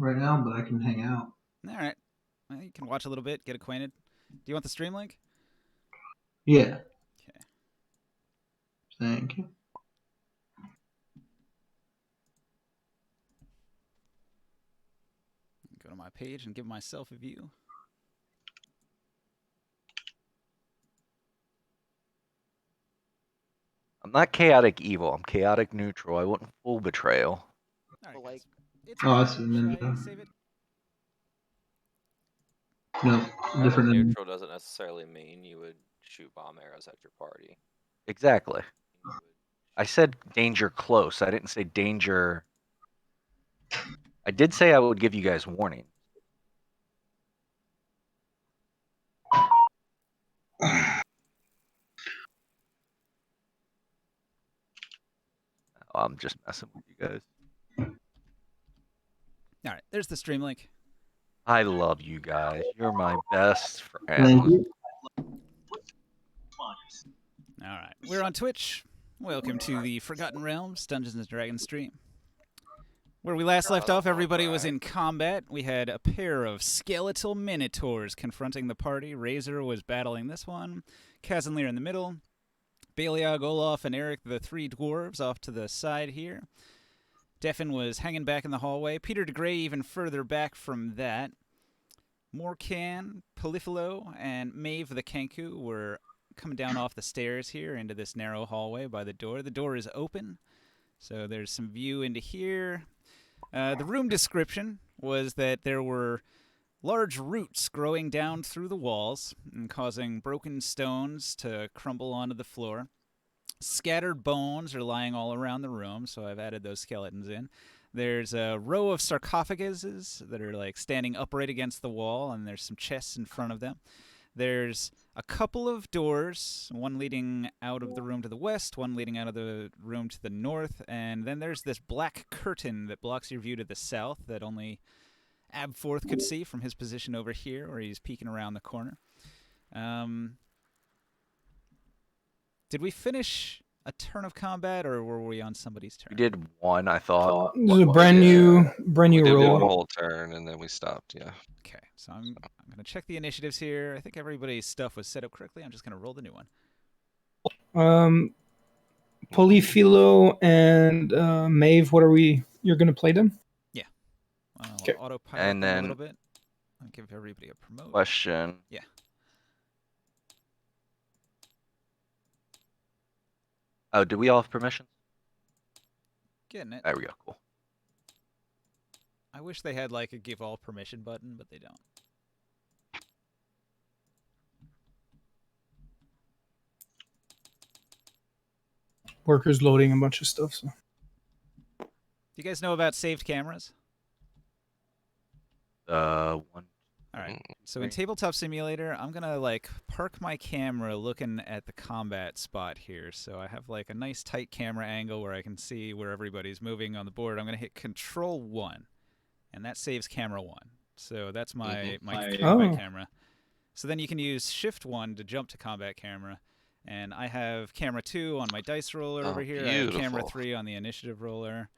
right now, but I can hang out. All right. Well, you can watch a little bit, get acquainted. Do you want the stream link? Yeah. Okay. Thank you. Go to my page and give myself a view. I'm not chaotic evil. I'm chaotic neutral. I wouldn't full betrayal. All right, guys. It's Oh, I fine. see Should I ninja. save it? No, different than neutral doesn't necessarily mean you would shoot bomb arrows at your party. Exactly. I said danger close. I didn't say danger. I did say I would give you guys warning. I'm just messing with you guys. All right. There's the stream link. I love you guys. You're my best Thank friend. you. All right. We're on Twitch. Welcome to the Forgotten Realms Dungeons & Dragons stream. Where we last left off, everybody was in combat. We had a pair of skeletal minotaurs confronting the party. Razor was battling this one. Kazanlir in the middle. Beliog, Olaf, and Eric, the three dwarves, off to the side here. Defen was hanging back in the hallway. Peter de Grey even further back from that. Morcan, Polyphilo, and Maeve the Kenku were coming down off the stairs here into this narrow hallway by the door. The door is open, so there's some view into here. The room description was that there were large roots growing down through the walls and causing broken stones to crumble onto the floor. Scattered bones are lying all around the room, so I've added those skeletons in. There's a row of sarcophaguses that are like standing upright against the wall, and there's some chests in front of them. There's a couple of doors, one leading out of the room to the west, one leading out of the room to the north, and then there's this black curtain that blocks your view to the south that only Abforth could see from his position over here, where he's peeking around the corner. Did we finish a turn of combat, or were we on somebody's turn? We did one, I thought. This is a brand new We did roll. one whole turn and then we stopped. Yeah. Okay, so I'm going to check the initiatives here. I think everybody's stuff was set up correctly. I'm just going to roll the new one. Polyphilo and Maeve, what are we? You're going to play them? Yeah. Okay. Autopilot And them a then- little bit. I'll give everybody a promote. Question. Yeah. Oh, do we all have permissions? Getting it. There we go. Cool. I wish they had like a give all permission button, but they don't. Workers loading a bunch of stuff. So. Do you guys know about saved cameras? One. All right. So in Tabletop Simulator, I'm going to like park my camera looking at the combat spot here. So I have like a nice tight camera angle where I can see where everybody's moving on the board. I'm going to hit Control 1, and that saves camera 1. So that's my combat camera. So then you can use Shift 1 to jump to combat camera. And I have camera 2 on my dice roller over here. I have camera 3 on the initiative roller.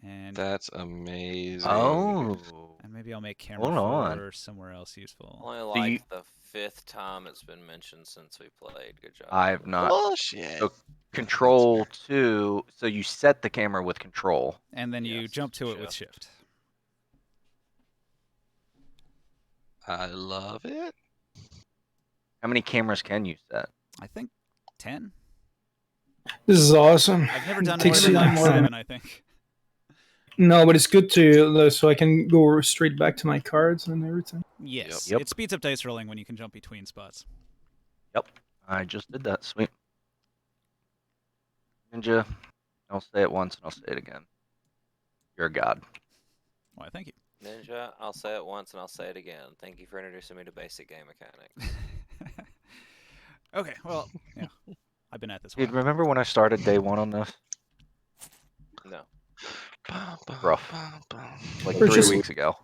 And That's amazing. Oh. and maybe I'll make camera 4 somewhere else useful. Only like the 5th time it's been mentioned since we played. Good job. I have not. Bullshit. So control 2. So you set the camera with control. And then you jump to it with Shift. I love it. How many cameras can you set? I think 10. This is awesome. I've never done Takes more than you- like 7, I think. No, but it's good to so I can go straight back to my cards and everything. Yes. Yep. It speeds up dice rolling when you can jump between spots. Yep. I just did that. Sweet. Ninja, I'll say it once and I'll say it again. You're a god. Why, thank you. Ninja, I'll say it once and I'll say it again. Thank you for introducing me to basic game mechanics. Okay, well, yeah. I've been at this Dude, one. remember when I started day 1 on this? No. Rough. Like We're 3 just- weeks ago.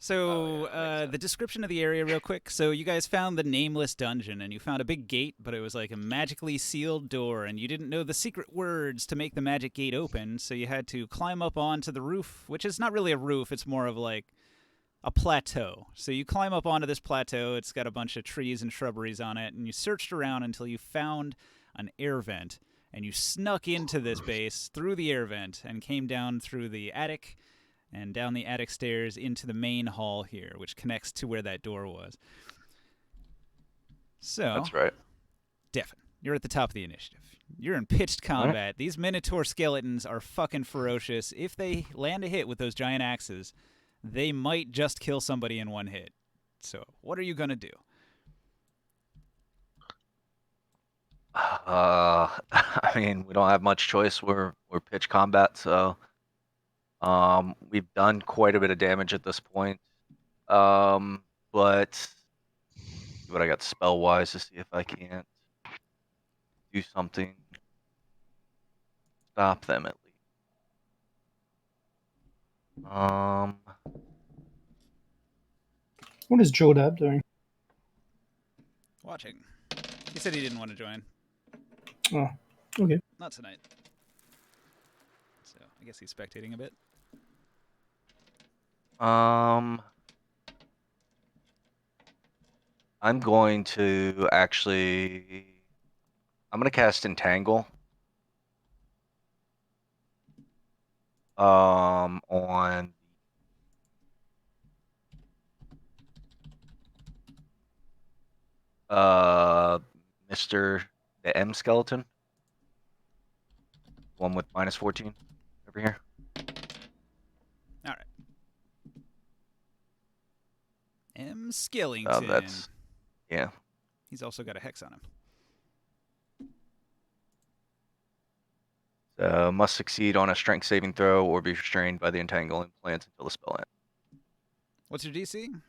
So, that makes sense. the description of the area, real quick. So, you guys found the Nameless dungeon, and you found a big gate, but it was like a magically sealed door, and you didn't know the secret words to make the magic gate open, so you had to climb up onto the roof, which is not really a roof, it's more of like a plateau. So, you climb up onto this plateau, it's got a bunch of trees and shrubberies on it, and you searched around until you found an air vent, and you snuck into this base through the air vent and came down through the attic and down the attic stairs into the main hall here, which connects to where that door was. So, That's right. Devin, you're at the top of the initiative. You're in pitched combat. These Minotaur skeletons are fucking ferocious. If they land a hit with those giant axes, they might just kill somebody in one hit. So, what are you going to do? I mean, we don't have much choice. We're pitch combat, so we've done quite a bit of damage at this point. But see what I got spell wise to see if I can't do something. Stop them at least. What is Joe Dab doing? Watching. He said he didn't want to join. Oh, okay. Not tonight. So, I guess he's spectating a bit. I'm going to actually. I'm gonna cast Entangle. On Mr. the M skeleton. One with -14 over here. All right. M. Skellington. Oh, that's yeah. He's also got a hex on him. So must succeed on a strength saving throw or be restrained by the entangling plants until the spell ends. What's your DC?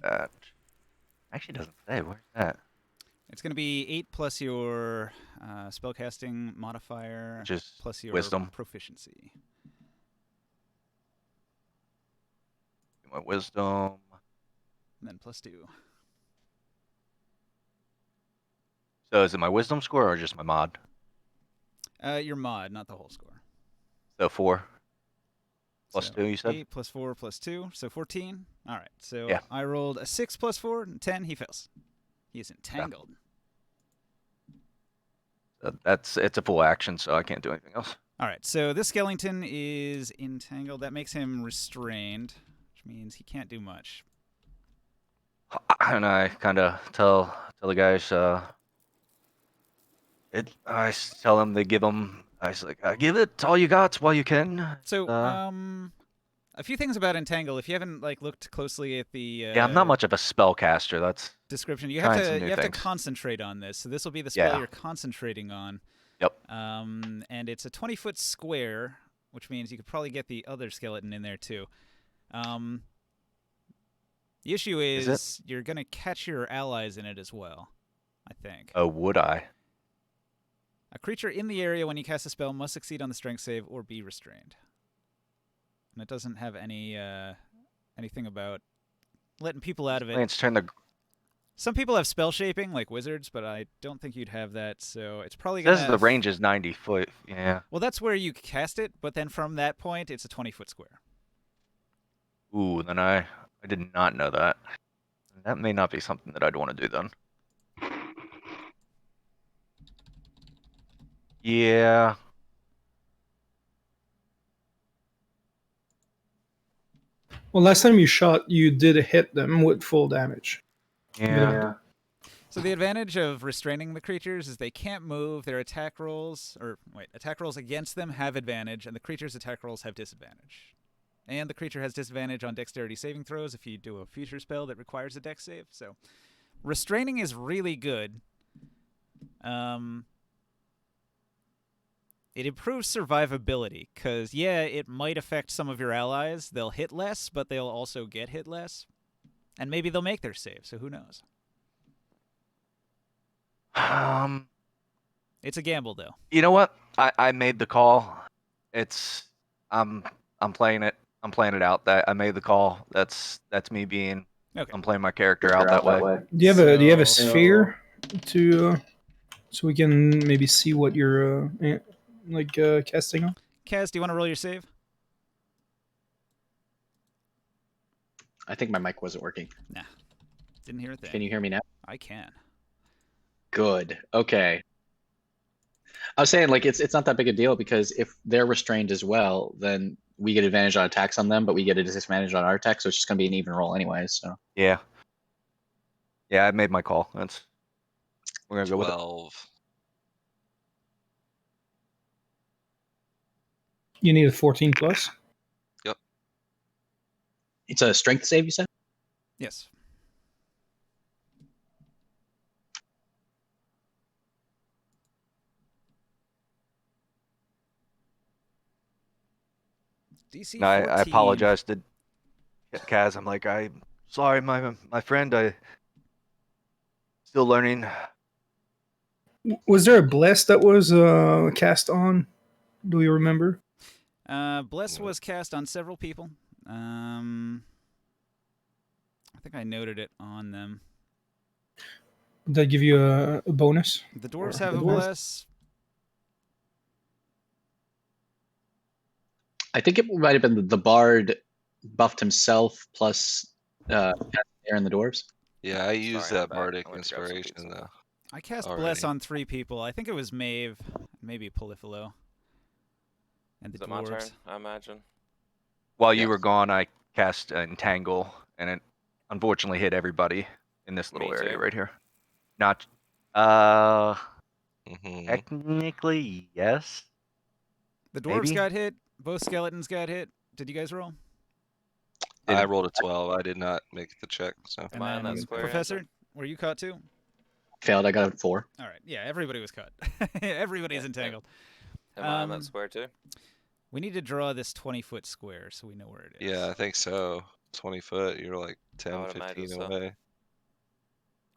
That actually doesn't say. Where's that? It's going to be 8 plus your spellcasting modifier, Which is plus your wisdom. proficiency. My wisdom. And then +2. So is it my wisdom score or just my mod? Your mod, not the whole score. So 4. Plus So 2, you said? 8 plus 4 plus 2, so 14. All right, so Yeah. I rolled a 6 plus 4, and 10. He fails. He is entangled. It's a full action, so I can't do anything else. All right, so this skeleton is entangled. That makes him restrained, which means he can't do much. And I kind of tell the guys, I tell them they give them. I was like, give it all you got while you can. So, a few things about entangle. If you haven't looked closely at the Yeah, I'm not much of a spellcaster. That's description, you trying have some to new you have to things. concentrate on this. So this will be the spell Yeah. you're concentrating on. Yep. And it's a 20-foot square, which means you could probably get the other skeleton in there too. The issue is you're gonna catch your allies in it as well, I think. Oh, would I? A creature in the area when you cast a spell must succeed on the strength save or be restrained. And it doesn't have any anything about letting people out of it. Plants turn the. Some people have spell shaping, like wizards, but I don't think you'd have that, so it's probably going to Says the range is 90 foot. Yeah. Well, that's where you cast it, but then from that point, it's a 20-foot square. Ooh, then I did not know that. That may not be something that I'd want to do then. Yeah. Well, last time you shot, you did hit them with full damage. Yeah. So the advantage of restraining the creatures is they can't move. Their attack rolls against them have advantage, and the creature's attack rolls have disadvantage. And the creature has disadvantage on dexterity saving throws if you do a future spell that requires a dex save. So restraining is really good. It improves survivability, because, yeah, it might affect some of your allies. They'll hit less, but they'll also get hit less. And maybe they'll make their save, so who knows? It's a gamble, though. You know what? I made the call, I'm playing it. I'm playing it out. That I made the call. That's me being. Okay. I'm playing my character out that way. Do you have a So- sphere to so we can maybe see what you're casting on? Kaz, do you want to roll your save? I think my mic wasn't working. Nah. Didn't hear a thing. Can you hear me now? I can. Good. Okay. I was saying like it's not that big a deal because if they're restrained as well, then we get advantage on attacks on them, but we get a disadvantage on our attacks, so it's just gonna be an even roll anyways. So Yeah. Yeah, I made my call. We're gonna go with it. 12. You need a 14 plus. it's a strength save, you said? Yes. DC No, 14. I apologize to Kaz. I'm like, I'm sorry, my friend. I still learning. Was there a bless that was cast on? Do you remember? Bless was cast on several people. I think I noted it on them. Did that give you a bonus? The dwarves Or have the a dwarves? bless. I think it might have been the bard buffed himself plus there in the dwarves. Yeah, I used Sorry, I'm that back. bardic I went to grab some inspiration pizza. though. I cast Already. bless on 3 people. I think it was Maeve, maybe Polyphilo, and the Is it my turn? dwarves. I imagine. While you Yes. were gone, I cast Entangle, and it unfortunately hit everybody in this little Me area too. right here. Not, Mm-hmm. technically, yes. The dwarves Maybe? got hit. Both skeletons got hit. Did you guys roll? I Didn't- rolled a 12. I did not make the check, so. Am And I in that then, square, Professor, Andrew? were you caught too? Failed. I got a 4. All right. Yeah, everybody was caught. Everybody's Yeah, entangled. Am I in Um, that square too? We need to draw this 20-foot square so we know where it is. Yeah, I think so. 20 foot, you're like I 10, would imagine 15 so. away.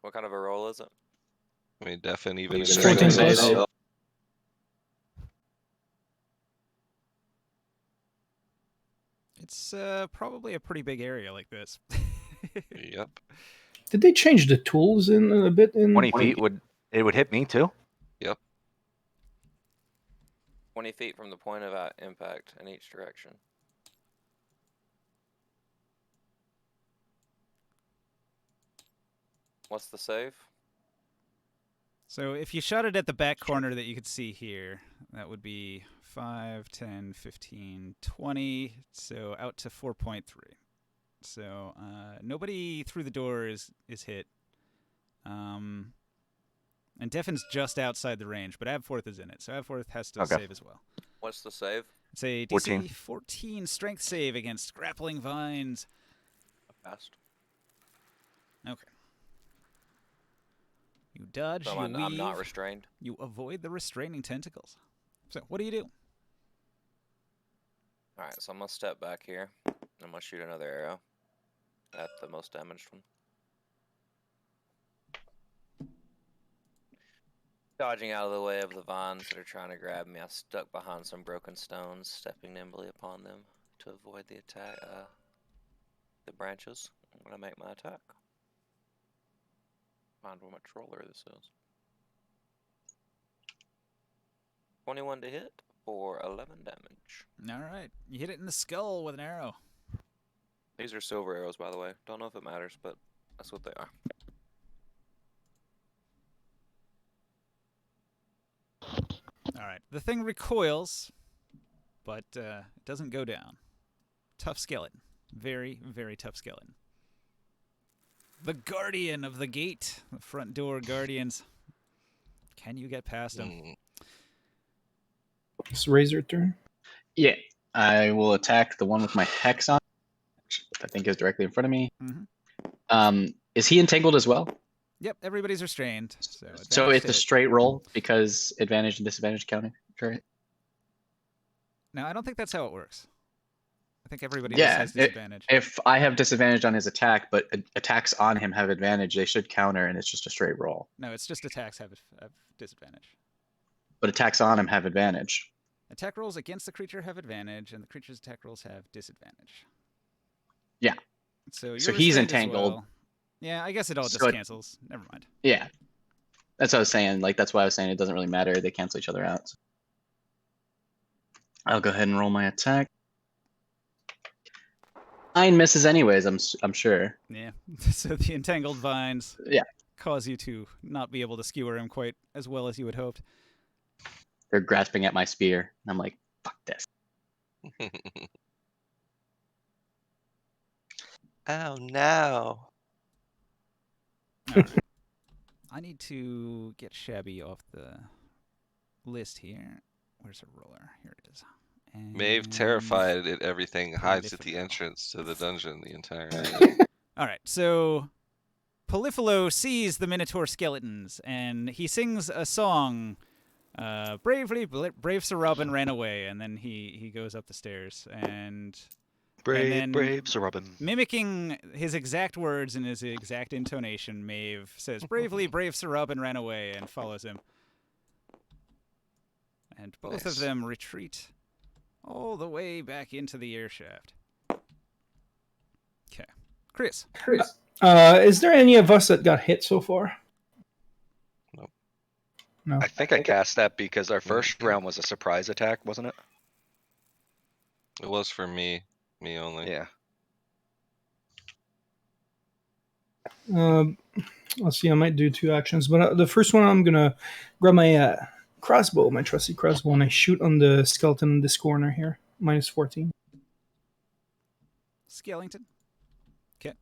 What kind of a roll is it? I mean, definitely even Strength strength save. itself. It's probably a pretty big area like this. Yep. Did they change the tools in a bit? In 20 feet would hit me too. 20 feet from the point of impact in each direction. What's the save? So if you shot it at the back corner that you could see here, that would be 5, 10, 15, 20, so out to 4.3. So nobody through the door is hit. And Deffin's just outside the range, but Abforth is in it, so Abforth has to Okay. save as well. What's the save? It's a DC 14. 14 strength save against grappling vines. I passed. Okay. You dodge, So you I'm not weave, restrained. you avoid the restraining tentacles. So what do you do? Alright, so I'm gonna step back here. I'm gonna shoot another arrow at the most damaged one. Dodging out of the way of the vines that are trying to grab me, I stuck behind some broken stones, stepping nimbly upon them to avoid the attack. The branches. I'm gonna make my attack. Find how much roller this is. 21 to hit for 11 damage. All right. You hit it in the skull with an arrow. These are silver arrows, by the way. Don't know if it matters, but that's what they are. All right. The thing recoils, but it doesn't go down. Tough skeleton. Very, very tough skeleton. The guardian of the gate. The front door guardians. Can you get past him? Mm, It's Razor turn. Yeah. I will attack the one with my hex on, which I think is directly in front of me. Mhm. Is he entangled as well? Yep, everybody's restrained. So, So advantage it's to a hit. straight roll because advantage and disadvantage counting. Right? No, I don't think that's how it works. I think everybody Yeah, else has disadvantage. If I have disadvantage on his attack, but attacks on him have advantage, they should counter, and it's just a straight roll. No, it's just attacks have disadvantage. But attacks on him have advantage. Attack rolls against the creature have advantage, and the creature's attack rolls have disadvantage. Yeah. So you're So he's restrained as entangled. well. Yeah, I guess it all just So it- cancels. Never mind. Yeah. That's what I was saying. Like, that's why I was saying it doesn't really matter. They cancel each other out. I'll go ahead and roll my attack. 9 misses anyways, I'm sure. Yeah. So the entangled vines Yeah. cause you to not be able to skewer him quite as well as you had hoped. They're grasping at my spear. And I'm like, fuck this. Oh no. All right. I need to get Shabby off the list here. Where's her roller? Here it is. And Maeve, terrified at everything, pretty hides at the difficult. entrance to the dungeon the entire night. All right, so Polyphilo sees the Minotaur skeletons, and he sings a song. Bravely, brave Sir Robin ran away, and then he goes up the stairs, and then- Brave Sir Robin. mimicking his exact words and his exact intonation, Maeve says, "Bravely, brave Sir Robin ran away," and follows him. And both of Nice. them retreat all the way back into the air shaft. Okay, Chris. Is there any of us that got hit so far? Nope. No. I think I cast that because our first round was a surprise attack, wasn't it? It was for me only. Yeah. Let's see. I might do 2 actions, but the first one I'm gonna grab my crossbow, my trusty crossbow, and I shoot on the skeleton in this corner here. -14. Skellington. Okay.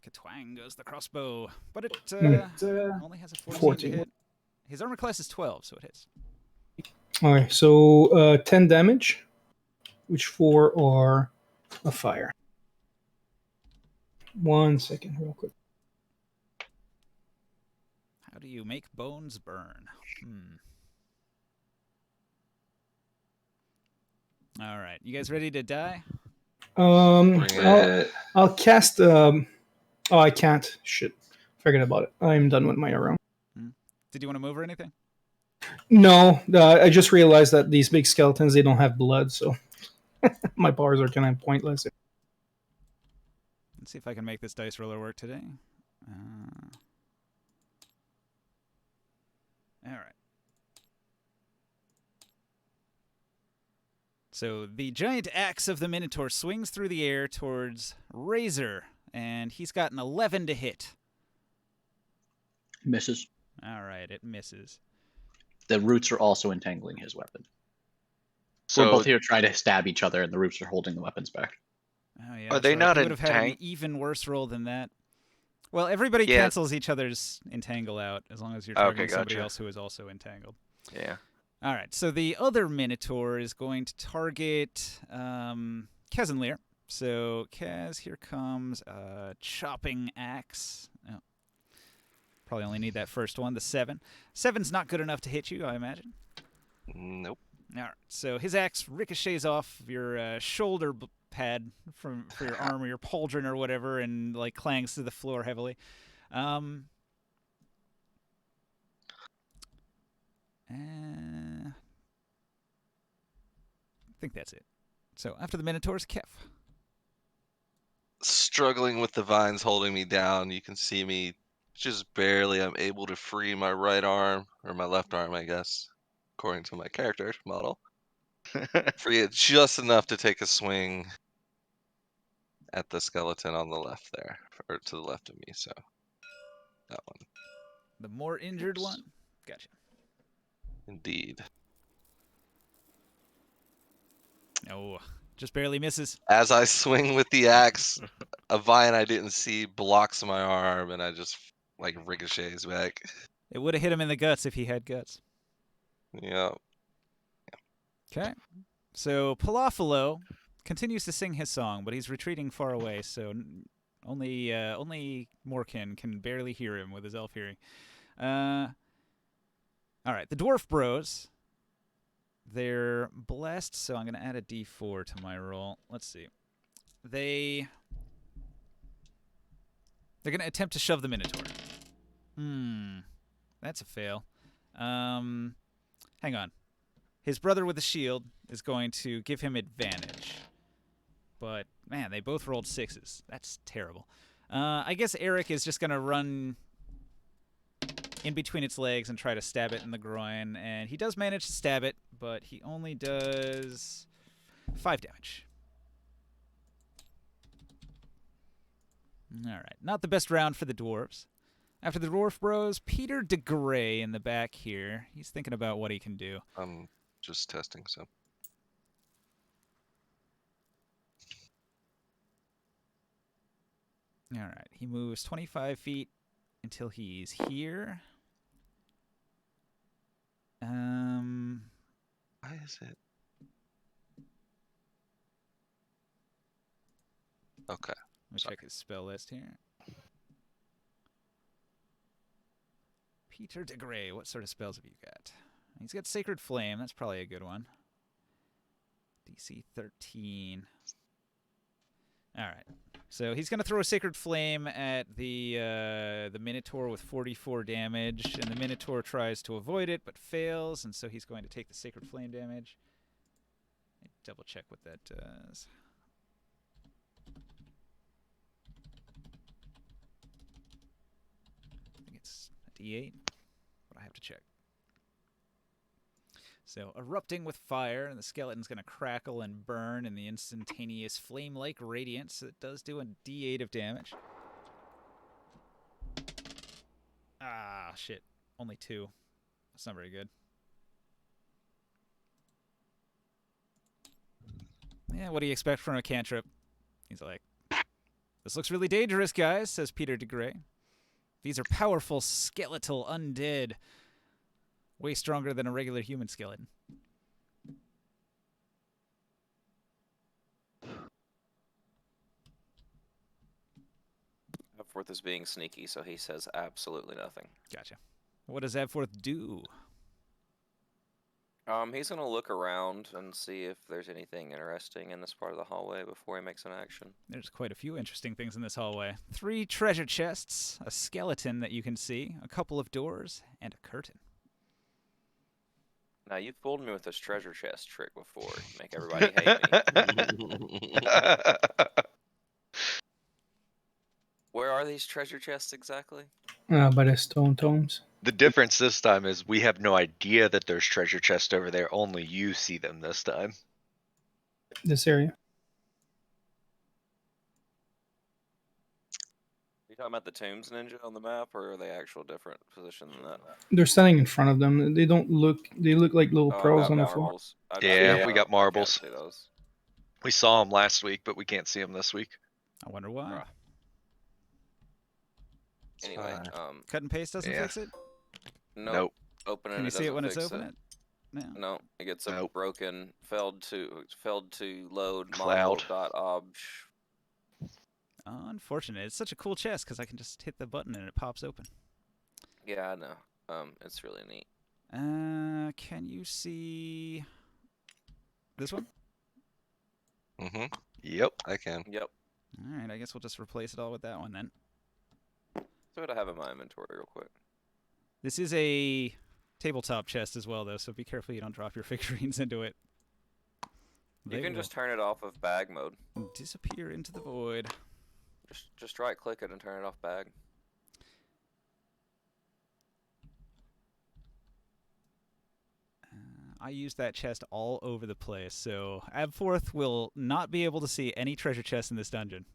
Katwang goes the crossbow, but it only has a 14 to hit. His armor class is 12, so it hits. Okay, so 10 damage, which 4 are a fire. 1 second, real quick. How do you make bones burn? All right, you guys ready to die? Bring it. I'll cast. Oh, I can't. Shit, forget about it. I'm done with my round. Did you want to move or anything? No, I just realized that these big skeletons, they don't have blood, so my powers are kind of pointless. Let's see if I can make this dice roller work today. All right. So the giant axe of the Minotaur swings through the air towards Razor, and he's got an 11 to hit. Misses. All right, it misses. The roots are also entangling his weapon. We're So both here trying to stab each other, and the roots are holding the weapens back. Oh yeah. Are they so not he would have had an entang- even worse roll than that. Well, everybody Yeah. cancels each other's entangle out as long as you're targeting somebody gotcha. else who is also entangled. yeah. All right, so the other Minotaur is going to target Kezenlir. So, Kaz, here comes a chopping axe. Oh. Probably only need that first one, the 7. 7's not good enough to hit you, I imagine. Nope. All right, so his axe ricochets off your shoulder pad for your arm or your pauldron or whatever, and like clangs to the floor heavily. I think that's it. So after the Minotaurs, Kef. Struggling with the vines holding me down. You can see me just barely. I'm able to free my right arm, or my left arm, I guess, according to my character model. Free it just enough to take a swing at the skeleton on the left there, or to the left of me. So that one, The more injured one? Gotcha. indeed. Oh, just barely misses. As I swing with the axe, a vine I didn't see blocks my arm, and I just like ricochets back. It would have hit him in the guts if he had guts. Yeah. Okay. So Palafalo continues to sing his song, but he's retreating far away, so only Morkin can barely hear him with his elf hearing. All right, the Dwarf Bros. They're blessed, so I'm going to add a d4 to my roll. Let's see. They're going to attempt to shove the Minotaur. That's a fail. Hang on. His brother with the shield is going to give him advantage. But, man, they both rolled 6s. That's terrible. I guess Eric is just going to run in between its legs and try to stab it in the groin. And he does manage to stab it, but he only does 5 damage. All right. Not the best round for the dwarves. After the dwarf bros, Peter DeGray in the back here. He's thinking about what he can do. I'm just testing some. All right. He moves 25 feet until he's here. Why is it? Okay. Let me check his spell list here. Peter DeGray, what sort of spells have you got? He's got Sacred Flame. That's probably a good one. DC 13. All right. So he's going to throw a Sacred Flame at the Minotaur with 44 damage, and the Minotaur tries to avoid it but fails, and so he's going to take the Sacred Flame damage. Let me double check what that does. I think it's a D8, but I have to check. So, erupting with fire, and the skeleton's going to crackle and burn in the instantaneous flame-like radiance. It does do a D8 of damage. Ah, shit. Only 2. That's not very good. Yeah, what do you expect from a cantrip? He's like, this looks really dangerous, guys, says Peter DeGray. These are powerful, skeletal undead. Way stronger than a regular human skeleton. Abforth is being sneaky, so he says absolutely nothing. Gotcha. What does Abforth do? He's gonna look around and see if there's anything interesting in this part of the hallway before he makes an action. There's quite a few interesting things in this hallway. 3 treasure chests, a skeleton that you can see, a couple of doors, and a curtain. Now, you've fooled me with this treasure chest trick before. You make everybody hate me. Where are these treasure chests exactly? By the stone tomes. The difference this time is we have no idea that there's treasure chests over there. Only you see them this time. This area. Are you talking about the tombs, Ninja, on the map, or are they actual different position than that? They're standing in front of them. They don't look. They look like little Oh, pearls I've on the got floor. marbles. Yeah, we got marbles. Can't see those. We saw them last week, but we can't see them this week. I wonder why. Anyway, Cut and paste doesn't yeah. fix it? nope. Open it. Can you see it when it's open? it? No. No, it gets a Nope. broken, failed to load Cloud. marble.obj. Unfortunate. It's such a cool chest because I can just hit the button and it pops open. Yeah, I know. It's really neat. Can you see this one? Mm-hmm. Yep. I can. Yep. All right, I guess we'll just replace it all with that one then. So what I have in my inventory real quick. This is a tabletop chest as well, though, so be careful you don't drop your figurines into it. You They can will just turn it off of bag mode. disappear into the void. Just right click it and turn it off bag. I use that chest all over the place, so Abforth will not be able to see any treasure chests in this dungeon,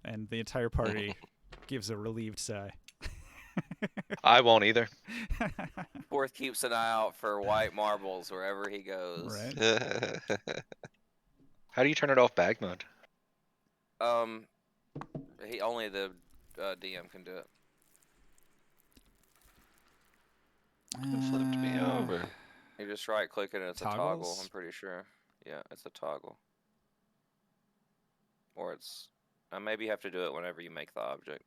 and the entire party gives a relieved sigh. I won't either. Fourth keeps an eye out for white marbles wherever he goes. Right. How do you turn it off bag mode? He only the DM can do it. It flipped me over. You just right click it and it's a toggle, Toggles? I'm pretty sure. Yeah, it's a toggle. Or it's maybe you have to do it whenever you make the object.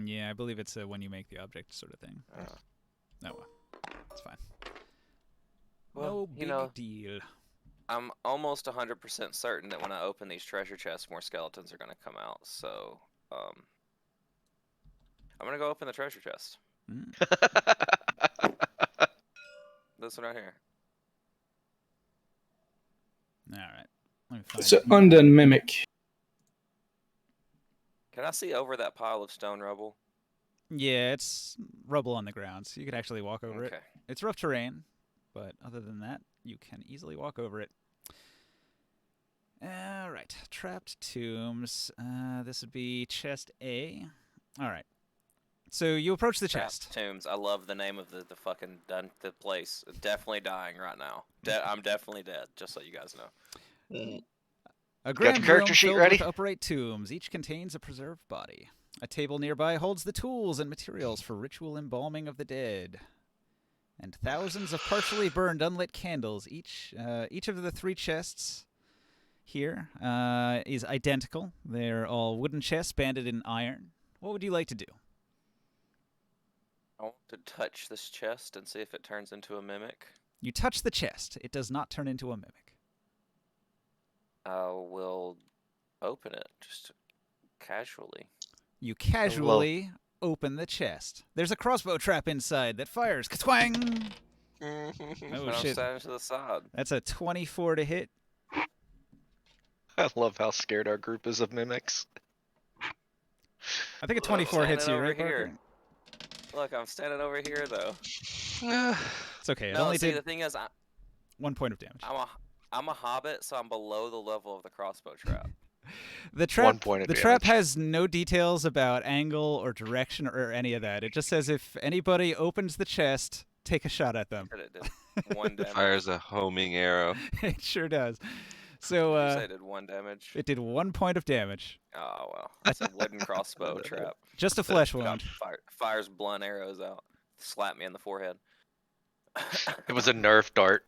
Yeah, I believe it's a when you make the object sort of thing. Uh, Oh, well. It's fine. Well, No you big know, deal. I'm almost 100% certain that when I open these treasure chests, more skeletons are going to come out. So, I'm going to go open the treasure chest. Mm. This one right here. All right. Let me find So it here. undead mimic. Can I see over that pile of stone rubble? Yeah, it's rubble on the ground, so you could actually walk over it. Okay. It's rough terrain, but other than that, you can easily walk over it. All right, trapped tombs. This would be chest A. All right. So you approach the chest. Trapped tombs. I love the name of the fucking the place. Definitely dying right now. I'm definitely dead. Just so you guys know. A your grand character room sheet filled ready? with upright tombs. Each contains a preserved body. A table nearby holds the tools and materials for ritual embalming of the dead. And thousands of partially burned unlit candles. Each of the 3 chests here is identical. They're all wooden chests banded in iron. What would you like to do? I want to touch this chest and see if it turns into a mimic. You touch the chest. It does not turn into a mimic. I will open it just casually. You casually open the chest. There's a crossbow trap inside that fires. Ka-twang! Oh, But I'm shit. standing to the side. That's a 24 to hit. I love how scared our group is of mimics. I think a 24 hits you, standing right, over here. Barker? Look, I'm standing over here though. It's okay. It No, only see, the did thing is, 1 point of damage. I'm a hobbit, so I'm below the level of the crossbow trap. The 1 trap, point of the trap damage. has no details about angle or direction or any of that. It just says if anybody opens the chest, take a shot at them. But it did 1 damage. Fires a homing arrow. It sure does. So Did you say it did 1 damage? it did 1 point of damage. Oh well, it's a wooden crossbow trap. Just a flesh Got wound. fires blunt arrows out. Slap me in the forehead. It was a Nerf dart.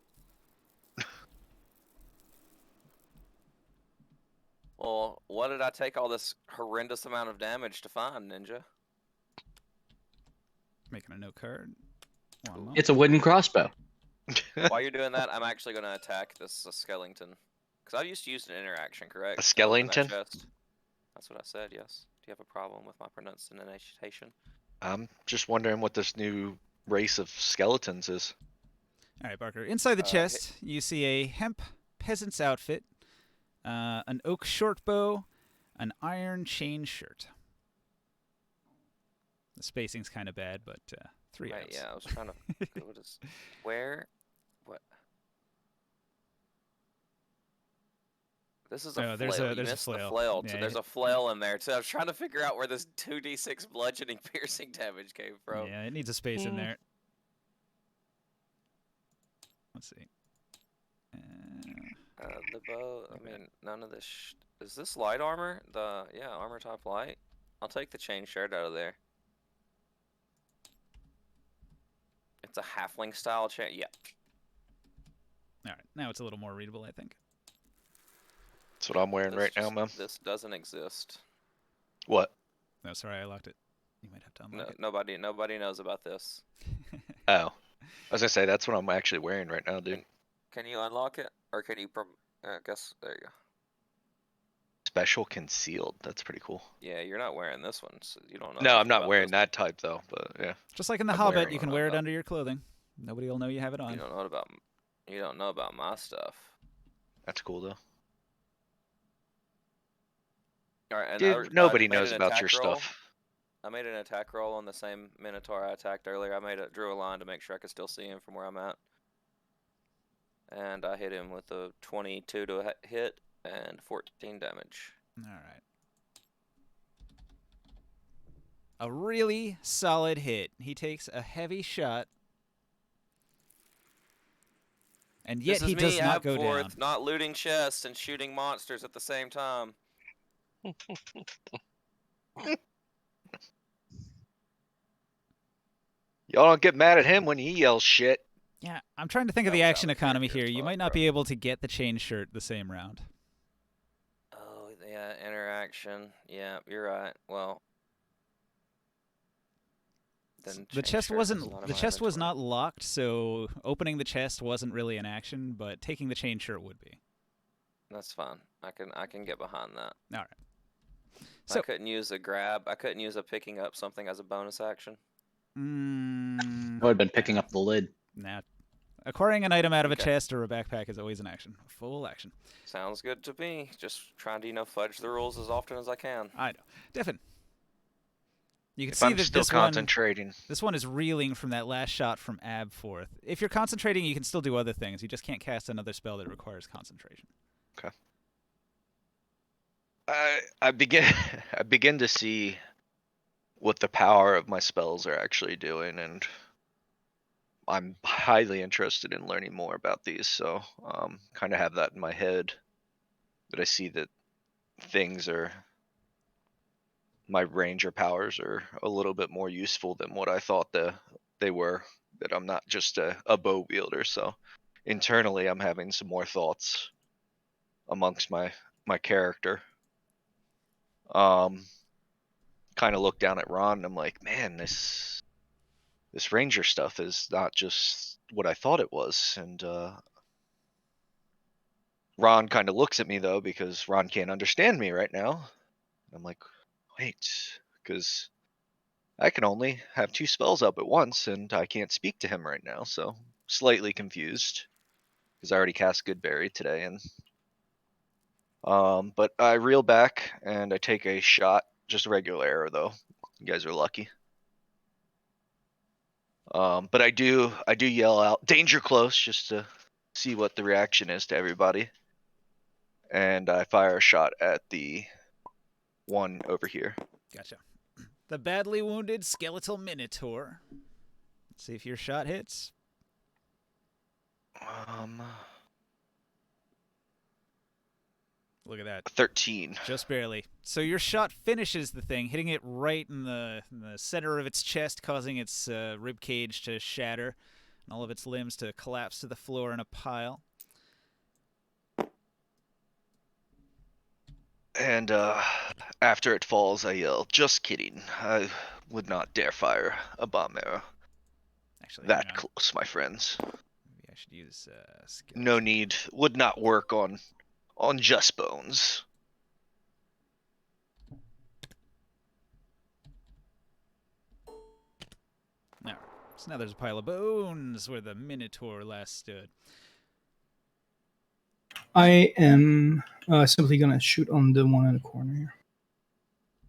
Well, what did I take all this horrendous amount of damage to find, Ninja? Making a note card. One moment. It's a wooden crossbow. While you're doing that, I'm actually going to attack this skeleton. Because I used to use an interaction, correct? A To open that skeleton? chest. That's what I said, yes. Do you have a problem with my pronunciation? I'm just wondering what this new race of skeletons is. All right, Barker. Inside the hit- chest, you see a hemp peasant's outfit, an oak short bow, an iron chain shirt. The spacing's kind of bad, but 3 Right, outs. yeah, I was trying to... what is... Where? What? This is a Oh, flail. there's You a missed the flail. flail. Yeah, So there's a flail in there. So I was trying to figure out where this 2d6 bludgeoning piercing damage came from. Yeah, it needs a space in there. Let's see. The bow, I mean, none of this. Is this light armor? Yeah, armor type light. I'll take the chain shirt out of there. It's a halfling style chain. Yeah. All right, now it's a little more readable, I think. That's what I'm wearing right now, man. This doesn't exist. What? No, sorry, I locked it. You might have to No, unlock it. nobody knows about this. Oh. I was gonna say, that's what I'm actually wearing right now, dude. Can you unlock it, or can you? I guess there you go. Special concealed. That's pretty cool. Yeah, you're not wearing this one, so you don't know. No, nothing I'm not about wearing this. that type though, but yeah. Just like in The I'm Hobbit, wearing you one can wear it under your clothing. Nobody will know you have it on. You don't know about. You don't know about my stuff. That's cool though. All right, and Dude, nobody made knows an about your attack roll. stuff. I made an attack roll on the same Minotaur I attacked earlier. I drew a line to make sure I could still see him from where I'm at. And I hit him with a 22 to hit and 14 damage. All right. A really solid hit. He takes a heavy shot. And yet This is he does me, not go Abforth, down. not looting chests and shooting monsters at the same time. Y'all don't get mad at him when he yells shit. Yeah, I'm trying to think of That the was action out of economy character here. as You fuck, might not bro. be able to get the chain shirt the same round. Oh, yeah, interaction. Yeah, you're right. Well, then The chain chest shirt is wasn't not in the my chest was inventory. not locked, so opening the chest wasn't really an action, but taking the chain shirt would be. That's fine. I can get behind that. All right. I So couldn't use a grab. I couldn't use a picking up something as a bonus action. I would have been picking up the lid. nah. Acquiring an item out of a Okay. chest or a backpack is always an action. Full action. Sounds good to me. Just trying to, fudge the rules as often as I can. I know. Diffin. You can If see I'm that still concentrating, this one is reeling from that last shot from Abforth. If you're concentrating, you can still do other things. You just can't cast another spell that requires concentration. I begin I begin to see what the power of my spells are actually doing, and I'm highly interested in learning more about these. So kind of have that in my head, that I see that my ranger powers are a little bit more useful than what I thought they were. That I'm not just a bow wielder. So internally, I'm having some more thoughts amongst my character. Kind of look down at Ron and I'm like, man, this ranger stuff is not just what I thought it was. And Ron kind of looks at me though, because Ron can't understand me right now. I'm like, wait, because I can only have 2 spells up at once and I can't speak to him right now. So slightly confused because I already cast Goodberry today. And but I reel back and I take a shot, just a regular arrow though. You guys are lucky. But I do yell out danger close just to see what the reaction is to everybody. And I fire a shot at the one over here. Gotcha. The badly wounded skeletal minotaur. Let's see if your shot hits. 13. Just barely. So your shot finishes the thing, hitting it right in the center of its chest, causing its rib cage to shatter and all of its limbs to collapse to the floor in a pile. And after it falls, I yell, just kidding. I would not dare fire a bomb arrow. Actually, That close, my friends. Maybe I should use skeleton. No need. Would not work on just bones. Alright, so now there's a pile of bones where the minotaur last stood. I am simply going to shoot on the one in the corner here.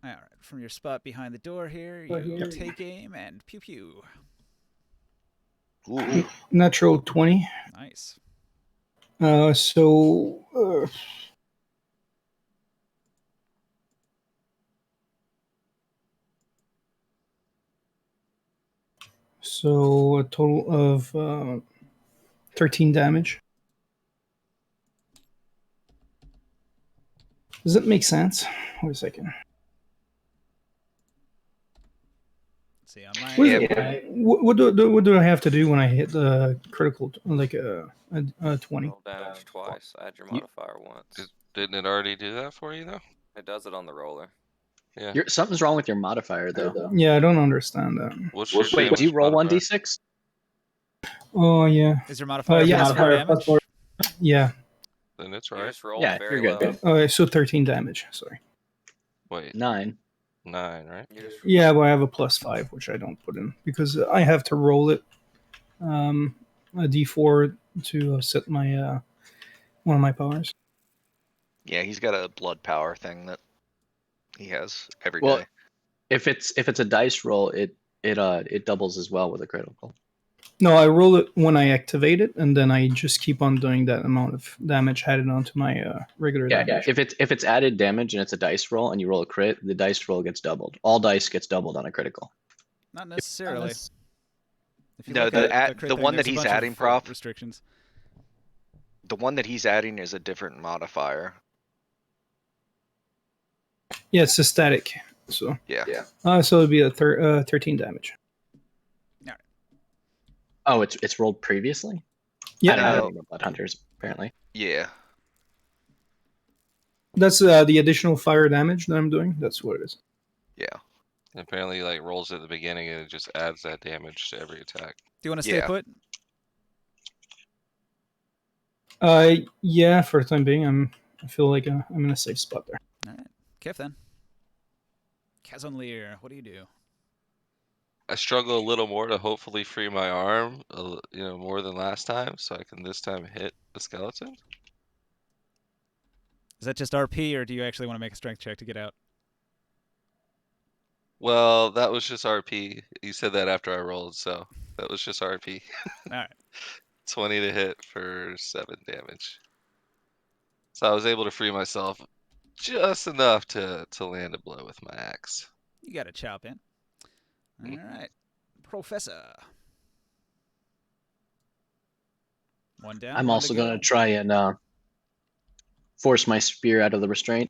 Alright, from your spot behind the door here, you take aim and pew pew. Ooh. Natural 20. Nice. So a total of 13 damage. Does that make sense? Wait a second. Let's see, on my What do I have to do when I hit the critical, like a 20? Roll damage twice. Add your modifier once. Didn't it already do that for you though? It does it on the roller. Yeah. Something's wrong with your modifier though. Yeah, I don't understand that. What's your Wait, do you damage roll modifier? 1d6? Oh yeah, is your modifier yeah, plus 4 damage? yeah. Then it's You right. just rolled Yeah, very you're good. low. Okay, so 13 damage. Sorry. Wait, 9. 9, right? You just Yeah, but I have a +5, which I don't put in because I have to roll it a d4 to set my one of my powers. Yeah, he's got a blood power thing that he has every day. Well, if it's a dice roll, it doubles as well with a critical. No, I roll it when I activate it, and then I just keep on doing that amount of damage added onto my regular damage. If it's added damage and it's a dice roll and you roll a crit, the dice roll gets doubled. All dice gets doubled on a critical. Not necessarily. If you No, look the at the one that there's a he's bunch of, adding, Prof. restrictions. The one that he's adding is a different modifier. Yeah, it's a static. So Yeah. so it'd be a 13 damage. Oh, it's rolled previously? Yeah, I don't know No. anything about Blood Hunters, apparently. Yeah. that's the additional fire damage that I'm doing. That's what it is. Yeah. Apparently, like rolls at the beginning and it just adds that damage to every attack. Do you want to stay Yeah. put? Yeah, for the time being, I feel like I'm in a safe spot there. All right. Kif then. Kazonlir, what do you do? I struggle a little more to hopefully free my arm, more than last time, so I can this time hit the skeleton. Is that just RP, or do you actually want to make a strength check to get out? Well, that was just RP. You said that after I rolled, so that was just RP. All right. 20 to hit for 7 damage. So I was able to free myself just enough to land a blow with my axe. You got to chop in. All right. Professor. One down. I'm one also to go. going to try and force my spear out of the restraint.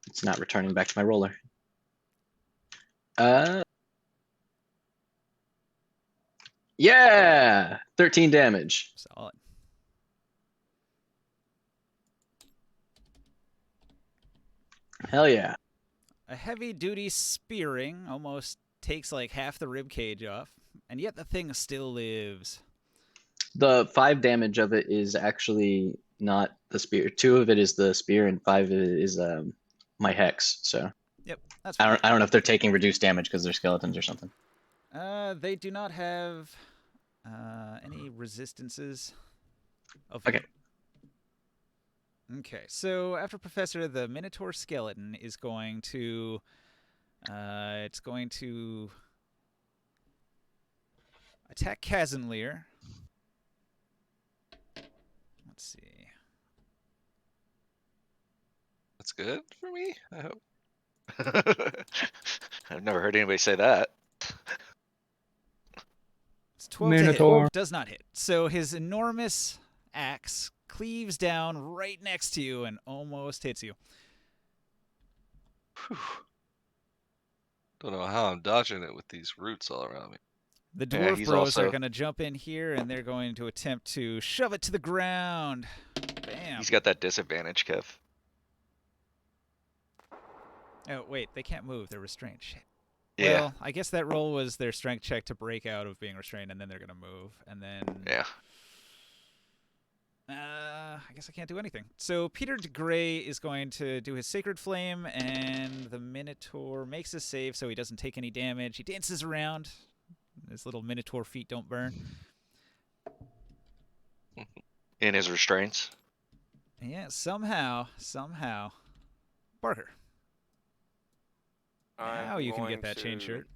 It's not returning back to my roller. Yeah, 13 damage. Solid. Hell yeah. A heavy-duty spearing almost takes like half the rib cage off, and yet the thing still lives. The 5 damage of it is actually not the spear. 2 of it is the spear, and 5 of it is my hex. So Yep, that's I fine. don't know if they're taking reduced damage because they're skeletons or something. They do not have any resistances. Okay. Okay, so after Professor, the Minotaur skeleton is going to... it's going to attack Kazanlir. Let's see. That's good for me, I hope. I've never heard anybody say that. It's 12 to Minotaur. hit. Does not hit. So his enormous axe cleaves down right next to you and almost hits you. Whew. Don't know how I'm dodging it with these roots all around me. The Yeah, dwarf he's bros are also- going to jump in here, and they're going to attempt to shove it to the ground. Bam. He's got that disadvantage, Kev. Oh, wait. They can't move. They're restrained. Shit. Yeah. Well, I guess that roll was their strength check to break out of being restrained, and then they're going to move. And then... Yeah. I guess I can't do anything. So Peter de Grey is going to do his Sacred Flame, and the Minotaur makes a save so he doesn't take any damage. He dances around. His little Minotaur feet don't burn. In his restraints. Yeah, somehow. Barker. Now you can get that chain shirt.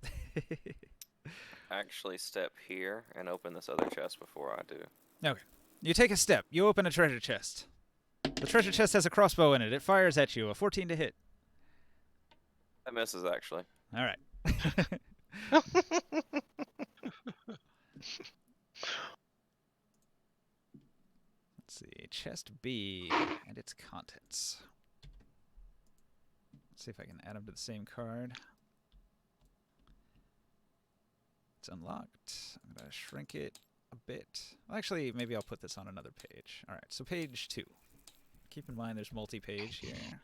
Actually step here and open this other chest before I do. Okay. You take a step. You open a treasure chest. The treasure chest has a crossbow in it. It fires at you. A 14 to hit. That misses, actually. All right. Let's see. Chest B and its contents. Let's see if I can add them to the same card. It's unlocked. I'm going to shrink it a bit. Well, actually, maybe I'll put this on another page. All right, so page 2. Keep in mind there's multi-page here.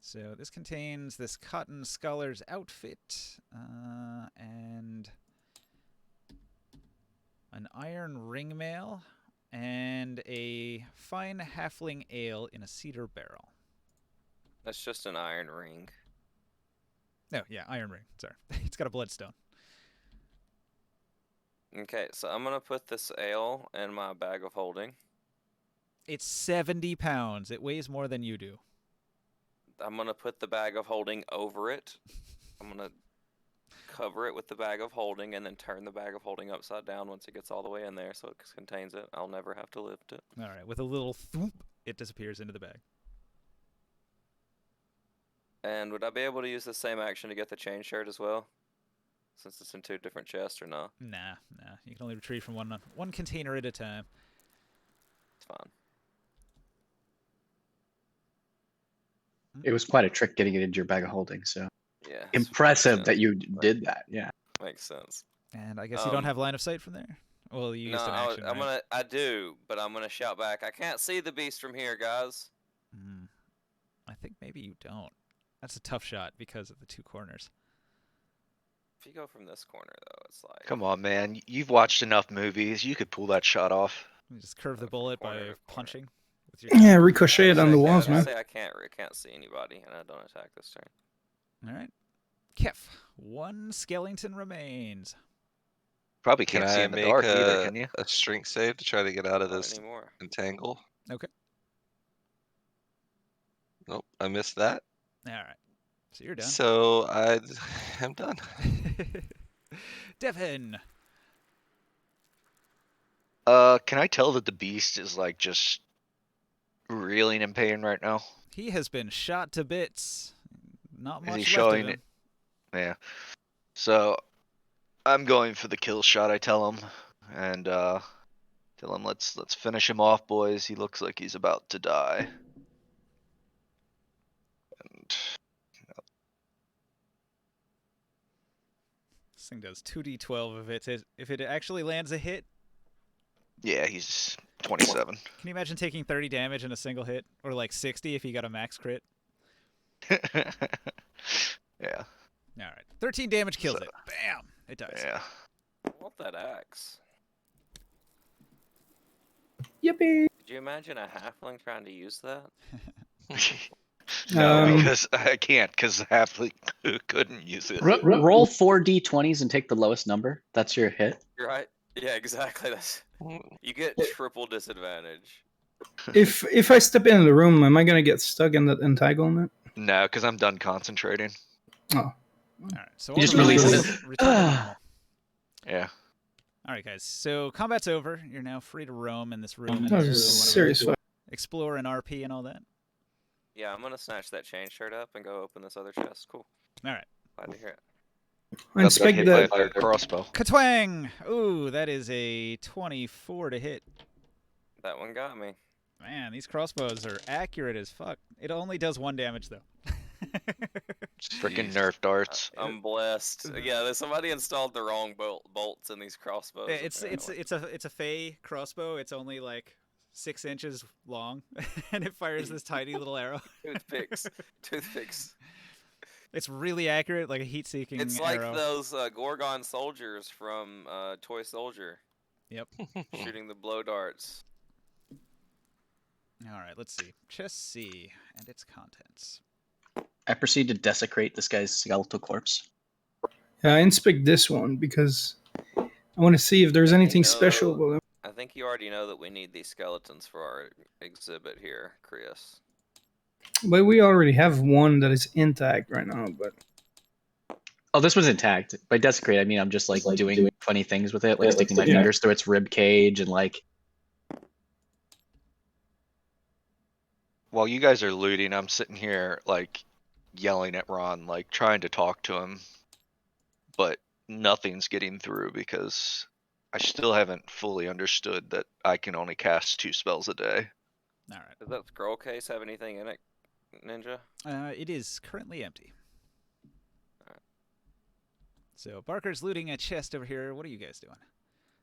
So this contains this cotton scholar's outfit and an iron ringmail and a fine halfling ale in a cedar barrel. That's just an iron ring. No, yeah, iron ring. Sorry. It's got a bloodstone. Okay, so I'm going to put this ale in my bag of holding. It's 70 pounds. It weighs more than you do. I'm going to put the bag of holding over it. I'm going to cover it with the bag of holding and then turn the bag of holding upside down once it gets all the way in there so it contains it. I'll never have to lift it. All right, with a little thwoop, it disappears into the bag. And would I be able to use the same action to get the chain shirt as well? Since it's in 2 different chests or not? Nah. You can only retrieve from one container at a time. It's fine. It was quite a trick getting it into your bag of holding, so Yeah. impressive that you did that. Yeah. Makes sense. And I guess you don't have line of sight from there? Well, you No, used an action, right? I do, but I'm gonna shout back. I can't see the beast from here, guys. I think maybe you don't. That's a tough shot because of the 2 corners. If you go from this corner, though, it's like... Come on, man. You've watched enough movies. You could pull that shot off. You just curve the From bullet corner by to corner. punching with your Yeah, gun. ricochet it on the walls, man. I can't see anybody, and I don't attack this turn. All right. Kef, 1 skeleton remains. Probably Can can't see I in the make dark either, can you? a strength save to try to get out of Not this anymore. entangle? Okay. Nope, I missed that. All right. So you're done. So I'm done. Devin. Can I tell that the beast is like just reeling in pain right now? He has been shot to bits. Not Is he much left showing of him. it? Yeah. So I'm going for the kill shot, I tell him. And tell him let's finish him off, boys. He looks like he's about to die. And This thing does 2d12 if it actually lands a hit. yeah, he's 27. Can you imagine taking 30 damage in a single hit? Or like 60 if you got a max crit? Yeah. Alright. 13 damage kills So- it. Bam! It dies. Yeah. I want that axe. Yippee! Could you imagine a halfling trying to use that? No, because I can't, because Halfling couldn't use it. Roll 4d20s and take the lowest number. That's your hit. You're right. Yeah, exactly. You get triple disadvantage. If I step into the room, am I gonna get stuck in that entanglement? No, because I'm done concentrating. Oh, Alright, so You just all the release levels it. return to normal. Yeah. Alright, guys. So combat's over. You're now free to roam in this room. that was a and serious fight. explore and RP and all that. Yeah, I'm gonna snatch that chain shirt up and go open this other chest. Cool. Alright. Glad to hear it. I About to get inspect hit by a the. third crossbow. Katwang! Ooh, that is a 24 to hit. That one got me. Man, these crossbows are accurate as fuck. It only does 1 damage though. Freaking Jeez. Nerf darts. I'm blessed. Yeah, somebody installed the wrong bolts in these crossbows. It's apparently. a Fey crossbow. It's only like 6 inches long, and it fires this tiny little arrow. Toothpicks. It's really accurate, like a heat-seeking It's like arrow. those Gorgon soldiers from Toy Soldier. Yep. Shooting the blow darts. All right, let's see. Chest C and its contents. I proceed to desecrate this guy's skeletal corpse. Yeah, I inspect this one because I want to see if there's anything special about it. I think you already know that we need these skeletons for our exhibit here, Chris. But we already have one that is intact right now. But Oh, this was intact. By desecrate, I mean I'm just like doing funny things with it, like sticking my fingers through its rib cage and like. While you guys are looting, I'm sitting here like yelling at Ron, like trying to talk to him, but nothing's getting through because I still haven't fully understood that I can only cast 2 spells a day. All right. Does that scroll case have anything in it, Ninja? It is currently empty. Alright. So Barker's looting a chest over here. What are you guys doing?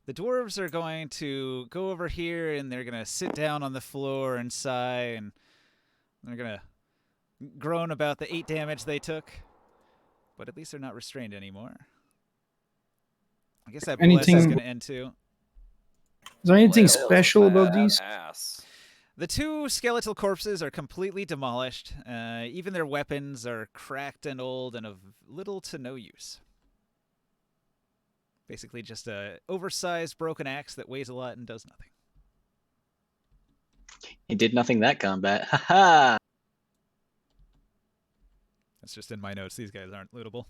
The dwarves are going to go over here and they're going to sit down on the floor and sigh, and they're going to groan about the 8 damage they took. But at least they're not restrained anymore. I guess that bless is Anything- going to end too. is there anything Well, special about bad these? ass. The 2 skeletal corpses are completely demolished. Even their weapons are cracked and old and of little to no use. Basically just a oversized broken axe that weighs a lot and does nothing. He did nothing that combat. Haha. That's just in my notes. These guys aren't lootable.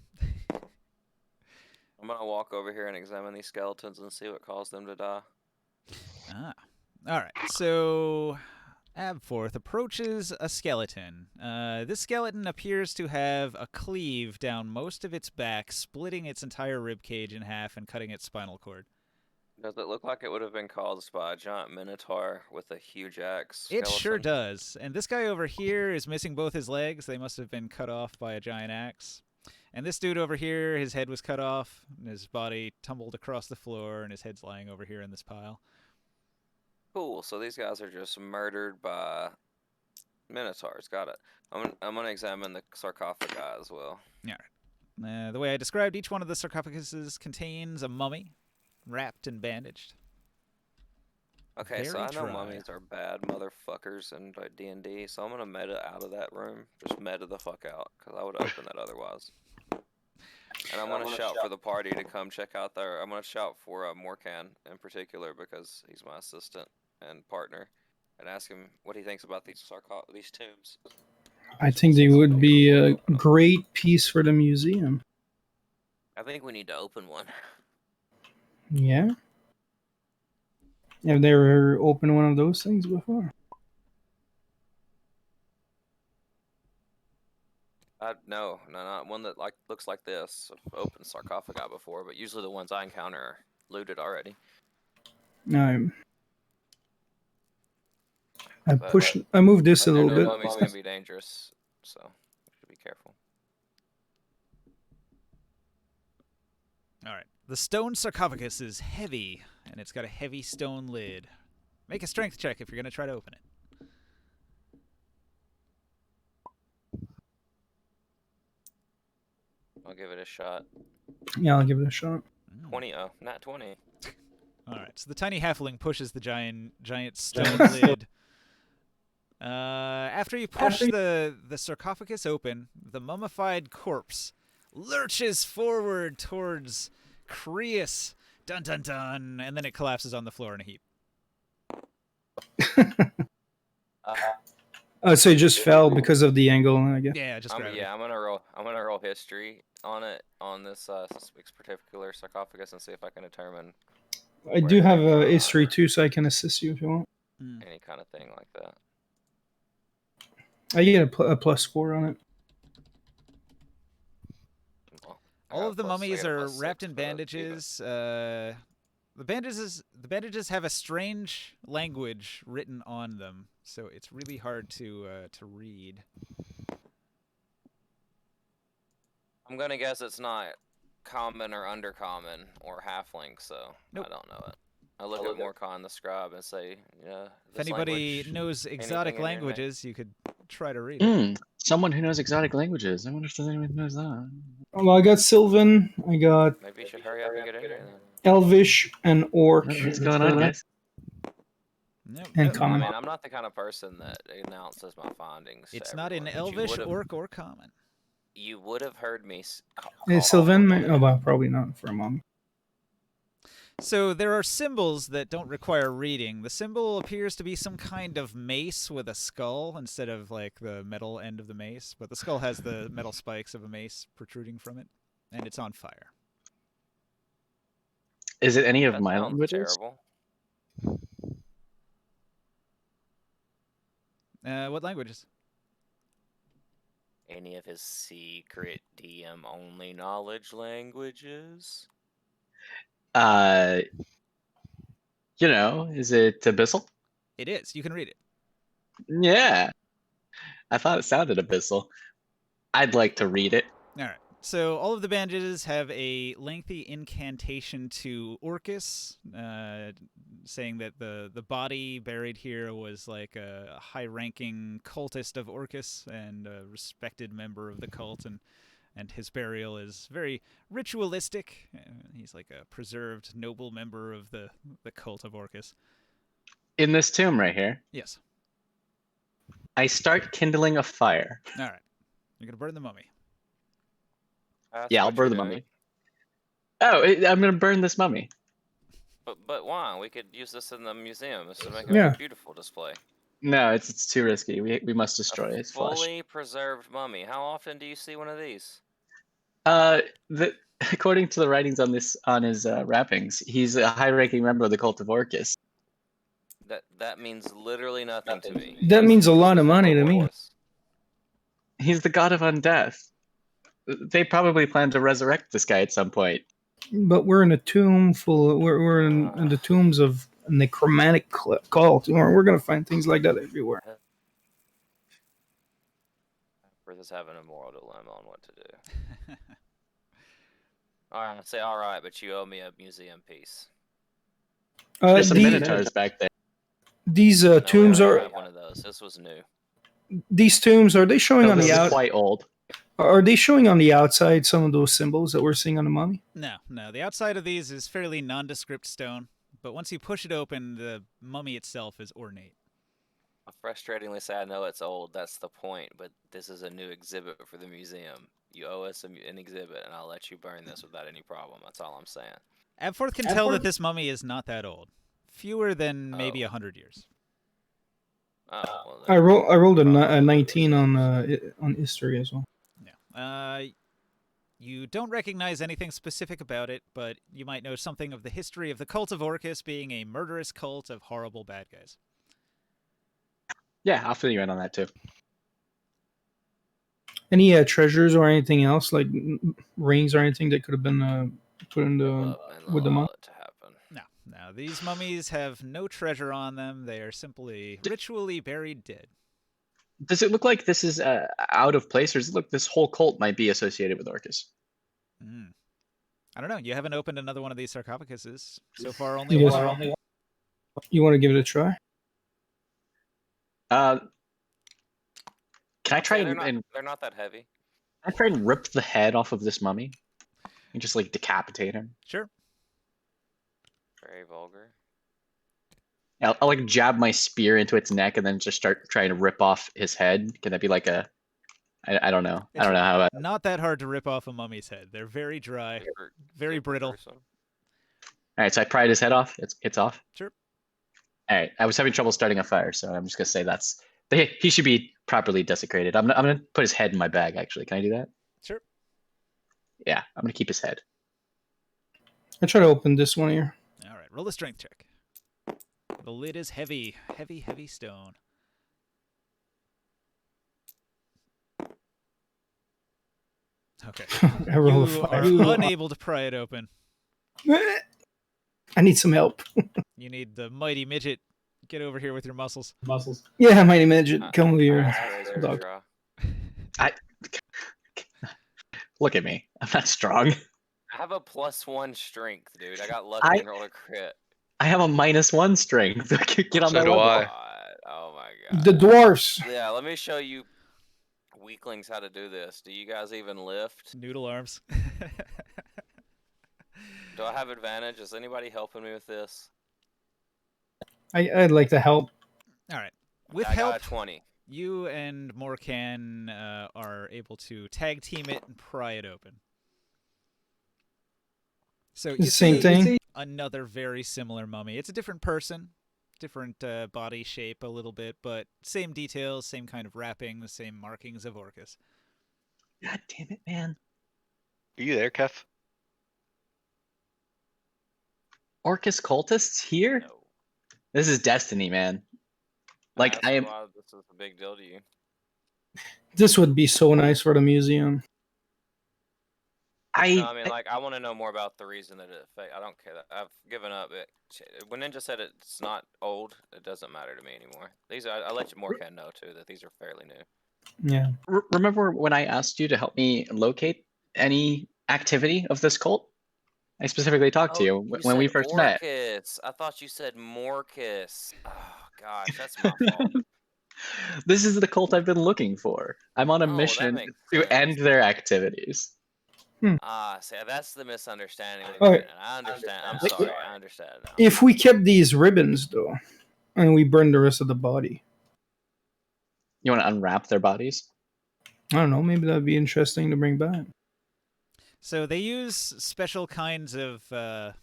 I'm gonna walk over here and examine these skeletons and see what caused them to die. Ah. All right. So Abforth approaches a skeleton. This skeleton appears to have a cleave down most of its back, splitting its entire rib cage in half and cutting its spinal cord. Does it look like it would have been caused by a giant minotaur with a huge axe? It sure skeleton? does. And this guy over here is missing both his legs. They must have been cut off by a giant axe. And this dude over here, his head was cut off, and his body tumbled across the floor, and his head's lying over here in this pile. Cool. So these guys are just murdered by minotaurs. Got it. I'm gonna examine the sarcophagi as well. The way I described, each one of the sarcophaguses contains a mummy, wrapped and bandaged. Okay, so Very I know dry. mummies are bad motherfuckers in D&D, so I'm gonna meta out of that room. Just meta the fuck out, because I would open that otherwise. And I'm gonna shout for the party to come check out there. I'm gonna shout for Morkan in particular because he's my assistant and partner, and ask him what he thinks about these tombs. I think they would be a great piece for the museum. I think we need to open one. Yeah. Have they ever opened one of those things before? No, not one that looks like this. I've opened sarcophagi before, but usually the ones I encounter are looted already. No. But I moved this a I little know bit. mummies can be dangerous, so we should be careful. All right. The stone sarcophagus is heavy, and it's got a heavy stone lid. Make a strength check if you're going to try to open it. I'll give it a shot. Yeah, I'll give it a shot. 20. Oh, not 20. All right. So the tiny halfling pushes the giant stone lid. After you push the sarcophagus open, the mummified corpse lurches forward towards Creus. Dun dun dun, and then it collapses on the floor in a heap. So it just fell because of the angle, I guess. Yeah, just gravity. Yeah, I'm gonna roll history on it on this particular sarcophagus and see if I can determine. I do have a history too, so I can assist you if you want. Any kind of thing like that. I get a +4 on it. All of the mummies are wrapped in bandages. The bandages have a strange language written on them, so it's really hard to read. I'm gonna guess it's not common or undercommon or halfling, so nope. I don't know it. I look at Morkan the scribe and say, yeah. If anybody knows exotic languages, you could try to read it. Someone who knows exotic languages. I wonder if anyone knows that. Well, I got Sylvan. I got. Maybe you should hurry up and get in here then. Elvish and Orc. What's going on, guys? And common. I mean, I'm not the kind of person that announces my findings. It's not in Elvish, Orc, or Common. You would have heard me. Sylvan? Oh, well, probably not for a mummy. So there are symbols that don't require reading. The symbol appears to be some kind of mace with a skull instead of like the metal end of the mace, but the skull has the metal spikes of a mace protruding from it, and it's on fire. Is it any of my languages? Terrible. What languages? Any of his secret DM only knowledge languages? Is it Abyssal? It is. You can read it. Yeah. I thought it sounded Abyssal. I'd like to read it. All right. So all of the bandages have a lengthy incantation to Orcus, saying that the body buried here was like a high-ranking cultist of Orcus and a respected member of the cult, and his burial is very ritualistic. He's like a preserved noble member of the cult of Orcus. In this tomb right here? Yes. I start kindling a fire. All right. You're going to burn the mummy. Yeah, I'll burn the mummy. Oh, I'm going to burn this mummy. But why? We could use this in the museum to make a beautiful display. No, it's too risky. We must destroy its flesh. Fully preserved mummy. How often do you see one of these? According to the writings on his wrappings, he's a high-ranking member of the cult of Orcus. That means literally nothing to me. That means a lot of money to me. He's the god of undeath. They probably plan to resurrect this guy at some point. But we're in a tomb we're in the tombs of a necromantic cult. We're going to find things like that everywhere. Bertha's having a moral dilemma on what to do. Alright, say alright, but you owe me a museum piece. There's some minotaurs back there. These tombs I are... have one of those. This was new. These tombs, are they showing on the outside? Quite old. Are they showing on the outside some of those symbols that we're seeing on the mummy? No. The outside of these is fairly nondescript stone, but once you push it open, the mummy itself is ornate. Frustratingly sad, I know it's old, that's the point, but this is a new exhibit for the museum. You owe us an exhibit, and I'll let you burn this without any problem. That's all I'm saying. Abforth can tell that this mummy is not that old. Fewer than maybe 100 years. Oh, well, I rolled a 19 on history as well. Yeah. You don't recognize anything specific about it, but you might know something of the history of the cult of Orcus being a murderous cult of horrible bad guys. Yeah, I'll fill you in on that too. Any treasures or anything else, like rings or anything that could have been put in the with the mummy? to happen. No. These mummies have no treasure on them. They are simply ritually buried dead. Does it look like this is out of place, or does it look this whole cult might be associated with Orcus? I don't know. You haven't opened another one of these sarcophaguses. So far, only Yes. one. You want to give it a try? Can I try They're not that heavy. Can I try and rip the head off of this mummy and just like decapitate him? Sure. Very vulgar. I'll like jab my spear into its neck and then just start trying to rip off his head. Can that be like a? I don't know. I don't know how. Not that hard to rip off a mummy's head. They're very dry, very brittle. All right, so I pried his head off. It's off. Sure. All right, I was having trouble starting a fire, so I'm just gonna say he should be properly desecrated. I'm gonna put his head in my bag. Actually, can I do that? Sure. Yeah, I'm gonna keep his head. I try to open this one here. All right, roll a strength check. The lid is heavy, heavy stone. Okay. I roll a You 5. are unable to pry it open. I need some help. You need the mighty midget. Get over here with your muscles. Yeah, mighty midget, come with your dog. Look at me. I'm not strong. I have a +1 strength, dude. I got lucky and rolled a crit. I have a -1 strength. Get on So that do level. I. Oh my god. The dwarfs. Yeah, let me show you weaklings how to do this. Do you guys even lift? Noodle arms. Do I have advantage? Is anybody helping me with this? I'd like to help. All right. With I help, got a 20. you and Morkan are able to tag team it and pry it open. So you Same see thing. another very similar mummy. It's a different person, different body shape a little bit, but same details, same kind of wrapping, the same markings of Orcus. God damn it, man. Are you there, Kef? Orcus cultists here? No. This is destiny, man. Like That's I am. why this is a big deal to you. This would be so nice for the museum. No, I mean, like, I want to know more about the reason that it affects. I don't care. I've given up. When Ninja said it's not old, it doesn't matter to me anymore. These are, I let you Morkan know too that these are fairly new. Yeah. Remember when I asked you to help me locate any activity of this cult? I specifically talked to you when we first met. I thought you said Morcus. Oh gosh, that's my fault. This is the cult I've been looking for. I'm on a mission to end their activities. See, that's the misunderstanding. Alright. I understand. I'm sorry. I understand now. If we kept these ribbons though, and we burned the rest of the body, You want to unwrap their bodies? I don't know. Maybe that'd be interesting to bring back. So they use special kinds of, I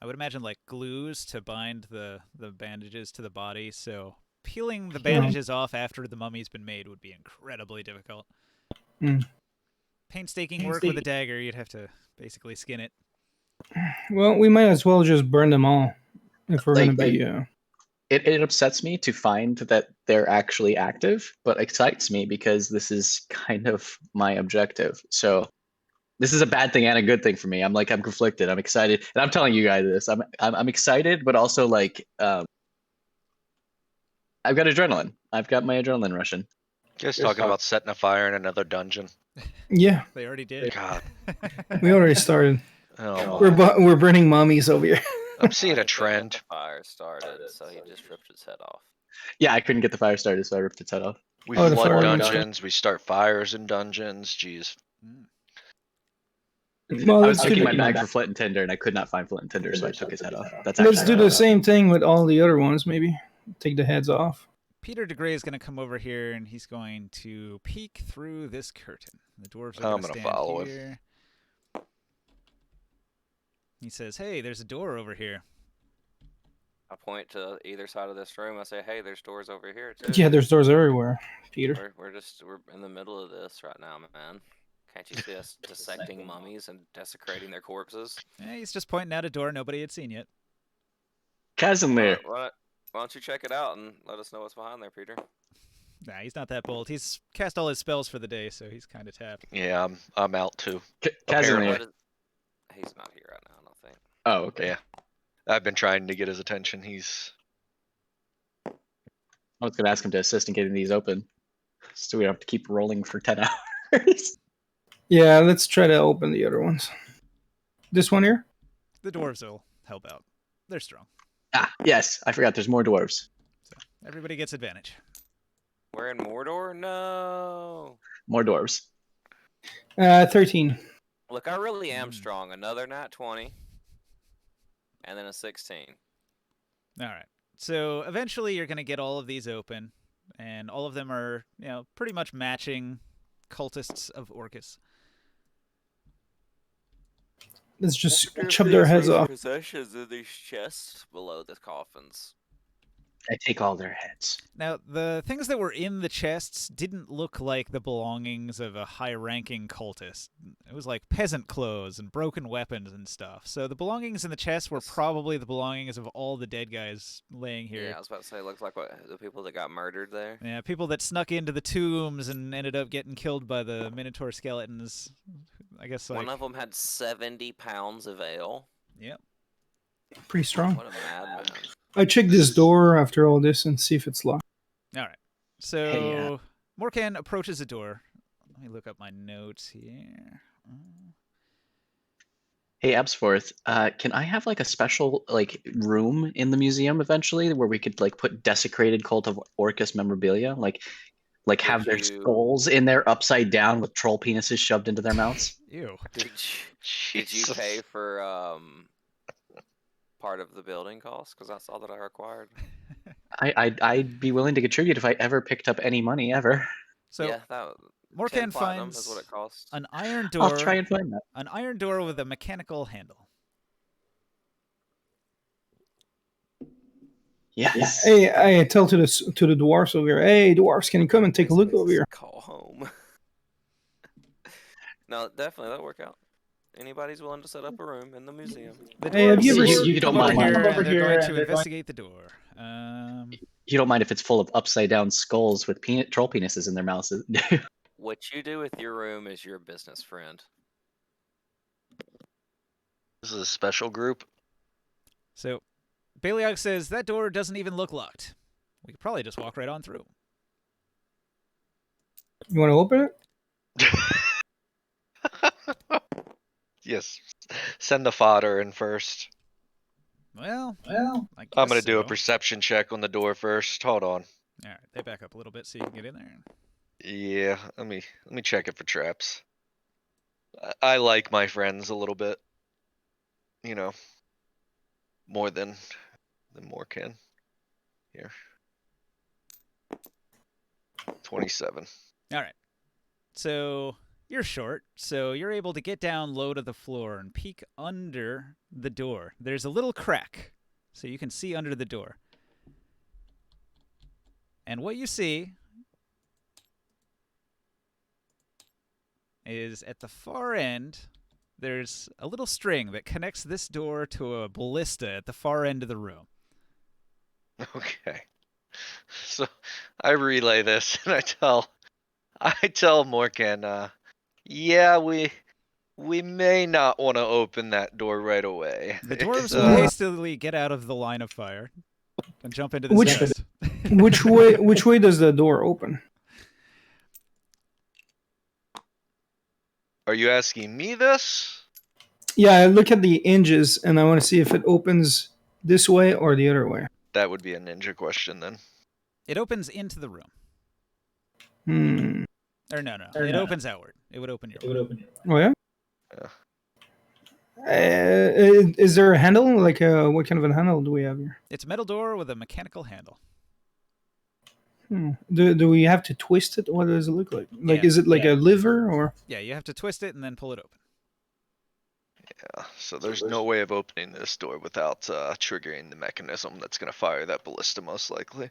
would imagine, like glues to bind the bandages to the body. So peeling the bandages off after the mummy's been made would be incredibly difficult. Painstaking work with a dagger. You'd have to basically skin it. Well, we might as well just burn them all if we're Like, going to be. It upsets me to find that they're actually active, but excites me because this is kind of my objective. So this is a bad thing and a good thing for me. I'm conflicted. I'm excited, and I'm telling you guys this. I'm excited, but also like I've got adrenaline. I've got my adrenaline rushing. You guys talking about setting a fire in another dungeon? Yeah, They already did. God. we already started. Oh, We're burning mummies over here. I'm seeing a trend. The fire started, so he just ripped his head off. Yeah, I couldn't get the fire started, so I ripped its head off. We Oh, the flood fire dungeons. We start fires in dungeons. Jeez. Well, I was let's do checking the, my bag for Flint and Tinder, and I could not find Flint and Tinder, so I took his head off. That's let's actually do the same thing with all the other ones. Maybe take the heads off. Peter DeGray is going to come over here and he's going to peek through this curtain. The dwarves are I'm going to gonna stand follow him. here. He says, "Hey, there's a door over here." I point to either side of this room. I say, "Hey, there's doors over here too." Yeah, there's doors everywhere, Peter. We're in the middle of this right now, man. Can't you see us dissecting mummies and desecrating their corpses? Yeah, he's just pointing out a door nobody had seen yet. Casimir. Why don't you check it out and let us know what's behind there, Peter? Nah, he's not that bold. He's cast all his spells for the day, so he's kind of tapped. Yeah, I'm out too. Casimir. He's not here right now, I don't think. Oh, okay. Yeah. I've been trying to get his attention. He's I was going to ask him to assist in getting these open, so we don't have to keep rolling for 10 hours. Yeah, let's try to open the other ones. This one here? The dwarves will help out. They're strong. Ah, yes. I forgot there's more dwarves. So everybody gets advantage. We're in Mordor? No. More dwarves. 13. Look, I really am strong. Another nat 20. And then a 16. All right. So eventually you're going to get all of these open, and all of them are, pretty much matching cultists of Orcus. Let's just chop their heads off. Possessions in these chests below the coffins. I take all their heads. Now, the things that were in the chests didn't look like the belongings of a high-ranking cultist. It was like peasant clothes and broken weapons and stuff. So the belongings in the chests were probably the belongings of all the dead guys laying here. Yeah, I was about to say, it looks like the people that got murdered there. Yeah, people that snuck into the tombs and ended up getting killed by the Minotaur skeletons. I guess One of them had 70 pounds of ale. Yep. Pretty strong. What a madman. I check this door after all this and see if it's locked. All right. So Morkan approaches the door. Let me look up my notes here. Hey, Absforth, can I have like a special room in the museum eventually where we could put desecrated Cult of Orcus memorabilia? Like have their skulls in there upside down with troll penises shoved into their mouths? Ew. Did you pay for part of the building cost? Because that's all that I required. I'd be willing to contribute if I ever picked up any money ever. So yeah, that Morkan 10 platinum finds is what it costs. an iron door. I'll try and find that. An iron door with a mechanical handle. Yes. Hey, I tell to the dwarfs over here. Hey, dwarfs, can you come and take a look over here? Call home. No, definitely that'll work out. Anybody's willing to set up a room in the museum. The Hey, have you dwarves ever you don't come over mind. here Come and over they're here going and to they're going- investigate the door. You don't mind if it's full of upside down skulls with troll penises in their mouths? What you do with your room is your business, friend. This is a special group. So Baliog says that door doesn't even look locked. We could probably just walk right on through. You want to open it? Yes. Send the fodder in first. Well, I guess I'm gonna do a so. perception check on the door first. Hold on. All right, they back up a little bit so you can get in there. Yeah, let me check it for traps. I like my friends a little bit. More than Morkan. Here. 27. All right. So you're short, so you're able to get down low to the floor and peek under the door. There's a little crack, so you can see under the door. And what you see is at the far end, there's a little string that connects this door to a ballista at the far end of the room. Okay. So I relay this and I tell Morkan, yeah, we may not want to open that door right away. The dwarves It's, will hastily get out of the line of fire and jump into the chest. Which way does the door open? Are you asking me this? Yeah, I look at the hinges and I want to see if it opens this way or the other way. That would be a ninja question then. It opens into the room. Hmm. Or no. It opens outward. It would open your way. Oh yeah. Is there a handle? Like, what kind of a handle do we have here? It's a metal door with a mechanical handle. Do we have to twist it? What does it look like? Like, Yeah. is it like a lever or? Yeah, you have to twist it and then pull it open. Yeah, so there's no way of opening this door without triggering the mechanism that's going to fire that ballista, most likely.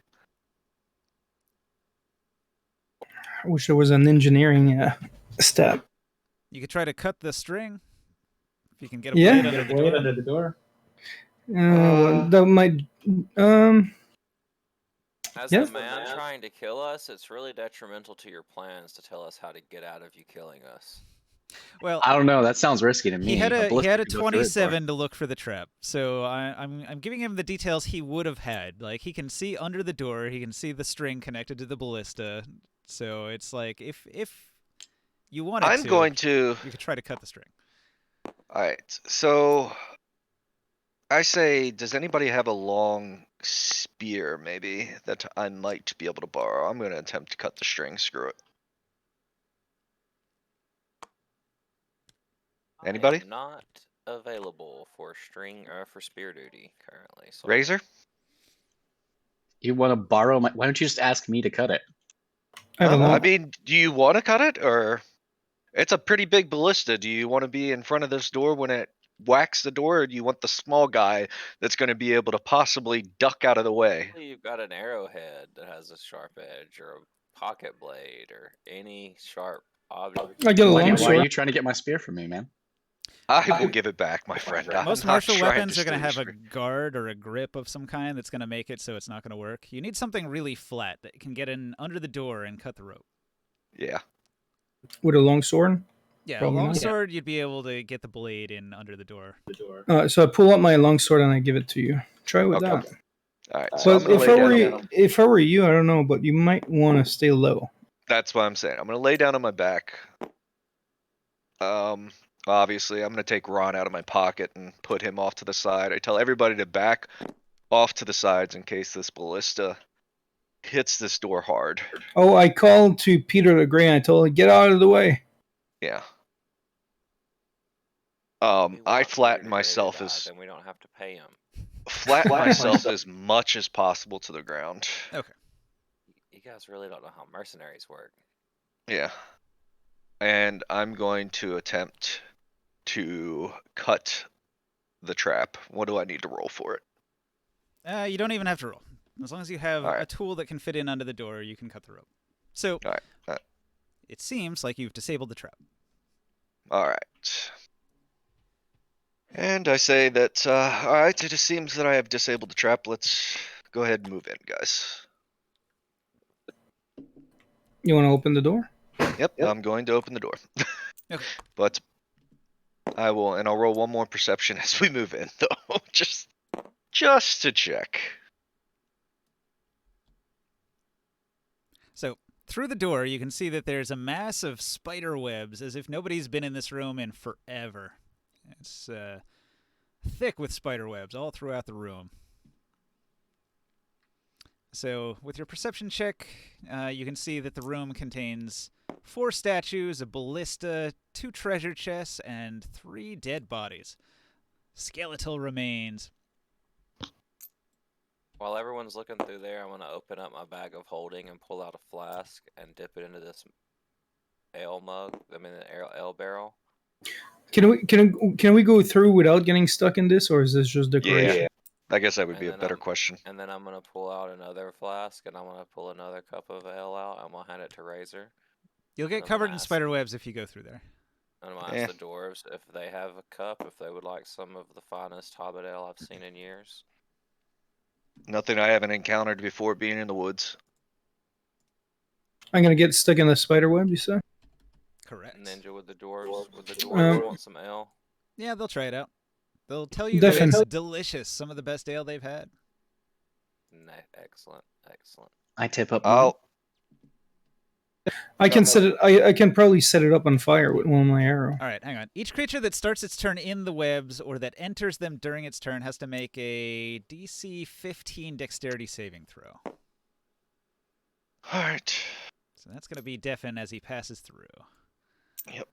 I wish there was an engineering step. You could try to cut the string. If you can get a Yeah. blade under the door. Well, that might. As Yeah. the man trying to kill us, it's really detrimental to your plans to tell us how to get out of you killing us. Well, I don't know. That sounds risky to me. he had a ballista could go through it, 27 to look for the trap. So I'm giving him the details he would have had. Like, he can see under the door, he can see the string connected to the ballista. So it's like, if you wanted I'm going to. you could try to cut the string. Alright, so I say, does anybody have a long spear, maybe, that I might be able to borrow? I'm going to attempt to cut the string, screw it. Anybody? I am not available for for spear duty currently. So Razor? You want to borrow my? Why don't you just ask me to cut it? I don't know. I mean, do you want to cut it, or it's a pretty big ballista? Do you want to be in front of this door when it whacks the door, or do you want the small guy that's going to be able to possibly duck out of the way? you've got an arrowhead that has a sharp edge, or a pocket blade, or any sharp object. I get a Why long are sword. you trying to get my spear from me, man? I will give it back, my friend. I'm Most not martial trying weapons to are going to steal have your a guard or a grip of some kind that's going to make it so it's not going to work. You need something really flat that can get in under the door and cut the rope. Yeah. With a long sword. Yeah, Probably a not. longsword, you'd be able to get the blade in under the door. So I pull out my long sword and I give it to you. Try with Okay. that. All right. So I'm But gonna if lay I down. were if I were you, I don't know, but you might want to stay low. That's what I'm saying. I'm gonna lay down on my back. Obviously, I'm gonna take Ron out of my pocket and put him off to the side. I tell everybody to back off to the sides in case this ballista hits this door hard. Oh, I called to Peter the Grey and I told him, get out of the way. Yeah. We I want Peter flatten to myself die, as then we don't have to pay him. flatten myself as much as possible to the ground. Okay. You guys really don't know how mercenaries work. Yeah. And I'm going to attempt to cut the trap. What do I need to roll for it? You don't even have to roll. As long as you have All right. a tool that can fit in under the door, you can cut the rope. So, All right. it seems like you've disabled the trap. All right. And I say that, all right, it just seems that I have disabled the trap. Let's go ahead and move in, guys. You want to open the door? Yep, I'm going to open the door. Okay. But I will, and I'll roll one more perception as we move in, though, just to check. So, through the door, you can see that there's a mass of spider webs, as if nobody's been in this room in forever. It's thick with spider webs all throughout the room. So, with your perception check, you can see that the room contains 4 statues, a ballista, 2 treasure chests, and 3 dead bodies. Skeletal remains. While everyone's looking through there, I'm going to open up my bag of holding and pull out a flask and dip it into this ale mug. I mean, the ale barrel. Can we go through without getting stuck in this, or is this just decoration? Yeah. I guess that would be a then better question. And then I'm going to pull out another flask, and I'm going to pull another cup of ale out. I'm going to hand it to Razor. You'll get covered in spider webs if you go through there. And I'm going to ask the dwarves if they have a cup, if they would like some of the finest hobbit ale I've seen in years. Nothing I haven't encountered before being in the woods. I'm gonna get stuck in the spider web, you say? Correct. Ninja with the dwarves. Would the dwarves want some ale? Yeah, they'll try it out. They'll tell you that Definitely. it's delicious. Some of the best ale they've had. Excellent, excellent. I tip up. I can set it. I can probably set it up on fire with one of my arrow. All right, hang on. Each creature that starts its turn in the webs or that enters them during its turn has to make a DC 15 dexterity saving throw. All right. So that's going to be Deafin as he passes through. Yep.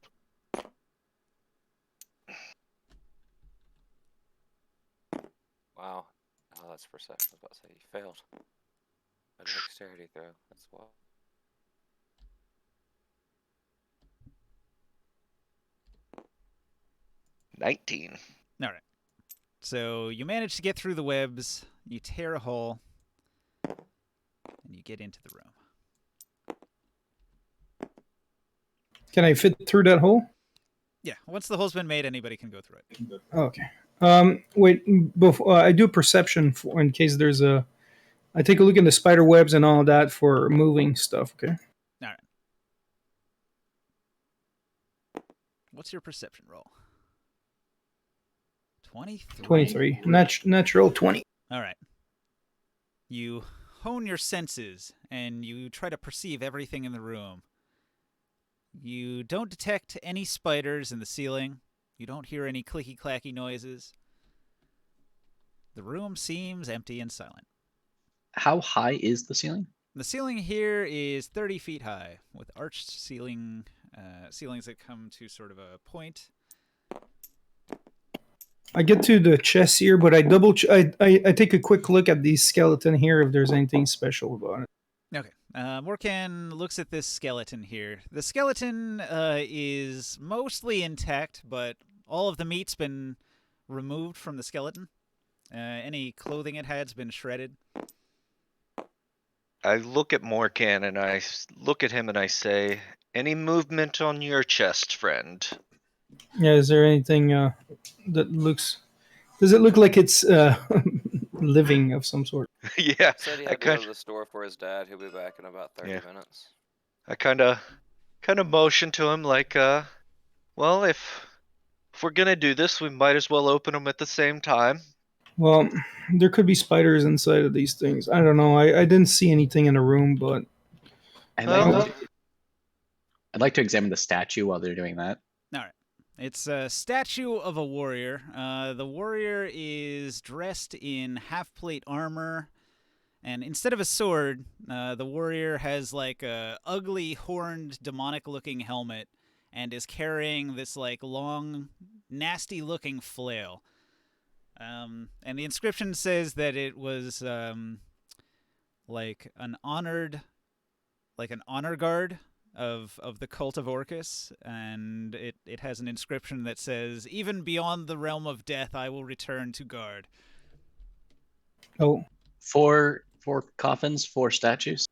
Wow. Oh, that's perception. I was about to say you failed. A dexterity throw. That's wild. $19. All right. So you manage to get through the webs. You tear a hole, and you get into the room. Can I fit through that hole? Yeah. Once the hole's been made, anybody can go through it. Okay. Wait. Before I do a perception for in case there's a. I take a look in the spider webs and all that for moving stuff. Okay. All right. What's your perception roll? 23. 23. Natural 20. All right. You hone your senses and you try to perceive everything in the room. You don't detect any spiders in the ceiling. You don't hear any clicky-clacky noises. The room seems empty and silent. How high is the ceiling? The ceiling here is 30 feet high, with arched ceilings that come to sort of a point. I get to the chest here, but I I take a quick look at the skeleton here if there's anything special about it. Okay. Morkan looks at this skeleton here. The skeleton is mostly intact, but all of the meat's been removed from the skeleton. Any clothing it had's been shredded. I look at Morkan and I look at him and I say, "Any movement on your chest, friend?" Yeah, is there anything that looks? Does it look like it's living of some sort? Yeah, Said he I had to go kind to the store for his dad. He'll be back in about 30 Yeah. minutes. I kind of motion to him like, well, if we're gonna do this, we might as well open them at the same time. Well, there could be spiders inside of these things. I don't know. I didn't see anything in the room, but I'd Well- like, to, I'd like to examine the statue while they're doing that. All right. It's a statue of a warrior. The warrior is dressed in half-plate armor, and instead of a sword, the warrior has like a ugly, horned, demonic-looking helmet, and is carrying this like long, nasty-looking flail. And the inscription says that it was like an honor guard of the cult of Orcus, and it has an inscription that says, "Even beyond the realm of death, I will return to guard." oh, Four coffins, 4 statues.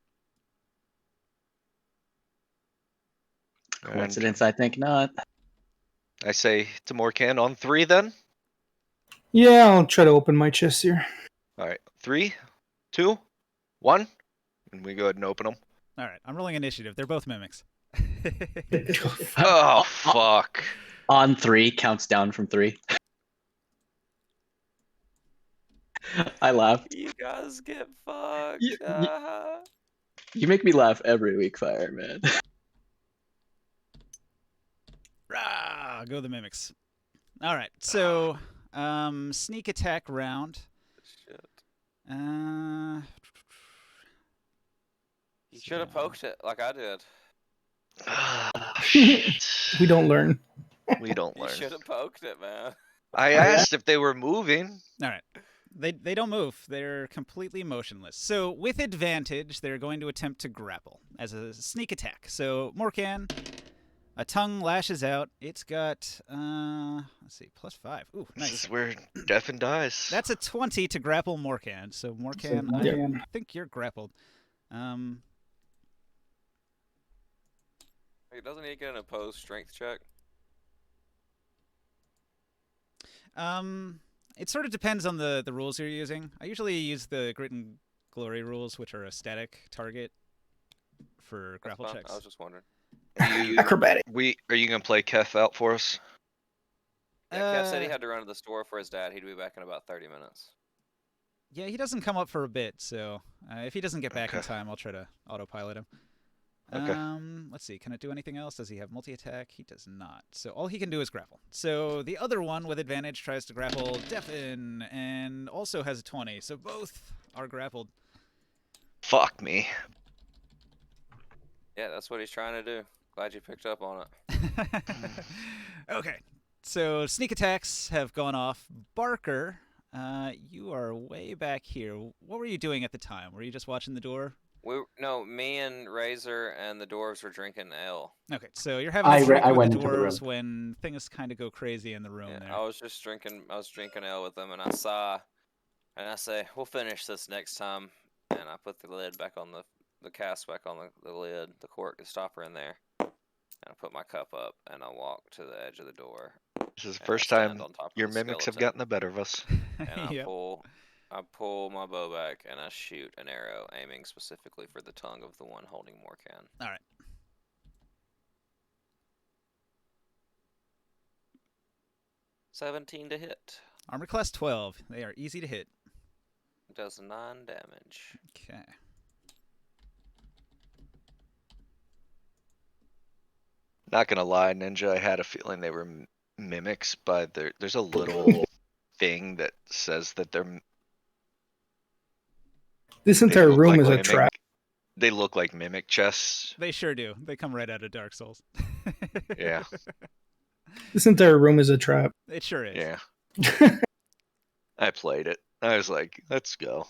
And Coincidence? I think not. I say to Morkan, "On 3 then." yeah, I'll try to open my chest here. All right, 3, 2, 1, and we go ahead and open them. All right, I'm rolling initiative. They're both mimics. Oh fuck! On 3 counts down from 3. I laugh. You guys get fucked. You make me laugh every week, Fire, man. Rah! Go the mimics. All right, so sneak attack round. Shit. Uh, You should have poked it like I did. Ah, shit. We don't learn. We don't You learn. should have poked it, man. I asked if they were moving. All right. They don't move. They're completely motionless. So with advantage, they're going to attempt to grapple as a sneak attack. So Morkan, a tongue lashes out. It's got let's see, +5. Ooh, This nice. is where Deafin dies. That's a 20 to grapple Morkan. So Morkan, I think you're grappled. Hey, doesn't he get an opposed strength check? It sort of depends on the rules you're using. I usually use the Grit and Glory rules, which are a static target for That's grapple fine. checks. I was just wondering. Acrobatic. Are you gonna play Kef out for us? Yeah, Kev said he had to run to the store for his dad. He'd be back in about 30 minutes. Yeah, he doesn't come up for a bit, so if he doesn't get back in Okay. time, I'll try to autopilot him. Okay. Let's see. Can it do anything else? Does he have multi-attack? He does not. So all he can do is grapple. So the other one with advantage tries to grapple Deafin and also has a 20. So both are grappled. Fuck me. Yeah, that's what he's trying to do. Glad you picked up on it. Okay. So sneak attacks have gone off. Barker, You are way back here. What were you doing at the time? Were you just watching the door? Me and Razor and the dwarves were drinking ale. Okay, so you're having a drink I with went the into the room. dwarves when things kind of go crazy in the room Yeah, there. I was drinking ale with them, and I say, we'll finish this next time. And I put the lid back on the cask back on the lid, the cork, the stopper in there. And I put my cup up, and I walk to the edge of the door. This is the and first I stand time on top your of the mimics have skeleton, gotten the better of us. and I Yep. pull my bow back, and I shoot an arrow, aiming specifically for the tongue of the one holding Morkan. All right. $17 to hit. Armor class 12. They are easy to hit. Does 9 damage. Okay. Not gonna lie, Ninja, I had a feeling they were mimics, but there's a little thing that says that This they entire look room like is a mimic. trap. They look like mimic chests. They sure do. They come right out of Dark Souls. Yeah. This entire room is a trap. It sure is. Yeah. I played it. I was like, let's go.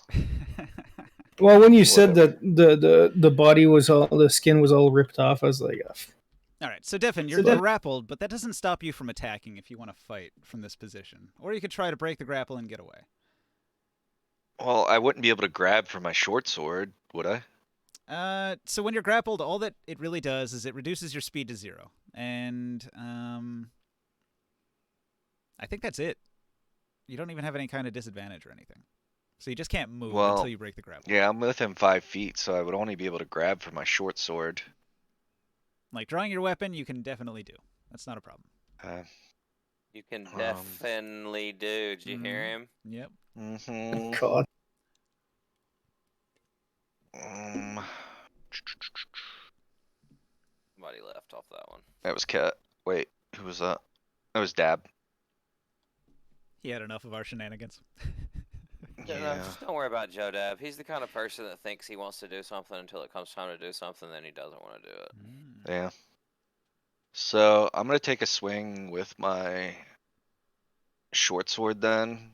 Well, when you said Whatever. that the body was all, the skin was all ripped off, I was like, All right, so Devin, you're grappled, but that doesn't stop you from attacking if you want to fight from this position. Or you could try to break the grapple and get away. Well, I wouldn't be able to grab for my short sword, would I? So when you're grappled, all that it really does is it reduces your speed to 0. And I think that's it. You don't even have any kind of disadvantage or anything. So you just can't move until you break the grapple. Yeah, I'm within 5 feet, so I would only be able to grab for my short sword. Like drawing your weapon, you can definitely do. That's not a problem. You can definitely do. Did you hear him? Yep. Mm-hmm. God. Somebody left off that one. That was Cat. Wait, who was that? That was Dab. He had enough of our shenanigans. Yeah. Just don't worry about Joe Dab. He's the kind of person that thinks he wants to do something until it comes time to do something, then he doesn't want to do it. Yeah. So I'm gonna take a swing with my short sword then.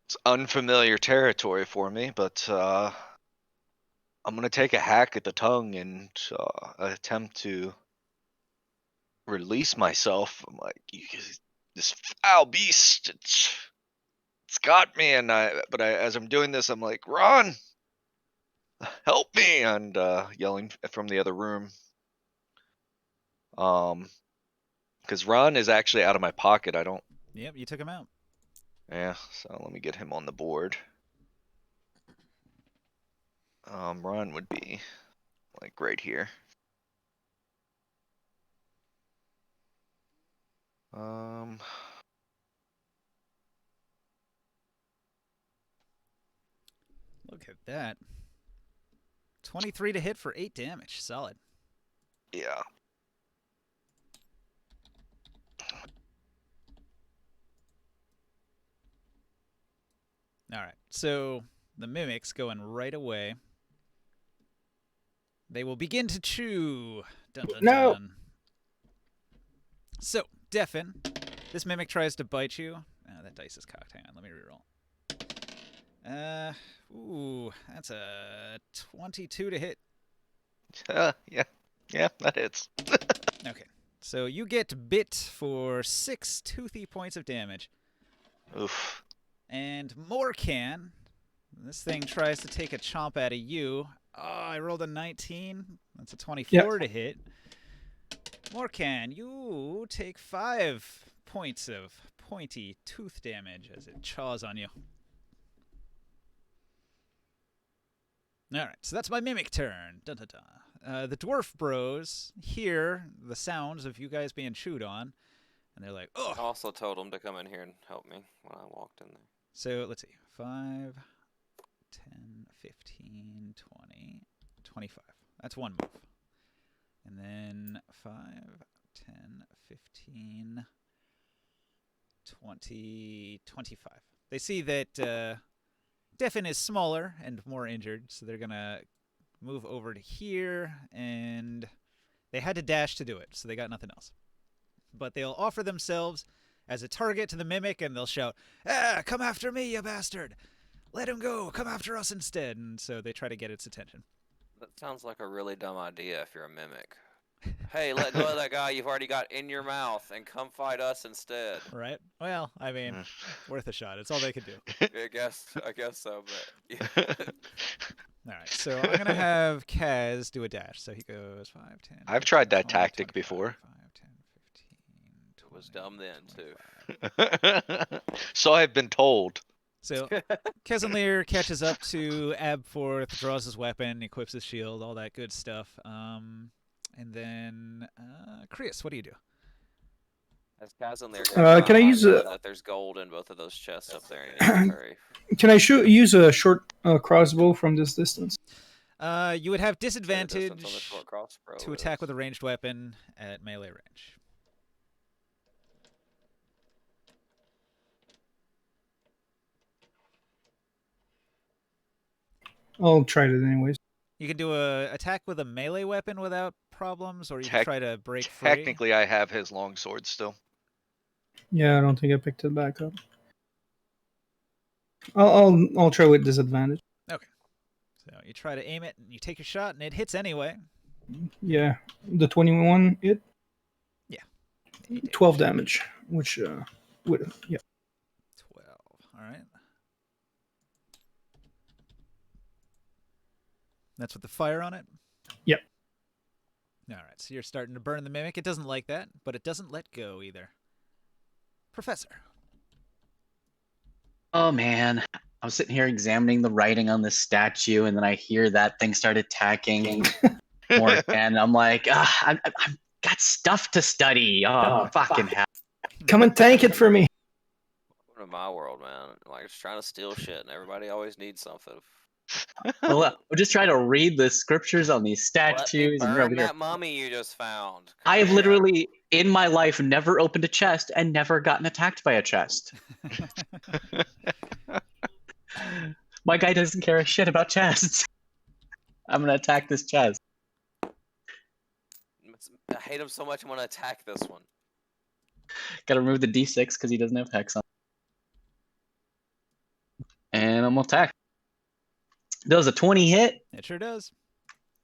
It's unfamiliar territory for me, but I'm gonna take a hack at the tongue and attempt to release myself. I'm like, this foul beast, it's got me, and as I'm doing this, I'm like, Ron, help me, and yelling from the other room. Because Ron is actually out of my pocket. I don't. Yep, you took him out. Yeah, so let me get him on the board. Ron would be like right here. Look at that. 23 to hit for 8 damage. Solid. Yeah. All right. So the mimics going right away. They will begin to chew. Dun, dun, No. dun. So, Deafin, this mimic tries to bite you. Oh, that dice is cocked. Hang on, let me reroll. Ooh, that's a 22 to hit. Yeah, that hits. Okay, so you get bit for 6 toothy points of damage. Oof. And Morkan, this thing tries to take a chomp out of you. Oh, I rolled a 19. That's a 24 to hit. Morkan, you take 5 points of pointy tooth damage as it chaws on you. Alright, so that's my mimic turn. Dun, dun, dun. The dwarf bros hear the sounds of you guys being chewed on, and they're like, oh! I also told him to come in here and help me when I walked in there. So, let's see. 5, 10, 15, 20, 25. That's one move. And then 5, 10, 15, 20, 25. They see that Deafin is smaller and more injured, so they're going to move over to here, and they had to dash to do it, so they got nothing else. But they'll offer themselves as a target to the mimic, and they'll shout, "Ah, come after me, you bastard! Let him go! Come after us instead!" And so they try to get its attention. That sounds like a really dumb idea if you're a mimic. Hey, let go of that guy you've already got in your mouth and come fight us instead. Right? Well, I mean, worth a shot. It's all they could do. I guess so, but yeah. All right, so I'm gonna have Kaz do a dash. So he goes 5, 10. I've 15, tried that 20, tactic 25, before. 5, 10, 15, It was 20, dumb then, too. 25. So I've been told. So Kezenlir catches up to Abforth, draws his weapon, equips his shield, all that good stuff. And then Chris, what do you do? As Kazan can I use a- that there's gold in both of those chests up there? And you hurry. Can I use a short crossbow from this distance? You would have The distance on the disadvantage short crossbow to attack is- with a ranged weapon at melee range. I'll try it anyways. You can do a attack with a melee weapon without problems, or you can Tec- try to break free. Technically, I have his long sword still. Yeah, I don't think I picked it back up. I'll try with disadvantage. So you try to aim it, and you take your shot, and it hits anyway. Yeah, the 21 hit. Yeah. 8 12 damage, which would yeah. 12. All right. That's with the fire on it? Yep. All right, so you're starting to burn the mimic. It doesn't like that, but it doesn't let go either. Professor. Oh man, I was sitting here examining the writing on this statue, and then I hear that thing start attacking more, and I'm like, I've got stuff to study. Oh, fucking hell! Come and tank it for me. Welcome to my world, man. Like, just trying to steal shit, and everybody always needs something. Well, I'm just trying to read the scriptures on these Let me statues, and you're over burn here. that mummy you just found. I have Come here. literally, in my life, never opened a chest and never gotten attacked by a chest. My guy doesn't care a shit about chests. I'm gonna attack this chest. I hate him so much. I'm gonna attack this one. Gotta remove the D6 because he doesn't have hex on. And I'm gonna attack. Does a 20 hit? It sure does.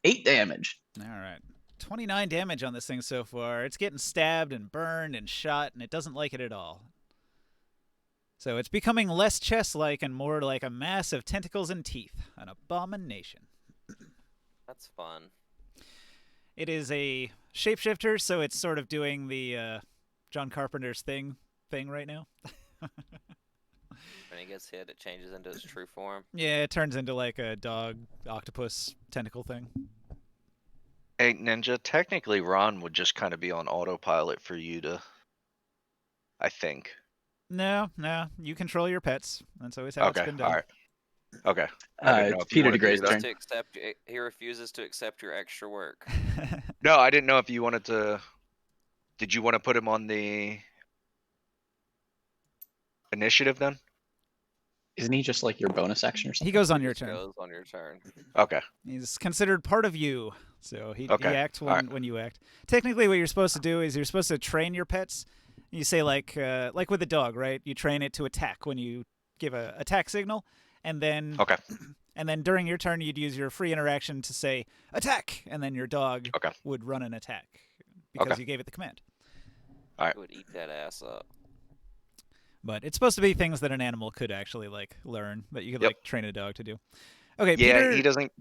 8 damage. All right. 29 damage on this thing so far. It's getting stabbed and burned and shot, and it doesn't like it at all. So it's becoming less chest-like and more like a mass of tentacles and teeth. An abomination. That's fun. It is a shapeshifter, so it's sort of doing the John Carpenter's thing right now. When he gets hit, it changes into its true form. Yeah, it turns into like a dog, octopus, tentacle thing. Hey, Ninja, technically Ron would just kind of be on autopilot for you to, I think. No, you control your pets. That's always how it's Okay, been done. alright. Okay. I didn't know It's if you Peter wanted to do DeGray's that. turn. He refuses to accept your extra work. No, I didn't know if you wanted to. Did you want to put him on the initiative then? Isn't he just like your bonus action or something? He goes on your Just turn. goes on your turn. Okay. He's considered part of you, so he Okay, acts alright. when you act. Technically, what you're supposed to do is you're supposed to train your pets. You say like with a dog, right? You train it to attack when you give a attack signal, and then Okay. and then during your turn you'd use your free interaction to say attack, and then your dog Okay. would run an attack because Okay. you gave it the command. He would eat that ass up. But it's supposed to be things that an animal could actually like learn that you could Yep. like train a dog to do. Okay, Yeah, Peter. he doesn't.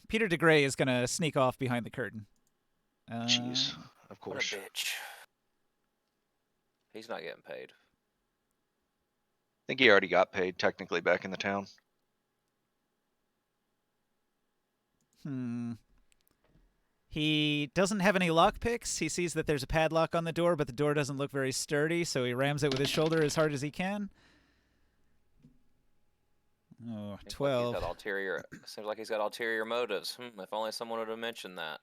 Peter DeGray is gonna sneak off behind the curtain. Jeez. Of What course. a bitch. He's not getting paid. I think he already got paid technically back in the town. He doesn't have any lockpicks. He sees that there's a padlock on the door, but the door doesn't look very sturdy, so he rams it with his shoulder as hard as he can. Oh, Seems 12. Seems like he's got ulterior motives. If only someone would have mentioned that.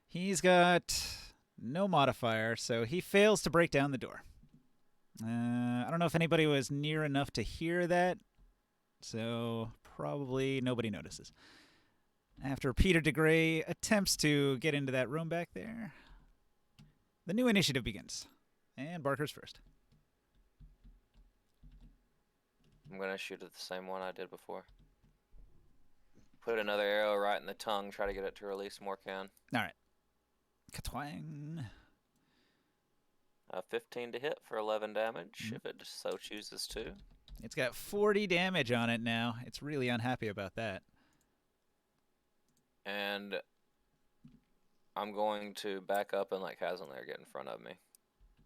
He's got no modifier, so he fails to break down the door. I don't know if anybody was near enough to hear that, so probably nobody notices. After Peter DeGray attempts to get into that room back there, the new initiative begins. And Barker's first. I'm gonna shoot at the same one I did before. Put another arrow right in the tongue, try to get it to release more can. Alright. Katwang. 15 to hit for 11 damage, if it so chooses to. It's got 40 damage on it now. It's really unhappy about that. And I'm going to back up and let Kaz there get in front of me.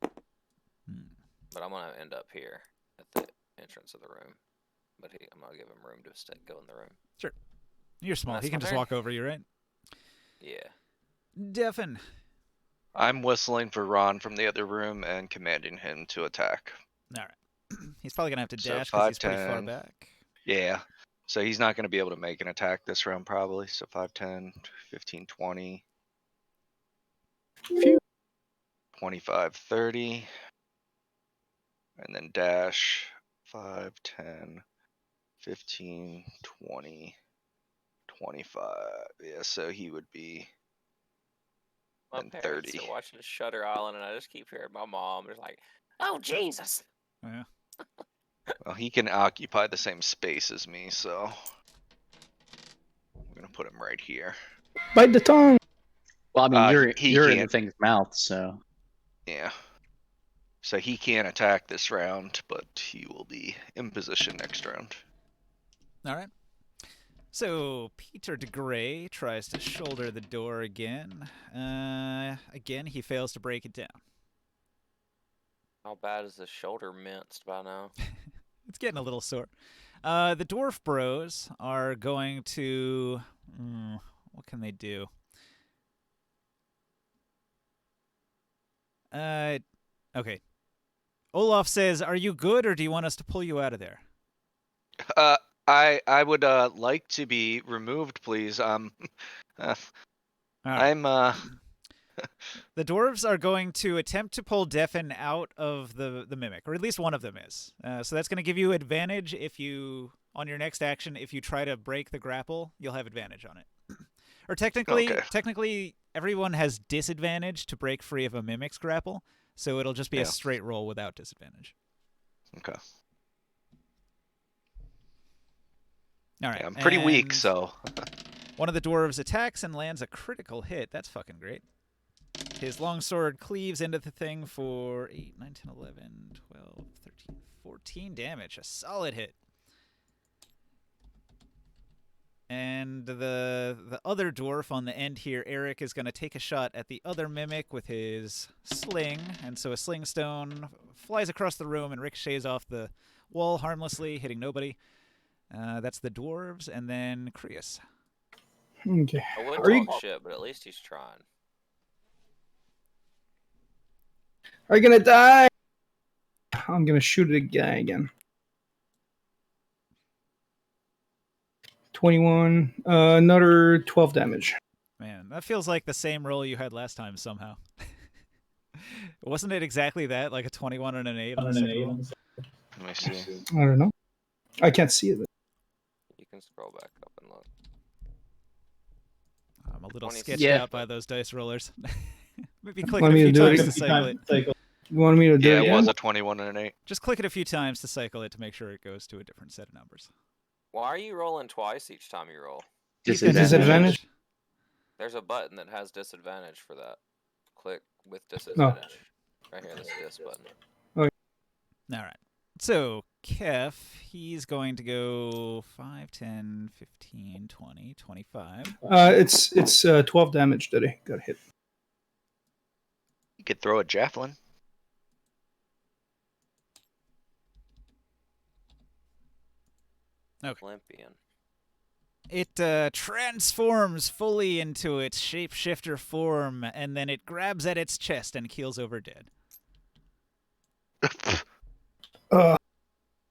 But I'm going to end up here at the entrance of the room. But I'm going to give him room to go in the room. Sure. You're small. That's He can my just turn. walk over you, right? Yeah. Defen. I'm whistling for Ron from the other room and commanding him to attack. Alright. He's probably going to have to So dash because he's 5, pretty far 10. back. Yeah. So he's not going to be able to make an attack this round probably. So 5, 10, 15, 20. Phew. 25, 30. And then dash 5, 10, 15, 20, 25. Yeah, so he would be My then parents 30. are watching Shutter Island, and I just keep hearing my mom just like, "Oh Jesus!" Yeah. Well, he can occupy the same space as me, so I'm gonna put him right here. Bite the tongue. Well, I mean, He you're in the can't. thing's mouth, so Yeah. So he can't attack this round, but he will be in position next round. Alright. So, Peter de Grey tries to shoulder the door again. Again, he fails to break it down. How bad is the shoulder minced by now? It's getting a little sore. The Dwarf Bros are going to... what can they do? Okay. Olaf says, "Are you good, or do you want us to pull you out of there?" I would like to be removed, please. All right. I'm The dwarves are going to attempt to pull Defen out of the mimic, or at least one of them is. So that's going to give you advantage if you, on your next action, if you try to break the grapple, you'll have advantage on it. Or technically, everyone has disadvantage to break free of a mimic's grapple, so it'll just be a straight roll without disadvantage. Okay. All right. Yeah, I'm pretty weak, so. One of the dwarves attacks and lands a critical hit. That's fucking great. His longsword cleaves into the thing for 8, 9, 10, 11, 12, 13, 14 damage. A solid hit. And the other dwarf on the end here, Eric, is going to take a shot at the other mimic with his sling. And so a sling stone flies across the room and ricochets off the wall harmlessly, hitting nobody. That's the dwarves, and then Krius. Okay. I would Are you talk shit, but at least he's trying. are you gonna die? I'm gonna shoot at a guy again. 21. Another 12 damage. Man, that feels like the same roll you had last time somehow. Wasn't it exactly that? Like a 21 and an 8 on the second roll? Let me see. I don't know. I can't see it. You can scroll back up and look. I'm a little 26. sketched Yeah. out by those dice rollers. Maybe click Want it a me few to do it times to cycle it. You want me to do Yeah, it it again? was a 21 and an 8. Just click it a few times to cycle it to make sure it goes to a different set of numbers. Why are you rolling twice each time you roll? Disadvantage? There's a button that has disadvantage for that. Click with disadvantage. Right here, this dis button. All right. So, Kef, he's going to go 5, 10, 15, 20, 25. It's 12 damage that I got hit. You could throw a javelin. Okay. Olympian. It transforms fully into its shapeshifter form, and then it grabs at its chest and keels over dead.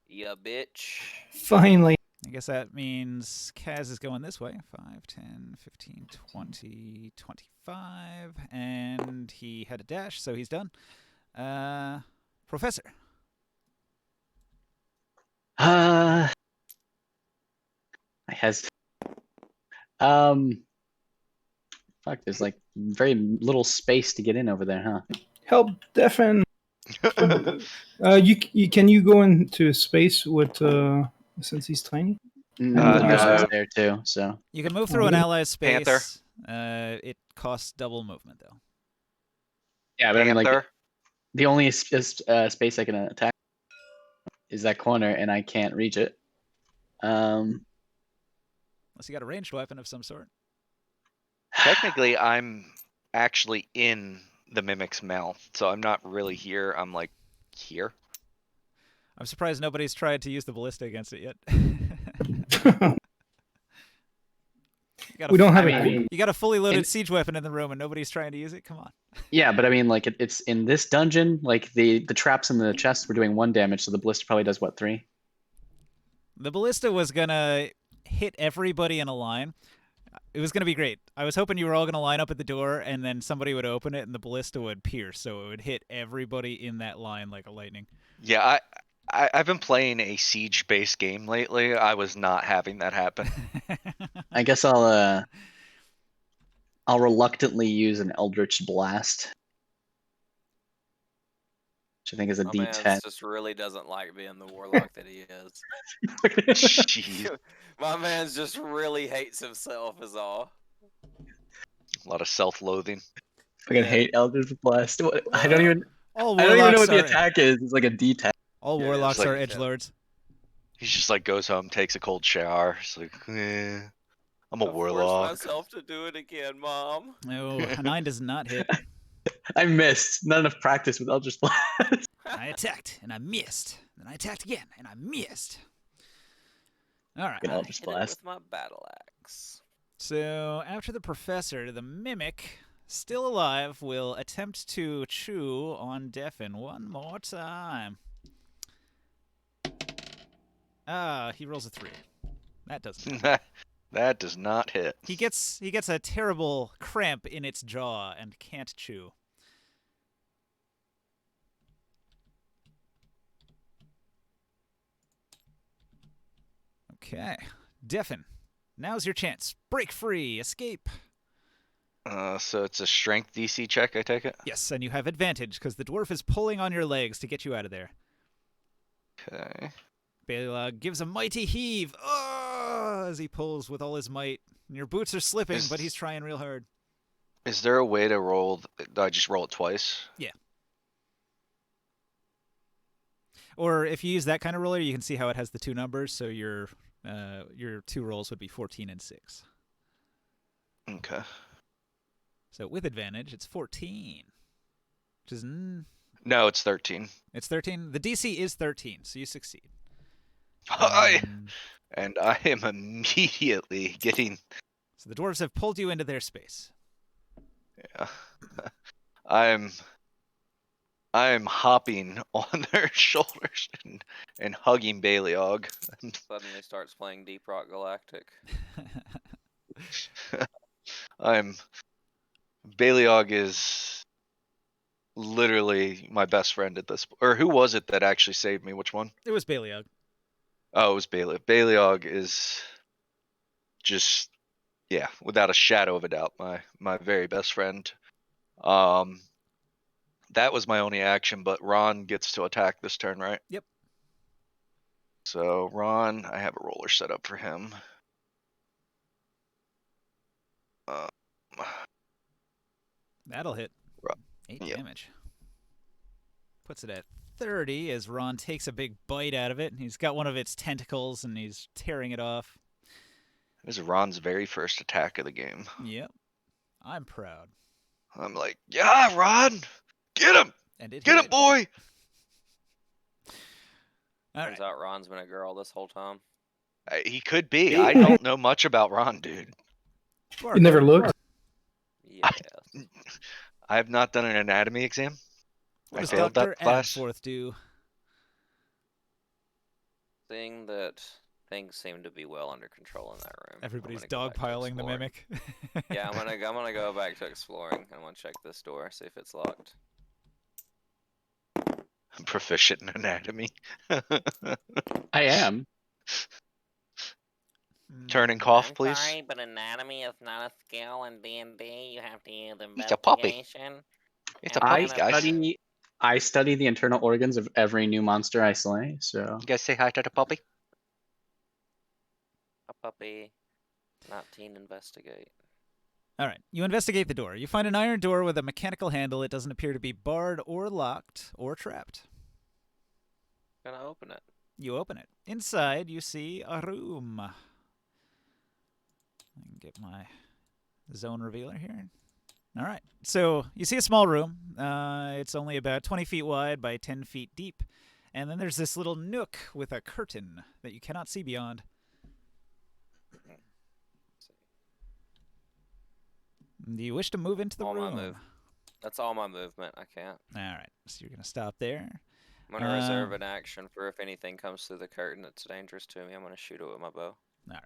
Yeah, bitch. Finally. I guess that means Kaz is going this way. 5, 10, 15, 20, 25. And he had a dash, so he's done. Professor. I hesitate. Fuck, there's like very little space to get in over there, huh? Help Defen. Can you go into space with since he's tiny? No, no. he's there too. So You can move through an ally's Panther. space. It costs double movement though. yeah, but I mean, like Panther. the only space I can attack is that corner, and I can't reach it. Unless you got a ranged weapon of some sort. Technically, I'm actually in the mimic's mouth, so I'm not really here. I'm like here. I'm surprised nobody's tried to use the ballista against it yet. We don't have You got a fully loaded siege weapon in the room, and nobody's trying to use it. Come on. Yeah, but I mean, like it's in this dungeon. Like the traps in the chest were doing 1 damage, so the ballista probably does what, 3? The ballista was gonna hit everybody in a line. It was gonna be great. I was hoping you were all gonna line up at the door, and then somebody would open it, and the ballista would pierce, so it would hit everybody in that line like a lightning. Yeah, I've been playing a siege-based game lately. I was not having that happen. I guess I'll reluctantly use an Eldritch Blast, which I think is a My D10. man just really doesn't like being the warlock that he is. Jeez. My man's just really hates himself is all. A lot of self-loathing. Fucking Yeah. hate Eldritch Blast. I don't even All I don't even know warlocks what the are attack is. It's like a D10. all Yeah, warlocks it's are like- edgelords. He just like goes home, takes a cold shower. It's like, I'm a I forced warlock. myself to do it again, Mom. No, a 9 does not hit. I missed. Not enough practice with Eldritch Blast. I attacked and I missed. Then I attacked again and I missed. All right. Fucking Eldritch Hit it Blast. with my battle axe. So after the professor, the mimic, still alive, will attempt to chew on Deafin one more time. He rolls a 3. That doesn't. That does not hit. He gets a terrible cramp in its jaw and can't chew. Okay. Deafin, now's your chance. Break free, escape. So it's a strength DC check, I take it? Yes, and you have advantage because the dwarf is pulling on your legs to get you out of there. Okay. Balog gives a mighty heave as he pulls with all his might. And your boots are slipping, but he's trying real hard. Is there a way to roll? Do I just roll it twice? Yeah. Or if you use that kind of roller, you can see how it has the 2 numbers, so your 2 rolls would be 14 and 6. Okay. So with advantage, it's 14. Which is... No, it's 13. It's 13? The DC is 13, so you succeed. And I am immediately getting... So the dwarves have pulled you into their space. Yeah. I'm hopping on their shoulders and hugging Baleog. Suddenly starts playing Deep Rock Galactic. Baleog is literally my best friend at this. Or who was it that actually saved me? Which one? It was Baleog. Oh, it was Baleog. Baleog is just, yeah, without a shadow of a doubt, my very best friend. That was my only action, but Ron gets to attack this turn, right? Yep. So Ron, I have a roller set up for him. That'll hit. 8 Yep. damage. Puts it at 30 as Ron takes a big bite out of it. He's got one of its tentacles and he's tearing it off. This is Ron's very first attack of the game. Yep. I'm proud. I'm like, yeah, Ron, get him, And it get hit. him, boy. All Turns right. out Ron's been a girl this whole time. He could be. I don't know much about Ron, dude. You never looked. Yeah. I have not done an anatomy exam. What I does failed Dr. that class. Adforth do? Seeing that things seem to be well under control in that room. I'm Everybody's gonna go back to dogpiling the exploring. mimic. Yeah, I'm gonna go back to exploring. I'm gonna check this door, see if it's locked. I'm proficient in anatomy. I am. Turn and cough, I'm please. sorry, but anatomy is not a skill in D&D. You have to use He's a puppy. investigation. It's a and puppy, then guys. I study the internal organs of every new monster I slay, so You guys say hi to the puppy. A puppy. Not teen investigate. All right, you investigate the door. You find an iron door with a mechanical handle. It doesn't appear to be barred or locked or trapped. Gonna open it. You open it. Inside, you see a room. I can get my zone revealer here. All right, so you see a small room. It's only about 20 feet wide by 10 feet deep. And then there's this little nook with a curtain that you cannot see beyond. Do you wish to move into the All my room? move. That's all my movement. I can't. All right, so you're going to stop there. I'm gonna reserve an action for if anything comes through the curtain that's dangerous to me. I'm gonna shoot it with my bow. All right.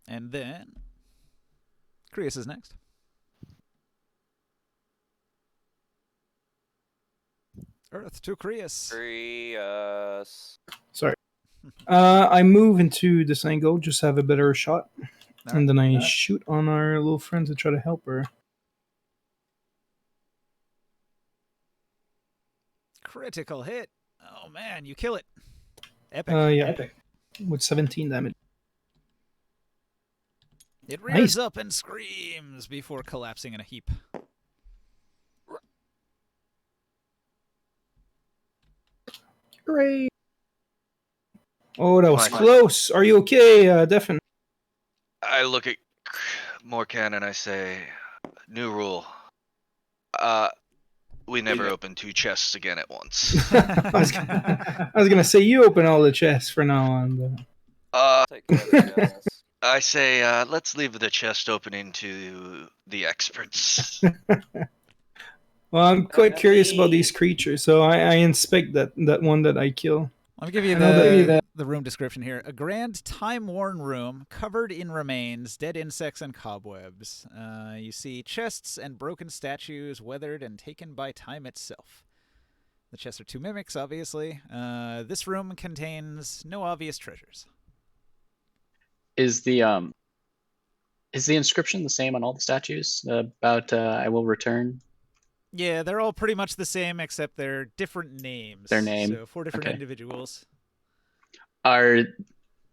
And then Krius is next. Earth to Krius. Krius. Sorry. I move into this angle, just have a better shot. And then I shoot on our little friend to try to help her. Critical hit. Oh man, you kill it. Epic. Yeah. Epic. With 17 damage. It rears up and screams before collapsing in a heap. Hooray! Oh, that was close. Are you okay, Defin? I look at Morkan and I say, new rule. We never open 2 chests again at once. I was gonna say you open all the chests for now on, but Take care of the chests. I say, let's leave the chest opening to the experts. well, I'm quite curious about these creatures, so I inspect that one that I kill. Let me give you the room description here. A grand, time-worn room covered in remains, dead insects, and cobwebs. You see chests and broken statues, weathered and taken by time itself. The chests are 2 mimics, obviously. This room contains no obvious treasures. is the inscription the same on all the statues about I will return? Yeah, they're all pretty much the same, except they're different names. Their name. So 4 different individuals. Are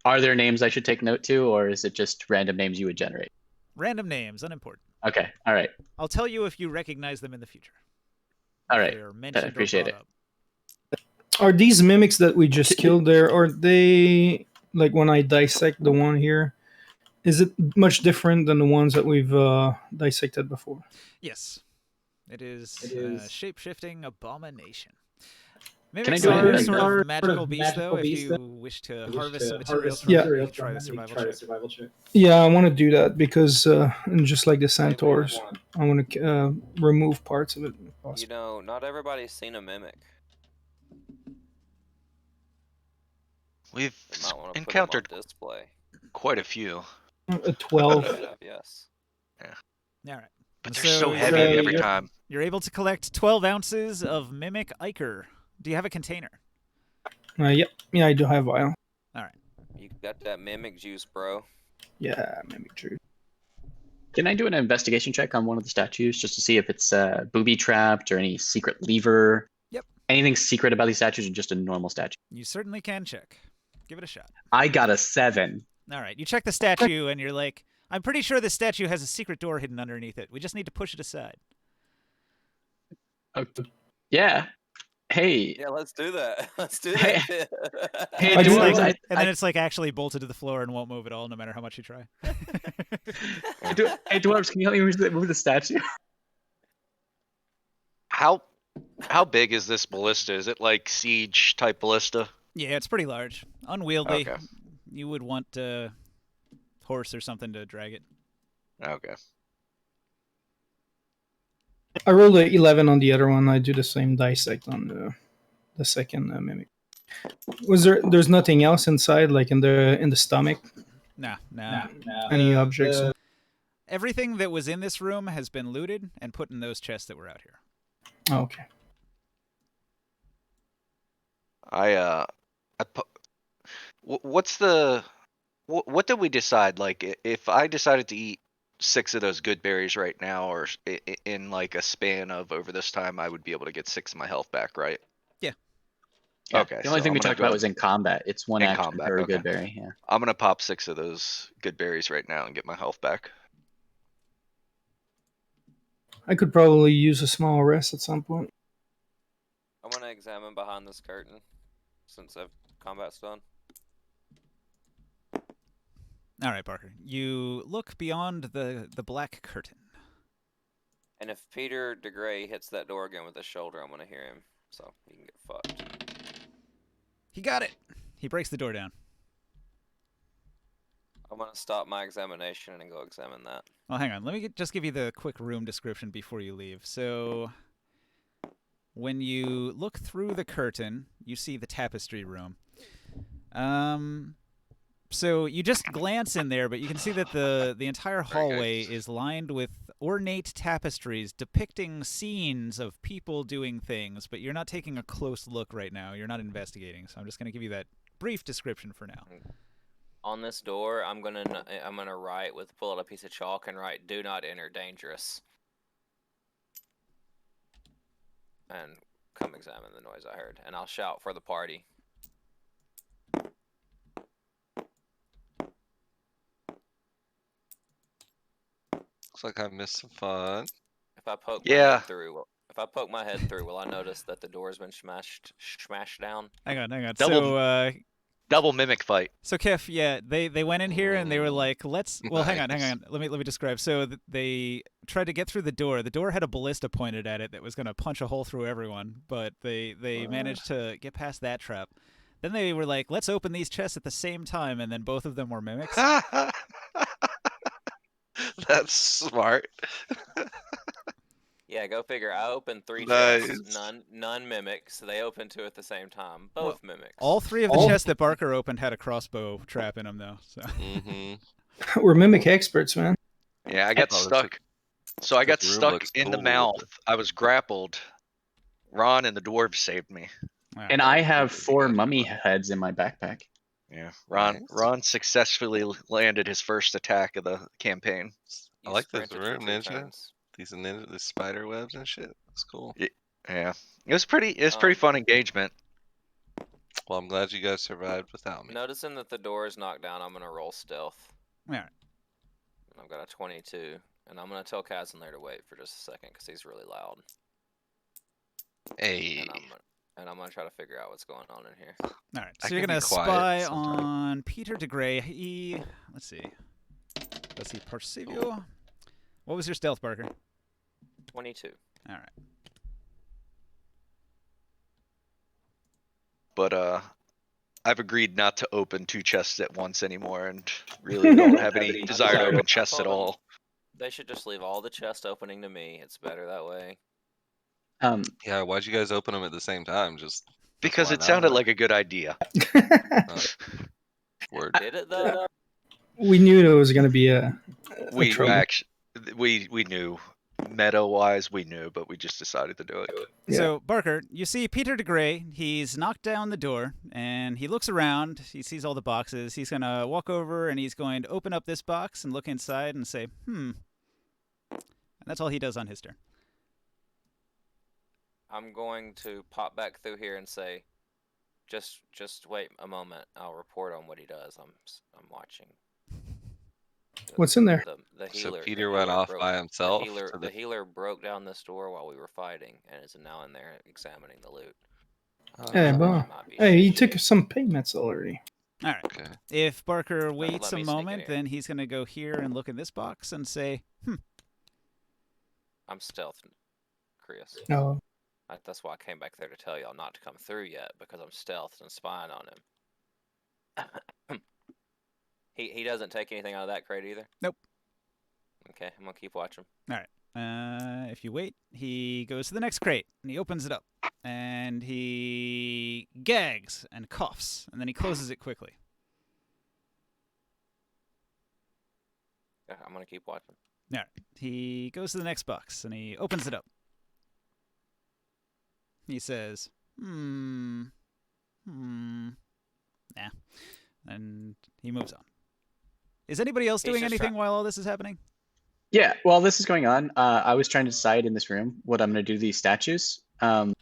there names I should take note to, or is it just random names you would generate? Random names, unimportant. Okay, all right. I'll tell you if you recognize them in the future. All right, They're mentioned or appreciate brought it. up. Are these mimics that we just killed there, are they, like when I dissect the one here, is it much different than the ones that we've dissected before? Yes. It is shape-shifting abomination. Can I Mimics do are a sort of magical beast, though. If you wish to harvest some materials from them, you can try the survival check. Yeah, I want to do that because, just like the centaurs, I want to remove parts of it. If possible. You know, not everybody's seen a mimic. We've You might want to encountered put them on display. quite a few, A 12. Yes. All right. but And they're so you- heavy every time. You're able to collect 12 ounces of mimic ichor. Do you have a container? Yep. Yeah, I do have vial. All right. You got that mimic juice, bro. Yeah, mimic true. Can I do an investigation check on one of the statues just to see if it's booby trapped or any secret lever? Yep. Anything secret about these statues or just a normal statue? You certainly can check. Give it a shot. I got a 7. All right. You check the statue, and you're like, I'm pretty sure this statue has a secret door hidden underneath it. We just need to push it aside. Yeah. Hey. Yeah, let's do that. Let's do Hey. that. Hey, I do dwarves, like- And then it's like actually bolted to the floor and won't move at all, no matter how much you try. Hey, dwarves, can you help me move the statue? How big is this ballista? Is it like siege type ballista? Yeah, it's pretty large. Unwieldy. Okay. You would want a horse or something to drag it. Okay. I rolled a 11 on the other one. I do the same dissect on the second mimic. There's nothing else inside, like in the stomach? Nah. Any objects? Everything that was in this room has been looted and put in those chests that were out here. Oh, okay. What's the What did we decide? Like, if I decided to eat 6 of those good berries right now, or in like a span of over this time, I would be able to get 6 of my health back, right? Yeah. Yeah. Okay, The only so thing I'm we gonna talked go about was in combat. It's one in action combat. per Okay, good berry. Yeah. I'm gonna pop 6 of those good berries right now and get my health back. I could probably use a small rest at some point. I'm gonna examine behind this curtain since combat's done. All right, Parker. You look beyond the black curtain. And if Peter DeGray hits that door again with his shoulder, I'm gonna hear him, so he can get fucked. He got it. He breaks the door down. I'm gonna stop my examination and go examine that. Well, hang on. Let me just give you the quick room description before you leave. So, when you look through the curtain, you see the tapestry room. So you just glance in there, but you can see that the entire hallway is lined with ornate tapestries depicting scenes of people doing things, but you're not taking a close look right now. You're not investigating, so I'm just going to give you that brief description for now. On this door, I'm gonna write pull out a piece of chalk and write "Do not enter, dangerous," and come examine the noise I heard, and I'll shout for the party. Looks like I missed some fun. If I poke Yeah. my head through, will I notice that the door's been smashed down? Hang on. Double- Double mimic fight. So Kef, yeah, they went in here and they were like, let's. Well, hang on. Let me describe. So they tried to get through the door. The door had a ballista pointed at it that was going to punch a hole through everyone, but they managed to get past that trap. Then they were like, let's open these chests at the same time, and then both of them were mimics. That's smart. Yeah, go figure. I opened 3 Nice. chests, none mimics. They opened 2 at the same time, both mimics. All 3 of the chests that Barker opened had a crossbow trap in them, though. So. Mm-hmm. We're mimic experts, man. Yeah, I got stuck. So I got this room stuck looks in the cool. mouth. I was grappled. Ron and the dwarf saved me. Wow. And I have 4 mummy heads in my backpack. Yeah, Nice. Ron successfully landed his first attack of the campaign. I You like this sprinted for room, 2 Ninja. turns. These spider webs and shit. That's cool. Yeah, it was pretty fun engagement. Well, I'm glad you guys survived without me. Noticing that the door is knocked down, I'm gonna roll stealth. All right. I've got a 22, and I'm gonna tell Kaz in there to wait for just a second because he's really loud. Hey. And I'm gonna try to figure out what's going on in here. All right. I So you're can gonna be quiet spy sometimes. on Peter DeGray. Let's see. Perceive you. What was your stealth, Barker? 22. All right. But I've agreed not to open 2 chests at once anymore, and really don't have any desire to open chests at all. They should just leave all the chest opening to me. It's better that way. Yeah, why'd you guys open them at the same time? Just Because why it not? sounded like a good idea. Word. Did it though? We knew there was going to be a We trouble. actually we knew. Meta-wise, we knew, but we just decided to do it. Yeah. So, Barker, you see Peter DeGray. He's knocked down the door, and he looks around. He sees all the boxes. He's going to walk over, and he's going to open up this box and look inside and say, And that's all he does on his turn. I'm going to pop back through here and say, just wait a moment. I'll report on what he does. I'm watching. What's in there? The So healer. Peter went off by himself. The healer broke down this door while we were fighting, and is now in there examining the loot. Hey, Oh, bon. Hey, he took some payments already. All right. okay. If Barker waits let a me sneak in moment, here. then he's going to go here and look in this box and say, I'm stealth, Chris. No. That's why I came back there to tell y'all not to come through yet, because I'm stealthed and spying on him. He doesn't take anything out of that crate either? Nope. Okay, I'm gonna keep watching. All right. If you wait, he goes to the next crate, and he opens it up, and he gags and coughs, and then he closes it quickly. Yeah, I'm gonna keep watching. All right. He goes to the next box, and he opens it up. He says, nah. And he moves on. Is anybody else He's doing just anything while all this is happening? Yeah, while this is going on, I was trying to decide in this room what I'm going to do to these statues. And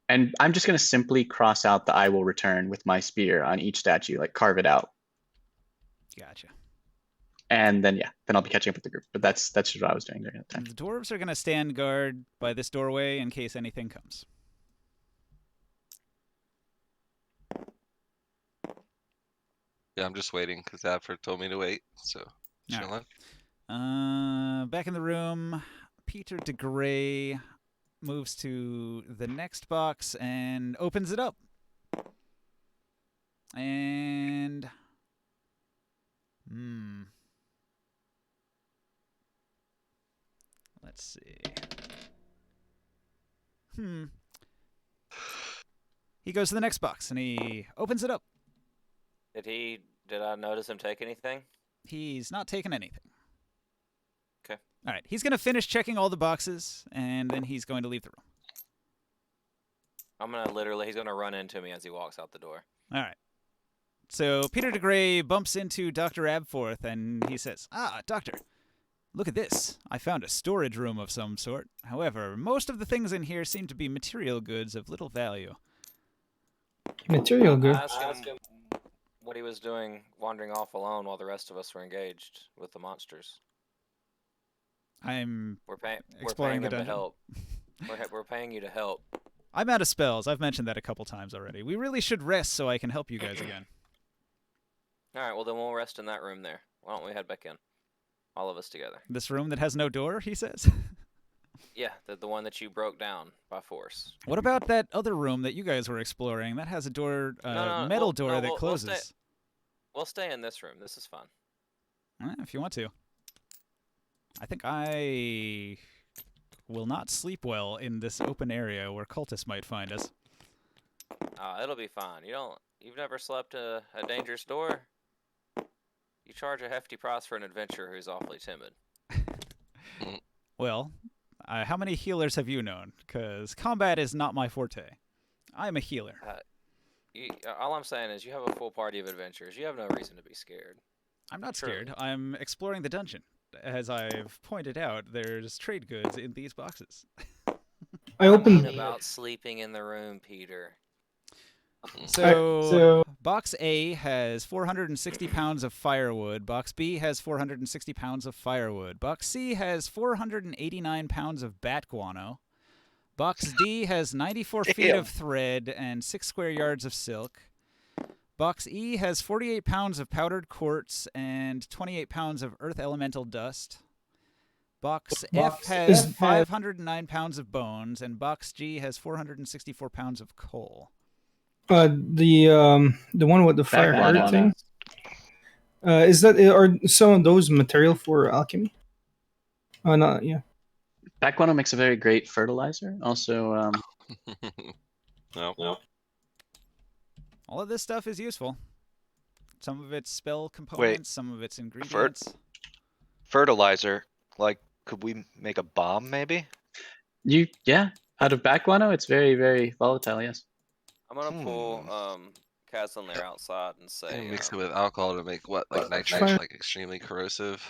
I'm just going to simply cross out the "I will return" with my spear on each statue, like carve it out. Gotcha. And then then I'll be catching up with the group. But that's just what I was doing during that time. The dwarves are going to stand guard by this doorway in case anything comes. Yeah, I'm just waiting because Adford told me to wait. So All chilling. Back in the room, Peter de Grey moves to the next box and opens it up. And let's see. He goes to the next box and he opens it up. Did I notice him take anything? He's not taken anything. Okay. All right. He's going to finish checking all the boxes, and then he's going to leave the room. I'm gonna he's gonna run into me as he walks out the door. All right. So Peter de Grey bumps into Dr. Abforth, and he says, Doctor, look at this. I found a storage room of some sort. However, most of the things in here seem to be material goods of little value. Material good. I asked him what he was doing wandering off alone while the rest of us were engaged with the monsters. We're paying exploring the them to dungeon. help. We're paying you to help. I'm out of spells. I've mentioned that a couple times already. We really should rest so I can help you guys again. All right, well then we'll rest in that room there. Why don't we head back in? All of us together. This room that has no door, he says? Yeah, the one that you broke down by force. What about that other room that you guys were exploring? That has a door, metal door that closes. We'll stay in this room. This is fun. If you want to. I think I will not sleep well in this open area where cultists might find us. It'll be fine. You've never slept a dangerous door? You charge a hefty price for an adventurer who's awfully timid. Well, how many healers have you known? Because combat is not my forte. I'm a healer. All I'm saying is you have a full party of adventurers. You have no reason to be scared. I'm not scared. I'm exploring the dungeon. As I've pointed out, there's trade goods in these boxes. I opened about sleeping in the room, Peter. So box A has 460 pounds of firewood. Box B has 460 pounds of firewood. Box C has 489 pounds of bat guano. Box D has 94 feet of thread and 6 square yards of silk. Box E has 48 pounds of powdered quartz and 28 pounds of earth elemental dust. Box F has 509 pounds of bones, and Box G has 464 pounds of coal. The one with the fire heart thing. Is that are some of those material for alchemy? No, yeah. Bat guano makes a very great fertilizer. Also, No. All of this stuff is useful. Some of it's spell components, some of it's ingredients. Fertilizer. Like, could we make a bomb, maybe? Out of bat guano, it's very, very volatile. Yes. I'm gonna pull Kazan outside and say Mix it with alcohol to make what, like nitrate, like extremely corrosive.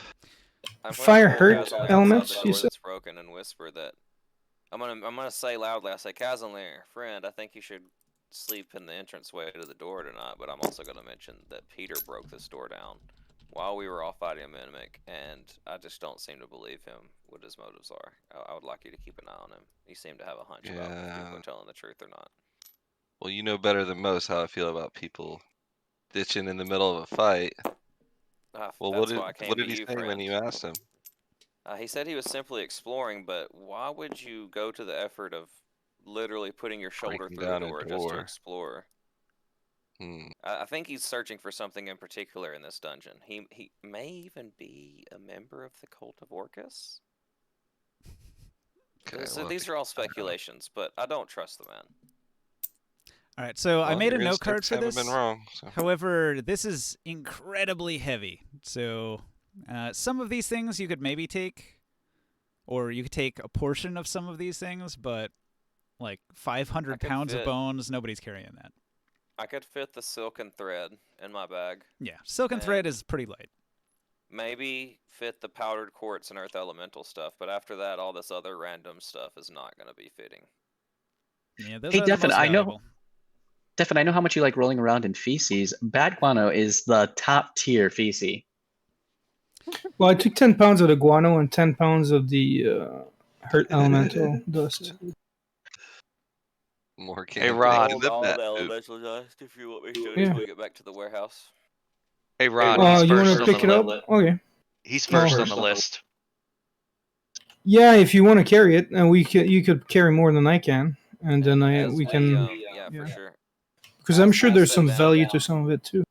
Fire hurt elements. You said. That's broken and whisper that I'm gonna say loudly. I say, Kazan, friend, I think you should sleep in the entranceway to the door tonight. But I'm also gonna mention that Peter broke this door down while we were all fighting a mimic, and I just don't seem to believe him. What his motives are. I would like you to keep an eye on him. He seemed to have a hunch about if people are telling the truth or not. Well, you know better than most how I feel about people ditching in the middle of a fight. Well, what did he say when you asked him? He said he was simply exploring, but why would you go to the effort of literally putting your shoulder through the door just to explore? I think he's searching for something in particular in this dungeon. He may even be a member of the Cult of Orcus. Okay, these are all speculations, but I don't trust the man. All right, so I made a note card for this. Been wrong, so. However, this is incredibly heavy. So some of these things you could maybe take, or you could take a portion of some of these things, but like 500 pounds of bones, nobody's carrying that. I could fit the silk and thread in my bag. Yeah, silk and thread is pretty light. maybe fit the powdered quartz and earth elemental stuff, but after that, all this other random stuff is not going to be fitting. Yeah, those Hey, are the Defin, most valuable. I know how much you like rolling around in feces. Bat guano is the top tier feces. Well, I took 10 pounds of the guano and 10 pounds of the hurt elemental dust. More Hey, camping Rod. in the all bat the poop. elemental dust if you want me to Yeah. until we get back to the warehouse. Hey, Rod. You He's want first to on pick the it up? list. Okay. He's Well, first on the list. Yeah, if you want to carry it, and you could carry more than I can, and then we can. Yeah, yeah. for sure. Because I'm sure as there's set some down- value to some of it too.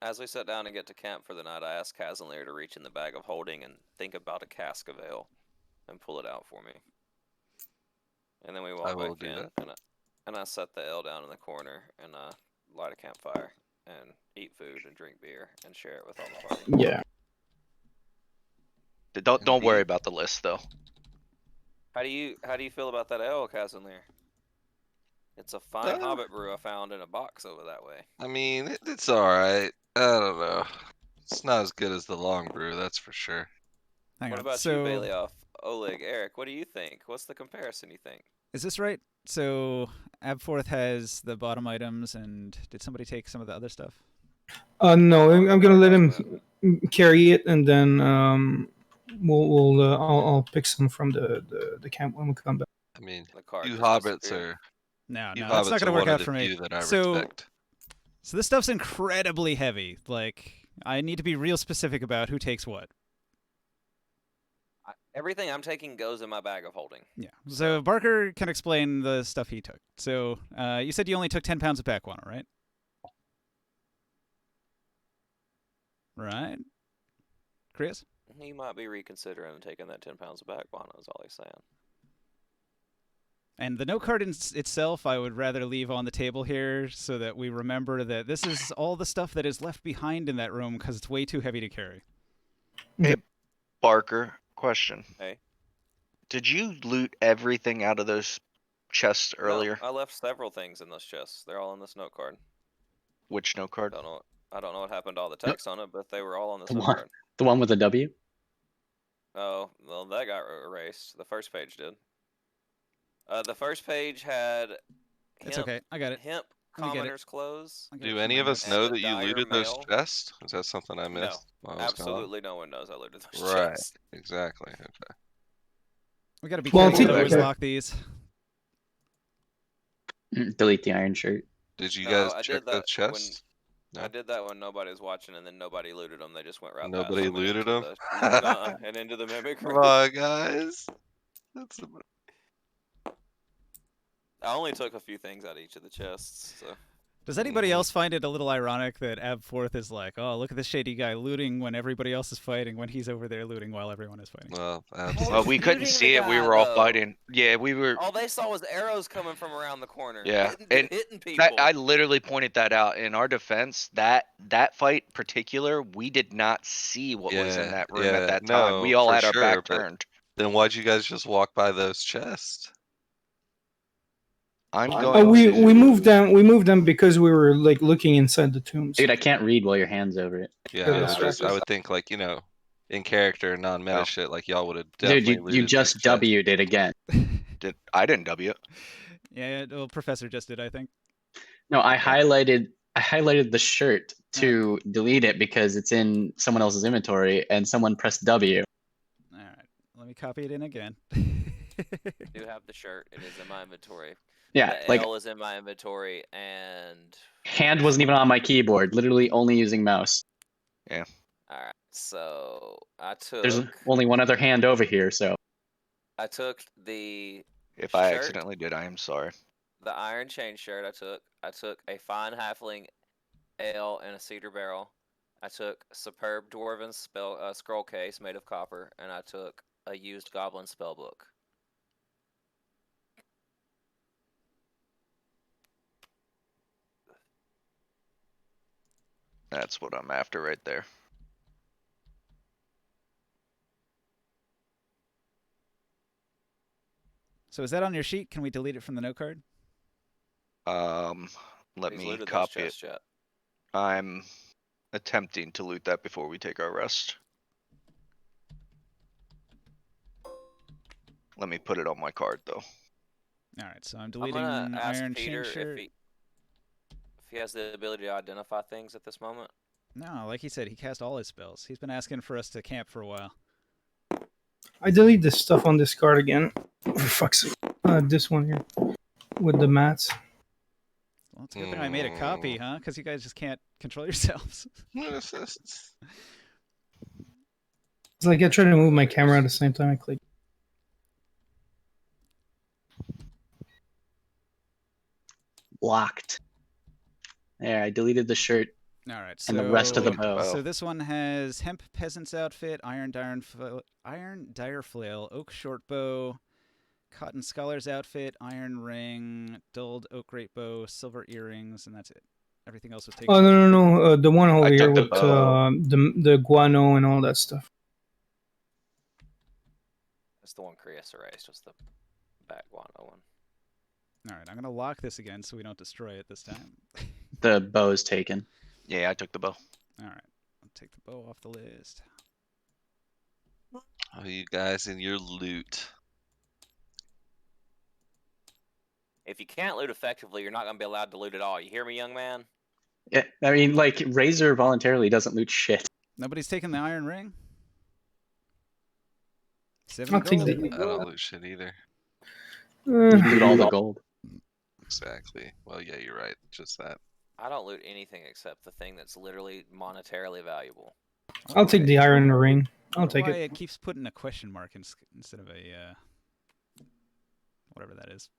As we sit down and get to camp for the night, I asked Kaz and Lear to reach in the bag of holding and think about a cask of ale and pull it out for me. And then we walk will back do in, that. and I set the ale down in the corner and light a campfire and eat food and drink beer and share it with all the party. Yeah. Don't worry about the list though. How do you feel about that ale, Kaz and Lear? It's a fine Hobbit brew I found in a box over that way. I mean, it's alright. I don't know. It's not as good as the long brew, that's for sure. Hang What on. about so, you, Balioff, Oleg, Eric? What do you think? What's the comparison you think? Is this right? So Abforth has the bottom items, and did somebody take some of the other stuff? No, Oh, I'm gonna let that's him carry it, and then I'll pick some from the camp when we come back. I mean, The card you just hobbits disappeared. are No, you that's not hobbits gonna are work one of out the for me. few that I So- respect. So this stuff's incredibly heavy. Like, I need to be real specific about who takes what. Everything I'm taking goes in my bag of holding. Yeah. So Barker can explain the stuff he took. So you said you only took 10 pounds of bat guano, right? Right. Chris? He might be reconsidering taking that 10 pounds of back guano, is all he's saying. And the note card itself, I would rather leave on the table here so that we remember that this is all the stuff that is left behind in that room because it's way too heavy to carry. Hey, Barker, question. Hey. Did you loot everything out of those chests earlier? No, I left several things in those chests. They're all in this note card. Which note card? I don't know what happened to all the text on it, but they were all on this note one- card. The one with the W? Oh, well, that got erased. The first page did. The first page had It's okay. I got it. hemp Let me get it. commoner's clothes. I'll get it Do from any my of us notes. know And that the you dire looted those mail. chests? Is that something I missed? while I was gone? Absolutely no one knows I looted those Right. chests. Exactly. Okay. We gotta be Well, careful to take- always okay. lock these. Delete the iron shirt. Did you No, guys I check did those that chests? I No? did that when nobody was watching, and then nobody looted them. They just went right Nobody past them and looted into them? and into the mimic Come room. on, guys. That's I only took a few things out of each of the chests. So Does anybody else find it a little ironic that Abforth is like, oh, look at this shady guy looting when everybody else is fighting, when he's over there looting while everyone is fighting? well, Well, absolutely. We couldn't shooting see the it. We guy, were all though. fighting. Yeah, we were. all they saw was arrows coming from around the corner. Yeah, and hitting people. I literally pointed that out. In our defense, that fight particular, we did not see what was in that room at that time. We all for had our sure, back but turned. then why'd you guys just walk by those chests? I'm going We to. moved them. We moved them because we were like looking inside the tombs. Dude, I can't read while your hand's over it. Yeah, Yeah, I that's just right. I would think like, in character, non-meta Oh. shit, like y'all would have Dude, definitely you looted these just chests. W'd it again. I didn't W it. Yeah, well, Professor just did, I think. No, I Okay. highlighted the shirt to delete it because it's in someone else's inventory and someone pressed W. All right, let me copy it in again. I do have the shirt. It is in my inventory. Yeah, The like L is in my inventory, and hand wasn't even on my keyboard, literally only using mouse. all right. So I took. There's only one other hand over here, so I took the If I shirt, accidentally did, I am sorry. the iron chain shirt. I took a fine halfling ale and a cedar barrel. I took superb dwarven scroll case made of copper, and I took a used goblin spell book. That's what I'm after right there. So is that on your sheet? Can we delete it from the note card? Let He's me looted those copy it. chests yet. I'm attempting to loot that before we take our rest. Let me put it on my card though. All right, so I'm I'm deleting gonna ask Iron Chain Peter Shirt. if he has the ability to identify things at this moment. No, like he said, he cast all his spells. He's been asking for us to camp for a while. I delete this stuff on this card again. For fuck's sake. This one here with the mats. Well, it's a good thing I made a copy, huh? Because you guys just can't control yourselves. It's like I try to move my camera at the same time I click. Locked. There, I deleted the shirt. All right, so And the rest of the Delete the bow. bow. So this one has hemp peasant's outfit, iron dire flail, oak short bow, cotton scholar's outfit, iron ring, dulled oak great bow, silver earrings, and that's it. Everything else was taken. Oh no! The one over I here took the with bow. the guano and all that stuff. That's the one Chris erased. Was the back guano one. All right, I'm gonna lock this again so we don't destroy it this time. The bow is taken. Yeah, I took the bow. All right, I'll take the bow off the list. Oh, you guys and your loot. If you can't loot effectively, you're not gonna be allowed to loot at all. You hear me, young man? Yeah, I mean, like Razor voluntarily doesn't loot shit. Nobody's taking the iron ring. 70 I'll take gold. the. I don't loot shit either. You loot all the gold. Exactly. Well, yeah, you're right. Just that. I don't loot anything except the thing that's literally monetarily valuable. I'll take the iron ring. I'll take Why it. it keeps putting a question mark instead of a whatever that is.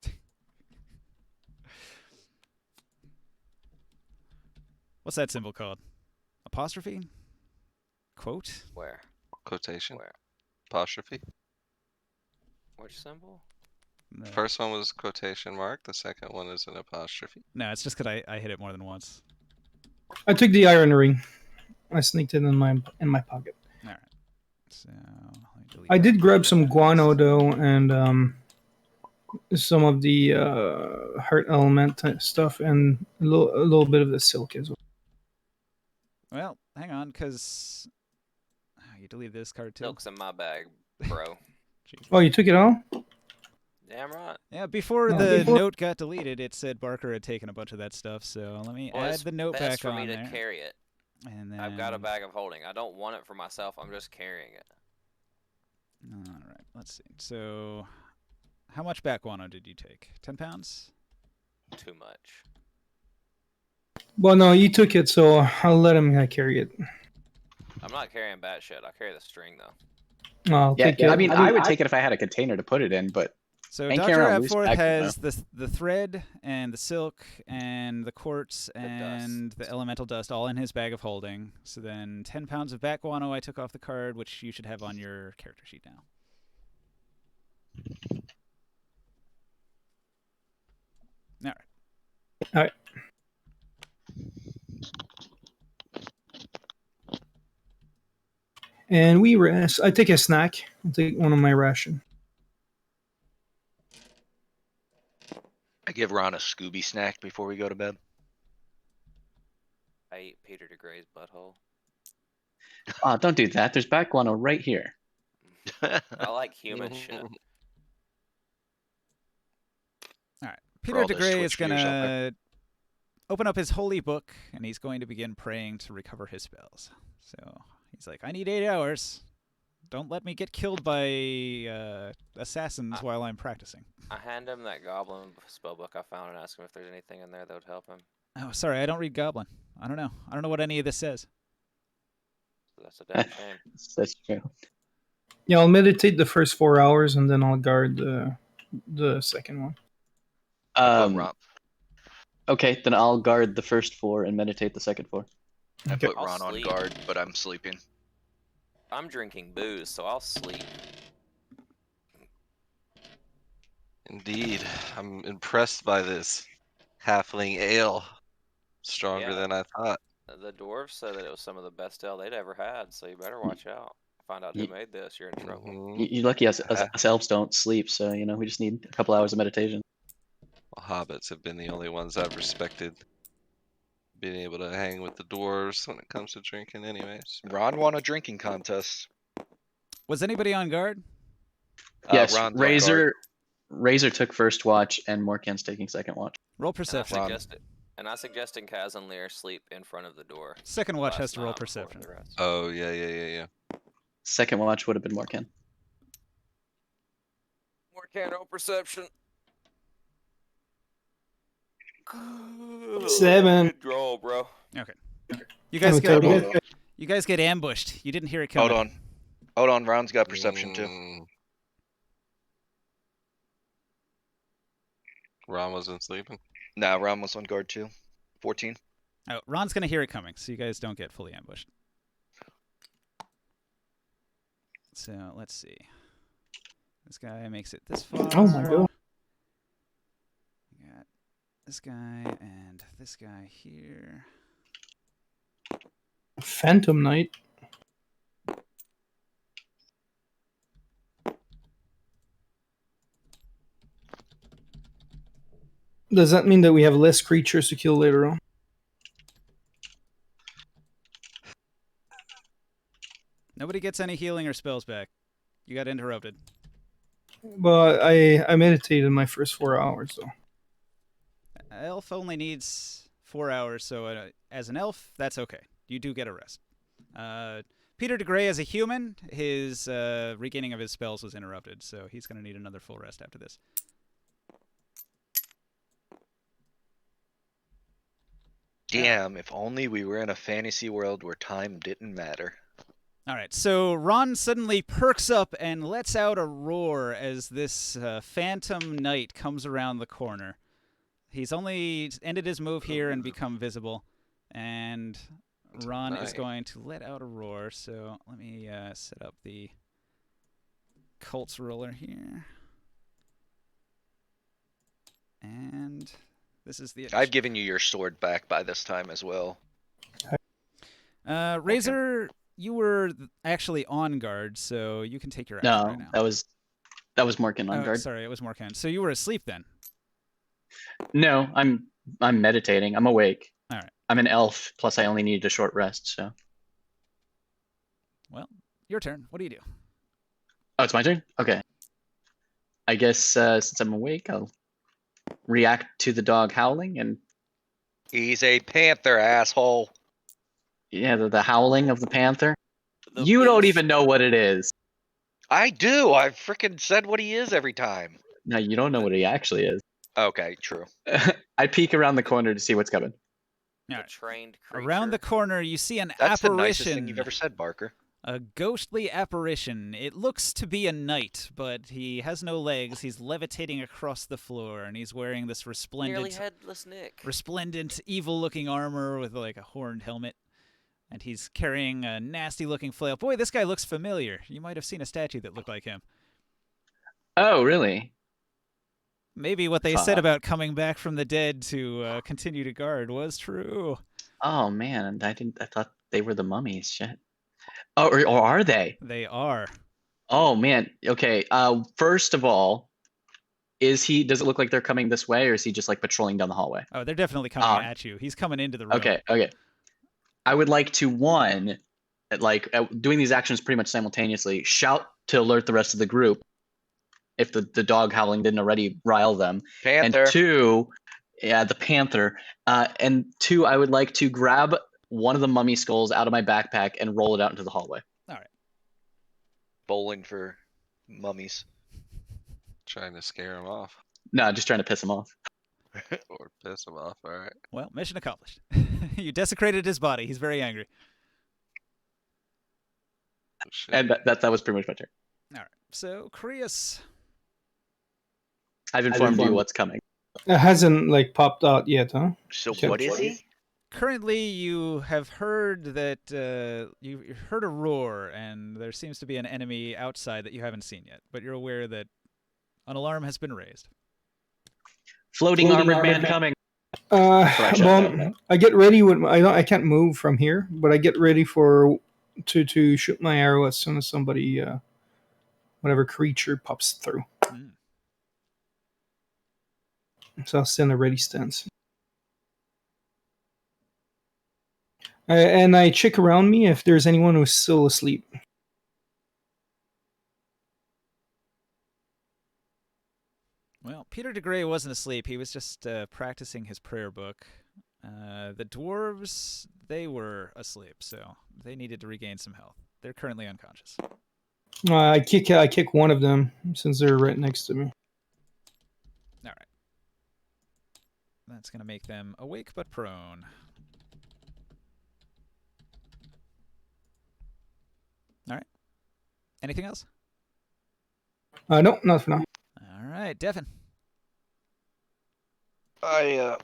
What's that symbol called? Apostrophe? Quote? Where? Quotation. Where? Apostrophe. Which symbol? No, First one was quotation mark. The second one is an apostrophe. no, it's just because I hit it more than once. I took the iron ring. I sneaked it in my pocket. All right. So let me delete I that did one. grab some guano though, and some of the heart element type stuff, and a little bit of the silk as well. Well, hang on, because you deleted this card too. Silk's in my bag, bro. Jeez. Oh, you took it all? Damn right. Yeah, before Yeah, the before- note got deleted, it said Barker had taken a bunch of that stuff. So let me Well, add it's the note best back for on me to there. carry it. And then I've got a bag of holding. I don't want it for myself. I'm just carrying it. All right, let's see. So, how much back guano did you take? 10 pounds? Too much. Well, no, you took it, so I'll let him carry it. I'm not carrying bat shit. I'll carry the string though. I'll Yeah, take it. I mean, I would take it if I had a container to put it in, but So Ain't Dr. carrying around loose Abforth back guano. has the thread and the silk and the quartz and dust. the elemental dust all in his bag of holding. So then 10 pounds of back guano I took off the card, which you should have on your character sheet now. All right. All right. And we rest. I take a snack. I'll take one of my ration. I give Ron a Scooby snack before we go to bed. I eat Peter DeGray's butthole. don't do that. There's back guano right here. I like human shit. All right. Peter all those DeGray is Twitch going viewers out to open up his holy book, and he's going to begin praying to recover his spells. So he's like, I need 8 hours. Don't let me get killed by assassins while I'm practicing. I hand him that goblin spellbook I found and ask him if there's anything in there that would help him. Oh, sorry, I don't read Goblin. I don't know. I don't know what any of this says. That's a damn shame. That's true. Yeah, I'll meditate the first 4 hours, and then I'll guard the second one. Ron, Okay, then I'll guard the first 4 and meditate the second 4. I Okay. put I'll Ron on sleep. guard, but I'm sleeping. I'm drinking booze, so I'll sleep. Indeed, I'm impressed by this halfling ale. Stronger Yeah. than I thought. The dwarves said that it was some of the best ale they'd ever had, so you better watch out. Find out who Ye- made this, you're in trouble. Mhm. You're lucky us elves don't sleep, so we just need a couple hours of meditation. Well, hobbits have been the only ones I've respected. Being able to hang with the dwarves when it comes to drinking, anyways. Ron won a drinking contest. Was anybody on guard? Yes, Ron's on Razor. Razor took first watch, and Morkan's taking second watch. Roll And I perception. Ron. suggested Kaz and Lear sleep in front of the door. Second watch last has to roll night before perception. the rest. Oh yeah. Second watch would have been Morkan. More can roll perception. 7. Good draw, bro. Okay. You guys I'm get terrible. you guys get ambushed. You didn't hear it coming. Hold on. Ron's got perception too. Ron wasn't sleeping. Nah, Ron was on guard too. 14. Oh, Ron's gonna hear it coming, so you guys don't get fully ambushed. So let's see. This guy makes it this far. Oh my god. We got this guy and this guy here. Phantom Knight. Does that mean that we have less creatures to kill later on? Nobody gets any healing or spells back. You got interrupted. But I meditated my first 4 hours, so. Elf only needs 4 hours, so as an elf, that's okay. You do get a rest. Peter DeGray, as a human, his regaining of his spells was interrupted, so he's going to need another full rest after this. Damn, if only we were in a fantasy world where time didn't matter. All right, so Ron suddenly perks up and lets out a roar as this phantom knight comes around the corner. He's only ended his move here and become visible, and Ron is going to let out a roar. So let me set up the Colts roller here. And this is the... I've given you your sword back by this time as well. Razor... Okay. You were actually on guard, so you can take your action right now. that was Morkan on guard. Sorry, it was Morkan. So you were asleep then? No, I'm meditating. I'm awake. All right. I'm an elf. Plus, I only needed a short rest. So. Well, your turn. What do you do? Oh, it's my turn. Okay. I guess since I'm awake, I'll react to the dog howling and. He's a panther, asshole. Yeah, the howling of the panther. You don't even know what it is. I do. I freaking said what he is every time. No, you don't know what he actually is. Okay, true. I peek around the corner to see what's coming. All right. Trained creature. Around the corner, you see an That's apparition. the nicest thing you've ever said, Barker. A ghostly apparition. It looks to be a knight, but he has no legs. He's levitating across the floor, and he's wearing this Nearly headless Nick. resplendent, evil-looking armor with like a horned helmet. And he's carrying a nasty-looking flail. Boy, this guy looks familiar. You might have seen a statue that looked like him. Oh, really? Maybe what they said about coming back from the dead to continue to guard was true. Oh man, I thought they were the mummies. Shit. Oh, or are they? They are. Oh man. Okay. First of all, does it look like they're coming this way, or is he just like patrolling down the hallway? Oh, they're definitely coming at you. He's coming into the room. Okay. I would like to doing these actions pretty much simultaneously, shout to alert the rest of the group if the dog howling didn't already rile them. Panther. And 2, the panther. And 2, I would like to grab one of the mummy skulls out of my backpack and roll it out into the hallway. All right. Bowling for mummies. Trying to scare him off. No, just trying to piss him off. Or piss him off, alright. Well, mission accomplished. You desecrated his body. He's very angry. And that was pretty much my turn. All right. So, Krius. I've informed you what's coming. It hasn't popped out yet, huh? So Okay. what is he? Currently, you have heard that you heard a roar, and there seems to be an enemy outside that you haven't seen yet. But you're aware that an alarm has been raised. Floating armored man coming. Well, I get ready with I can't move from here, but I get ready to shoot my arrow as soon as somebody, whatever creature pops through. Mm. So I'll stand a ready stance. And I check around me if there's anyone who's still asleep. Well, Peter de Grey wasn't asleep. He was just practicing his prayer book. The dwarves, they were asleep, so they needed to regain some health. They're currently unconscious. I kick one of them since they're right next to me. All right. That's going to make them awake but prone. All right. Anything else? No, not for now. All right, Devin. I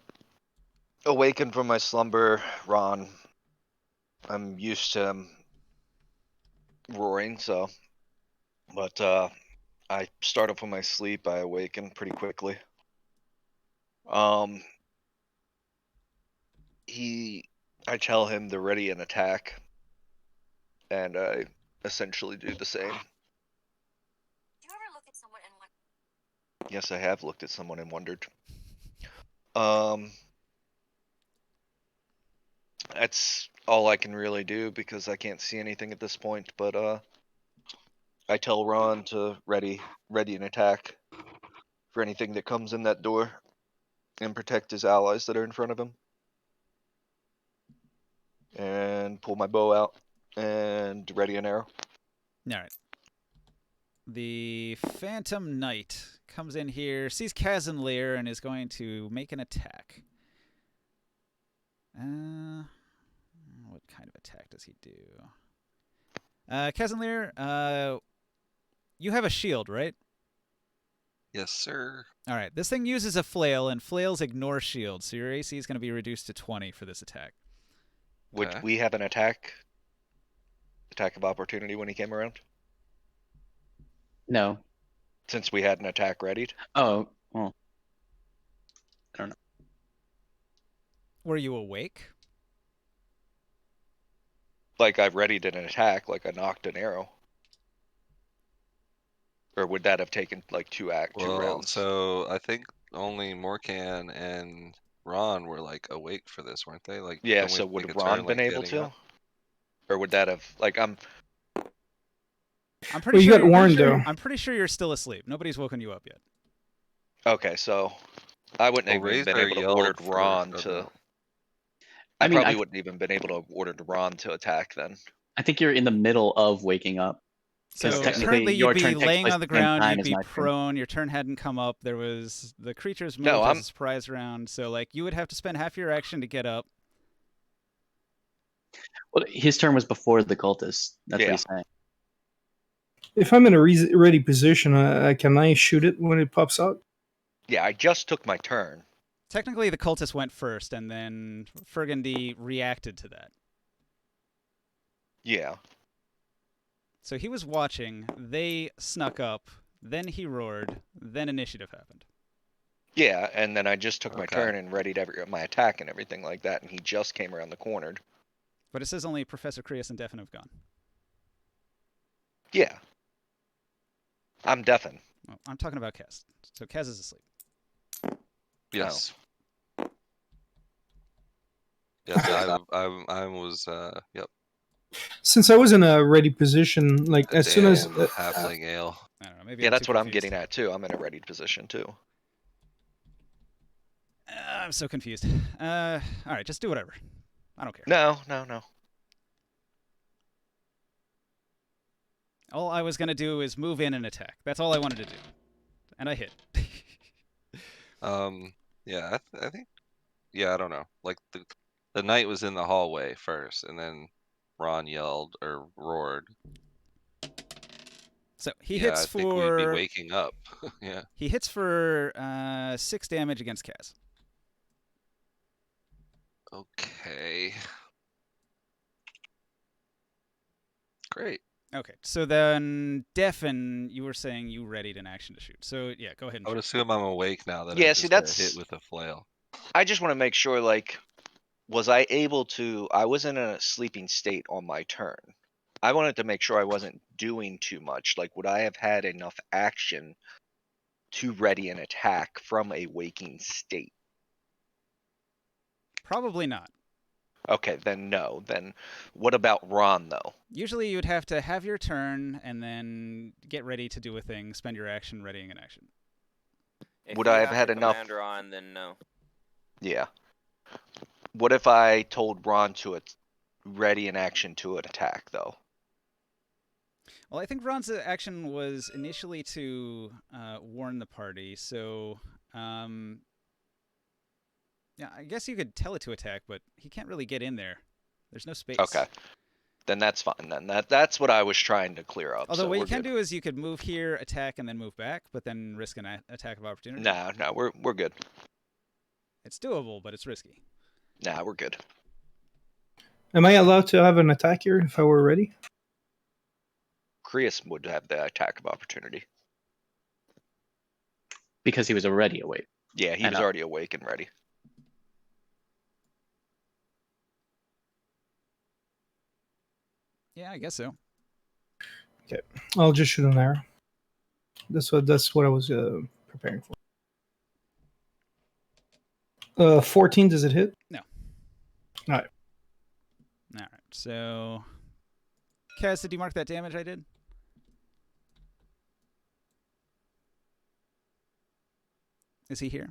awakened from my slumber, Ron. I'm used to him roaring, so. But I start up from my sleep. I awaken pretty quickly. I tell him to ready an attack, and I essentially do the same. Yes, I have looked at someone and wondered. That's all I can really do because I can't see anything at this point. But I tell Ron to ready an attack for anything that comes in that door, and protect his allies that are in front of him. And pull my bow out and ready an arrow. All right. The Phantom Knight comes in here, sees Kazanlir, and is going to make an attack. What kind of attack does he do? Kazanlir, you have a shield, right? Yes, sir. All right. This thing uses a flail, and flails ignore shields, so your AC is going to be reduced to 20 for this attack. Would Okay. we have an attack of opportunity when he came around? No. Since we had an attack readied? Oh, well. I don't know. Were you awake? Like I readied an attack, like I knocked an arrow. Or would that have taken like two Well, rounds? so I think only Morkan and Ron were like awake for this, weren't they? Like, Yeah, don't we so have to take would a Ron turn, been like, able getting to? up? Or would that have like I'm pretty Well, you sure got warned though. I'm pretty sure you're still asleep. Nobody's woken you up yet. Okay, so I wouldn't Well, have even been Razor able to yelled order for Ron a to. no. I I mean, probably wouldn't even been able to have ordered Ron to attack then. I think you're in the middle of waking up. Because So technically currently your you'd be turn takes laying place on the at the same ground, time you'd as be my turn. prone, your turn hadn't come up, there was the creature's move No, as I'm- a surprise round, so like you would have to spend half your action to get up. Well, his turn was before the cultist. That's Yeah. what he's saying. If I'm in a ready position, can I shoot it when it pops out? Yeah, I just took my turn. Technically the cultist went first and then Fergandy reacted to that. Yeah. So he was watching, they snuck up, then he roared, then initiative happened. Yeah, and then I just took my Okay. turn and readied my attack and everything like that, and he just came around the corner. But it says only Professor Krios and Defin have gone. Yeah. I'm deafened. Well, I'm talking about Kaz. So Kaz is asleep. Yes. Yes, I was, yep. Since I was in a ready position, like as soon as Damn, halfling ale. I don't know, maybe Yeah, I'm that's too what I'm confused. getting at too. I'm in a readied position too. I'm so confused. All right, just do whatever. I don't care. No. All I was gonna do is move in and attack. That's all I wanted to do, and I hit. Yeah, I think, yeah, I don't know. Like the knight was in the hallway first, and then Ron yelled or roared. So he Yeah, hits I think we'd be for waking up. Yeah. he hits for 6 damage against Kaz. Okay. Great. Okay, so then Defin, you were saying you readied an action to shoot. So yeah, go ahead and I would shoot. assume I'm awake now that I Yeah, just see, got that's- hit with a flail. I just want to make sure, like, was I able to? I was in a sleeping state on my turn. I wanted to make sure I wasn't doing too much. Like, would I have had enough action to ready an attack from a waking state? Probably not. Okay, then no. Then what about Ron though? Usually you'd have to have your turn and then get ready to do a thing, spend your action readying an action. If Would you I have have had your enough? commander on, then no. Yeah. What if I told Ron to ready in action to an attack, though? Well, I think Ron's action was initially to warn the party, so yeah, I guess you could tell it to attack, but he can't really get in there. There's no space. Okay. Then that's fine. Then that's what I was trying to clear up. Although so what you we're can good. do is you could move here, attack, and then move back, but then risk an attack of opportunity. No, we're good. It's doable, but it's risky. Nah, we're good. Am I allowed to have an attack here if I were ready? Krius would have the attack of opportunity. Because he was already awake. Yeah, he And was up. already awake and ready. Yeah, I guess so. Okay, I'll just shoot an arrow. That's what I was preparing for. 14, does it hit? No. All right. All right. So, Kaz, did you mark that damage I did? Is he here?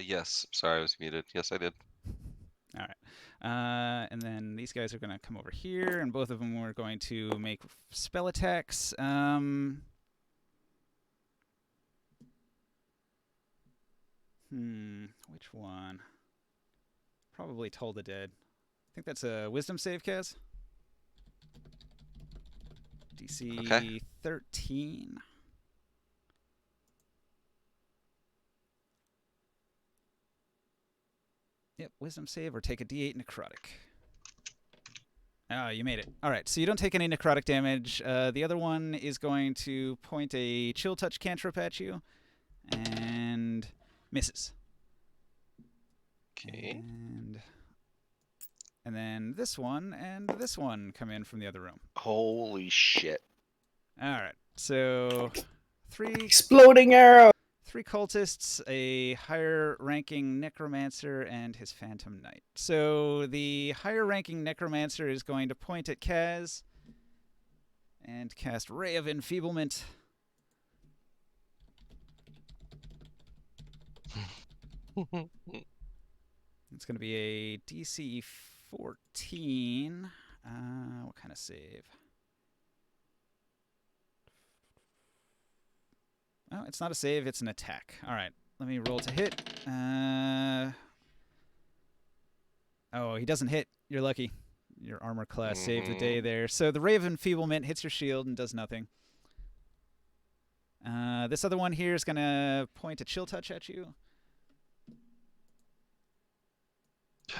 Yes. Sorry, I was muted. Yes, I did. All right. And then these guys are going to come over here, and both of them are going to make spell attacks. Which one? Probably Toll the Dead. I think that's a wisdom save, Kaz. DC Okay. 13. Yep, wisdom save or take a D8 necrotic. Oh, you made it. All right, so you don't take any necrotic damage. The other one is going to point a chill touch cantrip at you and misses. Okay. And then this one and this one come in from the other room. Holy shit. All right, so Exploding arrow. 3 cultists, a higher-ranking necromancer, and his phantom knight. So the higher-ranking necromancer is going to point at Kaz and cast Ray of Enfeeblement. It's going to be a DC 14. What kind of save? Oh, it's not a save, it's an attack. All right, let me roll to hit. Oh, he doesn't hit. You're lucky. Your armor class saved the day there. So the Ray of Enfeeblement hits your shield and does nothing. This other one here is going to point a chill touch at you.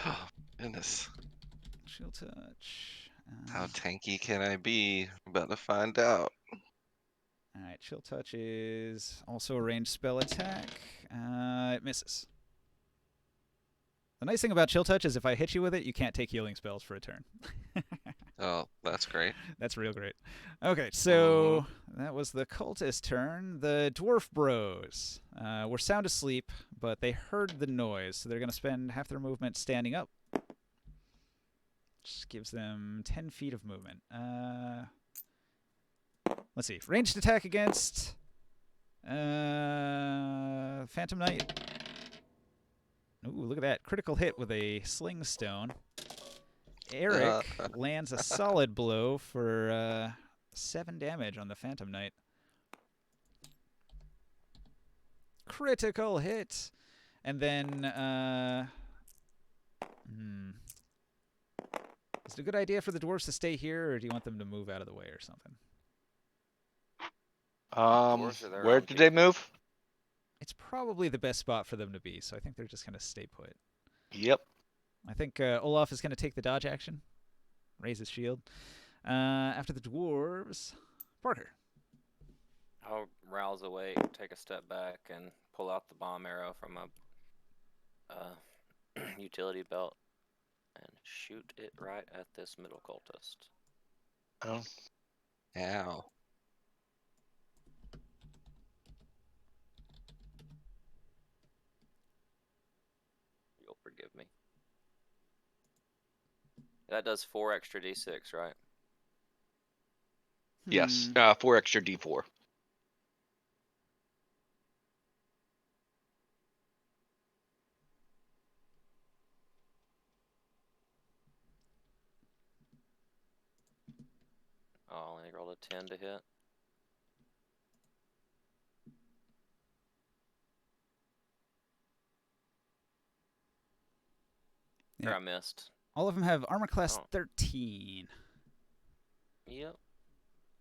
Oh, goodness. Chill touch. How tanky can I be? I'm about to find out. All right, chill touch is also a ranged spell attack. It misses. The nice thing about chill touch is if I hit you with it, you can't take healing spells for a turn. Oh, that's great. That's real great. Okay, so that was the cultist turn. The dwarf bros were sound asleep, but they heard the noise, so they're going to spend half their movement standing up. Just gives them 10 feet of movement. Let's see. Ranged attack against Phantom Knight. Ooh, look at that. Critical hit with a sling stone. Eric lands a solid blow for 7 damage on the Phantom Knight. Critical hit. And then, is it a good idea for the dwarves to stay here, or do you want them to move out of the way or something? Where did they move? It's probably the best spot for them to be, so I think they're just going to stay put. Yep. I think Olaf is going to take the dodge action, raise his shield. After the dwarves, Parker. I'll rouse awake, take a step back, and pull out the bomb arrow from a utility belt and shoot it right at this middle cultist. Oh. Ow. You'll forgive me. That does 4 extra d6, right? Yes. 4 extra d4. rolled a 10 to hit. Or Yeah. I missed. All of them have armor class Oh. 13. Yep.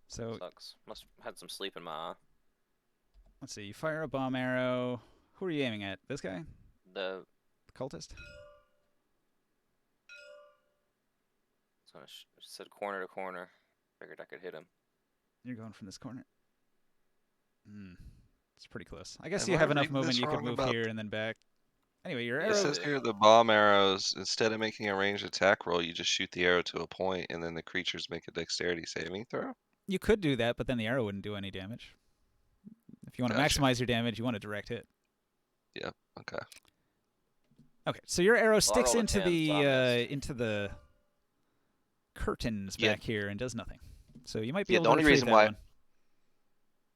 So Sucks. Must have had some sleep in my eye. let's see. You fire a bomb arrow. Who are you aiming at? This guy? The The cultist? so it said corner to corner. Figured I could hit him. You're going from this corner. It's pretty close. I guess Am you I have enough reading movement this you could wrong move about- here and then back. Anyway, your Yeah, It arrow. says here the bomb arrows, instead of making a ranged attack roll, you just shoot the arrow to a point, and then the creatures make a dexterity saving throw. You could do that, but then the arrow wouldn't do any damage. If you want to Gotcha. maximize your damage, you want a direct hit. Yep. Okay. Okay, so your arrow Well, I sticks rolled a into 10, so I missed. into the curtains Yeah. back here and does nothing. So you might be Yeah, able the to only retrieve reason that why- one.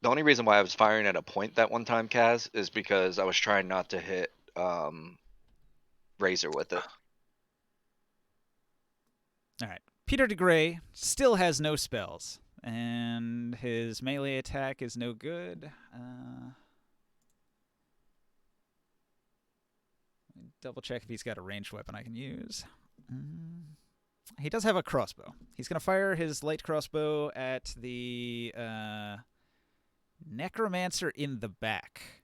The only reason why I was firing at a point that one time, Kaz, is because I was trying not to hit Razor with it. All right. Peter DeGray still has no spells, and his melee attack is no good. Let me double check if he's got a ranged weapon I can use. He does have a crossbow. He's going to fire his light crossbow at the necromancer in the back,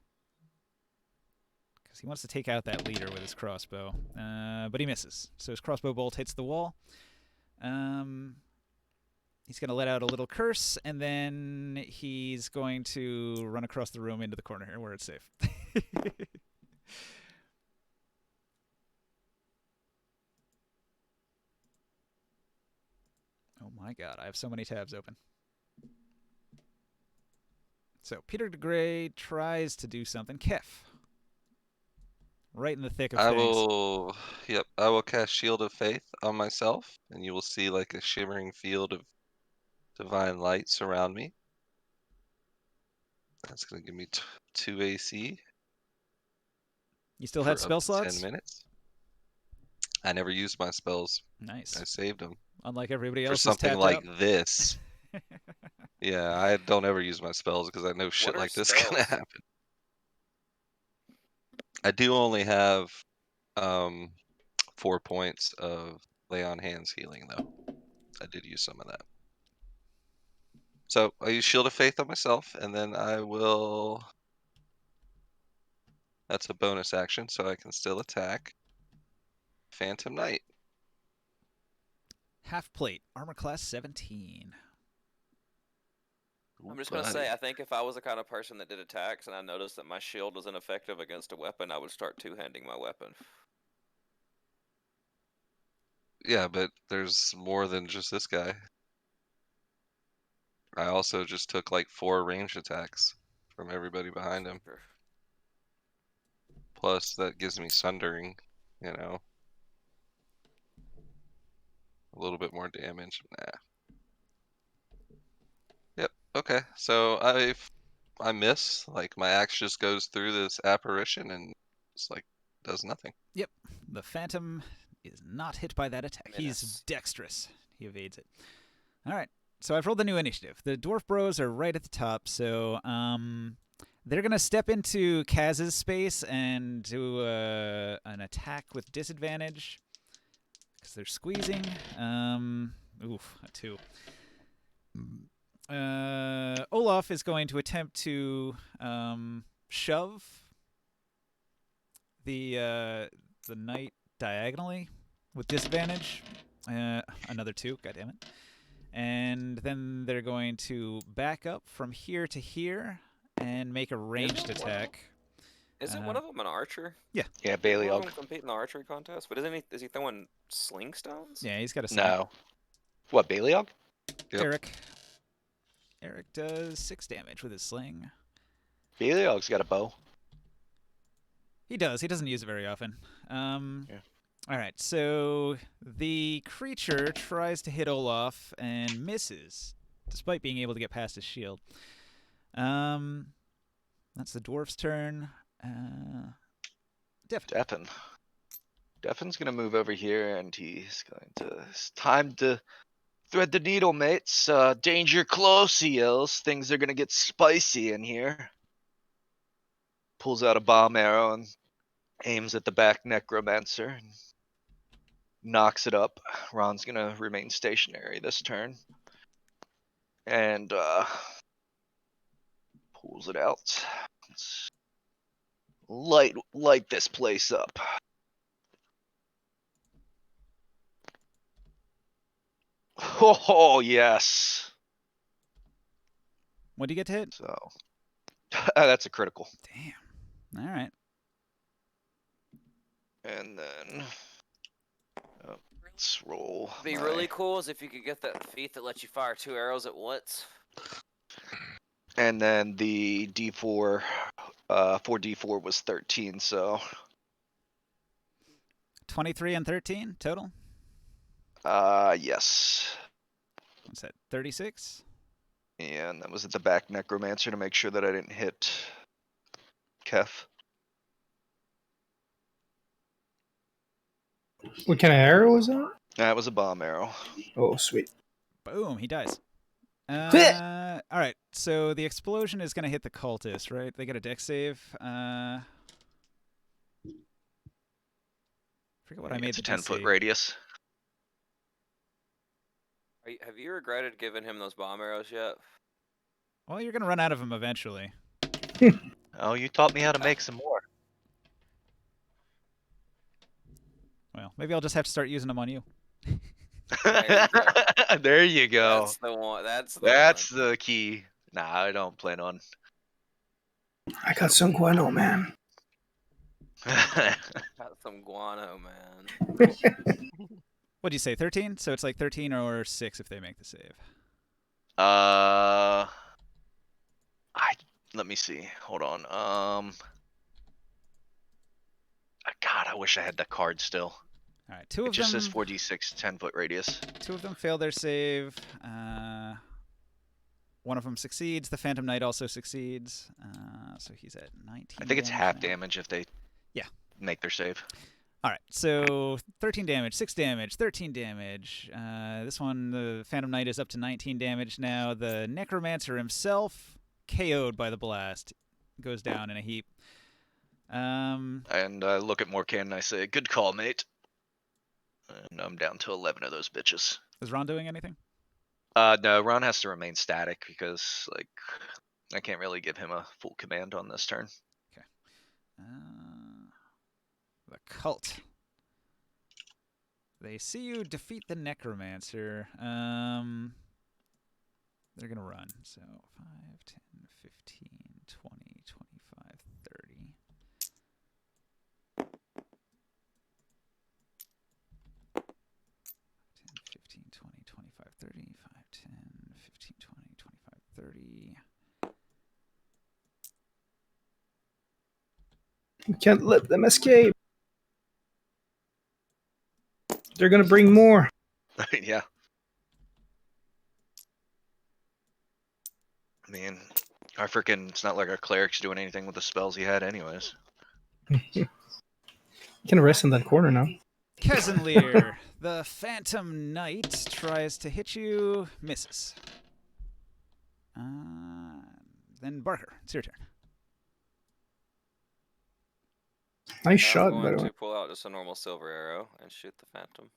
because he wants to take out that leader with his crossbow, but he misses. So his crossbow bolt hits the wall. He's going to let out a little curse, and then he's going to run across the room into the corner here where it's safe. Oh my god, I have so many tabs open. So Peter DeGray tries to do something. Kef. Right in the thick of I things. will. Yep. I will cast Shield of Faith on myself, and you will see like a shimmering field of divine light surround me. That's gonna give me 2 AC. You still for had up spell to slots? 10 minutes. I never used my spells. Nice. I saved them Unlike everybody for else something tapped like out. this. Yeah, I don't ever use my spells because I know shit are like this is gonna spells? happen. I do only have 4 points of lay on hands healing though. I did use some of that. So I use Shield of Faith on myself, and then I will. That's a bonus action, so I can still attack. Phantom Knight. Half plate, armor class 17. I'm just gonna say, I think if I was the kind of person that did attacks and I noticed that my shield was ineffective against a weapon, I would start two-handing my weapon. Yeah, but there's more than just this guy. I also just took like 4 ranged attacks from everybody behind him. Sure. Plus, that gives me sundering, you know. A little bit more damage. Nah. Yep. Okay. So I miss. Like my axe just goes through this apparition and it's like does nothing. Yep. The Phantom is not hit by that attack. He's Menace. dexterous. He evades it. All right. So I've rolled the new initiative. The Dwarf Bros are right at the top, so they're going to step into Kaz's space and do an attack with disadvantage because they're squeezing. Oof, a 2. Olaf is going to attempt to shove the knight diagonally with disadvantage. Another 2, goddammit. And then they're going to back up from here to here and make a ranged attack. Isn't one of them an archer? Yeah, One Bailey of Og. them compete in the archery contest, but is he throwing sling stones? Yeah, he's got a sling. No. What, Bailey Og? Yep. Eric does 6 damage with his sling. Bailey Og's got a bow. He does. He doesn't use it very often. Yeah. All right, so the creature tries to hit Olaf and misses, despite being able to get past his shield. That's the dwarf's turn. Devin. Defin's gonna move over here and he's going to. It's time to Thread the needle, mates. Danger close, he yells. Things are gonna get spicy in here. Pulls out a bomb arrow and aims at the back necromancer. And knocks it up. Ron's gonna remain stationary this turn. And pulls it out. Let's light this place up. Oh yes. What do you get to hit? So that's a critical. Damn. All right. And then let's roll. What'd be really cool is if you could get that feat that lets you fire 2 arrows at once. And then the D4, 4D4 was 13, so 23 and 13 total. yes. What's that? 36. And that was at the back necromancer to make sure that I didn't hit Kef. What kind of arrow was that? That was a bomb arrow. Oh, sweet. Boom. He dies. All right. So the explosion is going to hit the cultist, right? They get a dex save. Forget what I made. It's a the 10-foot DC. radius. Have you regretted giving him those bomb arrows yet? Well, you're going to run out of them eventually. Oh, you taught me how to make some more. Well, maybe I'll just have to start using them on you. There you go. That's the one. That's the key. Nah, I don't plan on. I got some guano, man. Got some guano, man. What'd you say? 13? So it's like 13 or 6 if they make the save. Let me see. Hold on. God, I wish I had the card still. All right, two It of just them. says 4d6, 10-foot radius. 2 of them fail their save. One of them succeeds. The Phantom Knight also succeeds. So he's at 19. I think it's damage half now. damage if they make their save. All right, so 13 damage, 6 damage, 13 damage. This one, the Phantom Knight, is up to 19 damage now. The Necromancer himself, KO'd by the blast, goes down in a heap. And I look at Morkan and I say, "Good call, mate." And I'm down to 11 of those bitches. Is Ron doing anything? No, Ron has to remain static because, like, I can't really give him a full command on this turn. Okay. The cult. They see you defeat the Necromancer. They're going to run. So 5, 10, 15, 20, 25, 30. 15, 20, 25, 30. 5, 10, 15, 20, 25, 30. We can't let them escape. They're gonna bring more. Yeah. I mean, it's not like our cleric's doing anything with the spells he had anyways. You can rest in that corner now. Kezenlir, the Phantom Knight, tries to hit you, misses. Then Barker, it's your turn. Nice shot, by I'm the going way. to pull out just a normal silver arrow and shoot the Phantom.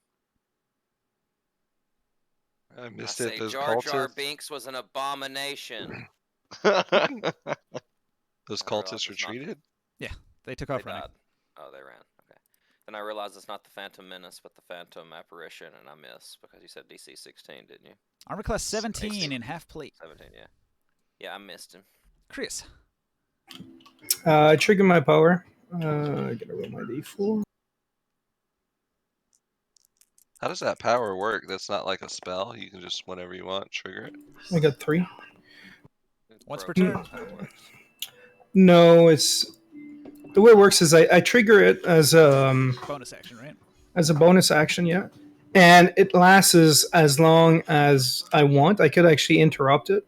I missed I it. say Those Jar Jar cultists. Binks was an abomination. Those I realized cultists it's not- retreated. They took off They running. died. Oh, they ran. Okay. Then I realized it's not the Phantom Menace, but the Phantom Apparition, and I missed because you said DC 16, didn't you? Armor class 17 Spicy. in half plate. 17, yeah. Yeah, I missed him. Chris. I trigger my power. I gotta roll my d4. How does that power work? That's not like a spell. You can just whenever you want trigger it. I got 3. Once per Broken. turn. That's how it works. No, it's the way it works is I trigger it as Bonus action, right? as a bonus action, yeah. And it lasts as long as I want. I could actually interrupt it.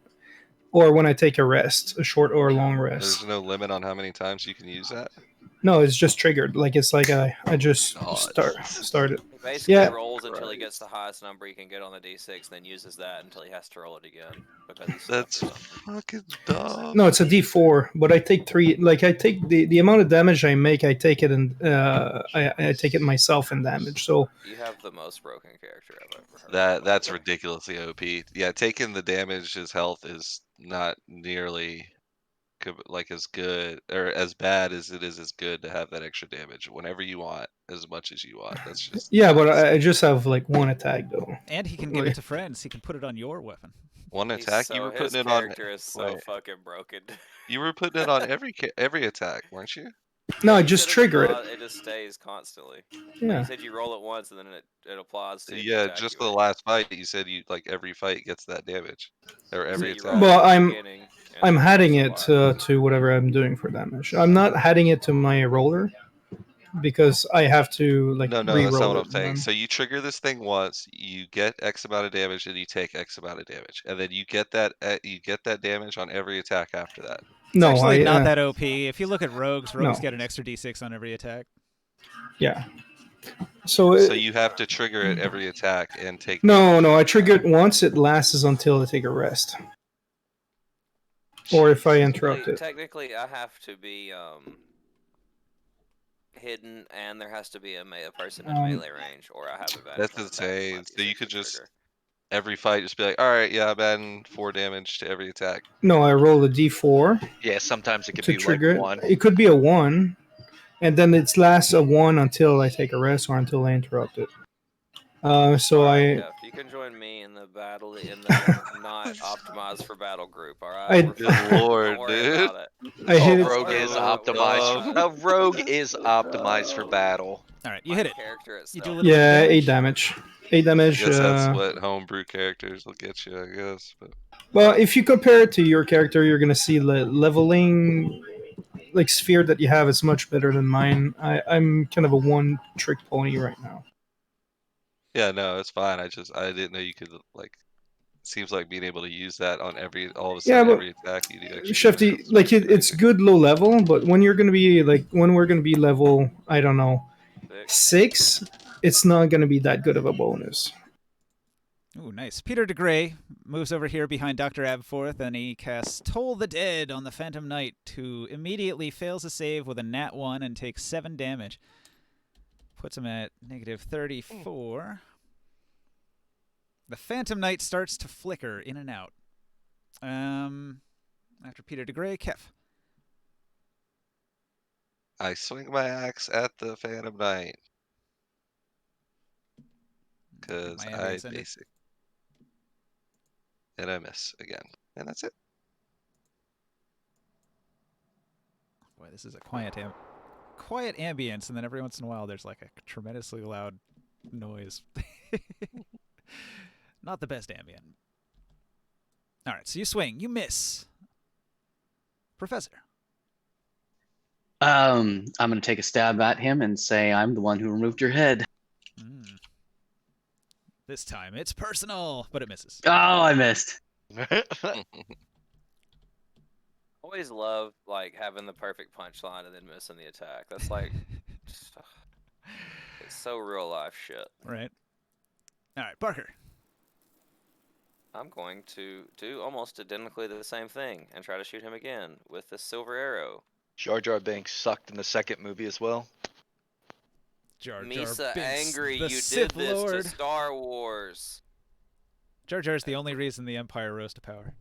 Or when I take a rest, a short or a long rest. There's no limit on how many times you can use that. No, it's just triggered. Like it's like I just Oh, start it. Basically, Yeah. rolls until he gets the highest number he can get on the d6, and then uses that until he has to roll it again because he's stuck That's or something. fucking dumb. No, it's a D4, but I take 3. Like I take the amount of damage I make, I take it and I take it myself in damage. So You have the most broken character I've ever heard. That's ridiculously OP. Yeah, taking the damage, his health is not nearly like as good or as bad as it is as good to have that extra damage whenever you want, as much as you want. That's just yeah, but nuts. I just have like 1 attack though. And he can give it to friends. He can put it on your weapon. One He's attack. You so were his putting it on. character is so Wait, fucking broken. you were putting it on every attack, weren't you? No, I You just said trigger it. It just stays constantly. Like Yeah. you said, you roll it once and then it applies to the Yeah, attack just you for the make. last fight, you said you like every fight gets that damage, or You every said you attack. roll Well, it at the I'm beginning, and I'm then adding it's it applied. to whatever I'm doing for damage. I'm not adding it to my roller because I have to like No, that's not re-roll what it. I'm saying. So you trigger this thing once, you get X amount of damage, and you take X amount of damage, and then you get that damage on every attack after that. It's No, actually I not that OP. If you look at rogues No. get an extra d6 on every attack. yeah. So So you have to trigger it every attack and take no, damage. I trigger it once. It lasts until I take a rest, or if I interrupt it. Technically, I have to be hidden, and there has to be a person in melee range, or I have advantage That's on attacks. insane. So you D6 could to just trigger. every fight just be like, all right, yeah, I'm adding 4 damage to every attack. No, I roll a d4 Yeah, sometimes it could to be like trigger it. 1. It could be a 1, and then it lasts a 1 until I take a rest or until I interrupt it. So Alright, I Kev, you can join me in the battle in the not optimized for battle group. All right, I- Good lord, don't worry dude. about it. I Oh, hit it. rogue Worry is about it. optimized. A rogue is optimized for battle. All right, you My hit it. character You itself. do a little bit of Yeah, damage. 8 damage. 8 damage. Guess that's what homebrew characters will get you, I guess. But Well, if you compare it to your character, you're gonna see the leveling, like sphere that you have is much better than mine. I'm kind of a one-trick pony right now. yeah, no, it's fine. I didn't know you could like. Seems like being able to use that on all of a Yeah, sudden but every attack you do extra damage. Shefty, That's like fucking it's crazy. good low level, but when you're gonna be like when we're gonna be level, I don't know, 6, it's not gonna be that good of a bonus. Ooh, nice. Peter DeGray moves over here behind Dr. Abforth, and he casts Toll the Dead on the Phantom Knight, who immediately fails a save with a nat 1 and takes 7 damage. Puts him at negative 34. The Phantom Knight starts to flicker in and out. After Peter DeGray, Kef. I swing my axe at the Phantom Knight because My I ambience ended. basic and I miss again, and that's it. Boy, this is a quiet ambience, and then every once in a while there's like a tremendously loud noise. Not the best ambient. All right, so you swing, you miss. Professor. I'm gonna take a stab at him and say I'm the one who removed your head. This time it's personal, but it misses. Oh, I missed. Always love like having the perfect punchline and then missing the attack. That's like, just, it's so real life shit. Right. All right, Barker. I'm going to do almost identically the same thing and try to shoot him again with the silver arrow. Jar Jar Binks sucked in the second movie as well. Jar Jar Misa Binks, angry, the you Sith did this Lord. to Star Wars. Jar Jar's the only reason the Empire rose to power.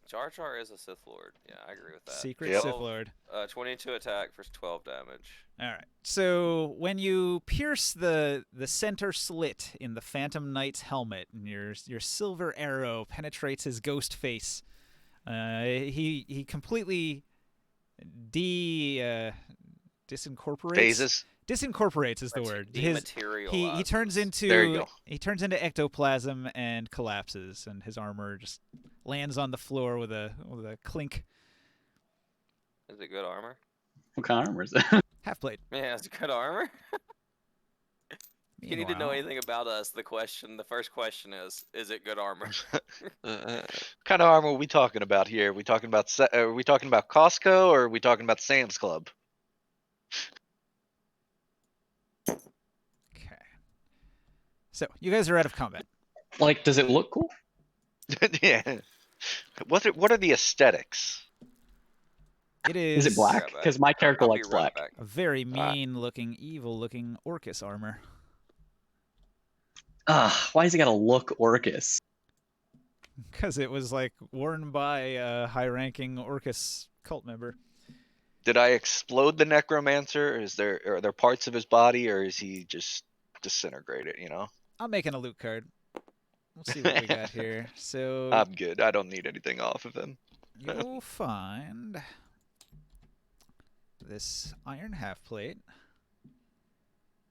Jar Jar is a Sith Lord. Yeah, I agree with that. Secret Yep. Sith Lord. 22 attack for 12 damage. All right. So when you pierce the center slit in the Phantom Knight's helmet, and your silver arrow penetrates his ghost face, he completely disincorporates. Phases. Disincorporates is the word. He turns into There you go. he turns into ectoplasm and collapses, and his armor just lands on the floor with a clink. Is it good armor? What kind of armor is that? Half plate. Yeah, it's good armor. If you need to know anything about us, the first question is it good armor? What kind of armor are we talking about here? Are we talking about Costco or are we talking about Sam's Club? Okay. So you guys are out of combat. Like, does it look cool? Yeah. What are the aesthetics? It Is it is black? Right back. Because my character I'll be likes right black. back. a very Alright. mean-looking, evil-looking Orcus armor. Why has it got to look Orcus? Because it was like worn by a high-ranking Orcus cult member. Did I explode the necromancer? Are there parts of his body, or is he just disintegrated? You know. I'm making a loot card. We'll see what we got here. So I'm good. I don't need anything off of him. you'll find this iron half plate.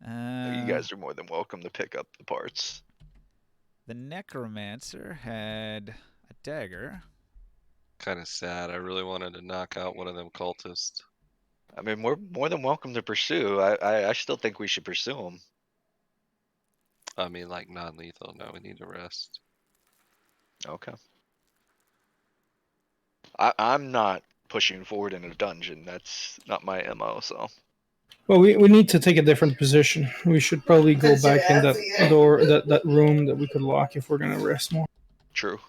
You guys are more than welcome to pick up the parts. The necromancer had a dagger. Kind of sad. I really wanted to knock out one of them cultists. I mean, we're more than welcome to pursue. I still think we should pursue him. I mean, like non-lethal. No, we need to rest. Okay. I'm not pushing forward in a dungeon. That's not my MO, so. Well, we need to take a different position. We should probably go back in that door, that room that we could lock if we're gonna rest more. True.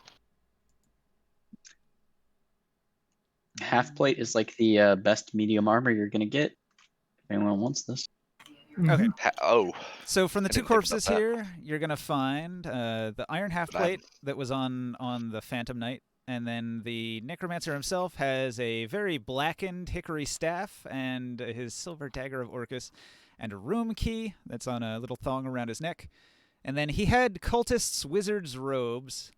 Half plate is like the best medium armor you're gonna get. If anyone wants this. Okay. Oh. So from the I two didn't think about corpses that. here, you're gonna find the iron half But I'm- plate that was on the Phantom Knight, and then the necromancer himself has a very blackened hickory staff and his silver dagger of Orcus, and a room key that's on a little thong around his neck. And then he had cultists' wizards' robes,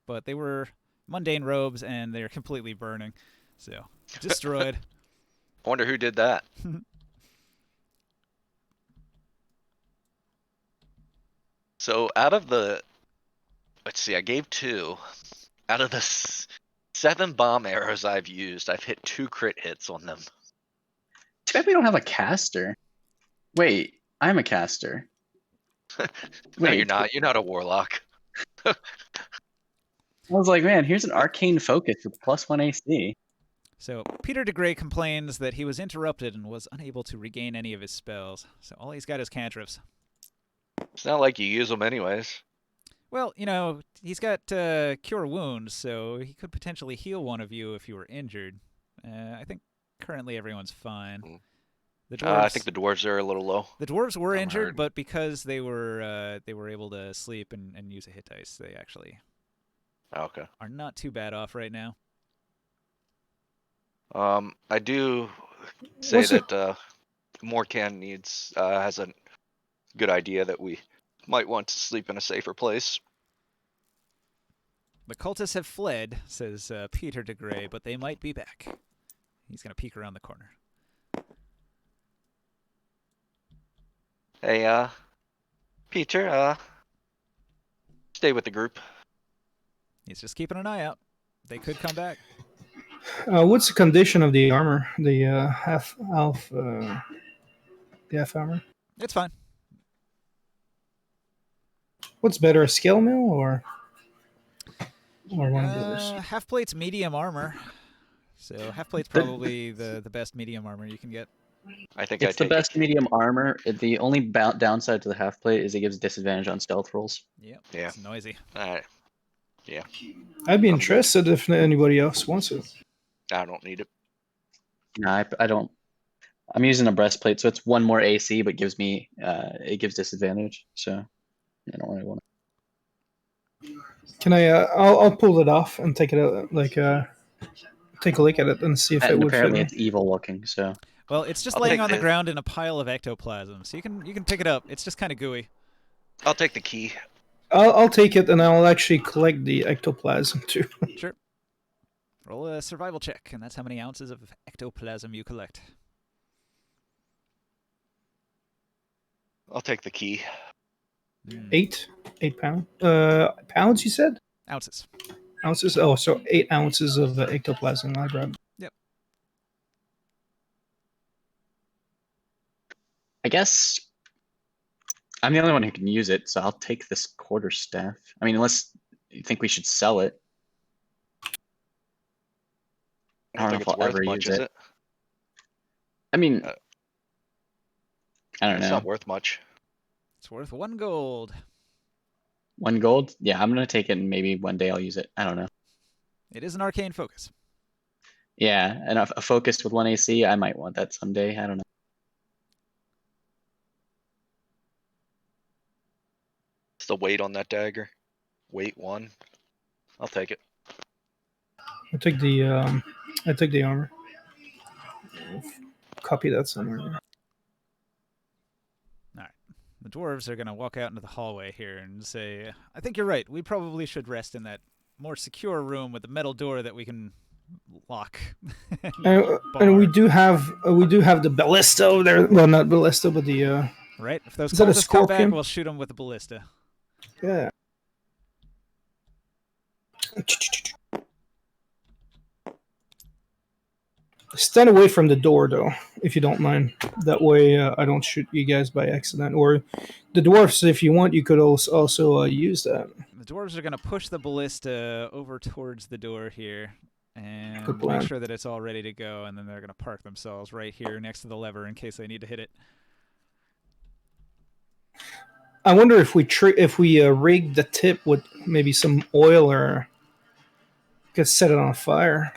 but they were mundane robes and they're completely burning, so destroyed. I wonder who did that. So out of the, let's see, I gave 2. Out of the 7 bomb arrows I've used, I've hit 2 crit hits on them. Too bad we don't have a caster. Wait, I'm a caster. No, Wait. you're not. You're not a warlock. I was like, man, here's an arcane focus with +1 AC. So Peter de Grey complains that he was interrupted and was unable to regain any of his spells. So all he's got is cantrips. It's not like you use them anyways. Well, you know, he's got Cure Wounds, so he could potentially heal one of you if you were injured. I think currently everyone's fine. The dwarves, I think the dwarves are a little low. the dwarves were I'm injured, hurting. but because they were able to sleep and use a hit dice, they actually Okay. are not too bad off right now. I do say What's it- that Morcan has a good idea that we might want to sleep in a safer place. The cultists have fled, says Peter de Grey, but they might be back. He's going to peek around the corner. Hey, Peter, stay with the group. He's just keeping an eye out. They could come back. What's the condition of the armor? The half armor. It's fine. What's better, a scale mill or one of those? Half plate's medium armor. So half plate's probably the best medium armor you can get. I think It's I the take best medium armor. The only downside to the half plate is it gives disadvantage on stealth rolls. Yep. Yeah. It's noisy. Alright. I'd be I'm interested if anybody else wants it. I don't need it. No, I don't. I'm using a breastplate, so it's 1 more AC, but gives me it gives disadvantage. So I don't really want Can I? I'll pull it off and take it out, take a look at it and see if to. it And would fit apparently, me. it's evil looking. So Well, it's just I'll laying take on the it. ground in a pile of ectoplasm, so you can pick it up. It's just kind of gooey. I'll take the key. I'll take it and I'll actually collect the ectoplasm too. Sure. Roll a survival check, and that's how many ounces of ectoplasm you collect. I'll take the key. 8 pound pounds. You said Ounces. ounces. Oh, so 8 ounces of ectoplasm. I grabbed. I guess I'm the only one who can use it, so I'll take this quarterstaff. I mean, unless you think we should sell it. I don't think know if it's I'll worth ever much, use is it. it? I mean, Uh, I don't It's know. not worth much. It's worth 1 gold. 1 gold? Yeah, I'm gonna take it and maybe one day I'll use it. I don't know. It is an arcane focus. Yeah, and a focus with 1 AC, I might want that someday. I don't know. What's the weight on that dagger? Weight 1. I'll take it. I take the armor. Copy that somewhere. The dwarves are going to walk out into the hallway here and say, I think you're right. We probably should rest in that more secure room with the metal door that we can lock. And we do have the ballista over there. Well, not ballista, but the right. If those is that a cultists come back, scorpion? we'll shoot them with the ballista. Yeah. Stand away from the door, though, if you don't mind. That way, I don't shoot you guys by accident. Or the dwarfs, if you want, you could also use that. The dwarves are going to push the ballista over towards the door here and Good plan. make sure that it's all ready to go, and then they're going to park themselves right here next to the lever in case they need to hit it. I wonder if we rig the tip with maybe some oil or could set it on fire.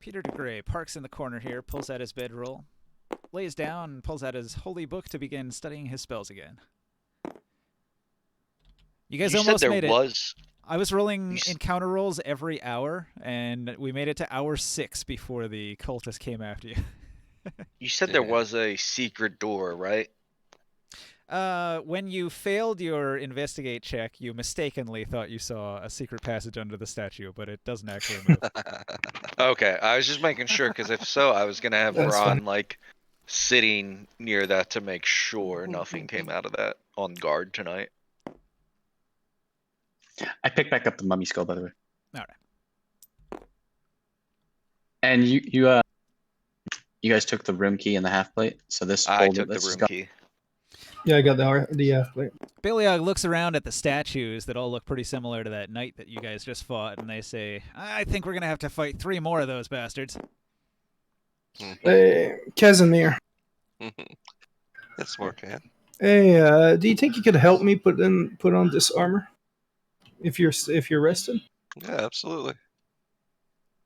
Peter de Grey parks in the corner here, pulls out his bedroll, lays down, and pulls out his holy book to begin studying his spells again. You guys almost made it. I was rolling encounter rolls every hour, and we made it to hour 6 before the cultist came after you. You said there was a secret door, right? When you failed your investigate check, you mistakenly thought you saw a secret passage under the statue, but it doesn't actually move. Okay, I was just making sure, because if so, I was going to have Ron, sitting near that to make sure nothing came out of that on guard tonight. I picked back up the mummy skull, by the way. All right. And you guys took the room key and the half plate, so this I took the room key. Yeah, I got the half plate. Baliog looks around at the statues that all look pretty similar to that knight that you guys just fought, and they say, I think we're going to have to fight 3 more of those bastards. Hey, Casimir. That's more can. Hey, do you think you could help me put on this armor? If you're rested? Yeah, absolutely.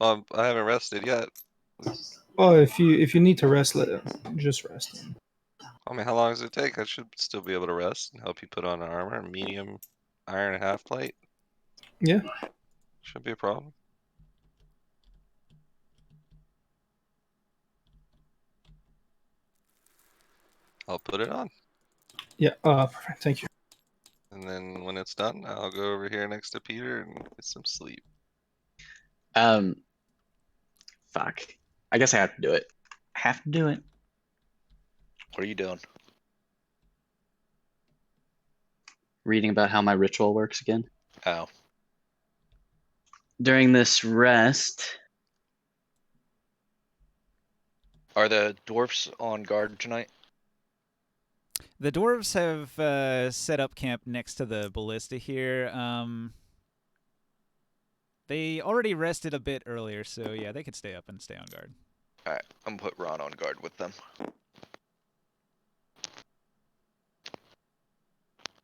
I haven't rested yet. Oh, if you need to rest, just rest. I mean, how long does it take? I should still be able to rest and help you put on an armor, medium iron half plate. Yeah. Shouldn't be a problem. I'll put it on. Yeah, perfect. Thank you. And then when it's done, I'll go over here next to Peter and get some sleep. Fuck. I guess I have to do it. I have to do it. What are you doing? Reading about how my ritual works again. Oh. During this rest. Are the dwarfs on guard tonight? The dwarves have set up camp next to the ballista here. They already rested a bit earlier, so yeah, they could stay up and stay on guard. Alright, I'm gonna put Ron on guard with them.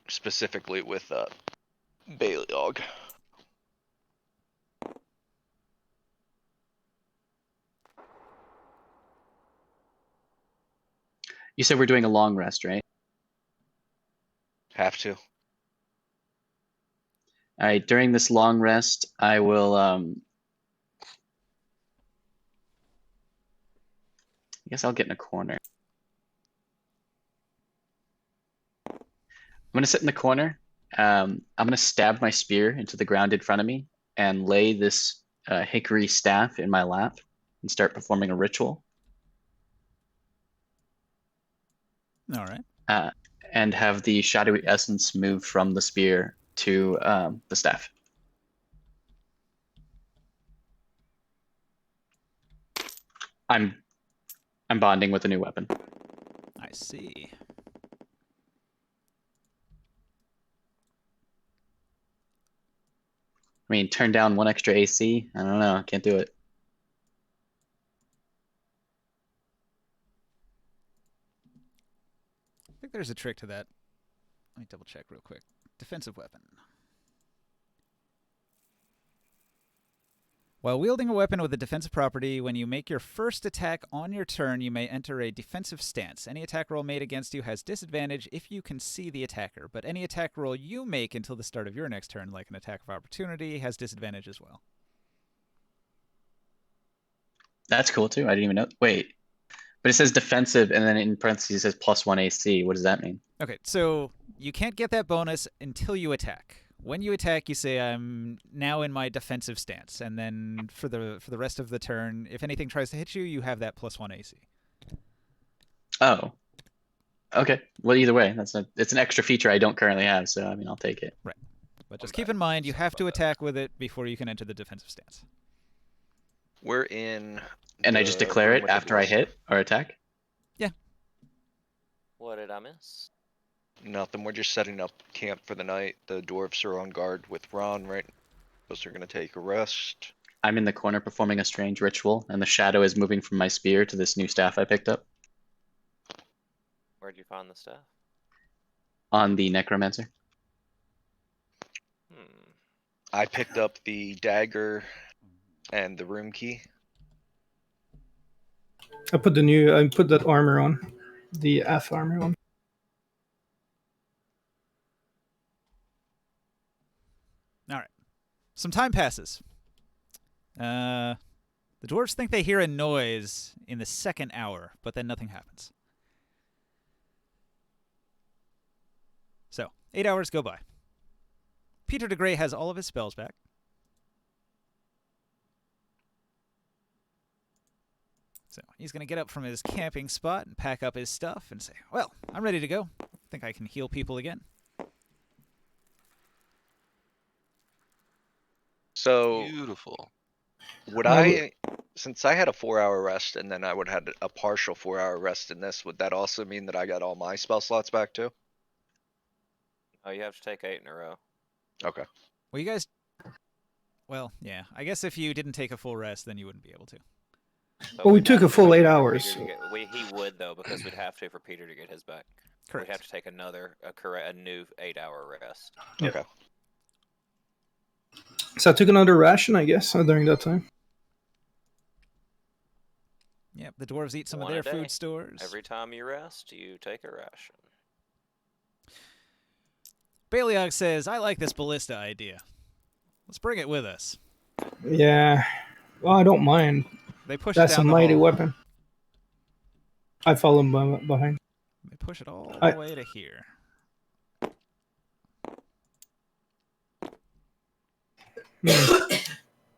Specifically with Baliog. You said we're doing a long rest, right? Have to. All right, during this long rest, I will I guess I'll get in a corner. I'm gonna sit in the corner. I'm gonna stab my spear into the ground in front of me and lay this hickory staff in my lap and start performing a ritual. All right. And have the shadowy essence move from the spear to the staff. I'm bonding with a new weapon. I see. I mean, turn down 1 extra AC. I don't know. I can't do it. think there's a trick to that. Let me double check real quick. Defensive weapon. While wielding a weapon with a defensive property, when you make your first attack on your turn, you may enter a defensive stance. Any attack roll made against you has disadvantage if you can see the attacker, but any attack roll you make until the start of your next turn, like an attack of opportunity, has disadvantage as well. That's cool too. I didn't even know. Wait, but it says defensive, and then in parentheses it says +1 AC. What does that mean? Okay, so you can't get that bonus until you attack. When you attack, you say, I'm now in my defensive stance. And then for the rest of the turn, if anything tries to hit you, you have that +1 AC. Oh. Okay. Well, either way, it's an extra feature I don't currently have, so I mean, I'll take it. Right. But just keep in mind, you have to attack with it before you can enter the defensive stance. We're in. And I just declare it after I hit or attack? Yeah. What did I miss? Nothing. We're just setting up camp for the night. The dwarves are on guard with Ron, right? Those are going to take a rest. I'm in the corner performing a strange ritual, and the shadow is moving from my spear to this new staff I picked up. Where'd you find the staff? On the necromancer. I picked up the dagger and the room key. I put that armor on, the F armor on. All right. Some time passes. The dwarves think they hear a noise in the second hour, but then nothing happens. So, 8 hours go by. Peter de Grey has all of his spells back. So, he's going to get up from his camping spot and pack up his stuff and say, well, I'm ready to go. I think I can heal people again. So, Beautiful. would I, since I had a 4-hour rest and then I would have had a partial 4-hour rest in this, would that also mean that I got all my spell slots back too? Oh, you have to take 8 in a row. Okay. Well, you guys... Well, yeah. I guess if you didn't take a full rest, then you wouldn't be able to. But Well, we we'd took have a to full wait 8 for hours. Peter to get- he would, though, because we'd have to for Peter to get his back. Correct. We'd have to take a new 8-hour rest. Yeah. Okay. So I took another ration, I guess, during that time. Yep, the dwarves eat some One of a their day. food stores. Every time you rest, you take a ration. Baliog says, I like this ballista idea. Let's bring it with us. Yeah. Well, I don't mind. They push That's it a down the mighty hall. weapon. I follow him behind. They push it all I- the way to here.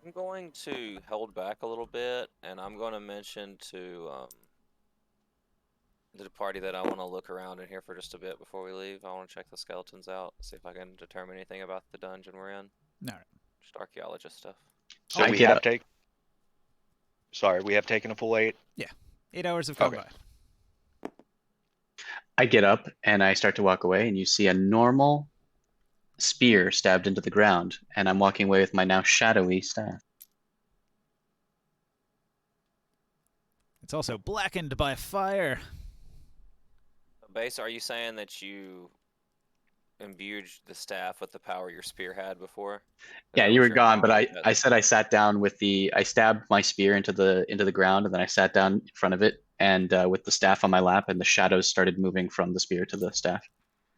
I'm going to hold back a little bit, and I'm going to mention to the party that I want to look around in here for just a bit before we leave. I want to check the skeletons out, see if I can determine anything about the dungeon we're in. All right. Just archaeologist stuff. So I we get have up. taken. Sorry, we have taken a full 8. 8 hours have gone Okay. by. I get up and I start to walk away, and you see a normal spear stabbed into the ground, and I'm walking away with my now shadowy staff. It's also blackened by fire. Base, are you saying that you imbued the staff with the power your spear had before? Is Yeah, that you what were you're gone, but implying? I said I sat down with I stabbed my spear into the ground, and then I sat down in front of it, and with the staff on my lap, and the shadows started moving from the spear to the staff.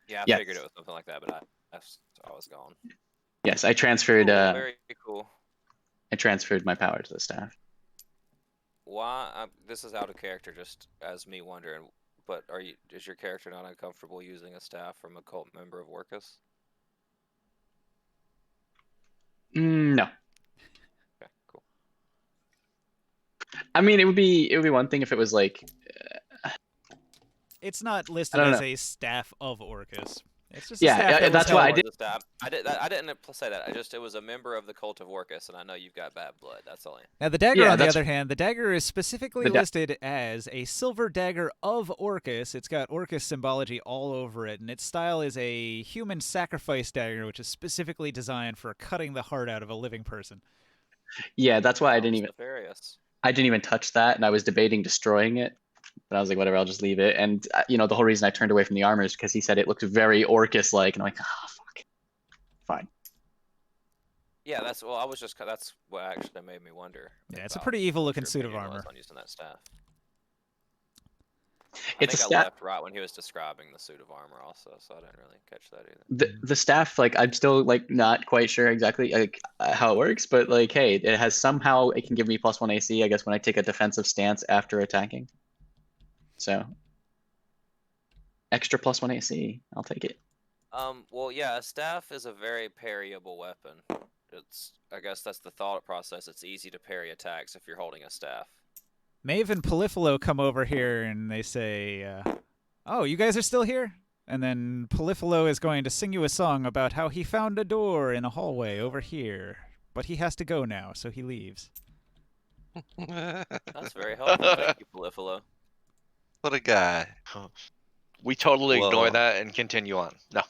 Yeah, I Yes. figured it was something like that, but I was gone. Yes, I transferred Cool, very cool. I transferred my power to the staff. Why? This is out of character, just as me wondering. But is your character not uncomfortable using a staff from a cult member of Orcus? No. Okay, cool. I mean, it would be one thing if it was like, It's not listed I don't as know. a staff of Orcus. It's just Yeah, a staff that that's was why I held- did- The staff. I didn't say that. It was a member of the cult of Orcus, and I know you've got bad blood. That's all. Now, the dagger, Yeah, on the that's- other hand, the dagger is specifically listed as a silver dagger of Orcus. It's got Orcus symbology all over it, and its style is a human sacrifice dagger, which is specifically designed for cutting the heart out of a living person. Yeah, that's why I didn't Nefarious. even touch that, and I was debating destroying it, But I was like, whatever, I'll just leave it. And the whole reason I turned away from the armor is because he said it looked very Orcus-like, and I'm like, fuck, fine. Yeah, that's that's what actually made me wonder. Yeah, it's a pretty evil-looking your suit of opinion was armor. on using that staff. It's I think a I staff. left right when he was describing the suit of armor, also, so I didn't really catch that either. The staff, like, I'm still like not quite sure exactly like how it works, but like, hey, it has somehow it can give me +1 AC, I guess, when I take a defensive stance after attacking. So extra +1 AC, I'll take it. Well, yeah, a staff is a very parryable weapon. I guess that's the thought process. It's easy to parry attacks if you're holding a staff. Maeve and Polyphilo come over here and they say, oh, you guys are still here? And then Polyphilo is going to sing you a song about how he found a door in a hallway over here. But he has to go now, so he leaves. That's very helpful. Thank you, Polyphilo. What a guy. We totally ignore Well, that and continue on. No.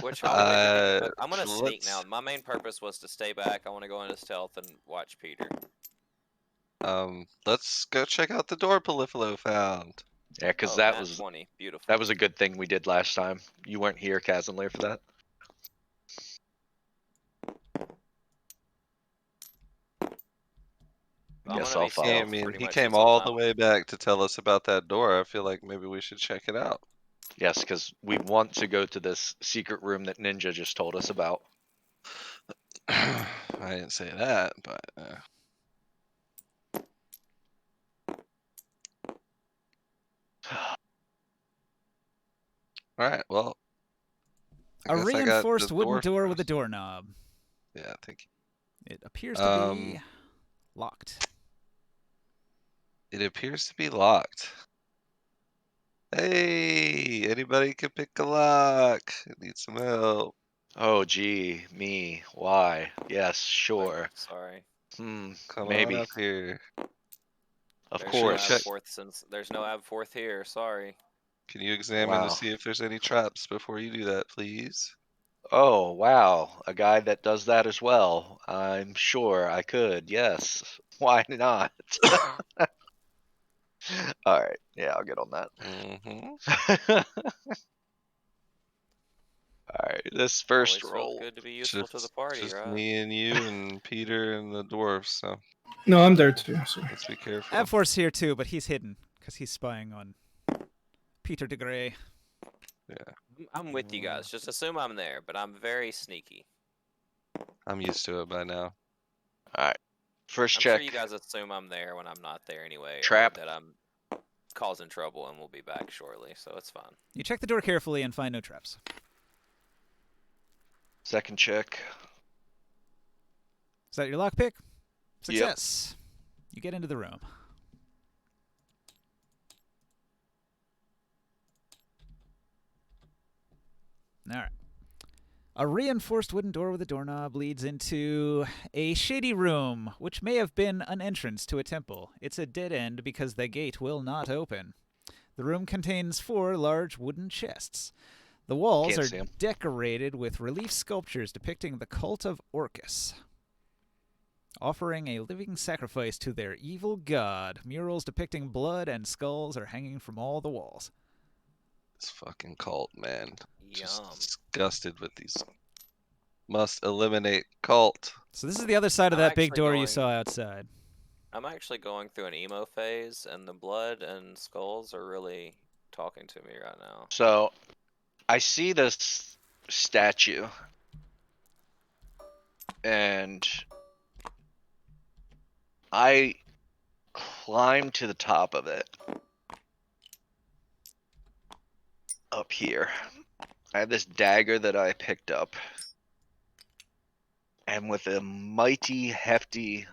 Which hallway did he go? I'm gonna so sneak now. let's- My main purpose was to stay back. I want to go into stealth and watch Peter. Let's go check out the door Polyphilo found. Yeah, because Oh, that nat was 20. Beautiful. that was a good thing we did last time. You weren't here, Kazanlair, for that. I'm Guess gonna I'll be follow. Yeah, I stealth mean, pretty he much came this whole all the time. way back to tell us about that door. I feel like maybe we should check it out. Yes, because we want to go to this secret room that Ninja just told us about. I didn't say that, but all right. Well, I A guess I got reinforced the wooden door door with a first. doorknob. Yeah, thank you. It appears to be locked. It appears to be locked. Hey, anybody can pick a lock. I need some help. Oh, gee, me. Why? Yes, sure. Sorry. Come Maybe. on up here. Of There's course. No there's no Abforth here. Sorry. Can you examine Wow. to see if there's any traps before you do that, please? Oh, wow. A guy that does that as well. I'm sure I could. Yes. Why not? All right. Yeah, I'll get on that. Mm-hmm. All right. This first Always roll. felt good to be useful to the party, Just right? me and you and Peter and the dwarves, so No, I'm there too. So. let's be careful. Abforth's here too, but he's hidden because he's spying on Peter de Grey. Yeah. I'm with you guys. Just assume I'm there, but I'm very sneaky. I'm used to it by now. All right. First I'm check. sure you guys assume I'm there when I'm not there anyway. Trap. Or that I'm causing trouble and we'll be back shortly, so it's fine. You check the door carefully and find no traps. Second check. Is that your lockpick? Success. You get into the room. All right. A reinforced wooden door with a doorknob leads into a shady room, which may have been an entrance to a temple. It's a dead end because the gate will not open. The room contains 4 large wooden chests. The walls Can't are see 'em. decorated with relief sculptures depicting the cult of Orcus, offering a living sacrifice to their evil god. Murals depicting blood and skulls are hanging from all the walls. This fucking cult, man. Just Yum. disgusted with these. Must eliminate cult. So this is the other side of I'm that big actually door you going- saw outside. I'm actually going through an emo phase, and the blood and skulls are really talking to me right now. So I see this statue and I climb to the top of it. Up here. I have this dagger that I picked up. And with a mighty, hefty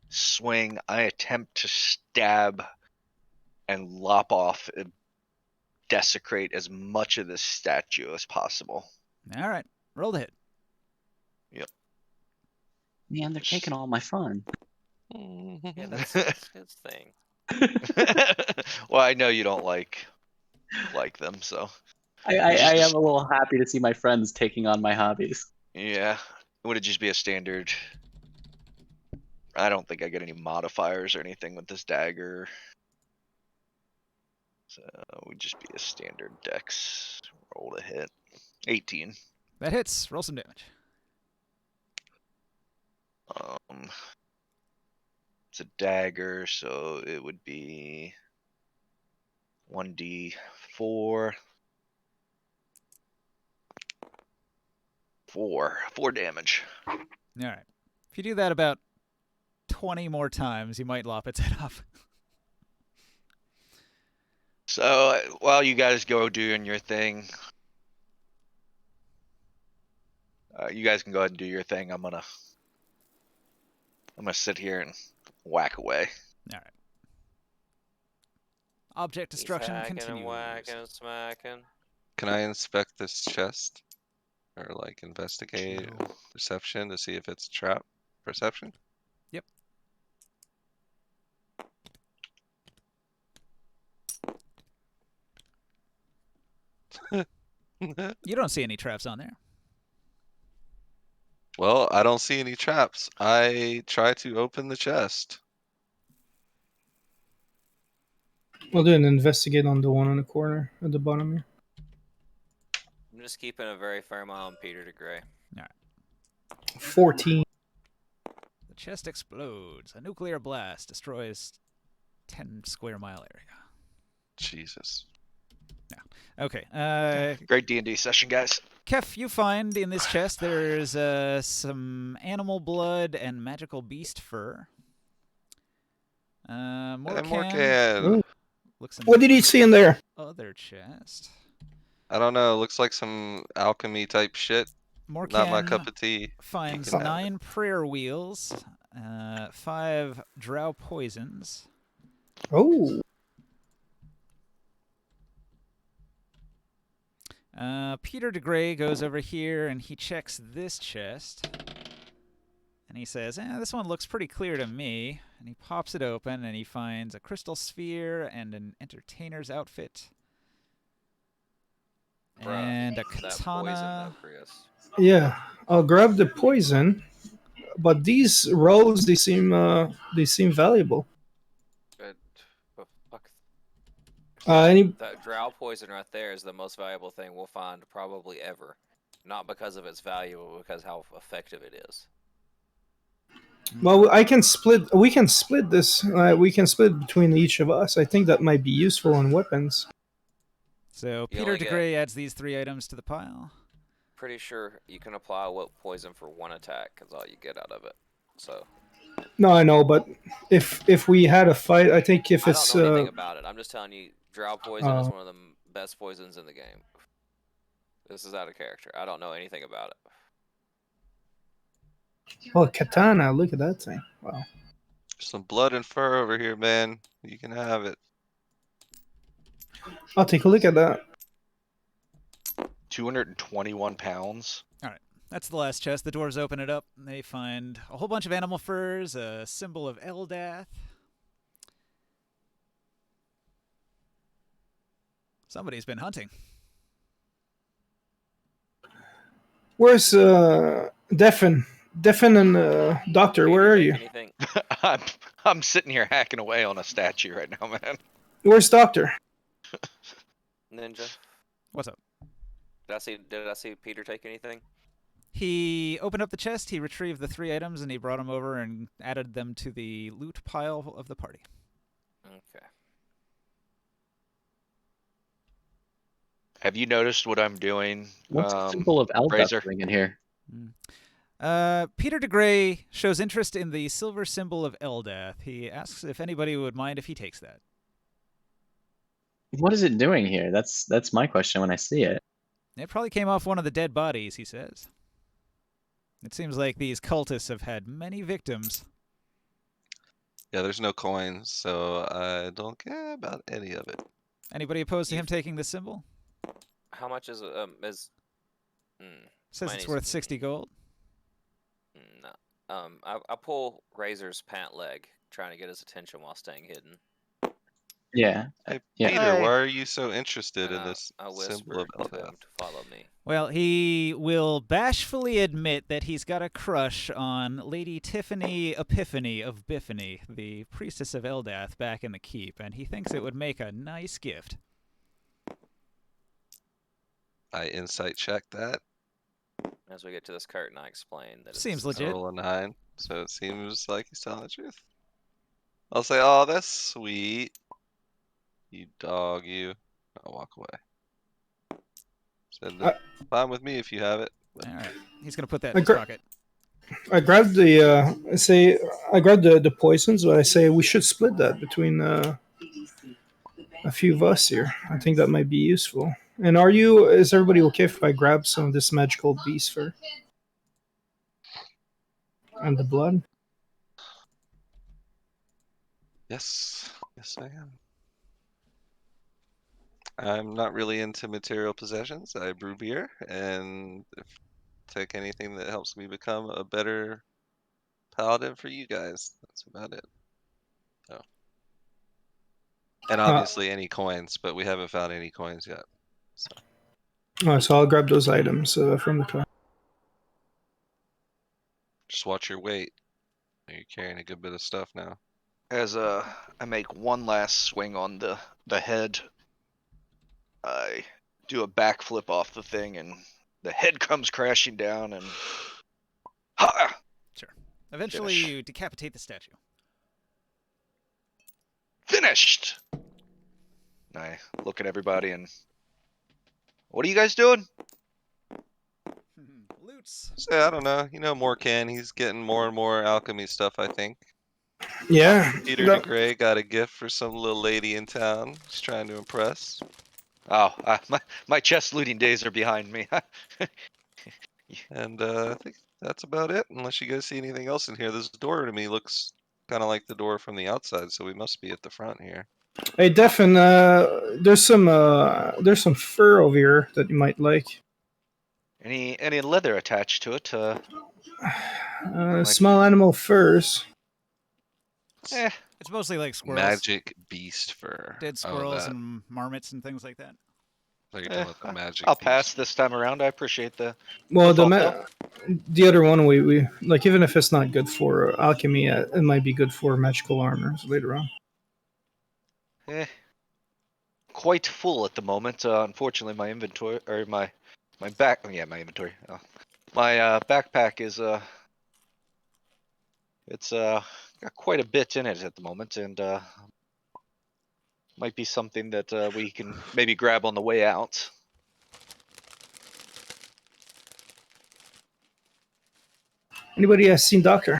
swing, I attempt to stab and lop off and desecrate as much of this statue as possible. All right, roll the hit. Man, they're taking all my fun. Yeah, that's his thing. Well, I know you don't like them, so I Just a am a little happy to see my friends taking on my hobbies. yeah. Would it just be a standard? I don't think I get any modifiers or anything with this dagger. So would just be a standard dex roll to hit. 18. That hits. Roll some damage. It's a dagger, so it would be 1d4. 4 damage. All right. If you do that about 20 more times, you might lop its head off. So while you guys go doing your thing, you guys can go ahead and do your thing. I'm gonna sit here and whack away. All right. Object destruction He's hacking continues. and whacking and smacking. Can I inspect this chest? Or like investigate Sure. perception to see if it's a trap? Perception? Yep. You don't see any traps on there. Well, I don't see any traps. I try to open the chest. We'll do an investigate on the one on the corner at the bottom here. I'm just keeping a very firm eye on Peter de Grey. 14. The chest explodes. A nuclear blast destroys 10 square mile area. Jesus. Okay. Great D&D session, guys. Kef, you find in this chest there's some animal blood and magical beast fur. Morcan Morcan. looks in What the did he see in there? other chest. I don't know. Looks like some alchemy type shit. Not my Morcan cup of tea. You finds can have 9 prayer wheels, 5 drow poisons, Oh, Peter de Grey goes over here and he checks this chest. And he says, this one looks pretty clear to me. And he pops it open and he finds a crystal sphere and an entertainer's outfit. Bruh, And a that poison, katana. though, Chris. yeah. I'll grab the poison, but these rolls they seem valuable. Fuck. Any That drow poison right there is the most valuable thing we'll find probably ever. Not because of its value, but because how effective it is. Well, I can split. We can split this. We can split between each of us. I think that might be useful on weapons. So You Peter only de get- Grey adds these 3 items to the pile. Pretty sure you can apply what poison for 1 attack is all you get out of it. So No, I know, but if we had a fight, I think if I it's don't know anything about it. I'm just telling you, drow poison is Oh. one of the best poisons in the game. This is out of character. I don't know anything about it. katana. Look at that thing. Wow. some blood and fur over here, man. You can have it. I'll take a look at that. 221 pounds. That's the last chest. The dwarves open it up. And they find a whole bunch of animal furs, a symbol of Eldath. Somebody's been hunting. Where's Defin? Defin and Doctor, where are Peter, you? take anything? I'm sitting here hacking away on a statue right now, man. Where's Doctor? Ninja? What's up? Did I see Peter take anything? He opened up the chest, he retrieved the 3 items, and he brought them over and added them to the loot pile of the party. Okay. Have you noticed what I'm doing? What's the symbol of Razor? Elda doing in here? Peter de Grey shows interest in the silver symbol of Eldath. He asks if anybody would mind if he takes that. What is it doing here? That's my question when I see it. It probably came off one of the dead bodies, he says. It seems like these cultists have had many victims. Yeah, there's no coins, so I don't care about any of it. Anybody opposed to him taking this symbol? How much is Says mine it's is- worth 60 gold. No. I pull Razor's pant leg, trying to get his attention while staying hidden. Yeah. Hey, Yeah. Peter, Hi. why are you so interested in And this I symbol of whispered to Eldath? him to follow me. Well, he will bashfully admit that he's got a crush on Lady Tiffany Epiphany of Biffany, the priestess of Eldath back in the keep, and he thinks it would make a nice gift. I insight check that. As we get to this curtain, I explain that Seems it's I legit. roll a 9, so it seems like he's telling the truth. I'll say, oh, that's sweet. You dog, you. I'll walk away. Said, fine with me if you have it. All right, he's gonna put that I in his gra- pocket. I grabbed the. I say I grabbed the poisons, but I say we should split that between a few of us here. I think that might be useful. And is everybody okay if I grab some of this magical beast fur and the blood? Yes. Yes, I am. I'm not really into material possessions. I brew beer and take anything that helps me become a better paladin for you guys. That's about it. Oh. And obviously any coins, but we haven't found any coins yet. So I'll grab those items from the car. Just watch your weight. You're carrying a good bit of stuff now. As I make one last swing on the head, I do a backflip off the thing, and the head comes crashing down, and ha! Sure. Eventually, Finish. you decapitate the statue. Finished. And I look at everybody and, what are you guys doing? Loots. So I don't know. You know, Morcan, he's getting more and more alchemy stuff, I think. Yeah. Peter DeGray got a gift for some little lady in town. He's trying to impress. Oh, my chest looting days are behind me. And I think that's about it, unless you guys see anything else in here. This door to me looks kind of like the door from the outside, so we must be at the front here. Hey, Defin, there's some fur over here that you might like. Any leather attached to it? Small animal furs. It's mostly like squirrels. Magic beast fur. Dead squirrels and marmots and things like that. I thought you were talking about the magic I'll beast. pass this time around. I appreciate the. Well, the the other one we like, even if it's not good for alchemy, it might be good for magical armors later on. Quite full at the moment. Unfortunately, my inventory or my inventory. My backpack is it's got quite a bit in it at the moment, and might be something that we can maybe grab on the way out. Anybody has seen Doctor?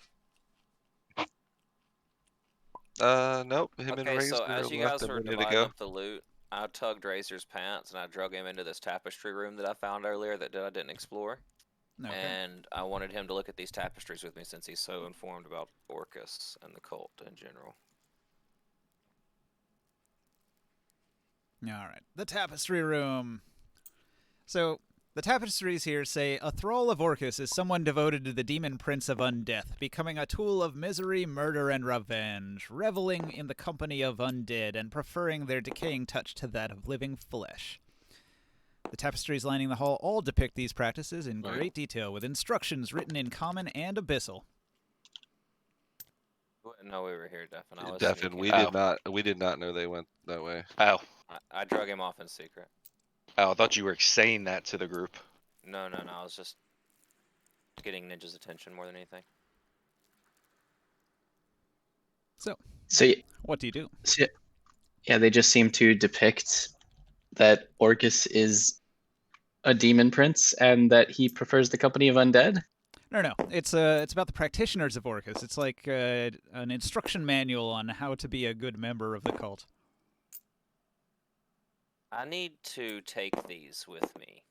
Nope. Him and Okay, Razor so as you left guys a were minute dividing ago. up the loot, I tugged Razor's pants and I drug him into this tapestry room that I found earlier that I didn't explore. Okay. And I wanted him to look at these tapestries with me since he's so informed about Orcus and the cult in general. All right. The tapestry room. So, the tapestries here say, a thrall of Orcus is someone devoted to the demon prince of undeath, becoming a tool of misery, murder, and revenge, reveling in the company of undead, and preferring their decaying touch to that of living flesh. The tapestries lining the hall all depict these practices in great detail, with instructions written in common and abyssal. No, we were here, Defin. I was Defin, sneaking. we did not know they went that way. Oh. I drug him off in secret. Oh, I thought you were saying that to the group. No. I was just getting Ninja's attention more than anything. So what do you do? Yeah, they just seem to depict that Orcus is a demon prince and that he prefers the company of undead. No. It's about the practitioners of Orcus. It's like an instruction manual on how to be a good member of the cult. I need to take these with me.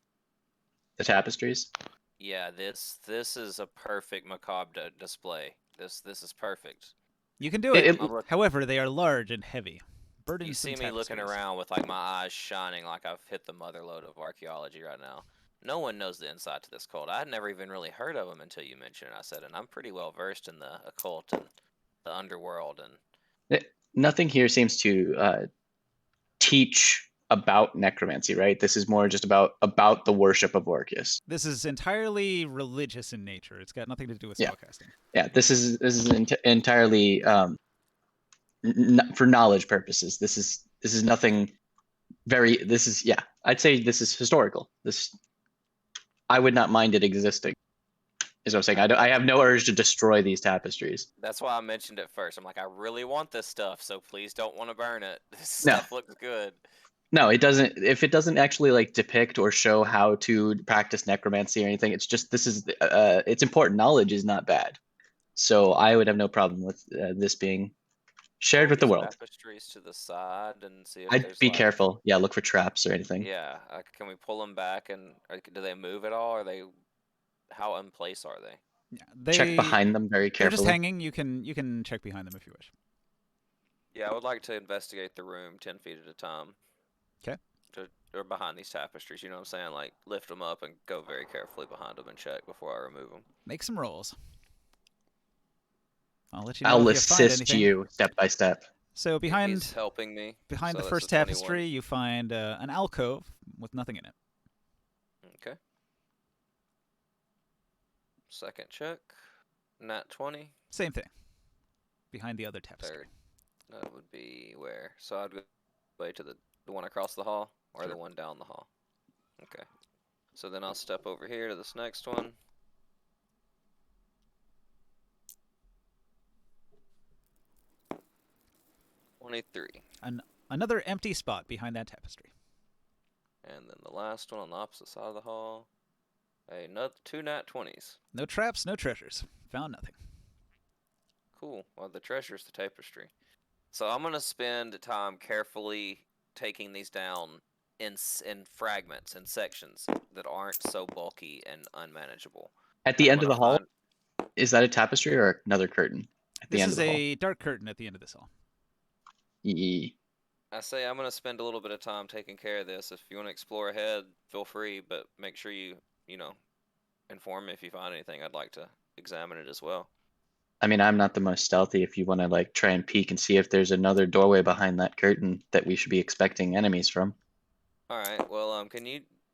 The tapestries? Yeah, this is a perfect macabre display. This is perfect. You can do it. However, they are large and heavy. Burdensome You see me looking around with like my eyes shining like I've hit the mother lode of archaeology right now. No one knows the inside to this cult. I had never even really heard of them until you mentioned it. I said, and I'm pretty well versed in the occult and the underworld and. Nothing here seems to teach about necromancy, right? This is more just about the worship of Orcus. This is entirely religious in nature. It's got nothing to do with Yeah. spellcasting. Yeah, this is entirely for knowledge purposes. This is nothing very. This is I'd say this is historical. I would not mind it existing. Is what I'm saying. I have no urge to destroy these tapestries. That's why I mentioned it first. I'm like, I really want this stuff, so please don't want to burn it. This No. stuff looks good. No, it doesn't. If it doesn't actually like depict or show how to practice necromancy or anything, it's just it's important. Knowledge is not bad, so I would have no problem with this being shared with the These world. Tapestries to the side and see if I'd there's be like, careful. Yeah, look for traps or anything. Yeah, can we pull them back and do they move at all? Are they how in place are they? Yeah, Check behind them very They're just carefully. hanging. You can check behind them if you wish. Yeah, I would like to investigate the room 10 feet at a time. Okay. Or behind these tapestries, you know what I'm saying? Like lift them up and go very carefully behind them and check before I remove them. Make some rolls. I'll let you know I'll if you find assist anything. you step by step. So He's helping me. behind so the that's first a 21. tapestry, you find an alcove with nothing in it. Okay. Second check. Nat 20. Same thing. Behind the other tapestry. Third. That would be where? So I'd go way to the one across the hall or Sure. the one down the hall. Okay. So then I'll step over here to this next one. Another empty spot behind that tapestry. And then the last one on the opposite side of the hall. Two nat 20s. No traps, no treasures. Found nothing. Cool. Well, the treasure's the tapestry. So I'm gonna spend time carefully taking these down in fragments and sections that aren't so bulky and unmanageable. At the end of the hall, is that a tapestry or another curtain? At the This end is of the hall. a dark curtain at the end of this hall. I say I'm gonna spend a little bit of time taking care of this. If you want to explore ahead, feel free, but make sure you inform me if you find anything. I'd like to examine it as well. I mean, I'm not the most stealthy. If you want to like try and peek and see if there's another doorway behind that curtain that we should be expecting enemies from. All right. Well,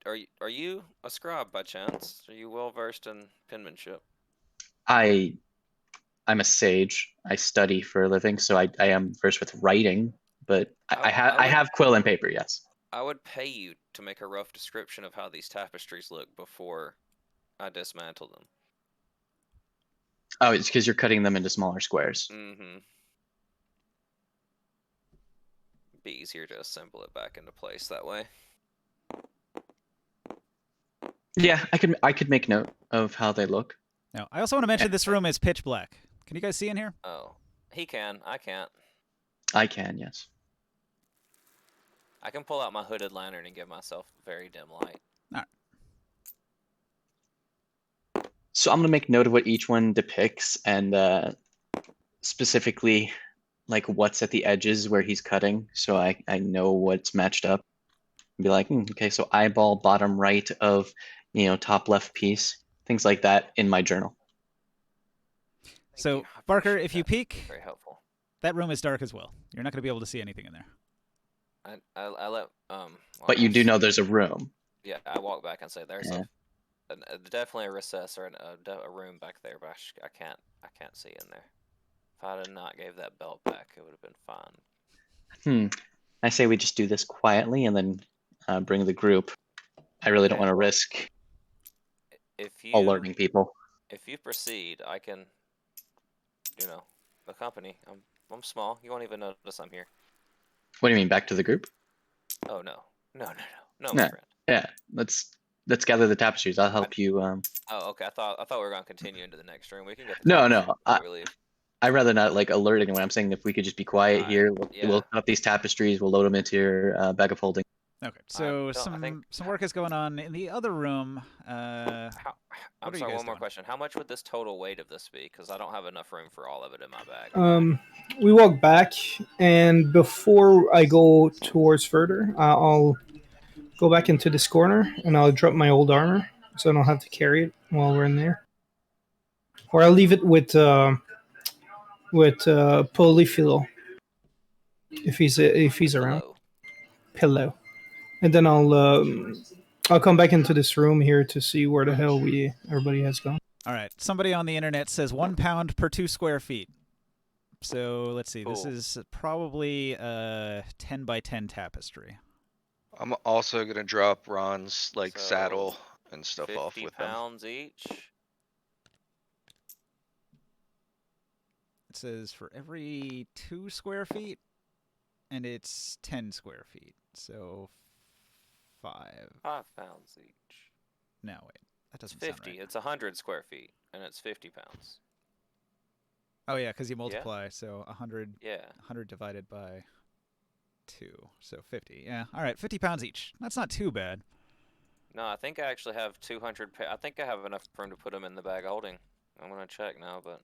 are you a scribe by chance? Are you well versed in penmanship? I'm a sage. I study for a living, so I am versed with writing. But I have quill and paper. Yes. I would pay you to make a rough description of how these tapestries look before I dismantle them. Oh, it's because you're cutting them into smaller squares. Mm-hmm. Be easier to assemble it back into place that way. Yeah, I could make note of how they look. Now, I also want to mention this room is pitch black. Can you guys see in here? Oh, he can. I can't. I can, yes. I can pull out my hooded lantern and give myself very dim light. All right. So I'm gonna make note of what each one depicts and specifically like what's at the edges where he's cutting, so I know what's matched up. Be like, okay, so eyeball bottom right of top left piece, things like that in my journal. So Barker, if you peek, very helpful. That room is dark as well. You're not going to be able to see anything in there. I let But you do know there's a room. Yeah, I walk back and say there's definitely a recess or a room back there, but I can't see in there. If I had not gave that belt back, it would have been fine. I say we just do this quietly and then bring the group. I really don't want to risk alerting people. If you proceed, I can, accompany. I'm small. You won't even notice I'm here. What do you mean, back to the group? Oh no, my friend. Yeah, let's gather the tapestries. I'll help you. Oh, okay. I thought we were gonna continue into the next room. We can get. No. I'd rather not alert anyone. I'm saying if we could just be quiet here, we'll cut up these tapestries. We'll load them into your bag of holding. Okay, so some work is going on in the other room. I'm sorry, one more question. How much would this total weight of this be? Because I don't have enough room for all of it in my bag. We walk back, and before I go towards further, I'll go back into this corner, and I'll drop my old armor, so I don't have to carry it while we're in there. Or I'll leave it with Polyphilo, if he's around. pillow, and then I'll come back into this room here to see where the hell everybody has gone. All right. Somebody on the internet says 1 pound per 2 square feet. So let's see. This Cool. is probably a 10 by 10 tapestry. I'm also gonna drop Ron's like So, saddle and stuff off 50 with them. pounds each. It says for every 2 square feet, and it's 10 square feet. So 5. 5 pounds each. No, wait. That It's doesn't sound 50. right. It's 100 square feet, and it's 50 pounds. Oh, yeah, because you multiply. So 100, Yeah. 100 divided by 2. So 50. Yeah. All right. 50 pounds each. That's not too bad. No, I think I actually have 200. I think I have enough room to put them in the bag holding. I'm gonna check now, but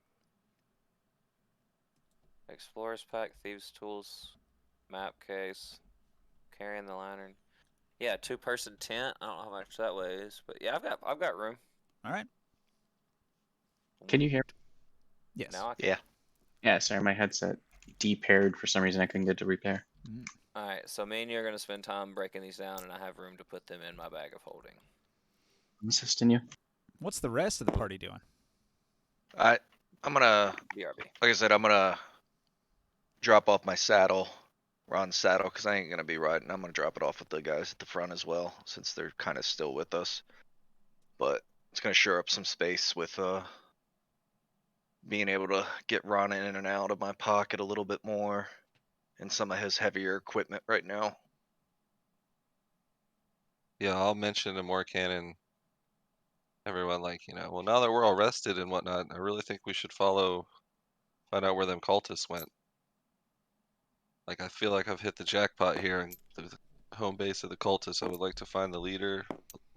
explorer's pack, thieves' tools, map case, carrying the lantern. Yeah, 2-person tent. I don't know how much that weighs, but yeah, I've got room. All right. Can you hear? Yes. Now I can. Yeah. Yeah, sorry, my headset de-paired for some reason. I couldn't get to repair. All right, so me and you are gonna spend time breaking these down, and I have room to put them in my bag of holding. I'm assisting you. What's the rest of the party doing? I'm gonna, BRB. like I said, I'm gonna drop off my saddle, Ron's saddle, because I ain't gonna be riding. I'm gonna drop it off with the guys at the front as well, since they're kind of still with us. But it's gonna shore up some space with being able to get Ron in and out of my pocket a little bit more, and some of his heavier equipment right now. Yeah, I'll mention to Morkan and everyone, like, well, now that we're all rested and whatnot, I really think we should find out where them cultists went. Like, I feel like I've hit the jackpot here and the home base of the cultists. I would like to find the leader,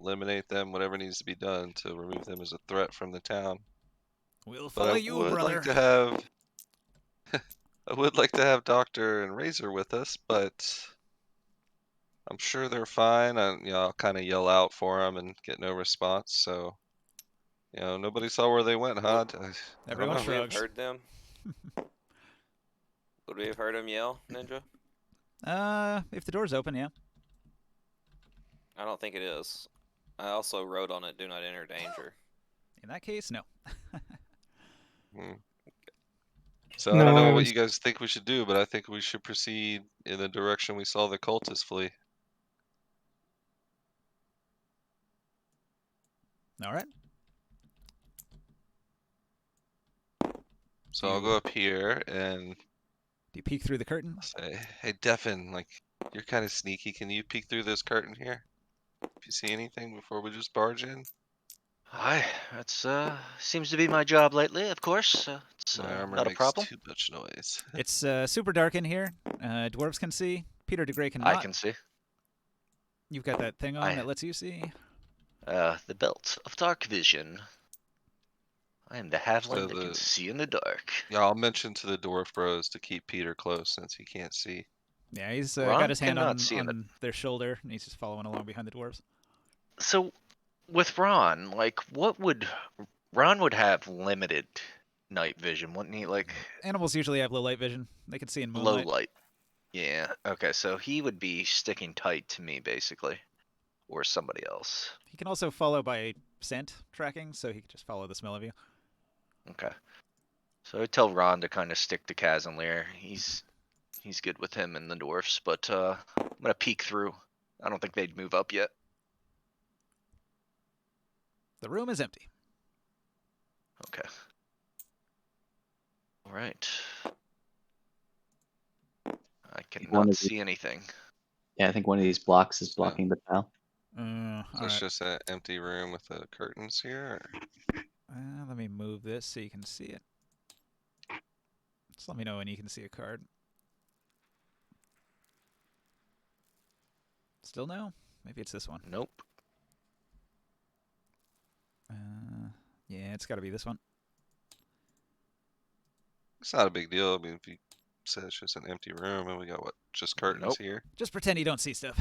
eliminate them, whatever needs to be done to remove them as a threat from the town. We'll But I follow you, would brother. like to have I would like to have Doctor and Razor with us, but I'm sure they're fine. I'll kind of yell out for them and get no response. So, nobody saw where they went, huh? I don't Everyone know. Would we have shrugs. heard them? Would we have heard them yell, Ninja? If the door's open, yeah. I don't think it is. I also wrote on it, "Do not enter danger." In that case, no. Hmm. So I No, don't know I what was- you guys think we should do, but I think we should proceed in the direction we saw the cultists flee. All right. So I'll go up here and Do you peek through the curtain? say, "Hey, Devin, like, you're kind of sneaky. Can you peek through this curtain here? If you see anything before we just barge in?" Hi, that's seems to be my job lately. Of course, it's My armor not a makes problem. too much noise. It's super dark in here. Dwarves can see. Peter DeGray cannot. I can see. You've got that thing on that lets you see. The belt of dark vision. I am the halfling that can the- see in the dark. Yeah, I'll mention to the dwarf bros to keep Peter close since he can't see. Yeah, he's Ron got his hand cannot on, see in on their shoulder, and he's just following along behind the dwarves. So, with Ron, like, Ron would have limited night vision, wouldn't he? Like Animals usually have low light vision. They can see in low moonlight. light. Yeah. Okay, so he would be sticking tight to me basically, or somebody else. He can also follow by scent tracking, so he can just follow the smell of you. Okay. So I tell Ron to kind of stick to Casimir. He's good with him and the dwarfs, but I'm gonna peek through. I don't think they'd move up yet. The room is empty. Okay. All right. I one cannot of see anything. Yeah, I think one of these blocks is blocking the path. All So it's right. just an empty room with the curtains here. Let me move this so you can see it. Just let me know when you can see a card. Still no? Maybe it's this one. Nope. Yeah, it's got to be this one. It's not a big deal. I mean, if you said it's just an empty room and we got just curtains Nope. here. Just pretend you don't see stuff.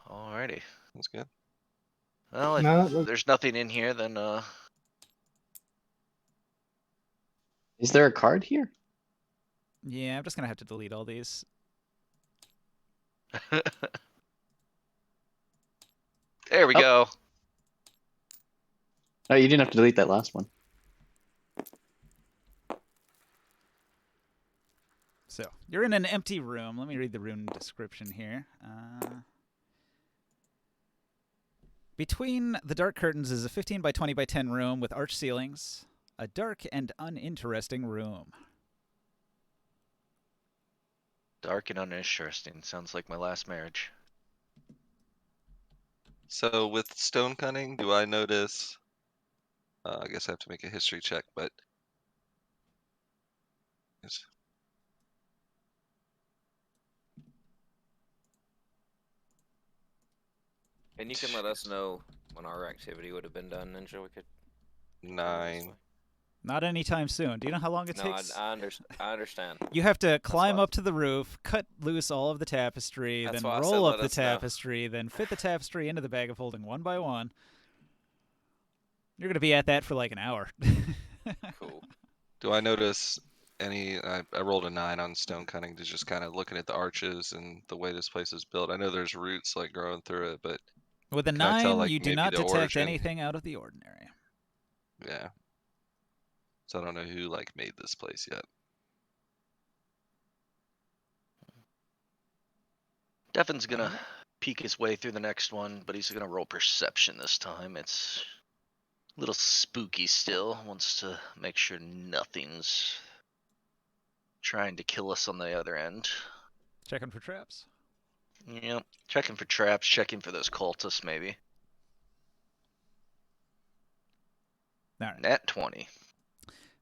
Alrighty. That's good. Well, if No, there's nothing in here, then Is there a card here? Yeah, I'm just gonna have to delete all these. There we Oh. go. Oh, you didn't have to delete that last one. So you're in an empty room. Let me read the rune description here. Between the dark curtains is a 15 by 20 by 10 room with arched ceilings. A dark and uninteresting room. Dark and uninteresting. Sounds like my last marriage. So with stone cutting, do I notice? I guess I have to make a history check, but And you can let us know when our activity would have been done, Ninja. We could. 9. Not anytime soon. Do you know how long it No, takes? I understand. You have to climb why- up to the roof, cut loose all of the tapestry, That's then why I said roll up let the us know. tapestry, then fit the tapestry into the bag of holding one by one. You're going to be at that for like an hour. Cool. Do I notice any? I rolled a 9 on stone cutting, just kind of looking at the arches and the way this place is built. I know there's roots like growing through it, but With a can I tell, 9, like, you do maybe not the detect origin? anything out of the ordinary. Yeah. So I don't know who like made this place yet. Devin's gonna peek his way through the next one, but he's gonna roll perception this time. It's a little spooky still. Wants to make sure nothing's trying to kill us on the other end. Checking for traps. Yep. Checking for traps, checking for those cultists maybe. All right. Nat 20.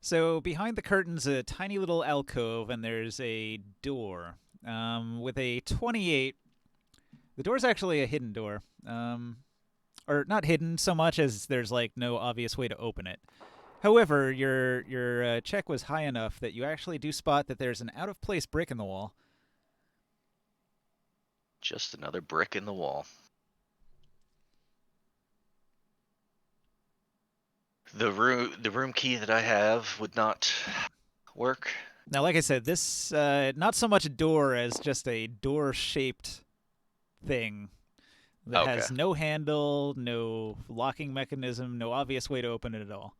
So behind the curtains, a tiny little alcove, and there's a door with a 28. The door's actually a hidden door, or not hidden so much as there's like no obvious way to open it. However, your check was high enough that you actually do spot that there's an out of place brick in the wall. Just another brick in the wall. The room key that I have would not work. Now, like I said, this not so much a door as just a door-shaped thing that has no handle, no locking mechanism, no obvious way to open it at all.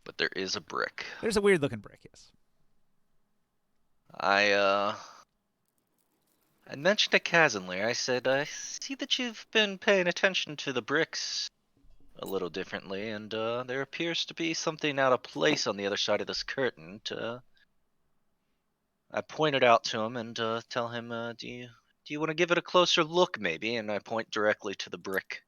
But there is a brick. There's a weird-looking brick, yes. I mentioned to Kazanlir, I said, I see that you've been paying attention to the bricks a little differently, and there appears to be something out of place on the other side of this curtain. I pointed out to him and tell him, do you want to give it a closer look, maybe? And I point directly to the brick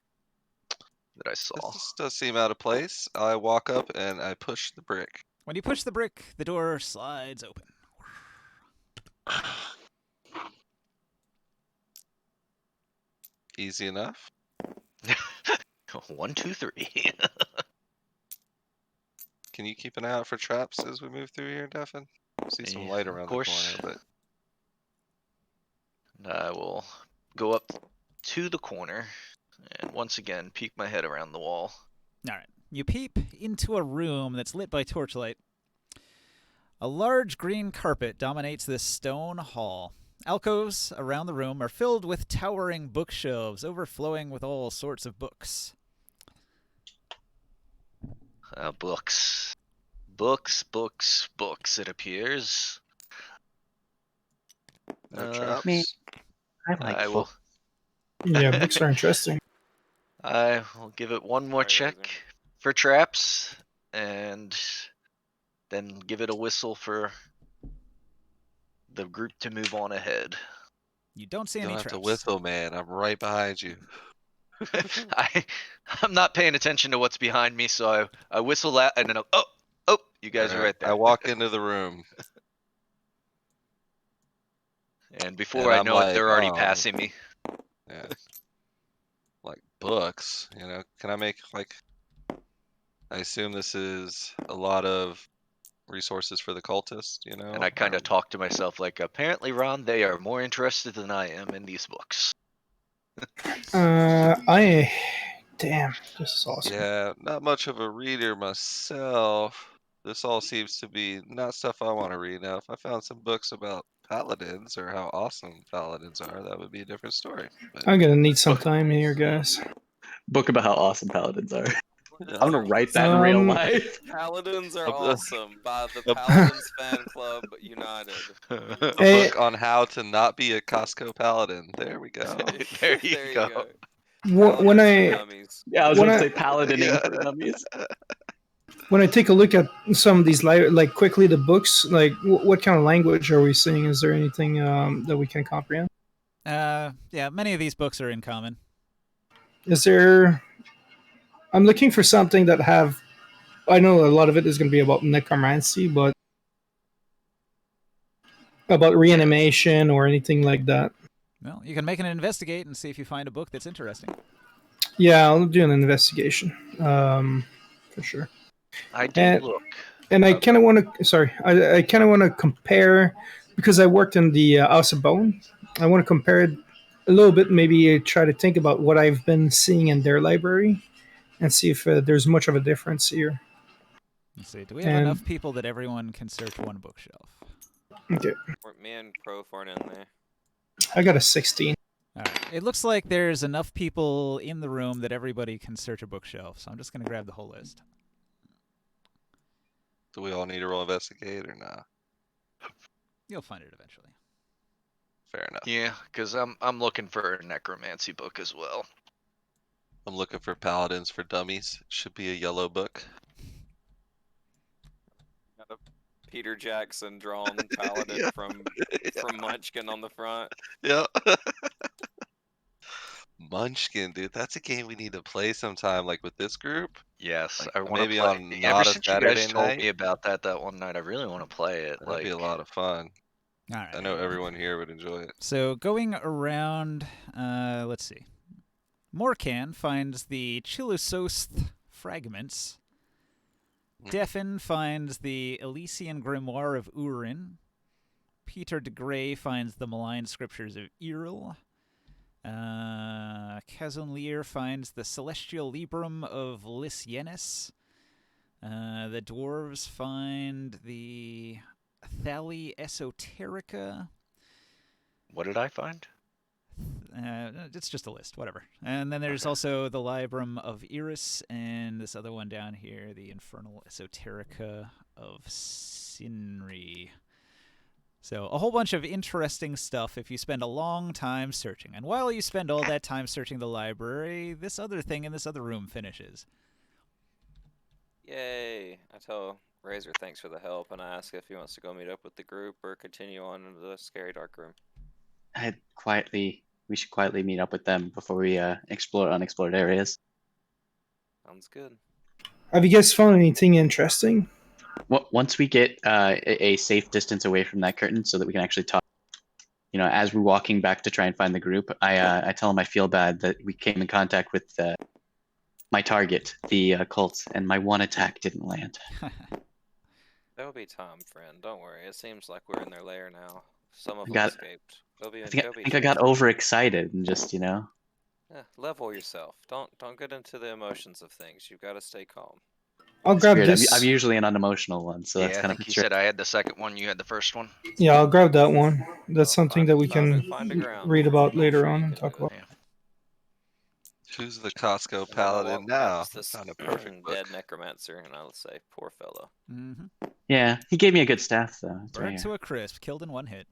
that I saw. This does seem out of place. I walk up and I push the brick. When you push the brick, the door slides open. Easy enough. 1, 2, 3. Can you keep an eye out for traps as we move through here, Devin? See some light around the corner, but I will go up to the corner and once again peek my head around the wall. All right. You peep into a room that's lit by torchlight. A large green carpet dominates this stone hall. Alcoves around the room are filled with towering bookshelves, overflowing with all sorts of books. Books. Books, it appears. no traps. Me. I like I will. Yeah, books are interesting. I will give it one more Alright, check Logan. for traps, and then give it a whistle for the group to move on ahead. You don't see You any don't have traps. to whistle, man. I'm right behind you. I'm not paying attention to what's behind me, so I whistle out, and then oh, you guys are Alright, right there. I walk into the room. And before And I I'm know it, like, they're already oh. passing me. Yeah. Like books, can I make I assume this is a lot of resources for the cultist, And I kind of talk to myself like, apparently, Ron, they are more interested than I am in these books. Damn, this is awesome. Yeah, not much of a reader myself. This all seems to be not stuff I want to read. Now, if I found some books about paladins or how awesome paladins are, that would be a different story. But I'm gonna need some time here, guys. Book about how awesome paladins are. yeah, I'm gonna write that in real Um, life. Paladins are A book- awesome by the a- Paladins Fan Club United. a Hey. book on how to not be a Costco paladin. There we go. There you there go. you go. when Paladins for I dummies. Yeah, I was When about to I- say paladining Yeah. for dummies. when I take a look at some of these like quickly the books, like what kind of language are we seeing? Is there anything that we can comprehend? Yeah, many of these books are in common. Is there? I'm looking for something that have. I know a lot of it is going to be about necromancy, but about reanimation or anything like that. Well, you can make an investigate and see if you find a book that's interesting. Yeah, I'll do an investigation for sure. I did And- look. And I kind of want to. Sorry, I kind of want to compare because I worked in the House of Bone. I want to compare it a little bit. Maybe try to think about what I've been seeing in their library and see if there's much of a difference here. Let's see. Do we have And- enough people that everyone can search one bookshelf? Okay, Me and Pro aren't in there. I got a 16. All right. It looks like there's enough people in the room that everybody can search a bookshelf. So I'm just going to grab the whole list. Do we all need to roll investigate or not? You'll find it eventually. Fair enough. Yeah, because I'm looking for a necromancy book as well. I'm looking for paladins for dummies. Should be a yellow book. Got a Peter Jackson drawn paladin Yeah. from Munchkin on the front. Yeah. Munchkin, dude, that's a game we need to play sometime, like with this group. Yes, Like, I want to maybe play. on Ever not a since you guys Saturday told night. me about that one night, I really want to play it. That'd be a lot of fun. All right. I know everyone here would enjoy it. So going around, let's see. Morcan finds the Chilososth fragments. Defen finds the Elysian Grimoire of Urin. Peter de Grey finds the malign scriptures of Iril. Kazunlir finds the Celestial Librum of Lysienis. The dwarves find the Thali Esoterica. What did I find? It's just a list, whatever. And then there's also the Librum of Iris, and this other one down here, the Infernal Esoterica of Sinri. So a whole bunch of interesting stuff if you spend a long time searching. And while you spend all that time searching the library, this other thing in this other room finishes. Yay! I tell Razor thanks for the help, and I ask if he wants to go meet up with the group or continue on into the scary dark room. We should quietly meet up with them before we explore unexplored areas. Sounds good. Have you guys found anything interesting? Once we get a safe distance away from that curtain so that we can actually talk, as we're walking back to try and find the group, I tell them I feel bad that we came in contact with my target, the cult, and my one attack didn't land. That will be time, friend. Don't worry. It seems like we're in their lair now. Some of I them got- escaped. I think I got overexcited and just, Yeah, level yourself. Don't get into the emotions of things. You've got to stay calm. I'll It's grab weird. this. I'm usually an unemotional one, so that's Yeah, I kind of think you said I had the second one. You had the first one. Yeah, I'll grab that one. That's Oh, something find- that we find can a- find a ground read for it. about I'm later sure on you and can talk do it. about. Who's the Costco And then I'll paladin walk now? past this Found a perfect book. dead necromancer, and I'll say, "Poor fellow." Mm-hmm. Yeah, he gave me a good staff though. It's right Burnt here. to a crisp, killed in one hit.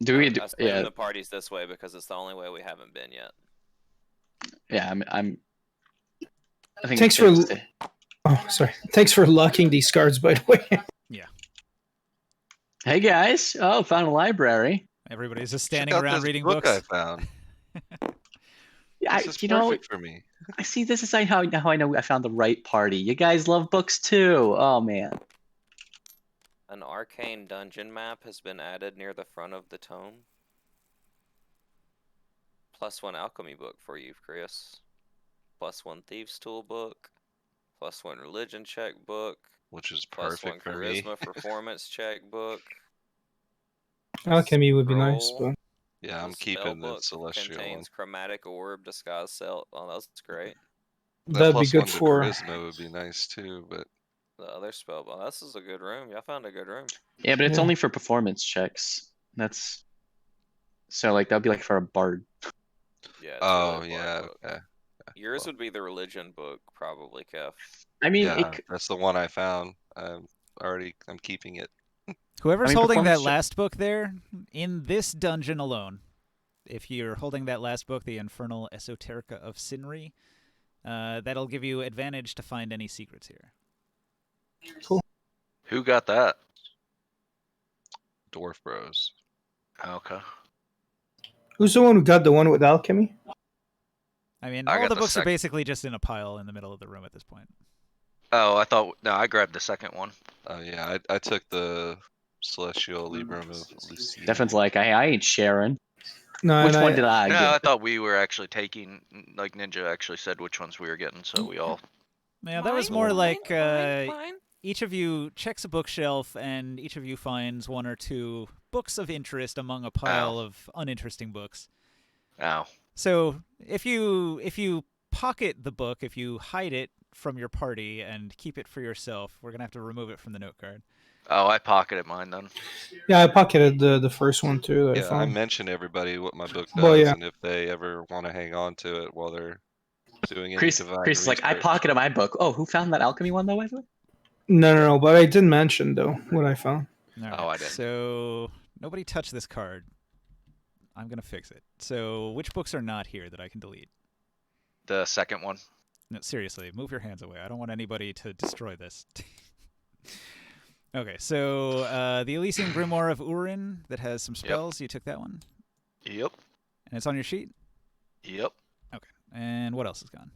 Do we? I split Yeah, the parties this way because it's the only way we haven't been yet. yeah. I think Thanks it's safe for- to say. Oh, sorry. Thanks for locking these cards, by the way. Hey guys! Oh, found a library. Everybody's just Check standing out around this reading book books. I found. Yeah, This is you know, perfect for me. I see. This is how I know I found the right party. You guys love books too. Oh man. An arcane dungeon map has been added near the front of the tome. +1 alchemy book for you, Chris. +1 thieves tool book. +1 religion check book. Which is +1 perfect for me. charisma performance check book. Alchemy would be nice, Scroll. but Yeah, I'm The spell keeping the book celestial one. contains chromatic orb, disguise cell. Oh, that's great. That That'd be plus good 1 to for. charisma would be nice too, but The other spell. Well, this is a good room. Y'all found a good room. Yeah, but it's Yeah. only for performance checks. That's so like that'd be like for a bard. Yeah, it's oh really a bard yeah, book. okay. Yours Well, would be the religion book, probably, Kef. I mean, yeah, that's the one I found. I'm keeping it. Whoever's I mean, holding that performance check- last book there, in this dungeon alone, if you're holding that last book, the Infernal Esoterica of Sinri, that'll give you advantage to find any secrets here. Cool. Who got that? Dwarf Bros. Okay. Who's the one who got the one with alchemy? I mean, I all got the the books are sec- basically just in a pile in the middle of the room at this point. Oh, I thought no. I grabbed the second one. Oh yeah, I took the Celestial Librum of Lucy. Stefan's like, I ain't sharing. No, Which and one did I No, get? I thought we were actually taking. Like Ninja actually said which ones we were getting, so we all. Yeah, that was Mine, more mine, like mine. each of you checks a bookshelf and each of you finds one or two books of interest among a pile of uninteresting books. Ow. So if you pocket the book, if you hide it from your party and keep it for yourself, we're gonna have to remove it from the note card. Oh, I pocketed mine then. yeah, I pocketed the first one too. That I Yeah, I found. mentioned everybody what my book Well, does, yeah. and if they ever want to hang on to it while they're doing any Chris divine is like, I research. pocketed my book. Oh, who found that alchemy one though? By the way? No, but I did mention though what I found. All right, Oh, I didn't. So nobody touch this card. I'm gonna fix it. So which books are not here that I can delete? The second one. No, seriously, move your hands away. I don't want anybody to destroy this. Okay, so the Elysian Grimoire of Urin that has some spells. You took that one, Yep. and it's on your sheet. Yep. Okay, and what else is gone?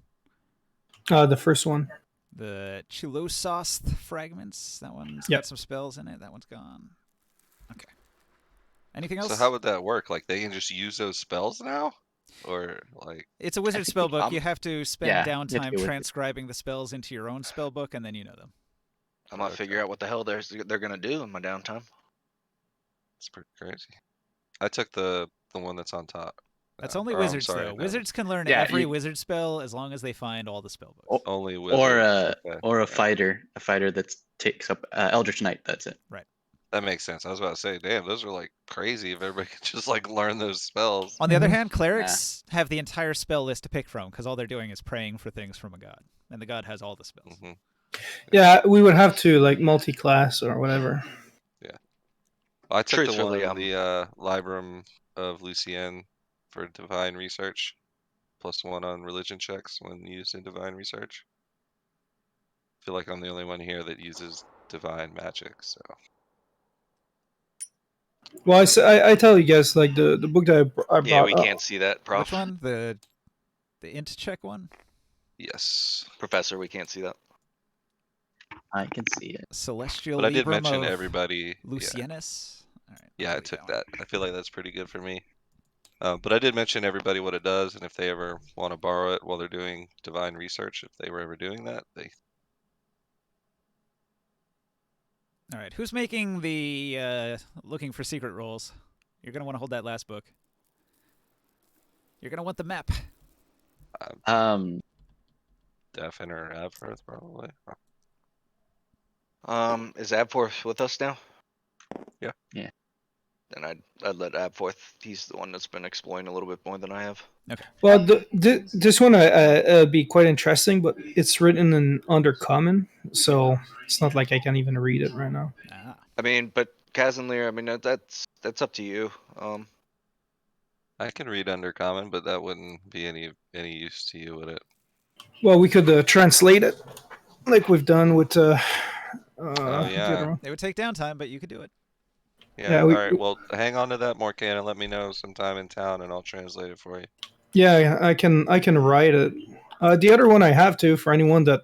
The first one. The Chilososth fragments. That one's Yep. got some spells in it. That one's gone. Okay. Anything else? So how would that work? Like they can just use those spells now, or like? It's a wizard think spell the book. You have to spend yeah, you have to downtime be a wizard. transcribing the spells into your own spell book, and then you know them. I'm gonna figure out what the hell they're gonna do in my downtime. It's pretty crazy. I took the one that's on top. That's only or, I'm wizards, sorry, though. no, Wizards can learn Yeah, every you- wizard spell as long as they find all the spell books. Oh, only wizards. Okay. or a Yeah, fighter that takes up Eldritch Knight. That's it. that makes sense. I was about to say, damn, those are like crazy. If everybody could just like learn those spells. On the other Mhm. hand, clerics have the entire spell list to pick from because all they're doing is praying for things from a god, and the god has all the spells. Hmm. Yeah, we would have to like multi-class or whatever. I took the one, Truthfully, the Librum of Lucien for divine research, +1 on religion checks when used in divine research. I feel like I'm the only one here that uses divine magic, so Well, I tell you guys like the book that I brought. Yeah, we can't see that, Prof. Which one? The int check one? yes. Professor, we can't see that. I can see it. Celestial But I did Librum mention of everybody. Lucienus. All right, Yeah, I'll I delete took one. that. I feel like that's pretty good for me. But I did mention everybody what it does, and if they ever want to borrow it while they're doing divine research, if they were ever doing that, they All right, who's making the looking for secret rolls? You're gonna want to hold that last book. You're gonna want the map. Deafin or Avworth probably. Is Abforth with us now? Yeah. Yeah. Then I'd let Abforth. He's the one that's been exploring a little bit more than I have. Okay. Well, this one be quite interesting, but it's written in Undercommon, so it's not like I can even read it right now. Ah. I mean, but Kazanlir, I mean that's up to you. I can read Undercommon, but that wouldn't be any use to you, would it? Well, we could translate it, like we've done with. Oh, the yeah. other one. It would take downtime, but you could do it. Yeah. we- all right. Well, hang on to that, Morcan, and let me know sometime in town, and I'll translate it for you. Yeah, I can write it. The other one I have too for anyone that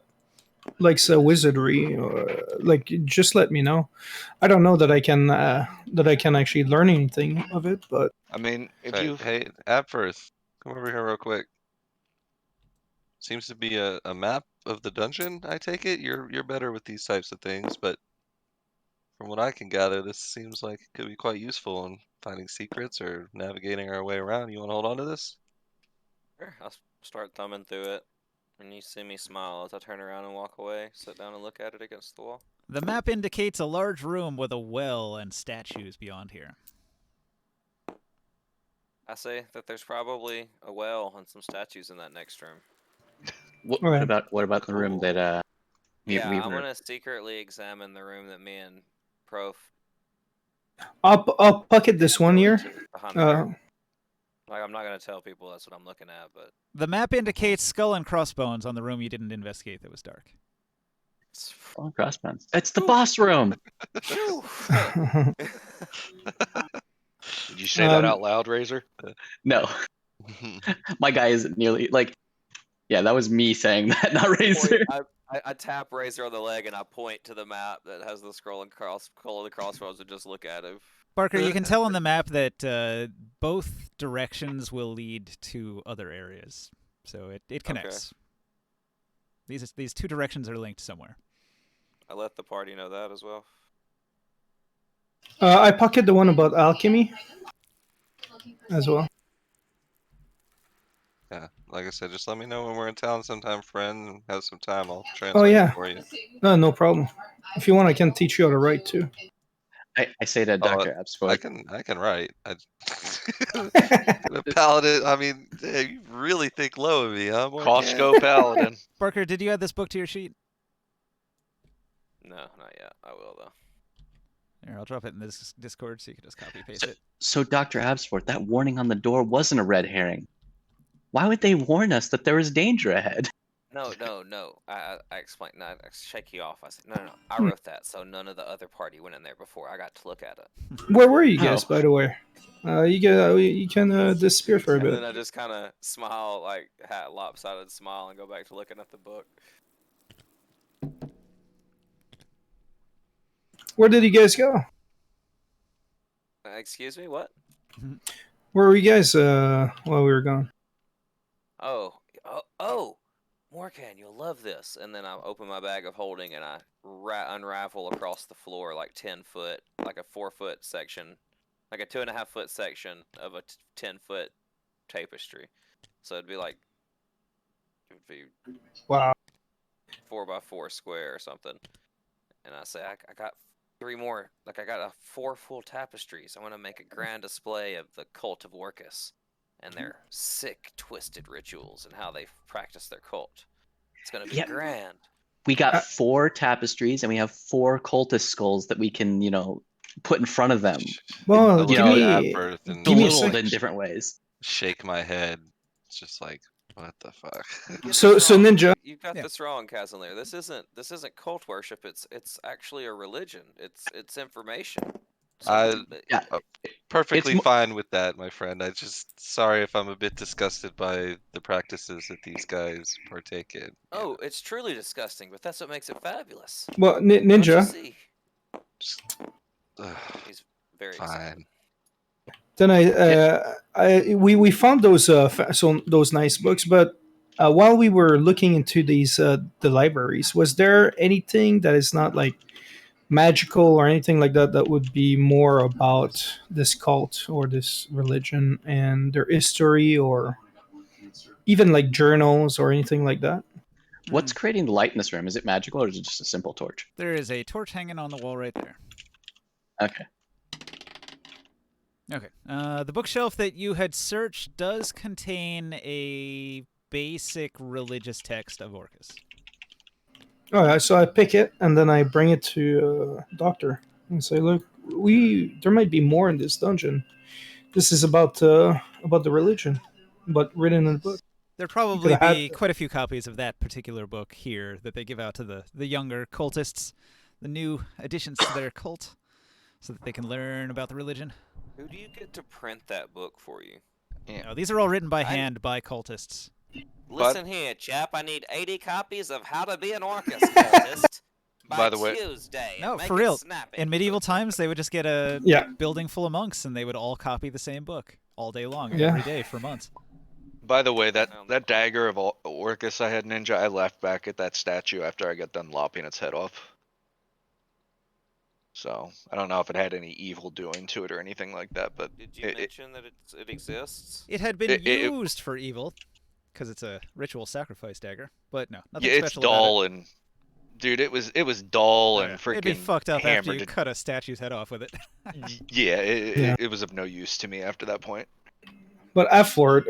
likes wizardry, or like just let me know. I don't know that I can actually learn anything of it, but I mean, if Hey, you hey, Abworth, come over here real quick. Seems to be a map of the dungeon. I take it you're better with these types of things, but from what I can gather, this seems like it could be quite useful in finding secrets or navigating our way around. You want to hold on to this? Sure, I'll start thumbing through it. And you see me smile as I turn around and walk away, sit down and look at it against the wall. The map indicates a large room with a well and statues beyond here. I say that there's probably a well and some statues in that next room. What, All right. what about the room Cool. that we I'm were? gonna secretly examine the room that me and Prof. I'll pocket this one go here. into behind the curtain. Like, I'm not gonna tell people that's what I'm looking at, but The map indicates skull and crossbones on the room you didn't investigate that was dark. Oh, crossbones. It's the boss room. Did you say that out loud, Razor? No, my guy is nearly like. Yeah, that was me saying that, not Razor. I tap Razor on the leg and I point to the map that has the skull and crossbones and just look at him. Barker, you can tell on the map that both directions will lead to other areas, so it connects. These two directions are linked somewhere. I let the party know that as well. I pocket the one about alchemy as well. Yeah, like I said, just let me know when we're in town sometime, friend, and have some time. I'll translate Oh yeah, it for you. no problem. If you want, I can teach you how to write too. I say to Dr. I Absford. can write. The paladin. I mean, hey, you really think low of me, huh? Costco Paladin. Barker, did you add this book to your sheet? No, not yet. I will though. Here, I'll drop it in this Discord so you can just copy paste it. So Dr. Absford, that warning on the door wasn't a red herring. Why would they warn us that there was danger ahead? No. I explained. No, I shake you off. I said, no. I wrote that so none of the other party went in there before I got to look at it. Where were you guys, Oh. by the way? You can disappear for a And bit. then I just kind of smile, like a lopsided smile, and go back to looking at the book. Where did you guys go? Excuse me, what? Where were you guys while we were gone? Oh, Morkan, you'll love this. And then I open my bag of holding and I unravel across the floor like 10 foot, like a 4-foot section, like a 2.5-foot section of a 10-foot tapestry. So it'd be Wow. 4x4 square or something. And I say, I got 3 more, like I got 4 full tapestries. I want to make a grand display of the cult of Orcus and their sick, twisted rituals and how they practice their cult. It's going to be grand. We got 4 tapestries and we have 4 cultist skulls that we can, put in front of them. Well, You give know, me and give me a belittled sec. in different ways. shake my head. It's just like, what the fuck? So Ninja. You got this wrong, Casimir. This isn't cult worship. It's actually a religion. It's information. So, Perfectly fine with that, my friend. I just sorry if I'm a bit disgusted by the practices that these guys partake in. Oh, it's truly disgusting, but that's what makes it fabulous. Well, Don't you Ninja. see? He's very excited. Then we found those those nice books, but while we were looking into these the libraries, was there anything that is not like magical or anything like that that would be more about this cult or this religion and their history, or even like journals or anything like that? What's creating the light in this room? Is it magical or is it just a simple torch? There is a torch hanging on the wall right there. Okay. Okay. The bookshelf that you had searched does contain a basic religious text of Orcus. All right, so I pick it and then I bring it to Doctor and say, "Look, there might be more in this dungeon. This is about the religion, but written in a book." There'd probably be quite a few copies of that particular book here that they give out to the younger cultists, the new additions to their cult, so that they can learn about the religion. Who do you get to print that book for you? Yeah. No, these are all written by hand by cultists. Listen here, chap. I need 80 copies of How to Be an Orcus cultist by the way, Tuesday. No, for real. In medieval times, they would just get a building full of monks, and they would all copy the same book all day long, every day for months. By the way, that dagger of Orcus I had, Ninja, I left back at that statue after I got done lopping its head off. So I don't know if it had any evil doing to it or anything like that. But did you mention that it exists? It had been used for evil, because it's a ritual sacrifice dagger. But no, nothing Yeah, it's special about it. dull and dude, it was dull Oh, and yeah. freaking It'd be fucked up after hammered. you cut a statue's head off with it. Yeah, Yeah. it was of no use to me after that point. But Afflord,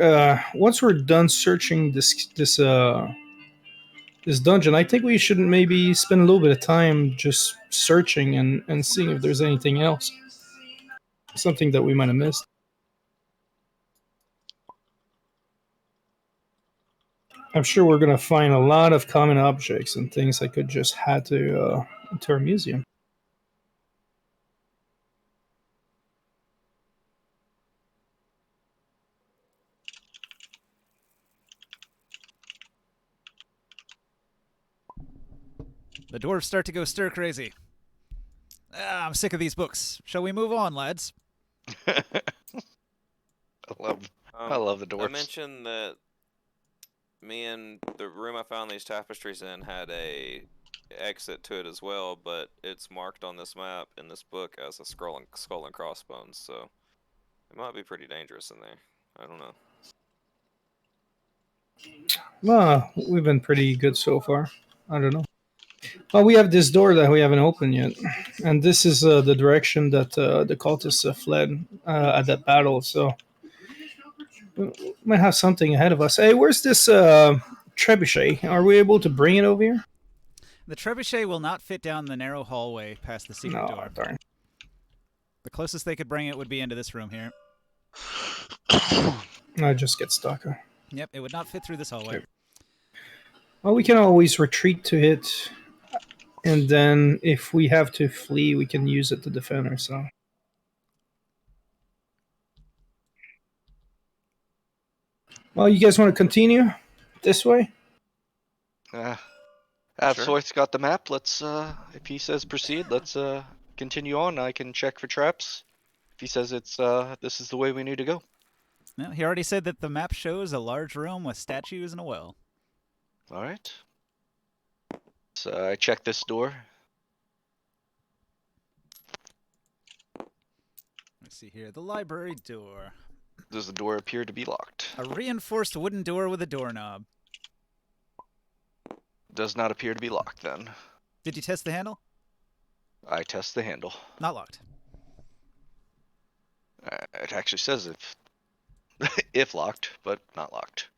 once we're done searching this dungeon, I think we should maybe spend a little bit of time just searching and seeing if there's anything else, something that we might have missed. I'm sure we're gonna find a lot of common objects and things I could just add to our museum. The dwarves start to go stir crazy. I'm sick of these books. Shall we move on, lads? I love the dwarfs. I mentioned that me and the room I found these tapestries in had a exit to it as well, but it's marked on this map in this book as a skull and crossbones, so it might be pretty dangerous in there. I don't know. Well, we've been pretty good so far. I don't know. Oh, we have this door that we haven't opened yet, and this is the direction that the cultists fled at that battle. So we might have something ahead of us. Hey, where's this trebuchet? Are we able to bring it over here? The trebuchet will not fit down the narrow hallway past the secret No, door. darn. The closest they could bring it would be into this room here. I just get stuck. Yep, it would not fit through this hallway. Okay. Well, we can always retreat to it, and then if we have to flee, we can use it to defend ourselves. Well, you guys want to continue this way? Absolor's got the map. Let's if he says proceed, let's continue on. I can check for traps. If he says it's this is the way we need to go. No, he already said that the map shows a large room with statues and a well. All right. So I check this door. Let's see here. The library door. Does the door appear to be locked? A reinforced wooden door with a doorknob. Does not appear to be locked then. Did you test the handle? I test the handle. Not locked. It actually says if locked, but not locked.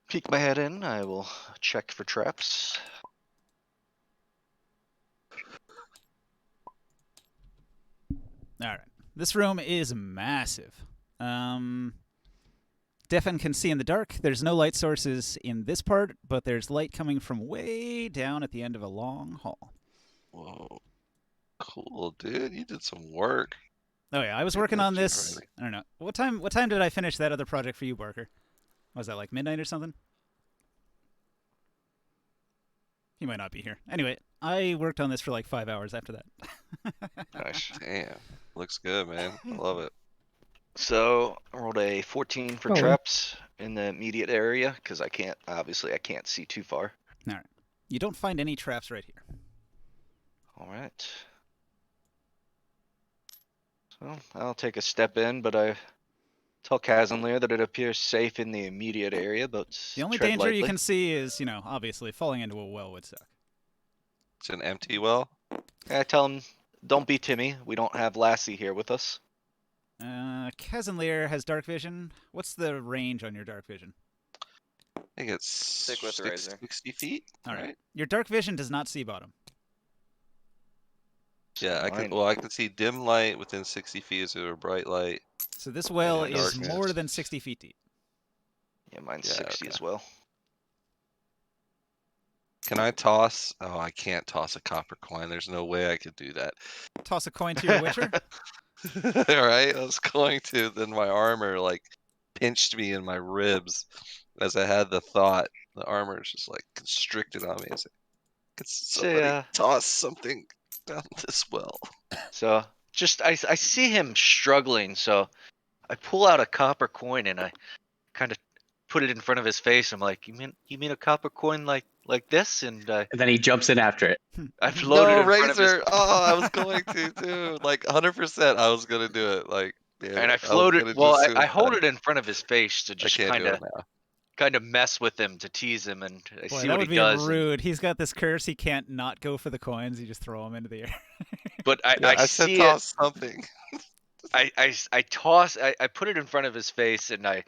Peek my head in. I will check for traps. All right. This room is massive. Defen can see in the dark. There's no light sources in this part, but there's light coming from way down at the end of a long hall. Whoa. Cool, dude. You did some work. Oh yeah, I was working on this. I don't know. What time did I finish that other project for you, Barker? Was that like midnight or something? He might not be here. Anyway, I worked on this for like 5 hours after that. Nice. Damn. Looks good, man. I love it. So I rolled a 14 for Oh. traps in the immediate area because I can't see too far. All right. You don't find any traps right here. All right. So I'll take a step in, but I tell Kazanlir that it appears safe in the immediate area, but The only tread danger you lightly. can see is, obviously falling into a well would suck. It's an empty well. I tell him, don't be Timmy. We don't have Lassie here with us. Kazanlir has dark vision. What's the range on your dark vision? I think it's Stick with the razor. 60 feet. All right. Your dark vision does not see bottom. Yeah, I Mine- can. Well, I can see dim light within 60 feet is a bright light. So this well Yeah, is darkness. more than 60 feet deep. Yeah, mine's Yeah, 60 okay. as well. Can I toss? Oh, I can't toss a copper coin. There's no way I could do that. Toss a coin to your witcher. All right, I was going to. Then my armor like pinched me in my ribs as I had the thought. The armor is just like constricted on me. As could somebody toss something down this well? So just I see him struggling, so I pull out a copper coin and I kind of put it in front of his face. I'm like, you mean a copper coin like this? And And then he jumps in after it. I floated No, in front of his razor. Oh, I was going to too. Like 100%, I was gonna do it. Like, damn and I it. was floated. gonna Well, just do I it, hold but it in front of his face to I just can't do kind it now. kind of mess with him to tease him, and I Boy, see that what would he be does. rude. He's got this curse. He can't not go for the coins. You just throw them into the air. But Yeah, I I said see it. toss something. I toss. I put it in front of his face, and I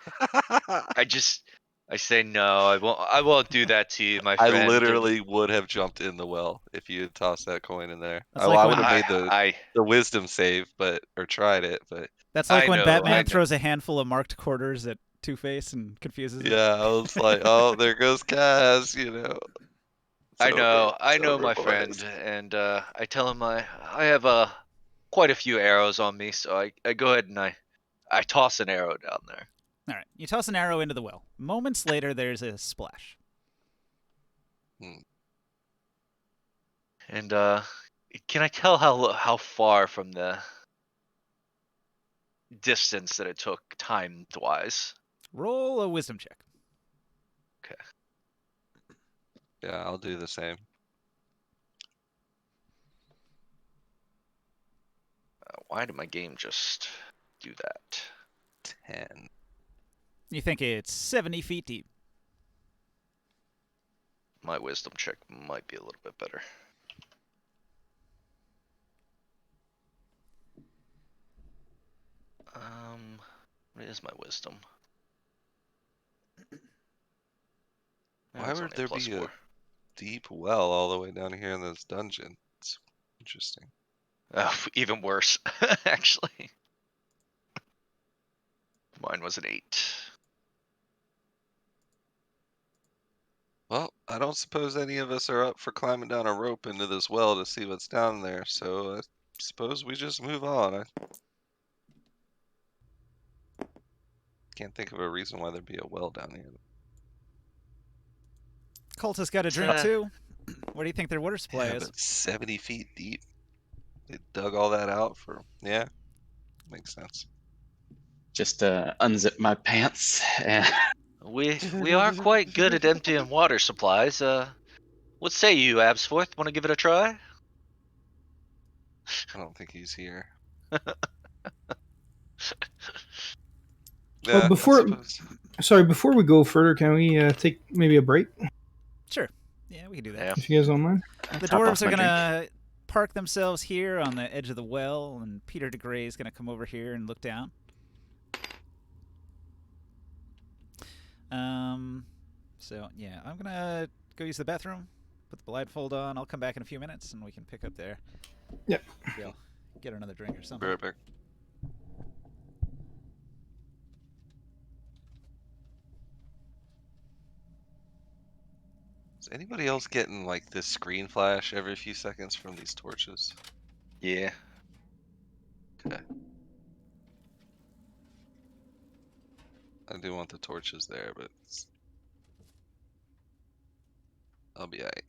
say no. I won't do that to you, my I friend. literally would have jumped in the well if you had tossed that coin in there. That's Well, like I when- would have made I the wisdom save, or tried it, but That's like when I Batman know. throws a handful of marked quarters at Two-Face and confuses him. yeah, I was like, oh, there goes Kaz, you know. It's I over. know, It's over, my boys. friend, and I tell him I have quite a few arrows on me, so I go ahead and I toss an arrow down there. All right, you toss an arrow into the well. Moments later, there's a splash. And can I tell how far from the distance that it took time wise? Roll a wisdom check. Okay. Yeah, I'll do the same. Why did my game just do that? 10. You think it's 70 feet deep. My wisdom check might be a little bit better. What is my wisdom? Why It's would only there plus be 4. a deep well all the way down here in this dungeon? It's interesting. Even worse, actually. Mine was an 8. Well, I don't suppose any of us are up for climbing down a rope into this well to see what's down there, so I suppose we just move on. I can't think of a reason why there'd be a well down here. Cultist got a drink too. What do you think their water supply Yeah, is? but 70 feet deep. They dug all that out for, yeah, makes sense. Just unzip my pants and We are quite good at emptying water supplies. What say you, Absforth? Want to give it a try? I don't think he's here. Well, Yeah, I suppose. before we go further, can we take maybe a break, Sure. Yeah, we can do that. Yeah. if you guys don't mind? The top off dwarves are my gonna park themselves here on the edge of the well, and Peter DeGray is gonna come over here and look down. So yeah, I'm gonna go use the bathroom, put the blindfold on. I'll come back in a few minutes, and we can pick up there. Yep. Yeah, get another drink or Be something. right back. Is anybody else getting like this screen flash every few seconds from these torches? Yeah. Okay. I do want the torches there, but I'll be alright.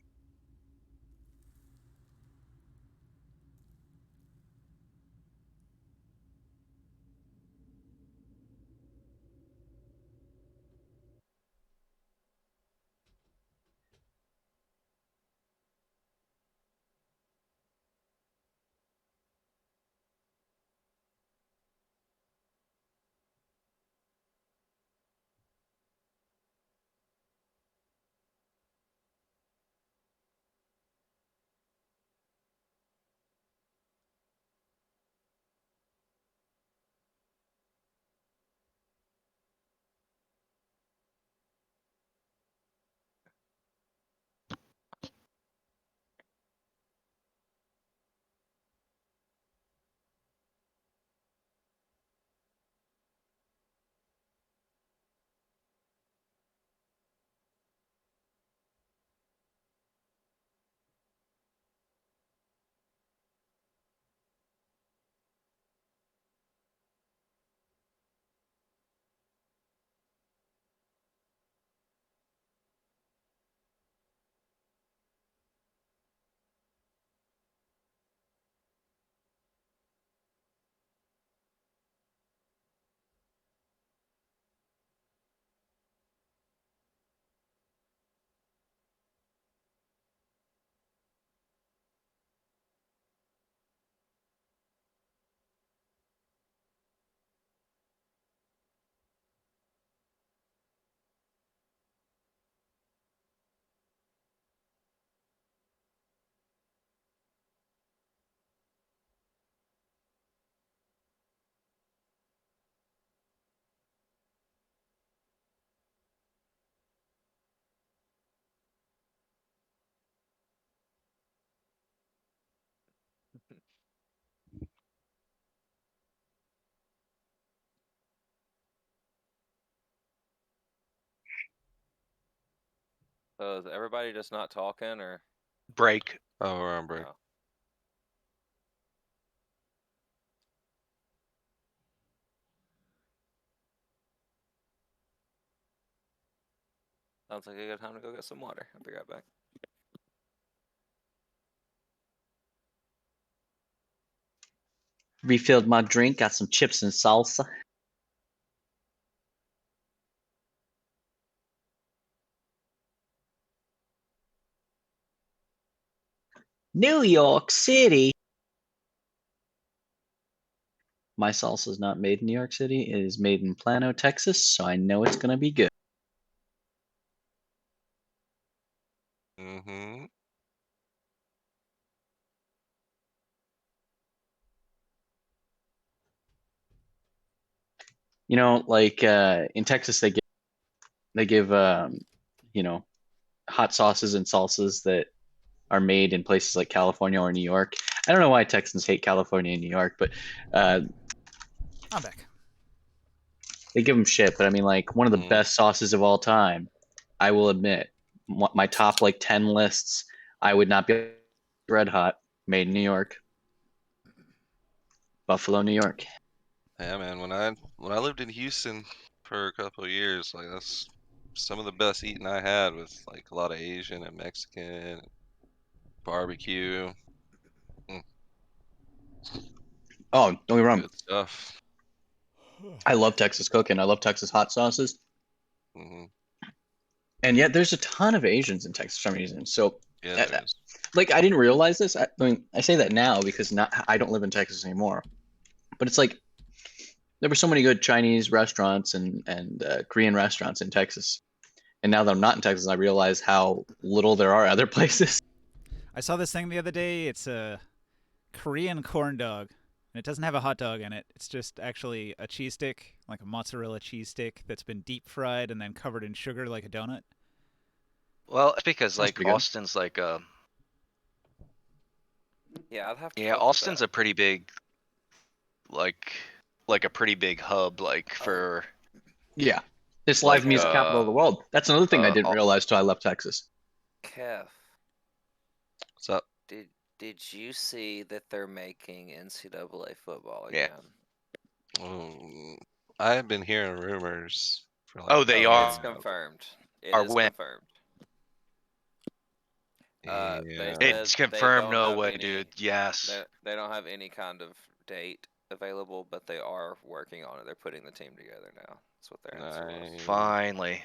So is everybody just not talking, or? Break. Oh, we're on break. No. Sounds like a good time to go get some water. I'll be right back. Refilled my drink, got some chips and salsa. New York City. My salsa is not made in New York City. It is made in Plano, Texas, so I know it's gonna be good. Mm-hmm. You know, like in Texas, they give you know, hot sauces and salsas that are made in places like California or New York. I don't know why Texans hate California and New York, but I'm back. they give them shit. But I mean, like one of the Mm. best sauces of all time, I will admit, my top like 10 lists, I would not be Red Hot, made in New York, Buffalo, New York. Yeah, man. When I lived in Houston for a couple of years, like that's some of the best eating I had with like a lot of Asian and Mexican barbecue. Oh, don't get me wrong. Good stuff. I love Texas cooking. I love Texas hot sauces. Hmm. And yet there's a ton of Asians in Texas for some reason. So Yeah, there is. like I didn't realize this. I mean, I say that now because I don't live in Texas anymore. But it's like there were so many good Chinese restaurants and Korean restaurants in Texas. And now that I'm not in Texas, I realize how little there are other places. I saw this thing the other day. It's a Korean corn dog, and it doesn't have a hot dog in it. It's just actually a cheese stick, like a mozzarella cheese stick that's been deep fried and then covered in sugar like a donut. Well, it's because Sounds like pretty good. Austin's like Yeah, I'd have to. yeah, fuck with Austin's that. a pretty big like a pretty big hub like for Yeah. It's live like music capital of the world. That's another thing I didn't Au- realize till I left Texas. Kev, What's up? did you see that they're making NCAA football Yeah. again? I have been hearing rumors for like. Oh, they Oh, are. it's confirmed. It Are is when? confirmed. Yeah. They said It's they confirmed. don't No have way, any, dude. Yes. They don't have any kind of date available, but they are working on it. They're putting the team together now. That's what their answer was. Nice. Finally.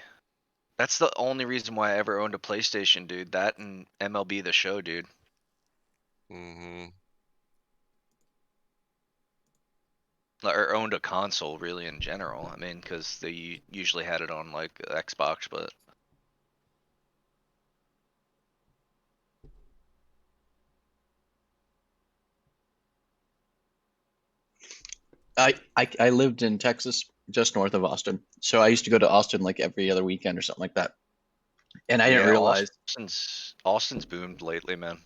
That's the only reason why I ever owned a PlayStation, dude. That and MLB The Show, dude. Mm-hmm. Or owned a console, really, in general. I mean, because they usually had it on like Xbox, but I lived in Texas, just north of Austin. So I used to go to Austin like every other weekend or something like that. And I didn't yeah, realize. Austin's boomed lately, man.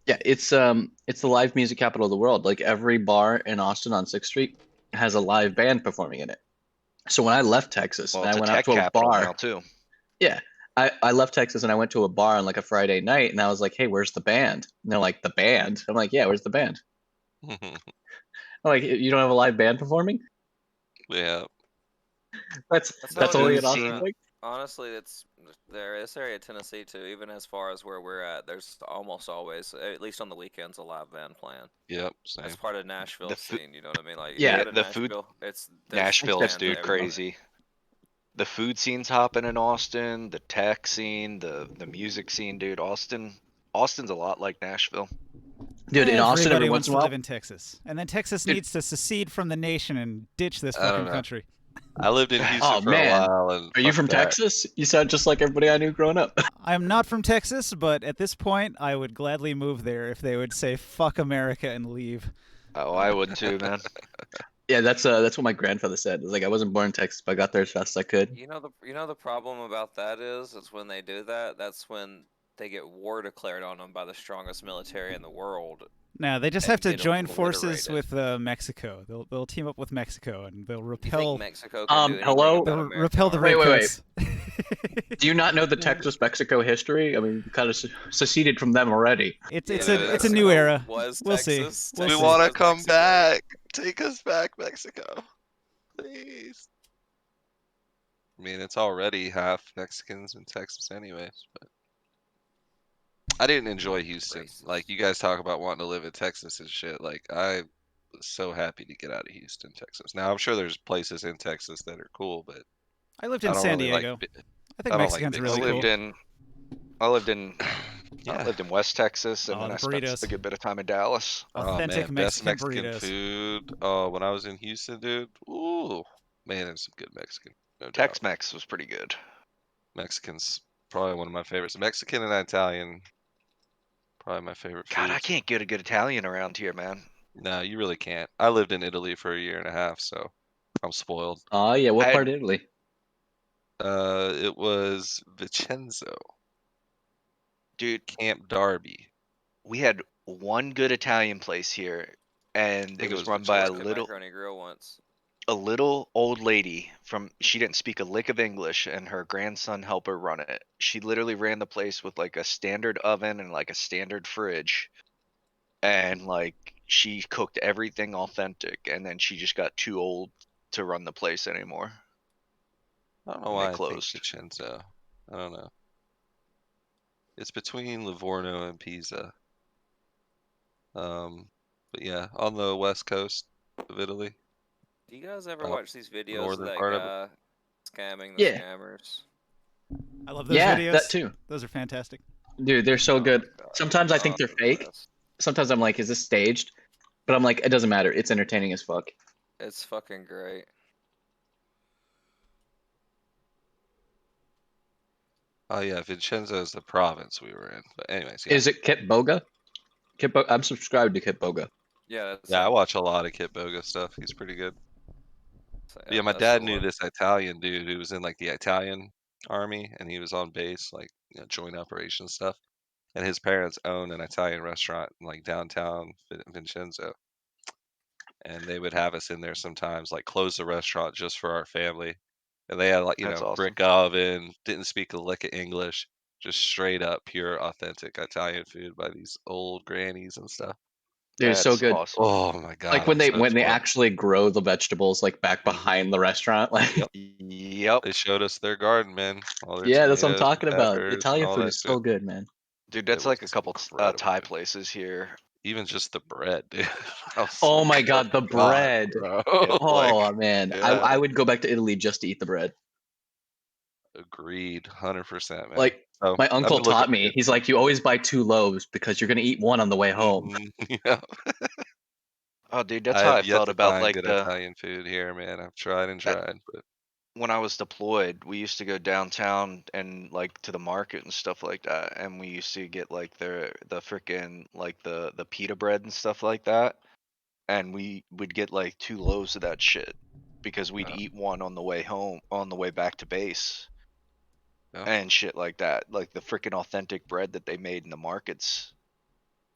Yeah, it's the live music capital of the world. Like every bar in Austin on 6th Street has a live band performing in it. So when I left Texas Well, and I it's a went out tech to a capital bar, now too. yeah, I left Texas and I went to a bar on like a Friday night and I was like, hey, where's the band? And they're like, the band? I'm like, yeah, where's the band? I'm like, you don't have a live band performing? Yeah. That's That's how it only is in food Austin. scene. Honestly, it's there. This area of Tennessee too. Even as far as where we're at, there's almost always, at least on the weekends, a live band playing. Yep. Same. That's part of Nashville The fu- scene. You know what I mean? Like, if Yeah, you go to the food- Nashville, there's Nashville's, bands dude, everywhere. crazy. The food scene's hopping in Austin. The tech scene, the music scene, dude. Austin's a lot like Nashville. Dude, in Austin, Everybody every once wants in to a while, live in Texas, and then Texas Dude. needs to secede from the nation and ditch this I don't fucking know. country. I lived in Houston Oh, for man. a while, and Are you fuck from that. Texas? You sound just like everybody I knew growing up. I'm not from Texas, but at this point, I would gladly move there if they would say "fuck America" and leave. Oh, I would too, man. Yeah, that's what my grandfather said. It was like I wasn't born in Texas, but I got there as fast as I could. You know the problem about that is when they do that. That's when they get war declared on them by the strongest military in the world. No, they just and have to get join forces obliterated. with Mexico. They'll team up with Mexico and they'll Do you repel. think Mexico can do anything hello? about They'll American repel the army? redcoats. Do you not know the Texas-Mexico history? I mean, we kind of seceded from them already. It's Yeah, it's a Mexico new era. was We'll see. Texas. We'll We see. want to was come Mexico. back. Take us back, Mexico. Please. I mean, it's already half Mexicans in Texas anyways, but I didn't enjoy Houston. Racist. Like, you guys talk about wanting to live in Texas and shit. Like, I was so happy to get out of Houston, Texas. Now, I'm sure there's places in Texas that are cool, but I lived I in don't San really like. Diego. I think I don't like Mexicans are big really I lived cool. in I lived in Yeah. I lived in West Texas, and Oh, then the I spent burritos. a good bit of time in Dallas. Oh Authentic man, best Mexican Mexican burritos. food. Oh, when I was in Houston, dude. Ooh, man, there's some good Mexican. No doubt. Tex-Mex was pretty good. Mexicans probably one of my favorites. Mexican and Italian, probably my favorite God, I foods. can't get a good Italian around here, man. No, you really can't. I lived in Italy for a year and a half, so I'm spoiled. Oh yeah, what I part had- of Italy? It was Vicenzo, Dude, Camp Darby. we had one good Italian place here, and think it it was was run by Worked at Vicenzo. Macaroni Grill once. a little old lady from she didn't speak a lick of English, and her grandson helped her run it. She literally ran the place with like a standard oven and like a standard fridge, and like she cooked everything authentic, and then she just got too old to run the place anymore. I don't know And why they I think closed. Vicenzo. I don't know. It's between Livorno and Pisa. But yeah, on the west coast of Italy, Do you guys ever up watch these videos of northern that part of it. guy scamming the Yeah. scammers? I love those Yeah, videos. that too. Those are fantastic. Dude, they're so Oh my good. God, Sometimes I think oh, they're fake. best. Sometimes I'm like, is this staged? But I'm like, it doesn't matter. It's entertaining as fuck. It's fucking great. Oh yeah, Vincenzo is the province we were in. But anyways, yeah. Is it Kit Boga? I'm subscribed to Kit Boga. Yeah, that's Yeah, I him. watch a lot of Kit Boga stuff. He's pretty good. So, Yeah, my that's dad the knew one. this Italian dude who was in like the Italian army, and he was on base, like joint operation stuff. And his parents owned an Italian restaurant in like downtown Vincenzo, and they would have us in there sometimes, like close the restaurant just for our family. And they had like That's awesome. brick oven, didn't speak a lick of English, just straight up pure authentic Italian food by these old grannies and stuff. Dude, it's so That's good. awesome. Oh my god! Like when I'm so they spoiled. actually grow the vegetables like back Mhm. behind the restaurant. Like Yep. Yep. They showed us their garden, man. All their yeah, that's what I'm tomatoes and talking about. peppers and Italian all food that is shit. so good, man. Dude, It that's like a was couple incredible, Thai dude. places here. Even just the bread, dude. I was Oh like, my "Good god, the God, bread. bro. Yep. Like, Oh man, yeah, I would go back to Italy just to eat the bread. agreed, 100%, man. Like So my I've uncle been looking taught me. He's like, you always buy 2 loaves because you're gonna eat one on the way home. Yeah, Oh, dude, that's I how have I yet felt to about find like good Italian food here, man. I've tried and that tried, but when I was deployed. We used to go downtown and like to the market and stuff like that, and we used to get like the freaking like the pita bread and stuff like that, and we would get like 2 loaves of that shit because we'd Yeah. eat one on the way home, on the way back to base, Yeah. and shit like that. Like the freaking authentic bread that they made in the markets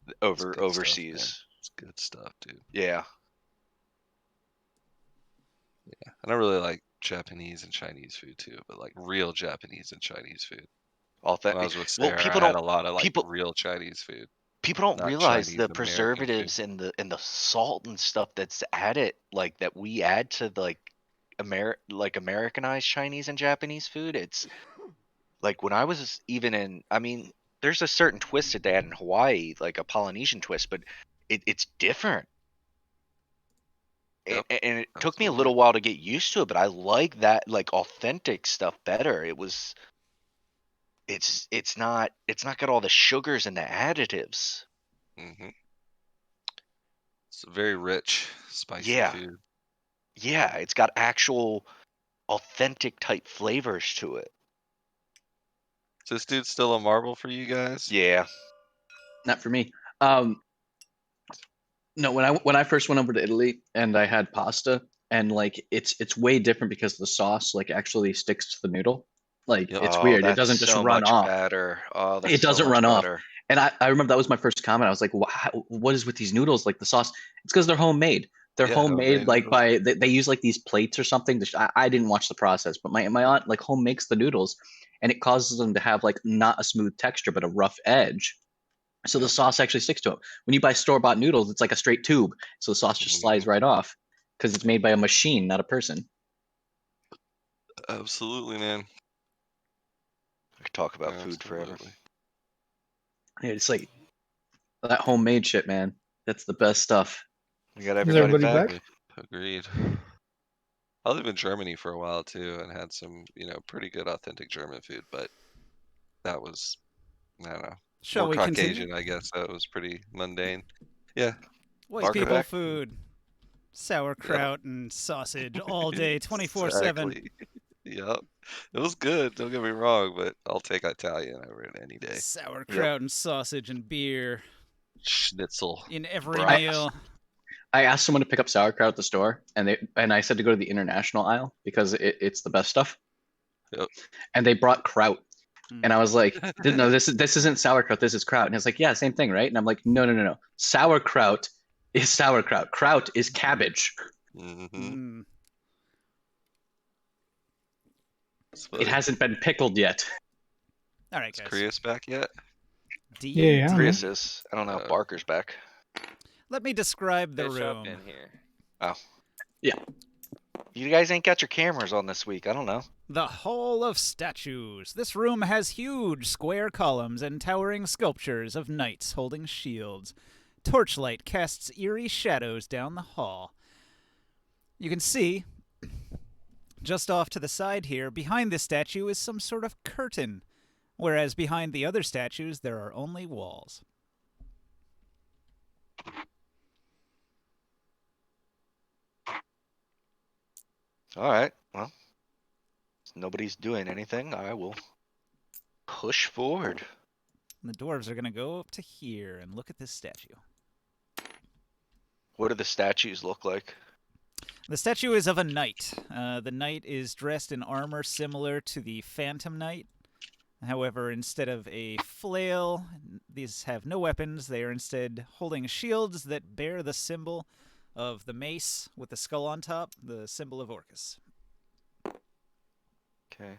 It's over good stuff, man. overseas. It's good stuff, dude. Yeah. Yeah, and I really like Japanese and Chinese food too, but like real Japanese and Chinese food. When I Authentic. was with Well, Sarah, I had a lot of like real Chinese food, people don't not realize Chinese the American food. preservatives and the salt and stuff that's added, like that we add to like Americanized Chinese and Japanese food. It's like when I was even in, I mean, there's a certain twist that they add in Hawaii, like a Polynesian twist, but it's different. Yep, And it took me a absolutely. little while to get used to it, but I like that like authentic stuff better. It's not got all the sugars and the additives. hmm It's very rich, spicy Yeah. food. Yeah, it's got actual authentic type flavors to it. Is this dude still a marble for you guys? Yeah. Not for me. No, when I first went over to Italy and I had pasta and like it's way different because the sauce like actually sticks to the noodle. Like Yep. it's Oh, weird. It that's doesn't just so run much off. better. Oh, that's It so doesn't much run off. better. And I remember that was my first comment. I was like, what is with these noodles? Like the sauce, it's because they're homemade. They're Yeah, homemade, homemade like noodles. they use like these plates or something. I didn't watch the process, but my aunt like home makes the noodles, and it causes them to have like not a smooth texture but a rough edge. So the Yep. sauce actually sticks to them. When you buy store bought noodles, it's like a straight tube, so the sauce just slides right off because it's made by a machine, not a person. Absolutely, man. I could talk about food forever. Absolutely. Yeah, it's like that homemade shit, man. That's the best stuff. We got Is everybody everybody back. back? Agreed. I lived in Germany for a while too, and had some, pretty good authentic German food. But that was, I don't know, Shall more we continue? Caucasian, I guess. So it was pretty mundane. Yeah. White Barker people back? food, sauerkraut and sausage all day, 24/7. Exactly. Yep. It was good. Don't get me wrong, but I'll take Italian over it any day. Sauerkraut and sausage and beer Schnitzel. in every Brats. meal. I asked someone to pick up sauerkraut at the store, and I said to go to the international aisle because it's the best stuff. Yep. And they brought kraut, and I was like, Hmm. "No, this isn't sauerkraut. This is kraut." And it's like, "Yeah, same thing, right?" And I'm like, "No. Sauerkraut is sauerkraut. Kraut is cabbage. Mm-hmm. It hasn't been pickled yet." All right, Is guys. Chris back yet? Yeah. Chris is. I don't know if Barker's back. Let me describe the Fish up room. in here. Oh. Yeah. You guys ain't got your cameras on this week. I don't know. The Hall of Statues. This room has huge square columns and towering sculptures of knights holding shields. Torchlight casts eerie shadows down the hall. You can see, just off to the side here, behind this statue is some sort of curtain, whereas behind the other statues there are only walls. All right. Well, nobody's doing anything. I will push forward. And the dwarves are going to go up to here and look at this statue. What do the statues look like? The statue is of a knight. The knight is dressed in armor similar to the Phantom Knight. However, instead of a flail, these have no weapons. They are instead holding shields that bear the symbol of the mace with the skull on top, the symbol of Orcus. Okay.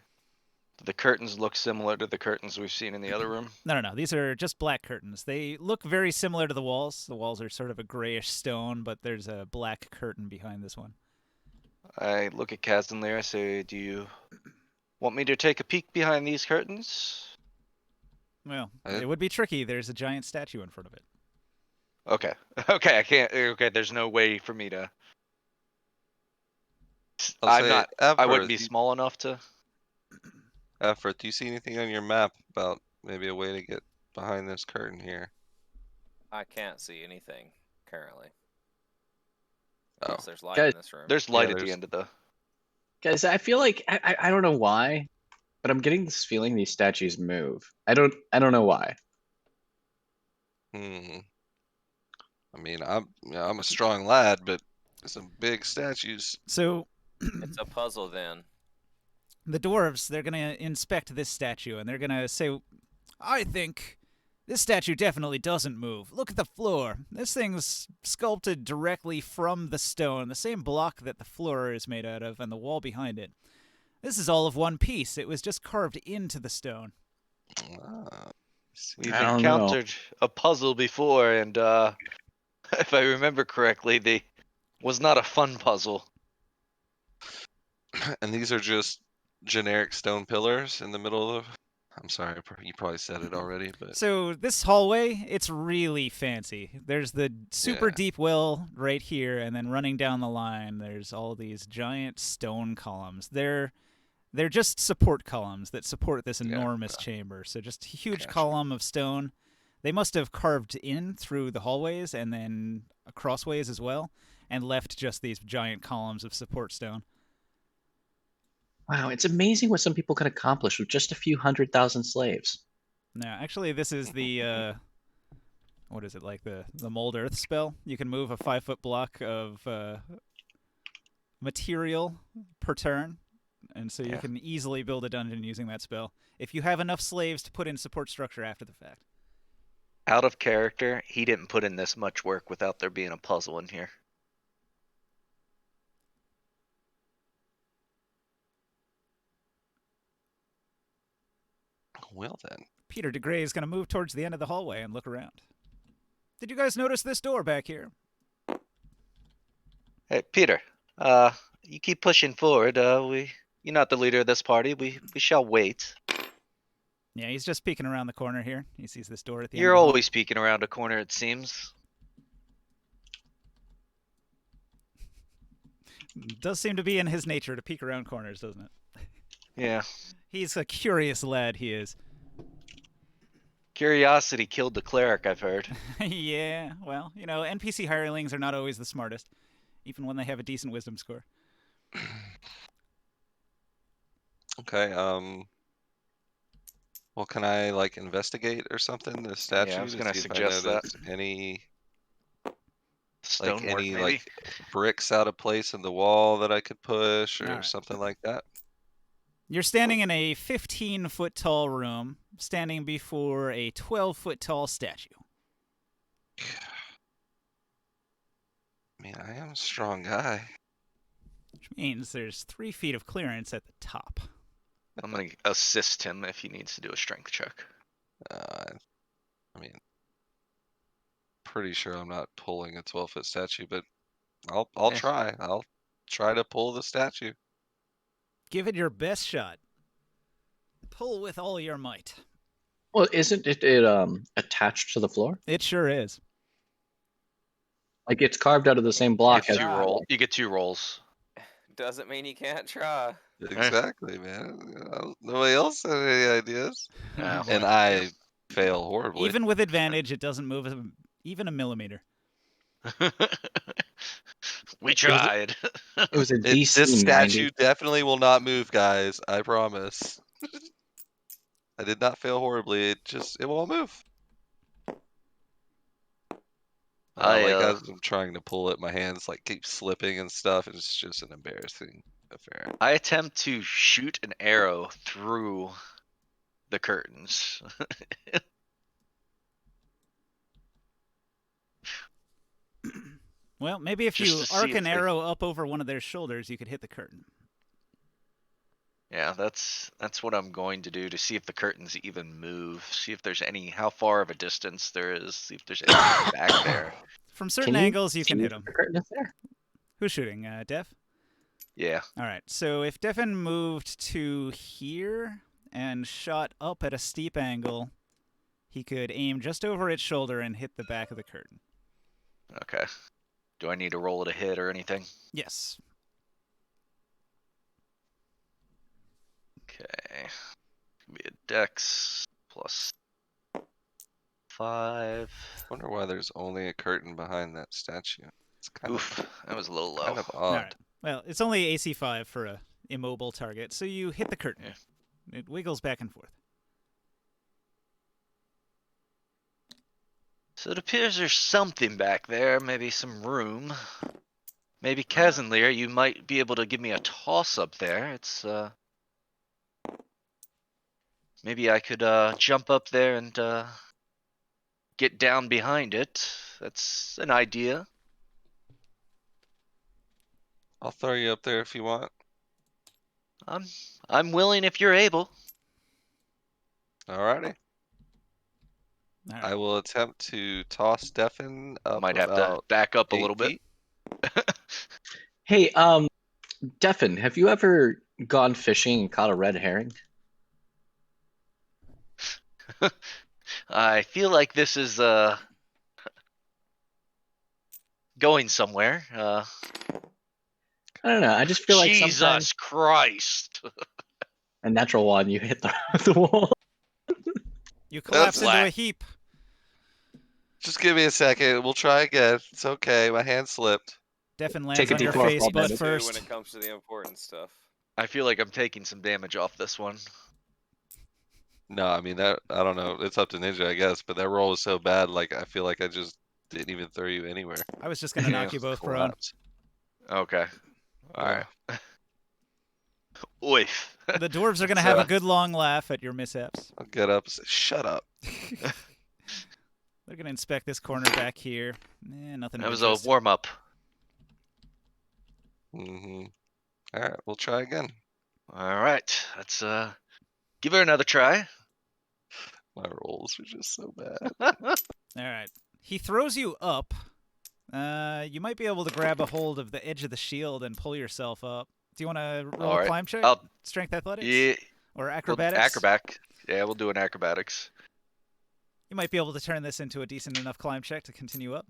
Do the curtains look similar to the curtains we've seen in the other room? No. These are just black curtains. They look very similar to the walls. The walls are sort of a grayish stone, but there's a black curtain behind this one. I look at Kazdan there. I say, do you want me to take a peek behind these curtains? Well, it would be tricky. There's a giant statue in front of it. Okay. Okay, I can't. Okay, there's no way for me to. I'll say, I wouldn't be Effort, small enough to. Effort, do you see anything on your map about maybe a way to get behind this curtain here? I can't see anything currently. Oh. Unless there's light Guys, in this room. There's light Yeah, at the there's- end of the. Guys, I feel like I don't know why, but I'm getting this feeling these statues move. I don't know why. I mean, I'm a strong lad, but some big statues. So It's a puzzle then. the dwarves, they're going to inspect this statue, and they're going to say, I think this statue definitely doesn't move. Look at the floor. This thing's sculpted directly from the stone, the same block that the floor is made out of and the wall behind it. This is all of one piece. It was just carved into the stone. We've I don't know. encountered a puzzle before, and if I remember correctly, they was not a fun puzzle. And these are just generic stone pillars in the middle of. I'm sorry, you probably said it already, but So this hallway, it's really fancy. There's the super Yeah. deep well right here, and then running down the line, there's all these giant stone columns. They're just support columns that support this enormous chamber. So just a huge Gotcha. column of stone. They must have carved in through the hallways and then crossways as well, and left just these giant columns of support stone. Wow, it's amazing what some people can accomplish with just a few 100,000 slaves. No, actually, this is the what is it, like the mold earth spell? You can move a 5-foot block of material per turn, and so you Yeah. can easily build a dungeon using that spell if you have enough slaves to put in support structure after the fact. Out of character, he didn't put in this much work without there being a puzzle in here. Well then. Peter DeGray is going to move towards the end of the hallway and look around. Did you guys notice this door back here? Hey, Peter. You keep pushing forward. You're not the leader of this party. We shall wait. Yeah, he's just peeking around the corner here. He sees this door at the end You're of the hall. always peeking around a corner, it seems. Does seem to be in his nature to peek around corners, doesn't it? Yeah. He's a curious lad, he is. Curiosity killed the cleric, I've heard. Yeah, well, you know, NPC hirelings are not always the smartest, even when they have a decent wisdom score. Okay. Well, can I like investigate or something the statue Yeah, I was to gonna see if I suggest that. notice any Stonework, maybe? like bricks out of place in the wall that I could push or Alright. something like that? You're standing in a 15-foot tall room, standing before a 12-foot tall statue. I mean, I am a strong guy. Which means there's 3 feet of clearance at the top. I'm gonna assist him if he needs to do a strength check. I mean, pretty sure I'm not pulling a 12-foot statue, but I'll Eh. try. I'll try to pull the statue. Give it your best shot. Pull with all your might. Well, isn't it attached to the floor? It sure is. Like it's carved out of the same You block get as two the roll. wall. You get 2 rolls. Doesn't mean you can't try. Exactly, man. Nobody else had any ideas. Oh, And boy. I fail horribly. Even with advantage, it doesn't move even a millimeter. We tried. It was a This DC 90. statue definitely will not move, guys. I promise. I did not fail horribly. It won't move. As I'm trying to pull it, my hands like keep slipping and stuff. It's just an embarrassing affair. I attempt to shoot an arrow through the curtains. Well, maybe if Just you to see arc if an they- arrow up over one of their shoulders, you could hit the curtain. Yeah, that's what I'm going to do to see if the curtains even move. See if there's how far of a distance there is. See if there's anything back there. From certain Can you angles, you can see hit them. The curtain is there. Who's shooting? Def? Yeah. All right. So if Devin moved to here and shot up at a steep angle, he could aim just over its shoulder and hit the back of the curtain. Okay. Do I need to roll it a hit or anything? Yes. Okay. Be a dex plus 5. Wonder why there's only a curtain behind that statue. It's kind Oof, that was a little low. kind of All odd. right. Well, it's only AC 5 for a immobile target, so you hit the curtain. Yeah. It wiggles back and forth. So it appears there's something back there, maybe some room. Maybe Kazanlir, you might be able to give me a toss up there. It's maybe I could jump up there and get down behind it. That's an idea. I'll throw you up there if you want. I'm willing if you're able. Alrighty. All right. I will attempt to toss Stefan up Might have to about back up a 8 little bit. feet. Hey, Devin, have you ever gone fishing and caught a red herring? I feel like this is going somewhere. I don't know. I just feel like sometimes Jesus Christ. a natural one, you hit the wall. You collapse into a flat. heap. Just give me a second. We'll try again. It's okay. My hand slipped. Devin lands Take a on your D4 face, fall but damage. When first. it comes to the important stuff. I feel like I'm taking some damage off this one. No, I mean that. I don't know. It's up to Ninja, I guess. But that roll was so bad. Like I feel like I just didn't even throw you anywhere. I was just going to knock you both prone. Collapse. Okay. All right. Oif. The dwarves are going to have a good long laugh at your mishaps. I'll get up and say, shut up. They're going to inspect this corner back here. Nothing. That of was a interest. warm-up. Mm-hmm. All right, we'll try again. All right, let's give her another try. My rolls are just so bad. All right. He throws you up. You might be able to grab a hold of the edge of the shield and pull yourself up. Do you want to roll a climb check? Strength athletics? Yeah. Or acrobatics? Well, acrobat. Yeah, we'll do an acrobatics. You might be able to turn this into a decent enough climb check to continue up.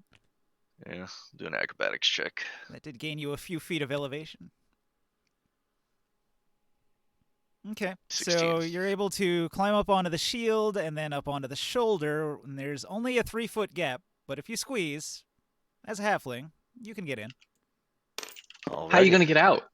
Yeah, do an acrobatics check. That did gain you a few feet of elevation. Okay, 16. so you're able to climb up onto the shield and then up onto the shoulder. And there's only a 3-foot gap, but if you squeeze, as a halfling, you can get in. How are you going to get out?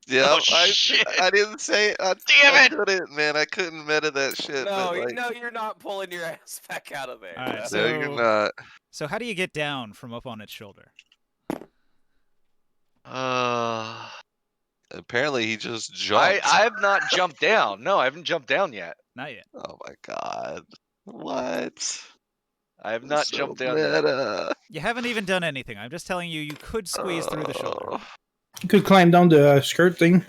Yeah, Oh, shit. I didn't say it. Damn I it! couldn't, man. I couldn't meta that shit. No, but, like, you're not pulling your ass back out of there. All right, no, you're not. So how do you get down from up on its shoulder? Apparently, he just jumped. I have not jumped down. No, I haven't jumped down yet. Not yet. Oh my god. What? I have not So jumped down yet. meta. You haven't even done anything. I'm just telling you, you could squeeze through the shoulder. You could climb down the skirt thing.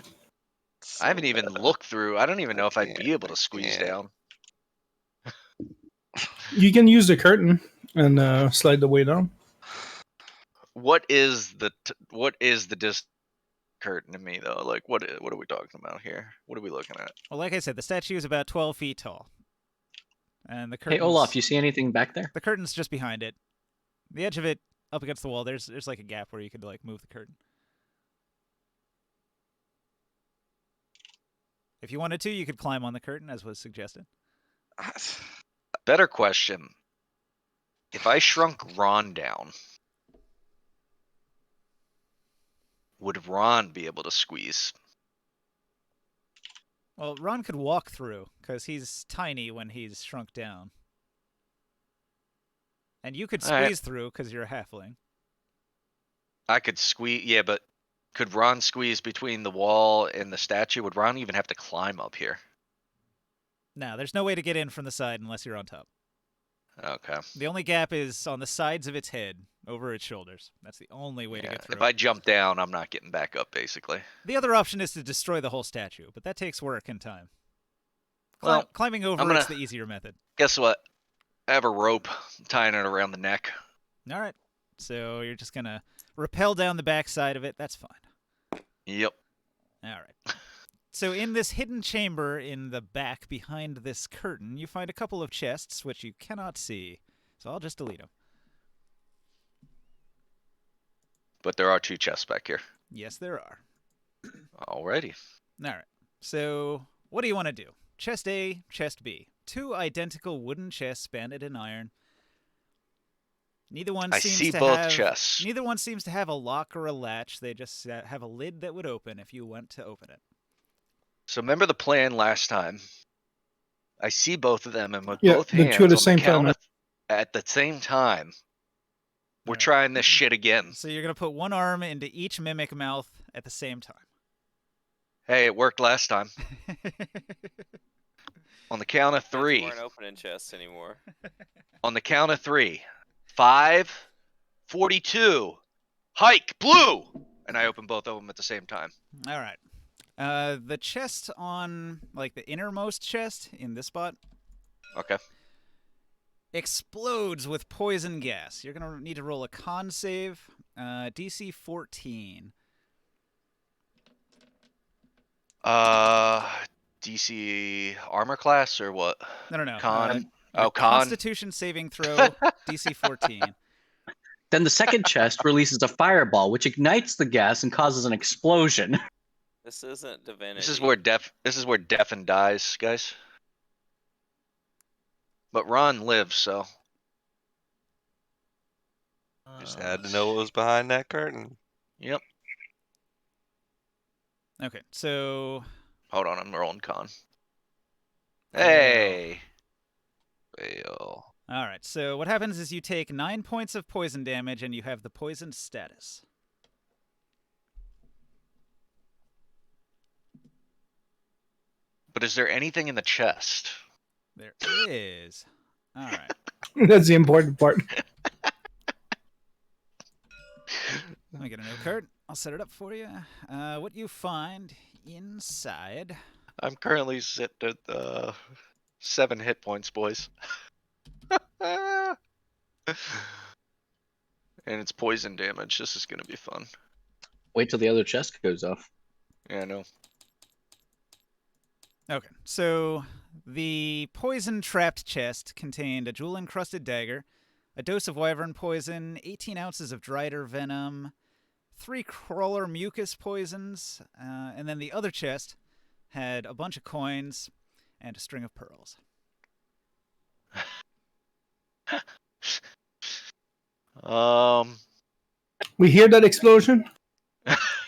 I haven't even looked through. I don't even know if I'd be able to I squeeze can't. down. You can use the curtain and slide the way down. What is the distance curtain to me though? Like what are we talking about here? What are we looking at? Well, like I said, the statue is about 12 feet tall. And the curtain. Hey, Olaf, you see anything back there? The curtain's just behind it. The edge of it, up against the wall, there's like a gap where you could like move the curtain. If you wanted to, you could climb on the curtain, as was suggested. Better question. If I shrunk Ron down, would Ron be able to squeeze? Well, Ron could walk through, because he's tiny when he's shrunk down. And you could squeeze through, because you're a halfling. I could squeeze, yeah, but could Ron squeeze between the wall and the statue? Would Ron even have to climb up here? No, there's no way to get in from the side unless you're on top. Okay. The only gap is on the sides of its head, over its shoulders. That's the only way to get through. If I jump down, I'm not getting back up, basically. The other option is to destroy the whole statue, but that takes work and time. Well, climbing over is the easier method. Guess what? I have a rope tying it around the neck. All right. So you're just going to rappel down the back side of it. That's fine. Yep. All right. So in this hidden chamber in the back behind this curtain, you find a couple of chests, which you cannot see. So I'll just delete them. But there are 2 chests back here. Yes, there are. Alrighty. All right. So what do you want to do? Chest A, chest B. 2 identical wooden chests banded in iron. Neither one I seems see to both have, chests. Neither one seems to have a lock or a latch. They just have a lid that would open if you went to open it. So remember the plan last time. I see both of them, and with Yeah, both the hands 2 at the on same the count time. of, at the same time, we're Alright. trying this shit again. So you're going to put one arm into each mimic mouth at the same time. Hey, it worked last time. On the count of We 3. weren't opening chests anymore. On the count of 3. 5, 42, hike, blue! And I open both of them at the same time. All right. The chest on, like, the innermost chest in this spot Okay. explodes with poison gas. You're going to need to roll a con save, DC 14. DC armor class or what? No. Con. Con. Con. Constitution saving throw, DC 14. Then the second chest releases a fireball, which ignites the gas and causes an explosion. This isn't divinity. This is where Deafin dies, guys. But Ron lives, so. Just had to know what was behind that curtain. Yep. Okay, so Hold on, I'm rolling con. Hey. Fail. all right. So what happens is you take 9 points of poison damage, and you have the poisoned status. But is there anything in the chest? There is. All right. That's the important part. Let me get a note card. I'll set it up for you. What you find inside. I'm currently sitting at 7 hit points, boys. And it's poison damage. This is gonna be fun. Wait till the other chest goes off. Yeah, I know. Okay, so the poison-trapped chest contained a jewel-encrusted dagger, a dose of wyvern poison, 18 ounces of drider venom, 3 crawler mucus poisons, and then the other chest had a bunch of coins and a string of pearls. We hear that explosion?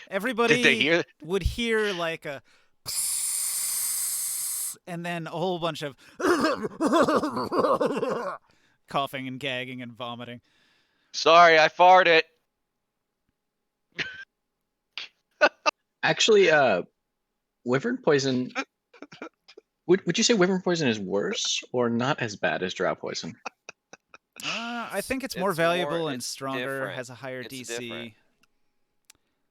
Everybody Did they hear? would hear like a and then a whole bunch of coughing and gagging and vomiting. Sorry, I farted. Actually, wyvern poison. Would you say wyvern poison is worse or not as bad as drow poison? I think it's more It's valuable more- and it's stronger, different. has a higher It's DC. different.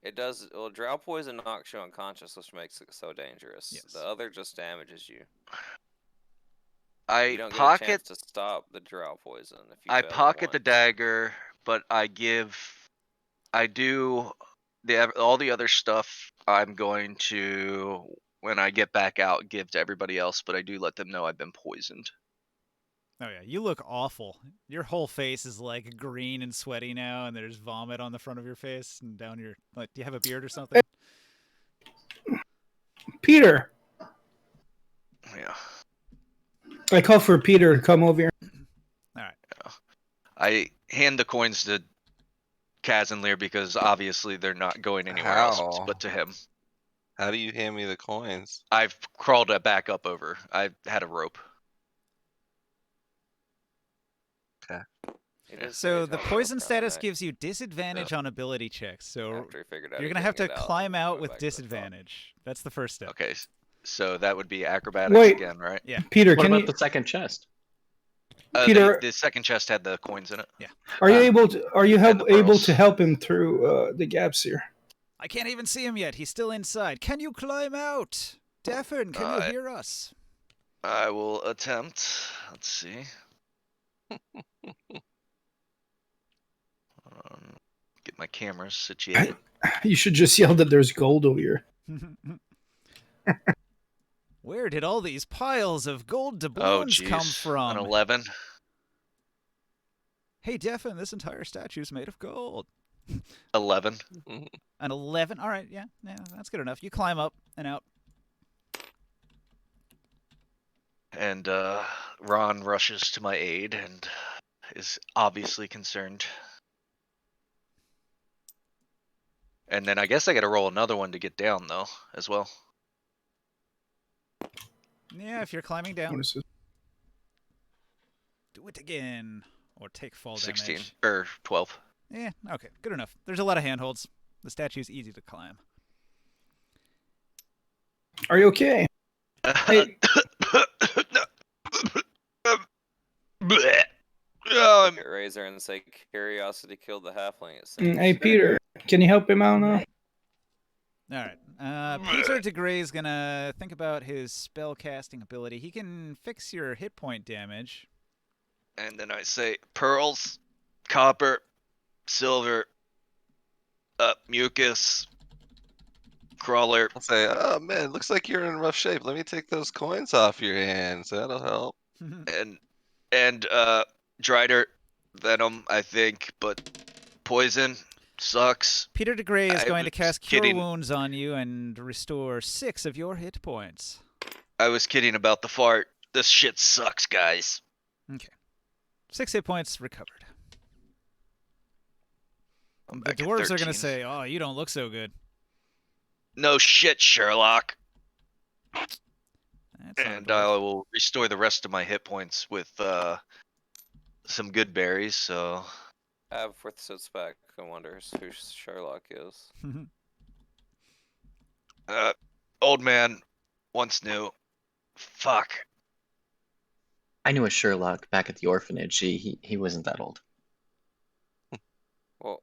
It does. Well, drow poison knocks you unconscious, which makes it so dangerous. Yes. The other just damages you. I You don't get a chance pocket. to stop the drow poison if you I fail pocket the once. dagger, but I do all the other stuff. I'm going to, when I get back out, give to everybody else. But I do let them know I've been poisoned. Oh yeah, you look awful. Your whole face is like green and sweaty now, and there's vomit on the front of your face and down your. Like, do you have a beard or something? Peter. Yeah. I call for Peter to come over here. All right. I hand the coins to Kaz and Lear because obviously they're not going anywhere else How? but to him. How do you hand me the coins? I've crawled back up over. I had a rope. He did say So he's the gonna poison go status tonight gives you disadvantage on ability checks. So after he figured out you're he gonna have to couldn't get climb and out went with back to the top. disadvantage. That's the first step. Okay, so that would be acrobatics Wait. again, right? Yeah. Peter, What can about you, the second chest? Peter- the second chest had the coins in it. are you able to and the able pearls. to help him through the gaps here? I can't even see him yet. He's still inside. Can you climb out? Daffin, can you hear us? I will attempt. Let's see. Get my cameras situated. You should just yell that there's gold over here. Where did all these piles of gold Oh, doubloons jeez. come An from? 11. Hey, Daffin, this entire statue's made of gold. 11. An 11? All right, yeah, that's good enough. You climb up and out. And Ron rushes to my aid and is obviously concerned. And then I guess I gotta roll another one to get down, though, as well. Yeah, if you're climbing down, What is this? do it again. Or take fall 16. damage. Or 12. Yeah, okay, good enough. There's a lot of handholds. The statue's easy to climb. Are you okay? Hey. Um, Look at Razor and say curiosity killed the halfling. It seems. Hey, Peter, can you help him out now? All right. Peter DeGray's gonna think about his spell casting ability. He can fix your hit point damage. and then I say pearls, copper, silver, mucus, crawler. I'll say, oh man, looks like you're in rough shape. Let me take those coins off your hands. That'll help. and drider venom, I think, but poison sucks. Peter DeGray is I going to was cast Cure kidding. Wounds on you and restore 6 of your hit points. I was kidding about the fart. This shit sucks, guys. Okay. 6 hit points recovered. I'm The back at dwarves are 13. going to say, oh, you don't look so good. No shit, Sherlock. That's not a And dwarf. I will restore the rest of my hit points with some good berries. So Avworth sits back and wonders who Sherlock is. old man once knew Fuck. I knew a Sherlock back at the orphanage. He wasn't that old. Well,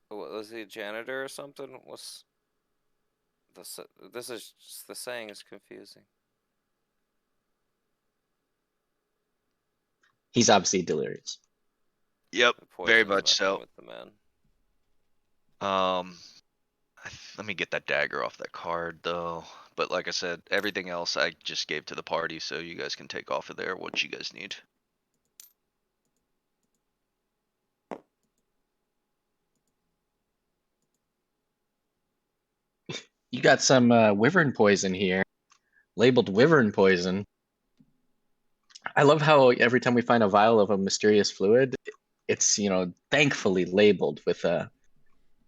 was he a janitor or something? What's this is just, the saying is confusing. He's obviously delirious. Yep, The poison very is much messing so. with the man. Let me get that dagger off that card though. But like I said, everything else I just gave to the party, so you guys can take off of there what you guys need. You got some wyvern poison here, labeled wyvern poison. I love how every time we find a vial of a mysterious fluid, it's thankfully labeled with a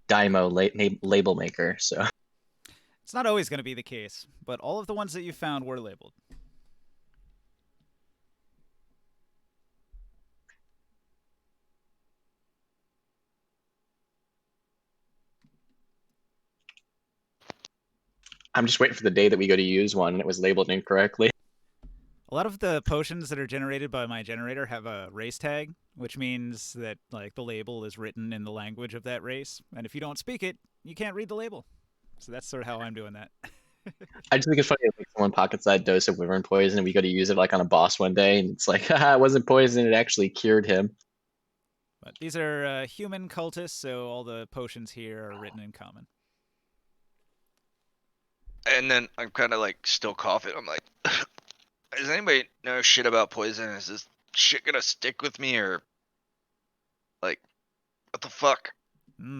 Dymo label maker. So It's not always going to be the case, but all of the ones that you found were labeled. I'm just waiting for the day that we go to use one and it was labeled incorrectly. A lot of the potions that are generated by my generator have a race tag, which means that like the label is written in the language of that race, and if you don't speak it, you can't read the label. So that's sort of how I'm doing that. I just think it's funny if like, someone pockets that dose of wyvern poison and we go to use it like on a boss one day and it's like, haha, it wasn't poison, it actually cured him. But these are human cultists, so all the potions here are written in common. And then I'm kind of like still coughing. I'm like, does anybody know shit about poison? Is this shit gonna stick with me or like, what the fuck?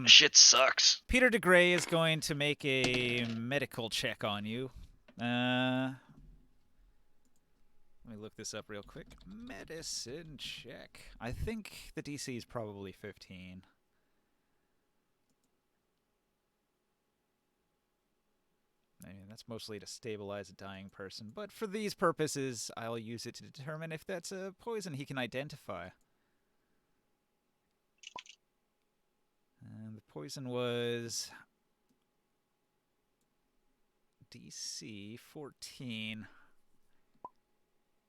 Shit sucks. Peter DeGray is going to make a medical check on you. Let me look this up real quick. Medicine check. I think the DC is probably 15. I mean, that's mostly to stabilize a dying person, but for these purposes, I'll use it to determine if that's a poison he can identify. And the poison was DC 14.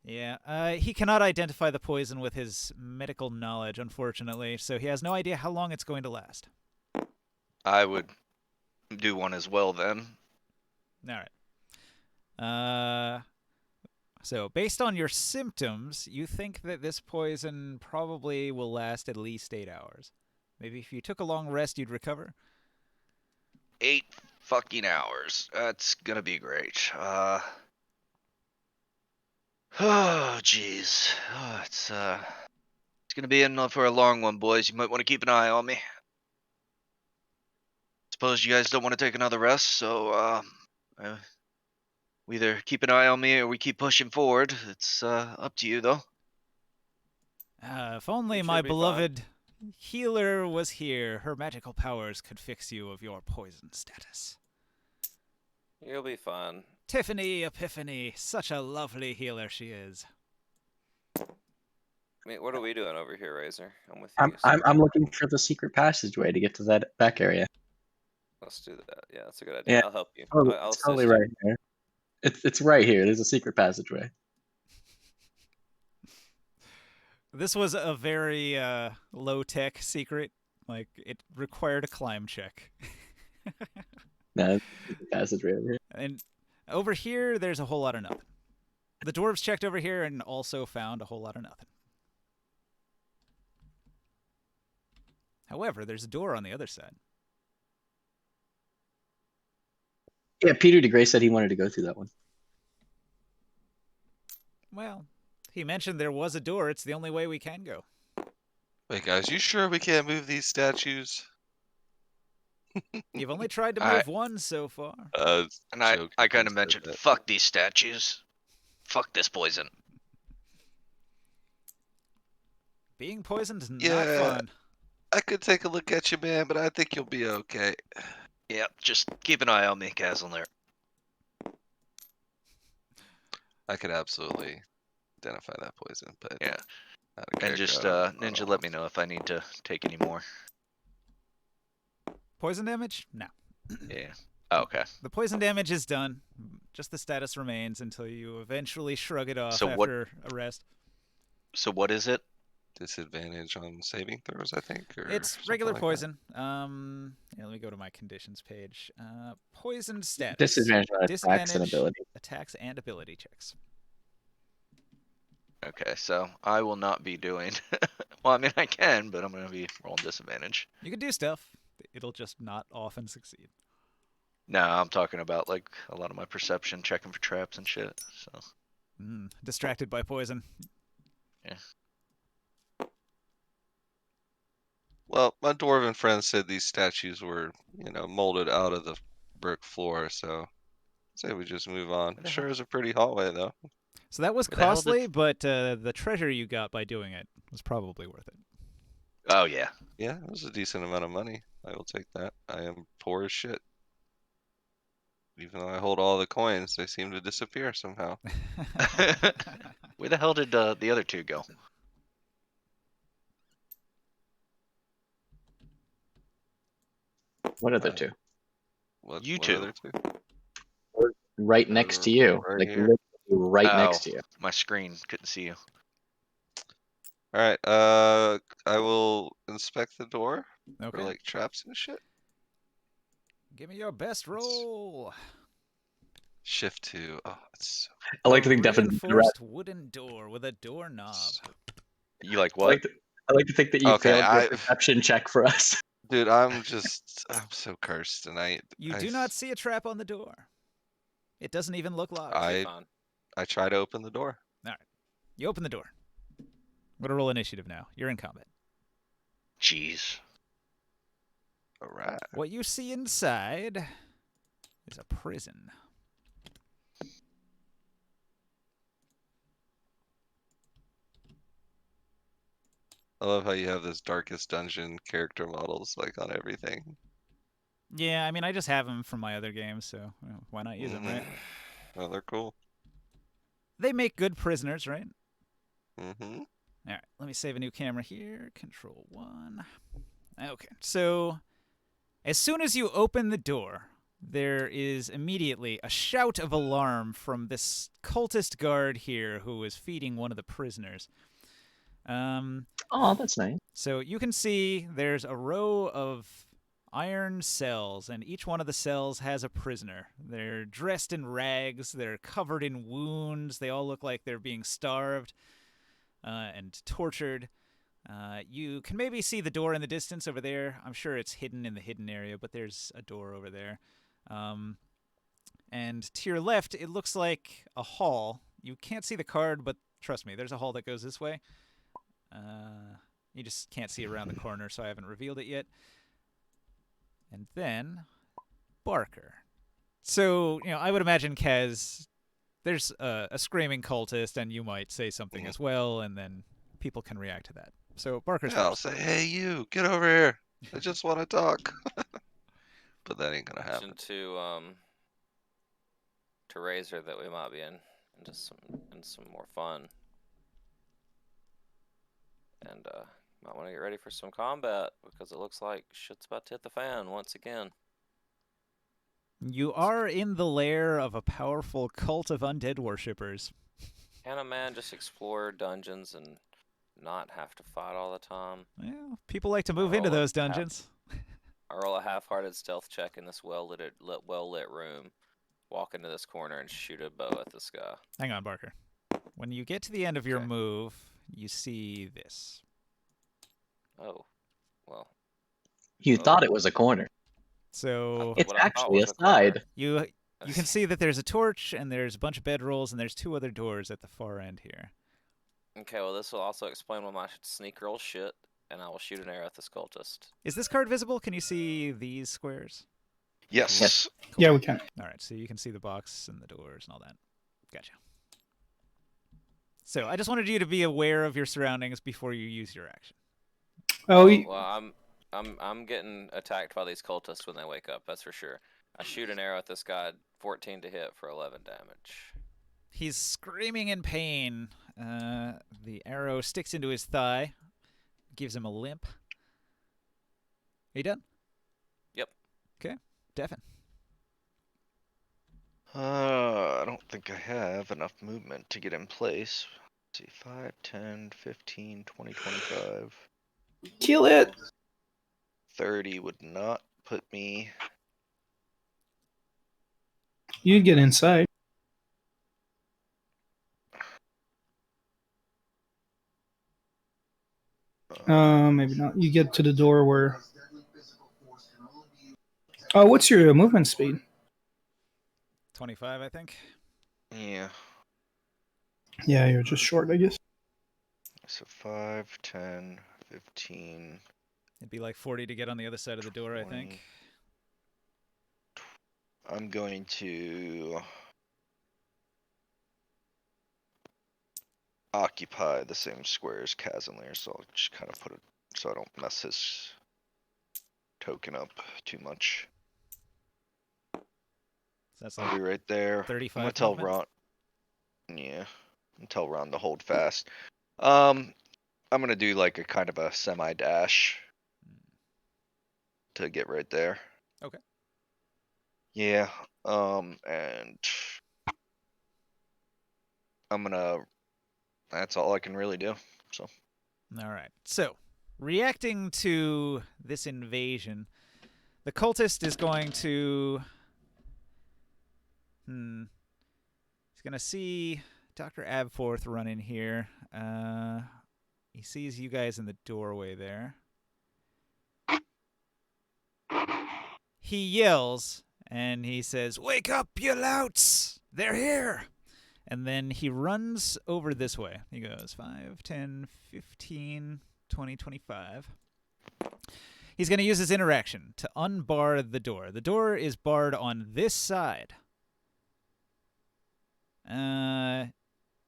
Yeah, he cannot identify the poison with his medical knowledge, unfortunately, so he has no idea how long it's going to last. I would do one as well then. All right. So based on your symptoms, you think that this poison probably will last at least 8 hours. Maybe if you took a long rest, you'd recover. 8 fucking hours. That's gonna be great. Oh jeez. It's gonna be in for a long one, boys. You might want to keep an eye on me. Suppose you guys don't want to take another rest, so we either keep an eye on me or we keep pushing forward. It's up to you though. If only should my be beloved healer was here, her magical powers could fix you of your poison status. You'll be fine. Tiffany Epiphany, such a lovely healer she is. I mean, what are we doing over here, Razor? I'm with you. I'm looking for the secret passageway to get to that back area. Let's do that. Yeah, that's a good idea. Yeah, I'll help you. totally, I'll it's totally assist you. right here. It's right here. There's a secret passageway. This was a very low-tech secret. Like, it required a climb check. No, secret passageway over here. And over here, there's a whole lot of nothing. The dwarves checked over here and also found a whole lot of nothing. However, there's a door on the other side. Yeah, Peter DeGray said he wanted to go through that one. Well, he mentioned there was a door. It's the only way we can go. Wait, guys, you sure we can't move these statues? You've only tried to move one so far. And I kind of mentioned, fuck these statues. Fuck this poison. Being poisoned's not Yeah. fun. I could take a look at you, man, but I think you'll be okay. Yep, just keep an eye on me, Kazalner. I could absolutely identify that poison, but yeah. And just Ninja, let me know if I need to take any more. Poison damage? No. Yeah. Oh, okay. The poison damage is done. Just the status remains until you eventually shrug it off So what- after a rest. So what is it? Disadvantage on saving throws, I think. Or It's something regular like that. poison. Yeah, let me go to my conditions page. Poison status. Disadvantage on attacks and Disadvantage, ability. attacks and ability checks. Okay, so I will not be doing. Well, I mean, I can, but I'm gonna be rolling disadvantage. You can do stuff. It'll just not often succeed. No, I'm talking about like a lot of my perception, checking for traps and shit. So Distracted by poison. Well, my dwarven friends said these statues were, molded out of the brick floor, so say we just move on. What the Sure hell? is a pretty hallway, though. So that was Where the hell did- costly, but the treasure you got by doing it was probably worth it. Oh yeah. Yeah, it was a decent amount of money. I will take that. I am poor as shit. Even though I hold all the coins, they seem to disappear somehow. Where the hell did the other two go? What are the two? You What two. other two? Right next to you. Right Like here. literally right Oh, next to you. My screen couldn't see you. All right. I will inspect the door Okay. for like traps and shit. Give me your best roll. Shift 2. Oh, it's I like to A think Devin. reinforced wooden door with a doorknob. so. You like I what? like to think that you Okay, failed your perception check for us. Dude, I'm so cursed tonight. You do not see a trap on the door. It doesn't even look locked. I Fine. try to open the door. All right. You open the door. I'm going to roll initiative now. You're in combat. Jeez. All right. What you see inside is a prison. I love how you have this Darkest Dungeon character models like on everything. Yeah, I mean, I just have them from my other games, so why not use them, right? Oh, they're cool. They make good prisoners, right? Mm-hmm. All right, let me save a new camera here. Control 1. Okay, so as soon as you open the door, there is immediately a shout of alarm from this cultist guard here who is feeding one of the prisoners. Oh, that's nice. So you can see there's a row of iron cells, and each one of the cells has a prisoner. They're dressed in rags. They're covered in wounds. They all look like they're being starved and tortured. You can maybe see the door in the distance over there. I'm sure it's hidden in the hidden area, but there's a door over there. And to your left, it looks like a hall. You can't see the card, but trust me, there's a hall that goes this way. You just can't see around the corner, so I haven't revealed it yet. And then Barker. So, I would imagine, Kaz, there's a screaming cultist, and you might say something as well, and then people can react to that. So Barker's Yeah, I'll first. say, hey, you, get over here. I just want to talk. But that ain't gonna happen. To Razor that we might be in some more fun. And might want to get ready for some combat because it looks like shit's about to hit the fan once again. You are in the lair of a powerful cult of undead worshippers. Can a man just explore dungeons and not have to fight all the time? Well, people like to move into those dungeons. I roll a half-hearted stealth check in this well-lit room, walk into this corner and shoot a bow at this guy. Hang on, Barker. When you get to the end of your Okay. move, you see this. Oh, well. You thought it was a corner. So It's What I thought actually was a a corner. side. you can see that there's a torch and there's a bunch of bedrolls and there's two other doors at the far end here. Okay, well, this will also explain why my sneak roll shit, and I will shoot an arrow at this cultist. Is this card visible? Can you see these squares? Yes. Yeah, we can. All right, so you can see the box and the doors and all that. Gotcha. So I just wanted you to be aware of your surroundings before you use your action. Oh, Well, I'm getting attacked by these cultists when they wake up. That's for sure. I shoot an arrow at this guy, 14 to hit for 11 damage. He's screaming in pain. The arrow sticks into his thigh, gives him a limp. Are you done? Yep. Okay, Devin. I don't think I have enough movement to get in place. Let's see, 5, 10, 15, 20, 25. Kill it. 30 would not put me. You get inside. Maybe not. You get to the door where. Oh, what's your movement speed? 25, I think. Yeah. Yeah, you're just short, I guess. So 5, 10, 15. It'd be like 40 to get on the other side of the door, 20. I think. I'm going to occupy the same square as Casimir, so I'll just kind of put it so I don't mess his token up too much. So that's I'll like be right there. 35 I'm gonna tell movement? Ron. Yeah, and tell Ron to hold fast. I'm gonna do like a kind of a semi-dash to get right there. Okay. Yeah. And I'm gonna. That's all I can really do. So. All right. So, reacting to this invasion, the cultist is going to. He's going to see Dr. Abforth run in here. He sees you guys in the doorway there. He yells and he says, "Wake up, you louts! They're here!" And then he runs over this way. He goes 5, 10, 15, 20, 25. He's going to use his interaction to unbar the door. The door is barred on this side.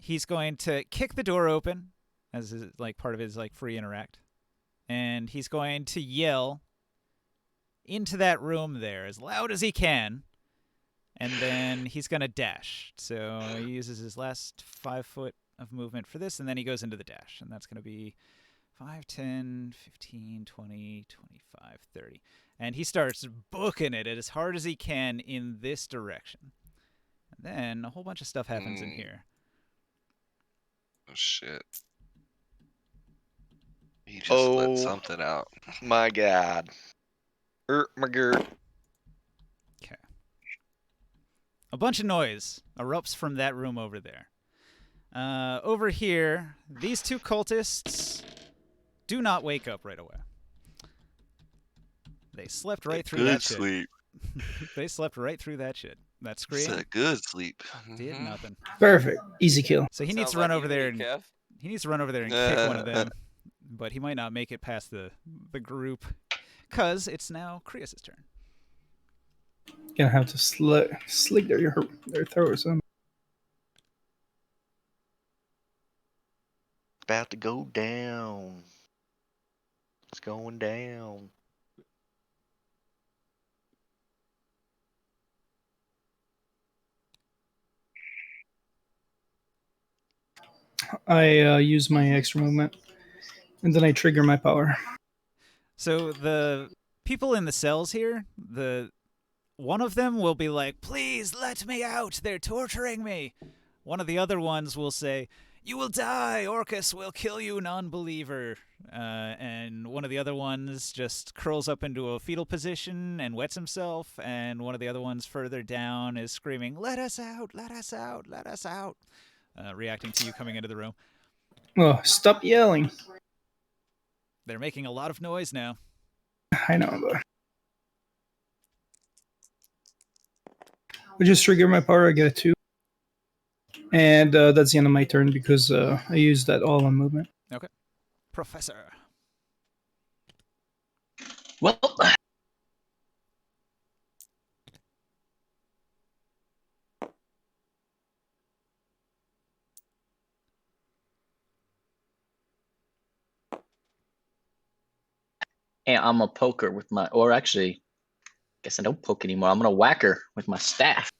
He's going to kick the door open as like part of his like free interact. And he's going to yell into that room there as loud as he can. And then he's going to dash. So he uses his last 5 foot of movement for this, and then he goes into the dash. And that's going to be 5, 10, 15, 20, 25, 30. And he starts booking it as hard as he can in this direction. And then a whole bunch of stuff happens in here. Oh, shit. He just let something out. My God. My God. Okay. A bunch of noise erupts from that room over there. Over here, these two cultists do not wake up right away. They slept right through that shit. Good sleep. They slept right through that shit. That scream It's a good sleep. did nothing. Perfect. Easy kill. So he needs Sounds to run like over you, there and Kev. he needs to run over there and kick one of them, but he might not make it past the group because it's now Krios' turn. Gonna have to slick their throats. About to go down. It's going down. I use my extra movement, and then I trigger my power. So the people in the cells here, one of them will be like, "Please let me out. They're torturing me." One of the other ones will say, "You will die. Orcus will kill you, non-believer." And one of the other ones just curls up into a fetal position and wets himself. And one of the other ones further down is screaming, "Let us out! Let us out! Let us out!" Reacting to you coming into the room. Oh, stop yelling. They're making a lot of noise now. I know, but I just trigger my power. I get a 2. And that's the end of my turn because I used that all on movement. Okay. Professor. Well, and I'm a poker with my, or actually, I guess I don't poke anymore. I'm gonna whack her with my staff.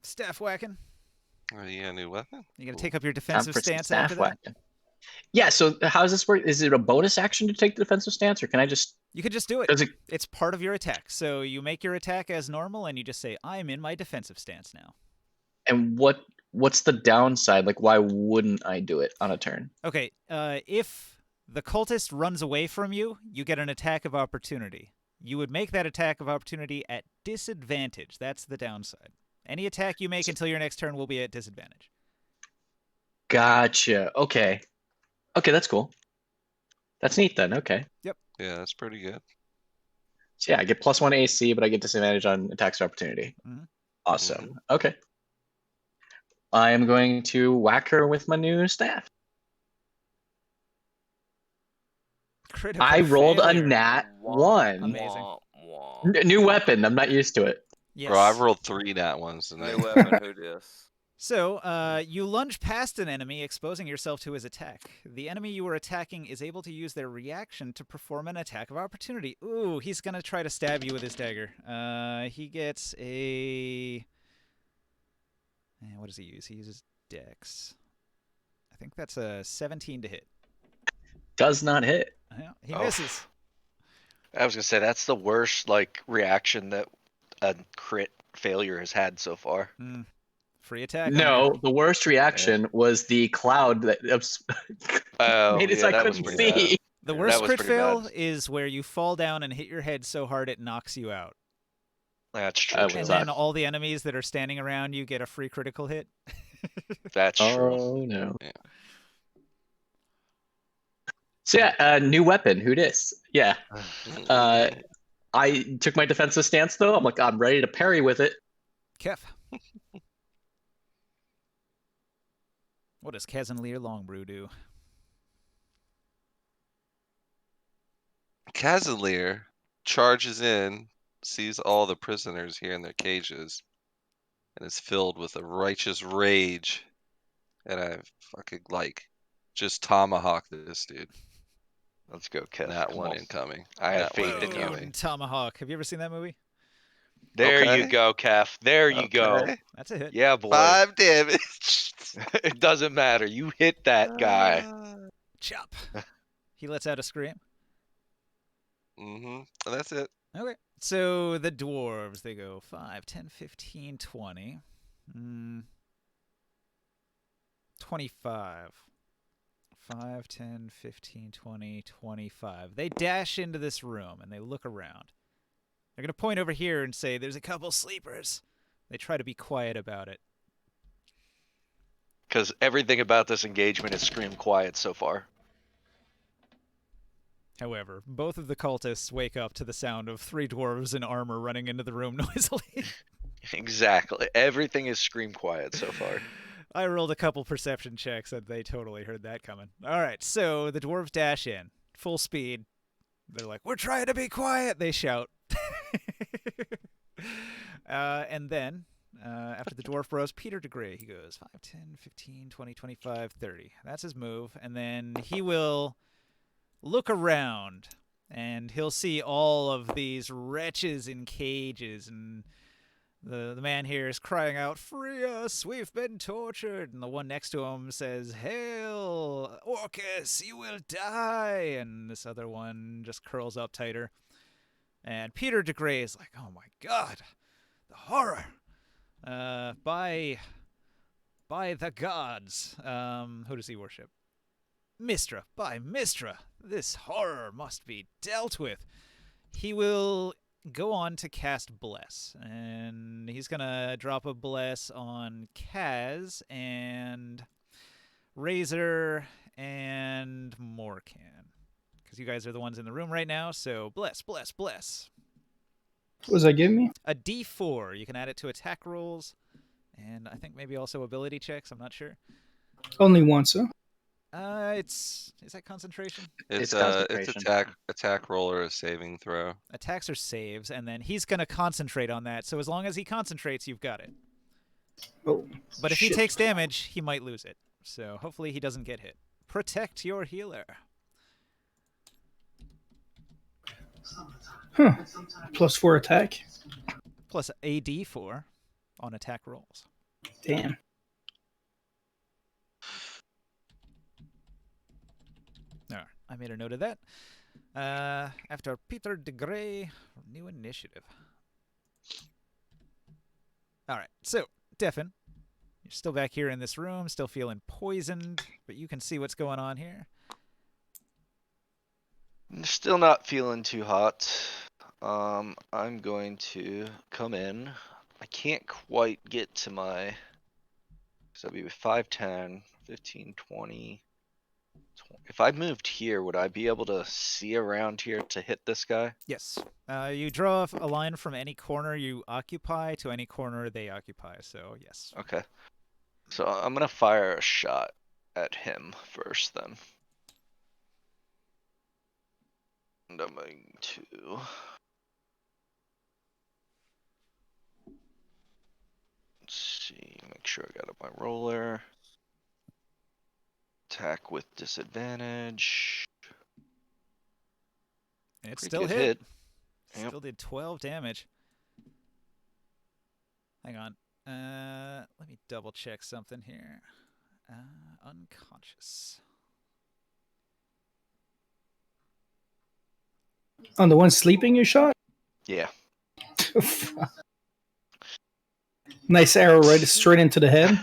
Staff whacking. Oh, you got a new weapon? You gonna take up your Time defensive for some stance staff after that? whacking. Yeah. So how does this work? Is it a bonus action to take the defensive stance, or can I just? You could just do it. Does it? It's part of your attack. So you make your attack as normal, and you just say, "I'm in my defensive stance now." And what's the downside? Like, why wouldn't I do it on a turn? Okay, if the cultist runs away from you, you get an attack of opportunity. You would make that attack of opportunity at disadvantage. That's the downside. Any attack you make until your next turn will be at disadvantage. Gotcha. Okay. Okay, that's cool. That's neat then. Okay. Yeah, that's pretty good. So yeah, I get +1 AC, but I get disadvantage on attacks of opportunity. Mhm. Awesome. Okay. I am going to whack her with my new staff. Critical I rolled failure. a nat Wah, 1. Amazing. wah, wah. New weapon. I'm not used to it. Yes. Bro, I've rolled 3 nat ones tonight. New weapon, who dis? So, you lunge past an enemy, exposing yourself to his attack. The enemy you are attacking is able to use their reaction to perform an attack of opportunity. Ooh, he's gonna try to stab you with his dagger. He gets a... what does he use? He uses Dex. I think that's a 17 to hit. Does not hit. Yeah, he Oh. misses. I was gonna say that's the worst like reaction that a crit failure has had so far. Free attack. No, the worst reaction was the cloud that Oh, made it so yeah, I that was couldn't pretty bad. see. The Yeah, worst that was crit pretty fail bad. is where you fall down and hit your head so hard it knocks you out. That's true. That too. would And suck. then all the enemies that are standing around you get a free critical hit. That's true. Oh no. Yeah. So yeah, new weapon. Who dis? Yeah. I took my defensive stance though. I'm like, I'm ready to parry with it. Kef. What does Kazanlir Longbrew do? Kazalier charges in, sees all the prisoners here in their cages, and is filled with a righteous rage. And I fucking just tomahawk this dude. Let's go, Kev. Nat Come 1 on. incoming. I have Nat faith 1 in you. incoming. Tomahawk. Have you ever seen that movie? There you Okay. go, Kef. There you go. Okay. That's a hit. Yeah, boy. 5 damage. It doesn't matter. You hit that guy. Chop. He lets out a scream. And that's it. Okay. So the dwarves, they go 5, 10, 15, 20. 25. 5, 10, 15, 20, 25. They dash into this room and they look around. They're going to point over here and say, there's a couple sleepers. They try to be quiet about it. Because everything about this engagement is scream quiet so far. However, both of the cultists wake up to the sound of 3 dwarves in armor running into the room noisily. Exactly. Everything is scream quiet so far. I rolled a couple perception checks and they totally heard that coming. All right, so the dwarves dash in, full speed. They're like, we're trying to be quiet, they shout. And then, after the dwarf bros, Peter DeGray, he goes 5, 10, 15, 20, 25, 30. That's his move. And then he will look around and he'll see all of these wretches in cages, and the man here is crying out, free us, we've been tortured. And the one next to him says, hail, Orcus, you will die. And this other one just curls up tighter. And Peter DeGray is like, oh my god, the horror. By the gods. Who does he worship? Mistra. By Mistra. This horror must be dealt with. He will go on to cast Bless. And he's going to drop a Bless on Kaz and Razor and Morkan. Because you guys are the ones in the room right now, so bless, bless, bless. What does that give me? A D4. You can add it to attack rolls, and I think maybe also ability checks. I'm not sure. Only once, huh? Is that concentration? It's concentration. attack roll or a saving throw. Attacks or saves, and then he's gonna concentrate on that. So as long as he concentrates, you've got it. Oh, But if he shit. takes damage, he might lose it. So hopefully he doesn't get hit. Protect your healer. Huh. +4 attack. Plus a D4 on attack rolls. Damn. All right, I made a note of that. After Peter DeGray, new initiative. All right, so Defin, You're still back here in this room, still feeling poisoned, but you can see what's going on here. Still not feeling too hot. I'm going to come in. I can't quite get to my. So that'd be 5, 10, 15, 20. If I moved here, would I be able to see around here to hit this guy? Yes. You draw a line from any corner you occupy to any corner they occupy, so yes. Okay. So I'm gonna fire a shot at him first then. And I'm going to. Let's see, make sure I got up my roller. Attack with disadvantage. And it Pretty still good hit. Yep. Still did 12 damage. Hang on. Let me double check something here. Unconscious. On the one sleeping you shot? Yeah. Nice arrow right straight into the head.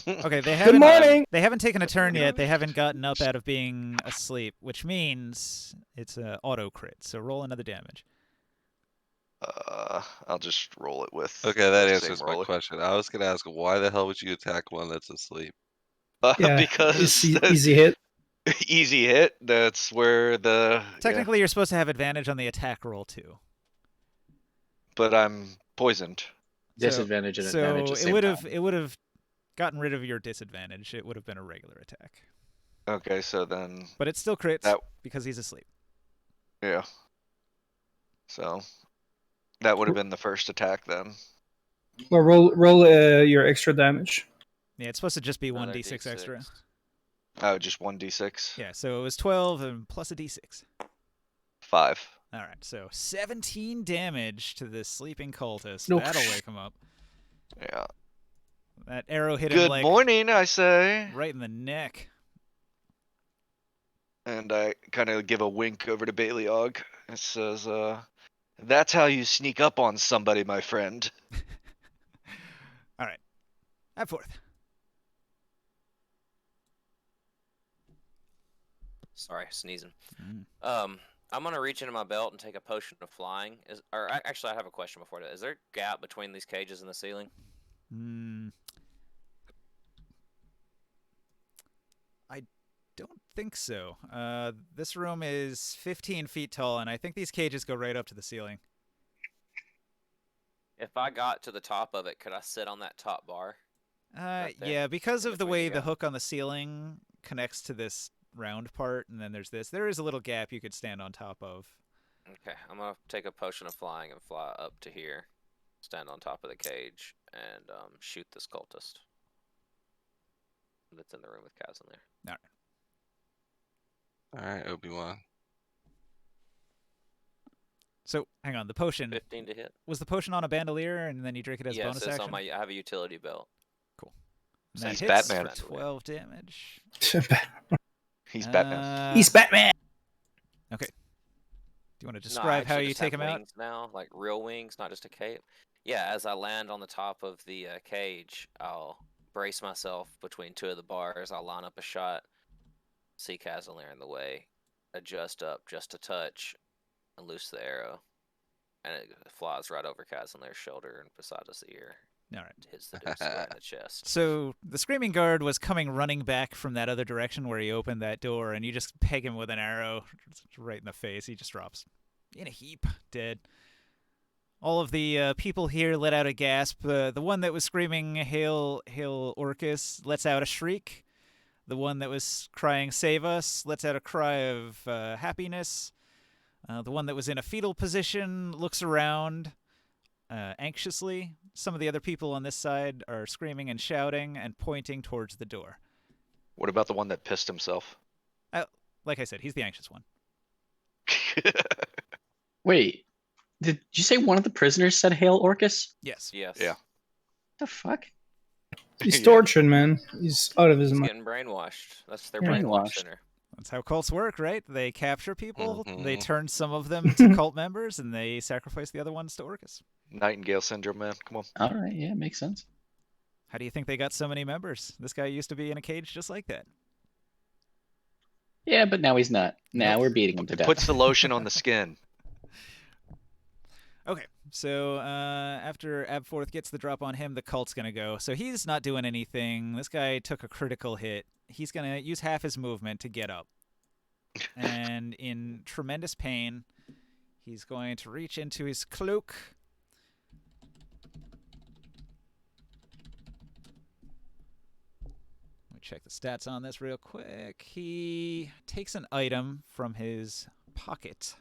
Okay, they Good haven't. morning. They haven't taken a turn yet. They haven't gotten up out of being asleep, which means it's an auto crit. So roll another damage. I'll just roll it with. Okay, that the answers same my roller. question. I was gonna ask, why the hell would you attack one that's asleep? Yeah, Because easy hit. easy hit. That's where the. Technically, you're supposed to have advantage on the attack roll too. But I'm poisoned. Disadvantage and advantage at the same time. It would have gotten rid of your disadvantage. It would have been a regular attack. Okay, so then. But it still crits That- because he's asleep. Yeah. So that would have been the first attack then. Well, roll your extra damage. Yeah, it's supposed to just be Another 1d6 extra. D6. Oh, just 1d6. Yeah, so it was 12 and plus a d6. 5. All right, so 17 damage to this sleeping cultist. No. That'll wake him up. Yeah. That arrow hit him Good like morning, I say. right in the neck. And I kind of give a wink over to Baleog. It says, that's how you sneak up on somebody, my friend. All right, at fourth. Sorry, sneezing. Mm. I'm gonna reach into my belt and take a potion of flying. Actually, I have a question before that. Is there a gap between these cages and the ceiling? I don't think so. This room is 15 feet tall, and I think these cages go right up to the ceiling. If I got to the top of it, could I sit on that top bar? Right there, Yeah, because in of the between way the the gap. hook on the ceiling connects to this round part, and then there's this. There is a little gap you could stand on top of. Okay, I'm gonna take a potion of flying and fly up to here, stand on top of the cage, and shoot this cultist that's in the room with Kaz in there. All right. All right, Obi-Wan. So hang on, the potion 15 to hit. was the potion on a bandolier, and then you drink it as Yes, bonus it's action. on I have a utility belt. And that He's hits Batman. for 12 damage. He's Batman. He's Batman. Okay. Do you want to No, I describe how actually you just take have him out? wings now, like real wings, not just a cape. Yeah, as I land on the top of the cage, I'll brace myself between two of the bars. I'll line up a shot, see Casimir in the way, adjust up just a touch, and loose the arrow. And it flies right over Casimir's shoulder and beside his ear. All right. Hits the dude square in the chest. So the screaming guard was coming running back from that other direction where he opened that door, and you just peg him with an arrow right in the face. He just drops in a heap, dead. All of the people here let out a gasp. The one that was screaming "Hail, Hail, Orcus" lets out a shriek. The one that was crying "Save us" lets out a cry of happiness. The one that was in a fetal position looks around anxiously. Some of the other people on this side are screaming and shouting and pointing towards the door. What about the one that pissed himself? Like I said, he's the anxious one. Wait, did you say one of the prisoners said "Hail, Orcus"? Yes. Yes. Yeah. The fuck? He's Yeah. tortured, man. He's out of his He's mind. getting brainwashed. That's their Yeah. brainwash Brainwashed. center. That's how cults work, right? They capture people, they Mhm. turn some of them to cult members, and they sacrifice the other ones to Orcus. Nightingale syndrome, man. Come on. All right, yeah, makes sense. How do you think they got so many members? This guy used to be in a cage just like that. Yeah, but now he's not. Now Nope. we're beating him to death. Puts the lotion on the skin. Okay, so after Abforth gets the drop on him, the cult's gonna go. So he's not doing anything. This guy took a critical hit. He's gonna use half his movement to get up. And in tremendous pain, he's going to reach into his cloak. Let me check the stats on this real quick. He takes an item from his pocket.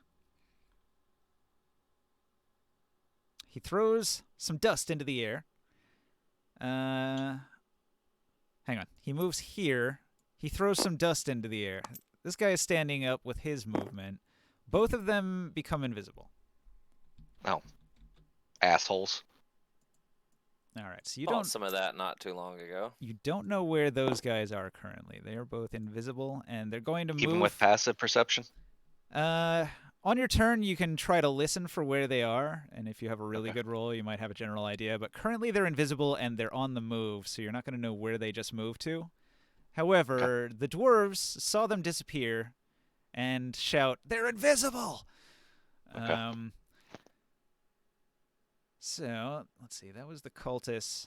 He throws some dust into the air. Hang on. He moves here. He throws some dust into the air. This guy is standing up with his movement. Both of them become invisible. Oh. Assholes. All right. So you Bought don't some of that not too long ago. you don't know where those guys are currently. They are both invisible, and they're going to Even move. with passive perception? On your turn, you can try to listen for where they are, and if you have a really good roll, you might have a general idea. But currently, they're invisible and they're on the move, so you're not going to know where they just moved to. However, the dwarves saw them disappear and shout, "They're invisible!" Okay. So let's see. That was the cultists.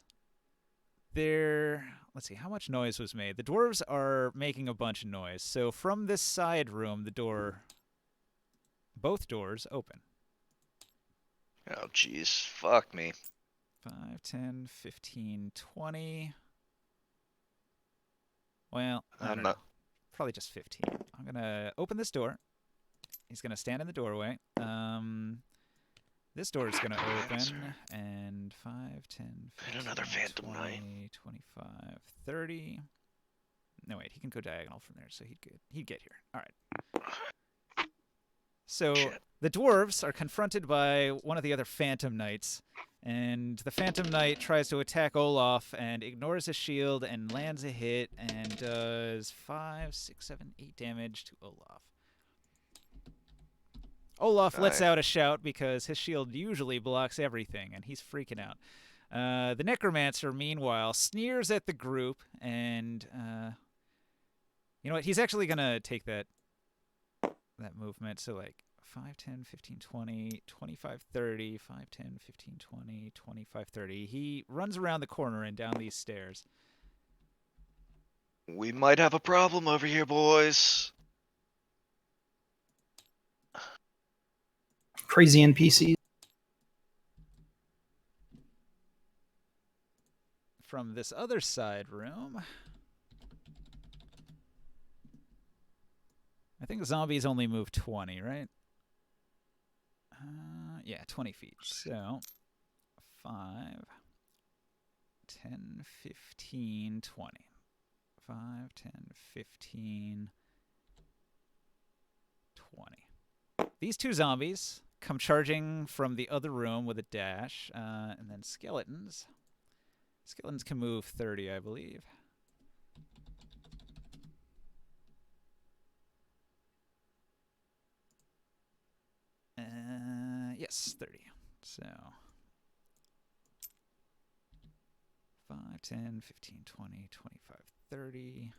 Let's see, how much noise was made? The dwarves are making a bunch of noise. So from this side room, both doors open. Oh, jeez. Fuck me. 5, 10, 15, 20. Well, I don't know. Probably just 15. I'm going to open this door. He's going to stand in the doorway. This door is going to open. And 5, 10, 15, another Phantom 20, Knight. 25, 30. No, wait, he can go diagonal from there, so he'd get here. All right. So Shit. the dwarves are confronted by one of the other Phantom Knights, and the Phantom Knight tries to attack Olaf and ignores his shield and lands a hit and does 5, 6, 7, 8 damage to Olaf. Olaf lets out a shout because his shield usually blocks everything, and he's freaking out. The Necromancer, meanwhile, sneers at the group, and you know what? He's actually going to take that movement. So, like, 5, 10, 15, 20, 25, 30, 5, 10, 15, 20, 25, 30. He runs around the corner and down these stairs. We might have a problem over here, boys. Crazy NPCs. From this other side room, I think zombies only move 20, right? Yeah, 20 feet. So 5, 10, 15, 20. 5, 10, 15, 20. These two zombies come charging from the other room with a dash, and then skeletons. Skeletons can move 30, I believe. Yes, 30. So 5, 10, 15, 20, 25, 30.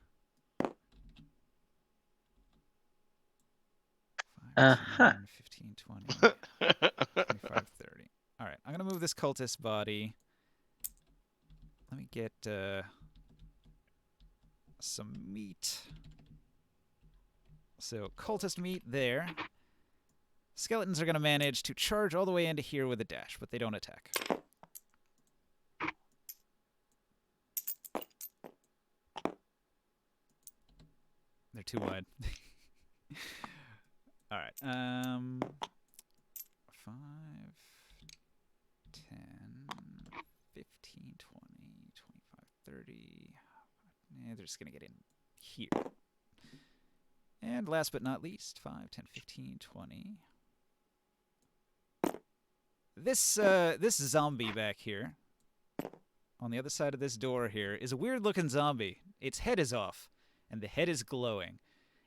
5, 10, 15, 20, 25, 30. All right, I'm going to move this cultist body. Let me get some meat. So cultist meat there. Skeletons are going to manage to charge all the way into here with a dash, but they don't attack. They're too wide. All right. 5, 10, 15, 20, 25, 30. They're just going to get in here. And last but not least, 5, 10, 15, 20. This zombie back here, on the other side of this door here, is a weird-looking zombie. Its head is off, and the head is glowing.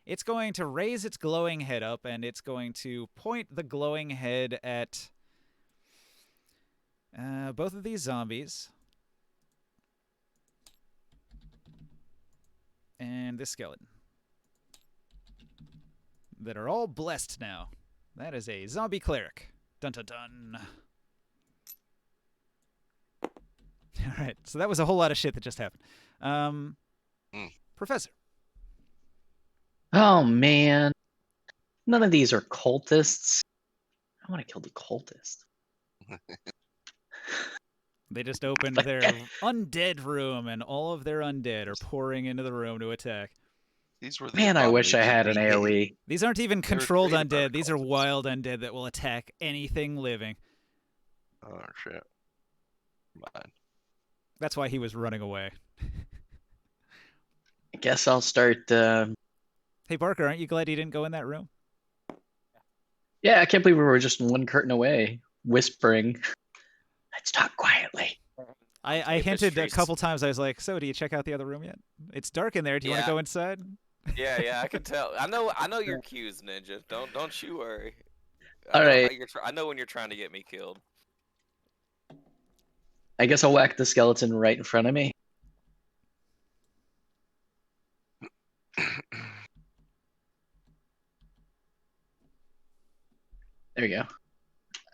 It's going to raise its glowing head up, and it's going to point the glowing head at both of these zombies. and this skeleton that are all blessed now. That is a zombie cleric. Dun dun dun. All right, so that was a whole lot of shit that just happened. Professor. Oh man, none of these are cultists. I want to kill the cultist. They just opened their undead room, and all of their undead are pouring into the room to attack. These were the Man, I wish I abominations had an we hate. AoE. These aren't even They were controlled created by the undead. These are cultists. wild undead that will attack anything living. Oh shit. Mine. That's why he was running away. I guess I'll start. Hey, Barker, aren't you glad you didn't go in that room? Yeah, I can't believe we were just one curtain away, whispering. Let's talk quietly. I If hinted a streets- couple times. I was like, so do you check out the other room yet? It's dark in there. Do you want to Yeah. go inside? Yeah, I can tell. I know your cues, Ninja. Don't you worry. All right. I know when you're trying to get me killed. I guess I'll whack the skeleton right in front of me. There we go.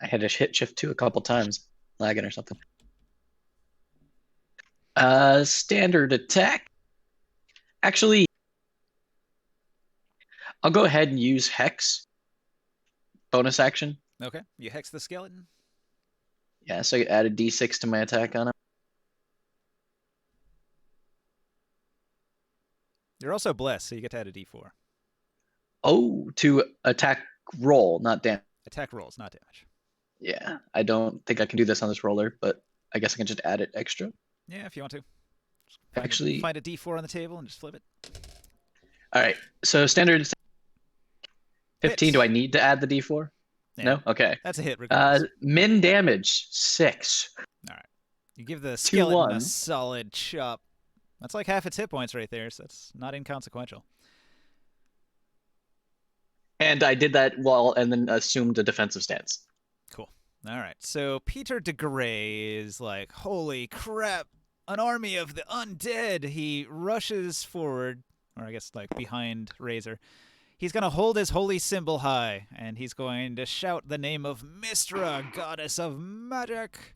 I had to hit shift 2 a couple times, lagging or something. Standard attack. Actually, I'll go ahead and use Hex. Bonus action. Okay, you hex the skeleton. Yeah, so I add a D6 to my attack on him. You're also blessed, so you get to add a D4. Oh, to attack roll, not damage. Attack rolls, not damage. Yeah, I don't think I can do this on this roller, but I guess I can just add it extra. Yeah, if you want to. Actually, Find a D4 on the table and just flip it. all right. So standard 15. Hits. Do I need to add the D4? Yeah, No. Okay. that's a hit. Regardless. Min damage 6. You give the skeleton a 2-1. solid chop. That's like half its hit points right there, so that's not inconsequential. And I did that and then assumed a defensive stance. Cool. All right. So Peter de Grey is like, holy crap, an army of the undead. He rushes forward, or I guess like behind Razor. He's going to hold his holy symbol high, and he's going to shout the name of Mystra, goddess of magic.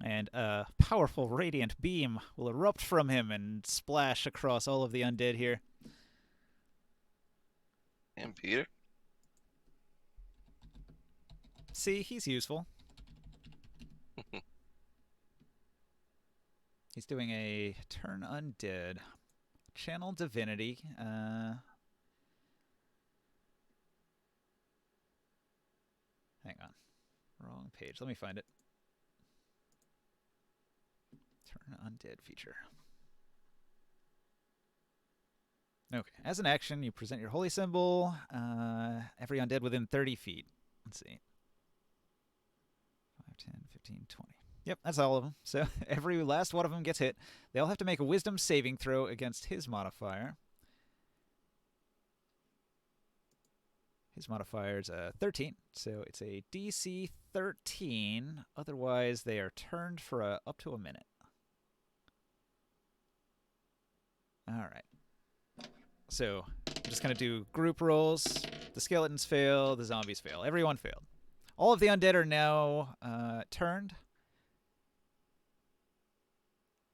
And a powerful radiant beam will erupt from him and splash across all of the undead here. And Peter. See, he's useful. He's doing a turn undead. Channel divinity. Hang on. Wrong page. Let me find it. Turn undead feature. Okay. As an action, you present your holy symbol. Every undead within 30 feet. Let's see. 5, 10, 15, 20. Yep, that's all of them. So every last one of them gets hit. They all have to make a wisdom saving throw against his modifier. His modifier is 13, so it's a DC 13. Otherwise, they are turned for up to a minute. All right. So I'm just going to do group rolls. The skeletons fail, the zombies fail. Everyone failed. All of the undead are now turned.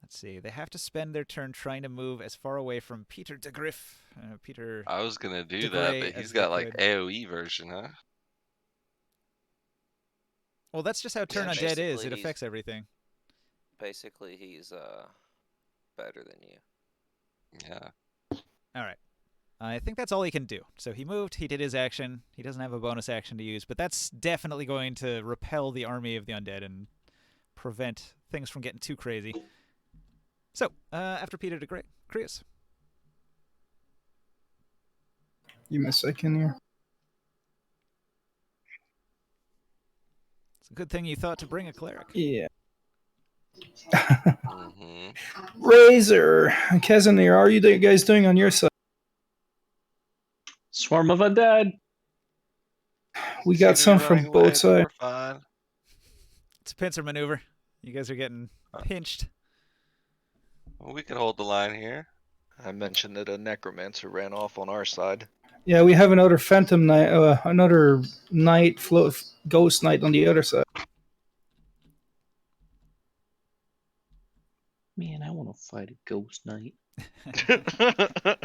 Let's see. They have to spend their turn trying to move as far away from Peter de Griff. Peter. I was gonna do De that, Grey but as he's they got like could. AoE version, huh? Well, that's just how turn Yeah, undead is. basically It he's- affects everything. Basically, he's better than you. Yeah. All right. I think that's all he can do. So he moved. He did his action. He doesn't have a bonus action to use, but that's definitely going to repel the army of the undead and prevent things from getting too crazy. So, after Peter de Grey, Chris. Give me a second here. It's a good thing you thought to bring a cleric. Yeah. Mm-hmm. Razor, Casimir, how are you guys doing on your side? Swarm of undead. We got some from both sides. We're fine. It's a pincer maneuver. You guys are getting pinched. Well, we can hold the line here. I mentioned that a necromancer ran off on our side. Yeah, we have another phantom knight, another knight, ghost knight on the other side. Man, I want to fight a ghost knight.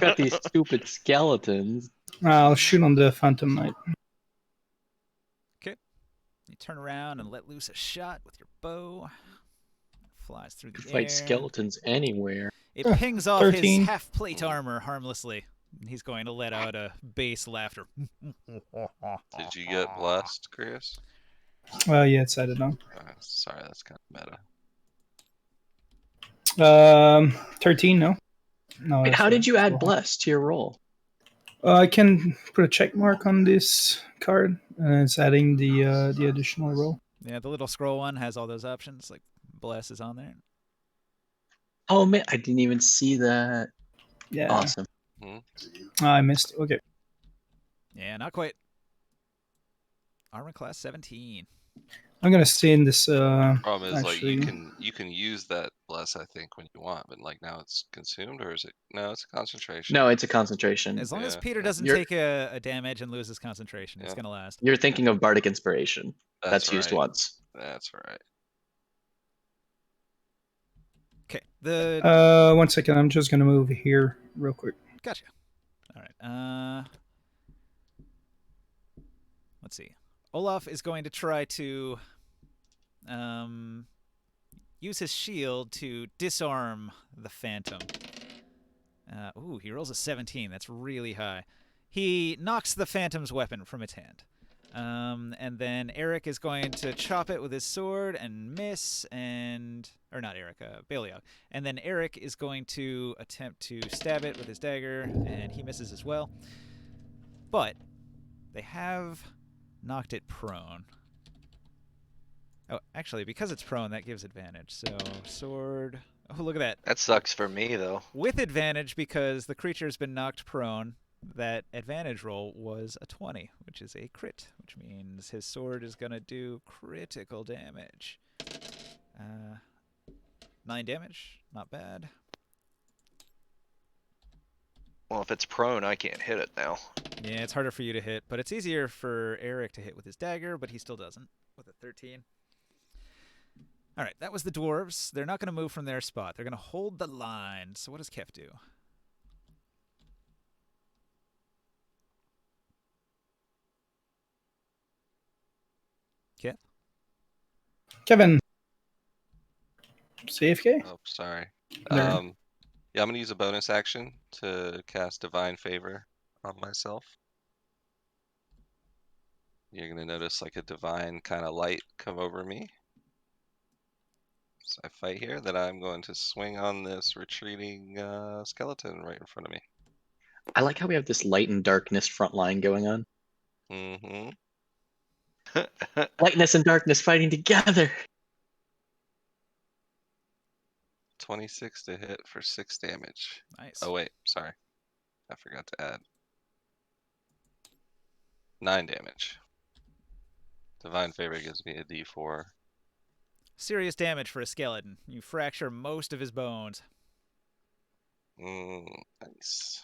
Got these stupid skeletons. I'll shoot on the phantom knight. Okay. You turn around and let loose a shot with your bow. Flies through the Fight air. skeletons anywhere. It pings off 13. his half plate armor harmlessly. He's going to let out a bass laughter. Did you get blessed, Chris? Yeah, it's added on. Sorry, that's kind of meta. 13, no? No. Wait, that's how did you add cool. blessed to your roll? I can put a check mark on this card, and it's adding the additional roll. Yeah, the little scroll one has all those options. Like, bless is on there. Oh man, I didn't even see that. Yeah. Awesome. I missed. Okay. Yeah, not quite. Armor class 17. I'm gonna stay in this. Problem is, actually, like, you can use that bless, I think, when you want, but like now it's consumed, or is it? No, it's a concentration. No, it's a concentration. As long as Yeah, Peter doesn't You're- take a damage and loses concentration, it's Yeah. gonna last. You're thinking of bardic inspiration. That's right. used once. That's right. Okay. The 1 second. I'm just gonna move here real quick. Gotcha. All right. Let's see. Olaf is going to try to use his shield to disarm the phantom. Ooh, he rolls a 17. That's really high. He knocks the phantom's weapon from its hand. And then Eric is going to chop it with his sword and miss, or not Eric, Belial. And then Eric is going to attempt to stab it with his dagger, and he misses as well. But they have knocked it prone. Oh, actually, because it's prone, that gives advantage. So, sword. Oh, look at that. That sucks for me, though. With advantage, because the creature's been knocked prone, that advantage roll was a 20, which is a crit, which means his sword is going to do critical damage. 9 damage, not bad. Well, if it's prone, I can't hit it now. Yeah, it's harder for you to hit, but it's easier for Eric to hit with his dagger, but he still doesn't with a 13. All right, that was the dwarves. They're not going to move from their spot. They're going to hold the line. So what does Kef do? Kef? Kevin. CFK? Oh, sorry. There. Yeah, I'm gonna use a bonus action to cast Divine Favor on myself. You're gonna notice like a divine kind of light come over me. So I fight here, that I'm going to swing on this retreating skeleton right in front of me. I like how we have this light and darkness front line going on. Mm-hmm. Lightness and darkness fighting together. 26 to hit for 6 damage. Nice. Oh wait, sorry. I forgot to add. 9 damage. Divine Favor gives me a D4. Serious damage for a skeleton. You fracture most of his bones. Nice.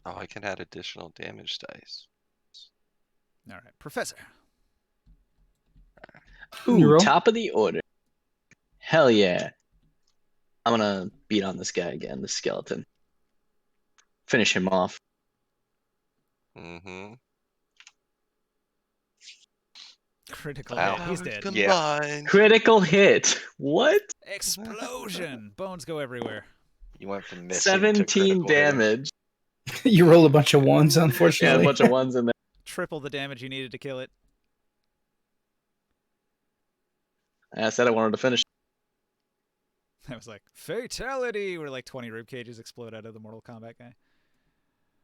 Oh, I can add additional damage dice. All right, Professor. You Ooh, roll? top of the order. Hell yeah. I'm gonna beat on this guy again, the skeleton. Finish him off. Mm-hmm. Critical Wow. hit. He's dead. Combined. Critical hit. What? Explosion. Bones go everywhere. You went from missing to 17 critical hitting. damage. You roll a bunch of ones, Yeah, unfortunately. a bunch of ones in there. Triple the damage you needed to kill it. I said I wanted to finish. I was like, fatality! Where like 20 rib cages explode out of the Mortal Kombat guy.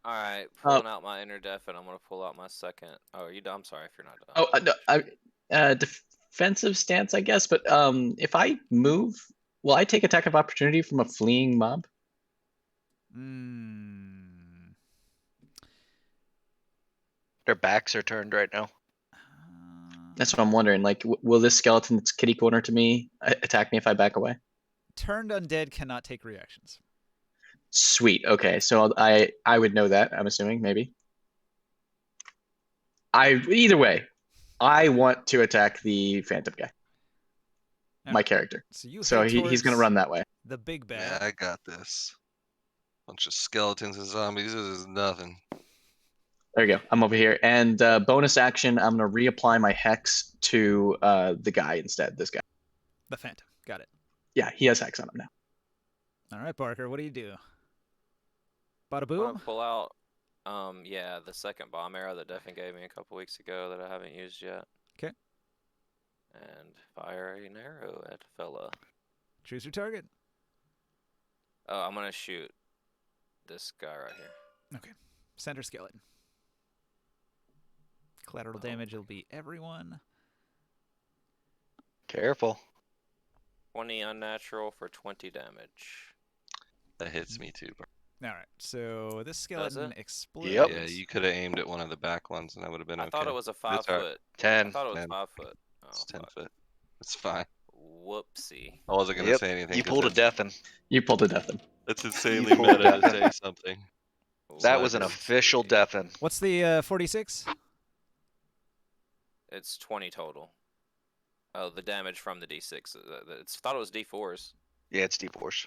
Alright, pulling out my inner def, and I'm gonna pull out my second. Oh, are you done? I'm sorry if you're not done. Oh, no, defensive stance, I guess. But if I move, will I take attack of opportunity from a fleeing mob? Their backs are turned right now. That's what I'm wondering. Like, will this skeleton that's kitty corner to me attack me if I back away? turned undead cannot take reactions. Sweet. Okay, so I would know that. I'm assuming maybe. Either way, I want to attack the phantom guy. All My right. character. So you So head he's gonna towards run that way. the big Yeah, bad. I got this. Bunch of skeletons and zombies. This is nothing. There you go. I'm over here, and bonus action. I'm gonna reapply my hex to the guy instead. This guy. The phantom. Got it. Yeah, he has hex on him now. All right, Barker. What do you do? Bada I'm boom. gonna pull out, yeah, the second bomb arrow that Devin gave me a couple weeks ago that I haven't used yet. 'Kay. And fire an arrow at fella. Choose your target. Oh, I'm gonna shoot this guy right here. Okay. Center skeleton. Collateral damage will be everyone. Careful. 20 unnatural for 20 damage. That hits me too. Bro. All right. So this skeleton it? explodes. Yep. Yeah, you could have aimed at one of the back ones, and that would have been I okay. thought it was a 5 It's all right. foot. I 10. thought it was 10. 5 foot. Oh, It's 10 fuck. foot. It's fine. Whoopsie. I wasn't gonna Yep. say anything. You 'cause pulled a that's- deafen. You pulled a deafen. That's insanely pulled a meta to deafen. say something. That was an Whatever. official deafen. What's the 46? It's 20 total. Oh, the damage from the D6. It's thought it was D4s. Yeah, it's D4s.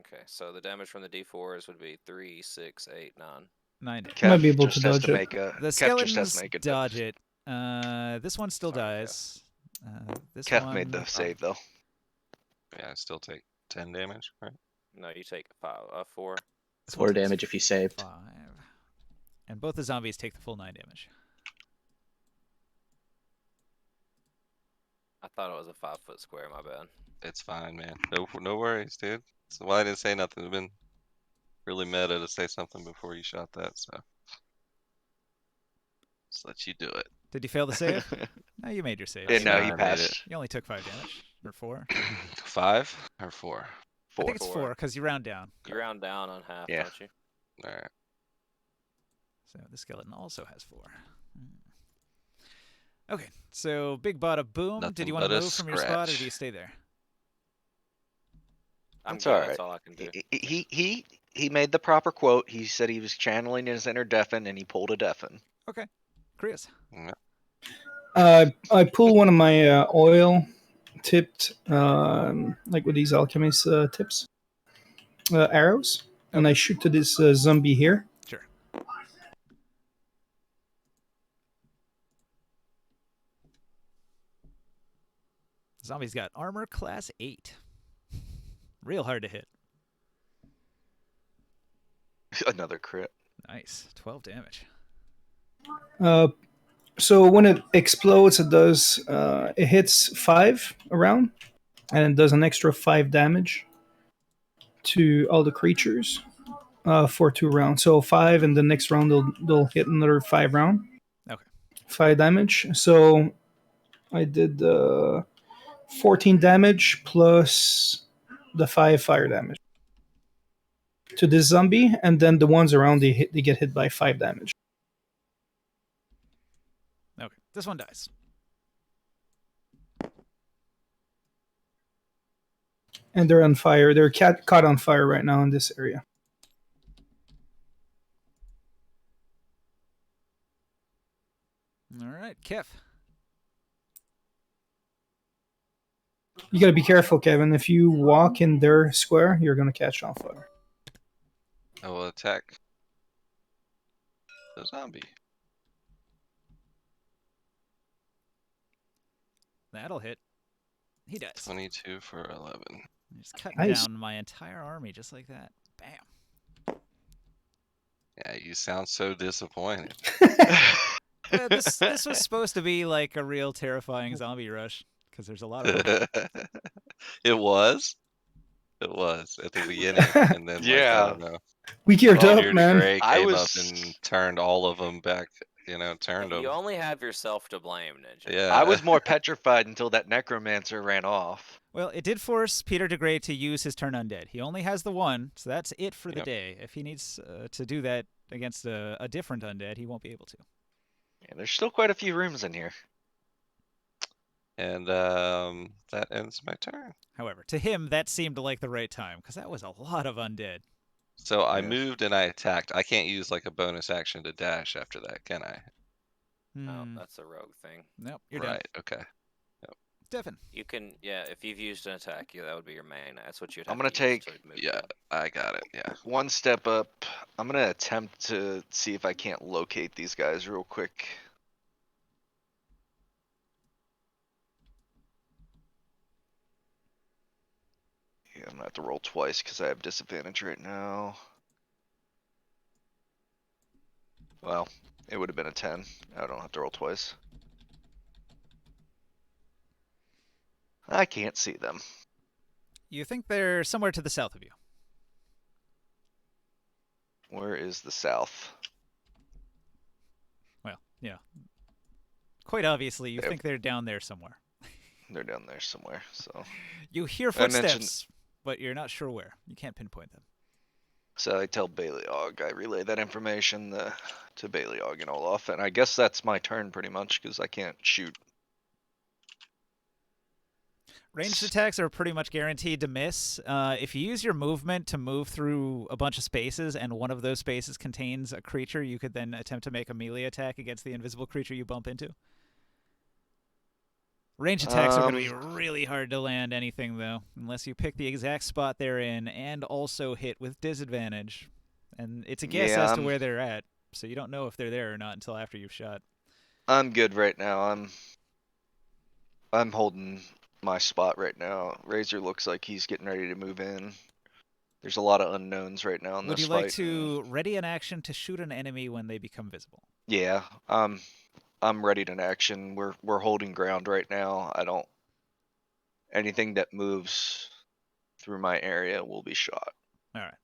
Okay, so the damage from the D4s would be 3, 6, 8, 9. 9. Might be able just to has dodge it. make a The Kev just has skeletons to make a dodge it. This one still Sorry, dies. This Kev one made the save though. Yeah, I still take 10 damage, right? No, you take 4. this one 4 takes damage if you saved. 5. And both the zombies take the full 9 damage. I thought it was a 5 foot square. My bad. It's fine, man. No worries, dude. So why I didn't say nothing? It'd been really meta to say something before you shot that, so just let you do it. Did you fail the save? No, you made your save. Yeah, no, I he made passed. You only took 5 damage. Or 4. 5 or 4? I think it's 4. 4 because you round down. You round down on half, Yeah. don't you? All right. So the skeleton also has 4. Okay, so big bada boom. Did Nothing you want to but a move from your spot or scratch. do you stay there? I'm That's good. all That's right. all I can do. He made the proper quote. He said he was channeling his inner deafen and he pulled a deafen. Okay, Chris. I pull one of my oil tipped, like with these alchemist tips, arrows, and I shoot to this zombie here. Sure. Zombie's got armor class 8. Real hard to hit. Another crit. Nice. 12 damage. So when it explodes, it does it hits 5 around, and it does an extra 5 damage to all the creatures for 2 rounds. So 5, and the next round they'll hit another 5 round. Okay. 5 damage. So I did 14 damage plus the 5 fire damage to this zombie, and then the ones around they get hit by 5 damage. Okay, this one dies. And they're on fire. They're caught on fire right now in this area. All right, Kef. You gotta be careful, Kevin. If you walk in their square, you're gonna catch on fire. I will attack the zombie. That'll hit. He dies. 22 for 11. Just cutting Nice. down my entire army just like that. Bam. Yeah, you sound so disappointed. This was supposed to be like a real terrifying zombie rush because there's a lot of them. It was. It was at the beginning, and then Yeah. like, I don't know. We geared Peter up, man. Gray I came was- up and turned all of them back. Turned them. You only have yourself to blame, Ninja. Yeah. I was more petrified until that necromancer ran off. Well, it did force Peter DeGray to use his turn undead. He only has the one, so that's it for the Yep. day. If he needs to do that against a different undead, he won't be able to. Yeah, there's still quite a few rooms in here. And that ends my turn. However, to him, that seemed like the right time, because that was a lot of undead. So I Yeah. moved and I attacked. I can't use like a bonus action to dash after that, can I? Oh, Hmm. that's a rogue thing. Nope, you're done. Right, okay. Devin. You can, yeah, if you've used an attack, yeah, that would be your main. That's what you'd have I'm gonna to use take- to move Yeah, down. I got it, yeah. One step up. I'm gonna attempt to see if I can't locate these guys real quick. Yeah, I'm gonna have to roll twice because I have disadvantage right now. Well, it would have been a 10. I don't have to roll twice. I can't see them. You think they're somewhere to the south of you. Where is the south? Well, yeah. Quite obviously, you Yep. think they're down there somewhere. They're down there somewhere, so. You hear I mentioned- footsteps, but you're not sure where. You can't pinpoint them. So I tell Baleog, I relay that information to Baleog and Olaf, and I guess that's my turn pretty much, because I can't shoot. Ranged attacks are pretty much guaranteed to miss. If you use your movement to move through a bunch of spaces and one of those spaces contains a creature, you could then attempt to make a melee attack against the invisible creature you bump into. Ranged attacks are going to be really hard to land anything, though, unless you pick the exact spot they're in and also hit with disadvantage. And it's a guess Yeah, as to where they're at, so you don't know if they're there or not until after you've shot. I'm good right now. I'm holding my spot right now. Razor looks like he's getting ready to move in. There's a lot of unknowns right now in Would this you like fight. to ready an action to shoot an enemy when they become visible? Yeah, I'm ready to action. We're holding ground right now. Anything that moves through my area will be shot. All right.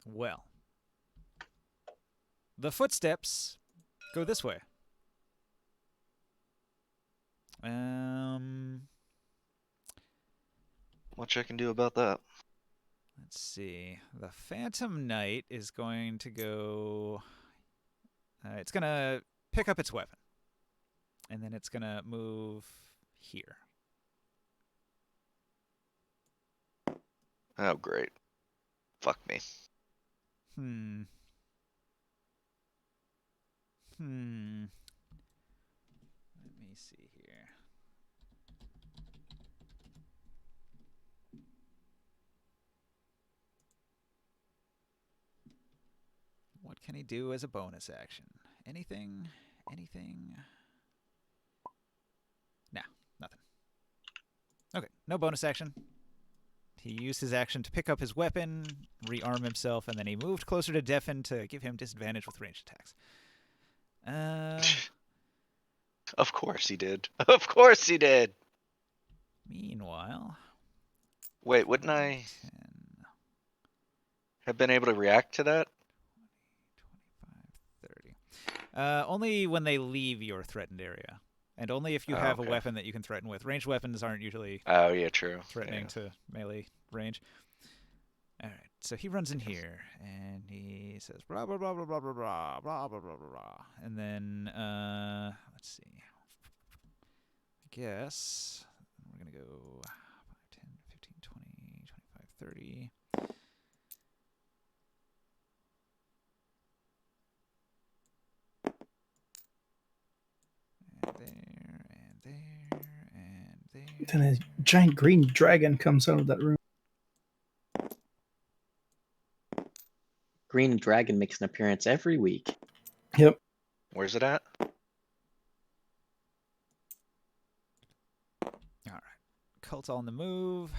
Well, the footsteps go this way. Much I can do about that. Let's see. The Phantom Knight is going to go. It's going to pick up its weapon. And then it's going to move here. Oh, great. Fuck me. Hmm. Let me see here. What can he do as a bonus action? Anything? Anything? Nah, nothing. Okay, no bonus action. He used his action to pick up his weapon, rearm himself, and then he moved closer to Defen to give him disadvantage with ranged attacks. Of course he did. Of course he did. Meanwhile... Wait, wouldn't I 10, have been able to react to that? 20, 25, 30. Only when they leave your threatened area. And only if you Oh, have okay. a weapon that you can threaten with. Ranged weapons aren't usually Oh, yeah, true. threatening Yeah. to melee range. All right, so he runs in here and he says blah blah blah blah blah blah blah blah blah blah blah, and then let's see. I guess we're gonna go 5, 10, 15, 20, 25, 30. And there, and there. Then a giant green dragon comes out of that room. Green Dragon makes an appearance every week. Yep. Where's it at? All right, cult's on the move.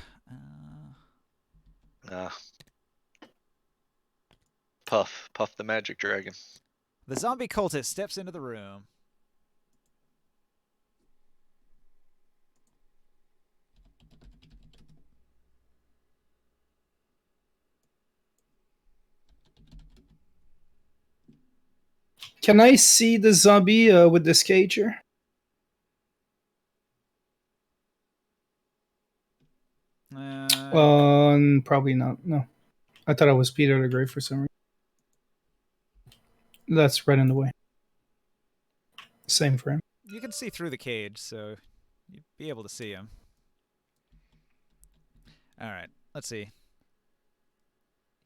Puff the magic dragon. The zombie cultist steps into the room. Can I see the zombie with this cage here? Probably not. No. I thought it was Peter the Great for some reason. That's right in the way. Same frame. You can see through the cage, so you'd be able to see him. All right, let's see.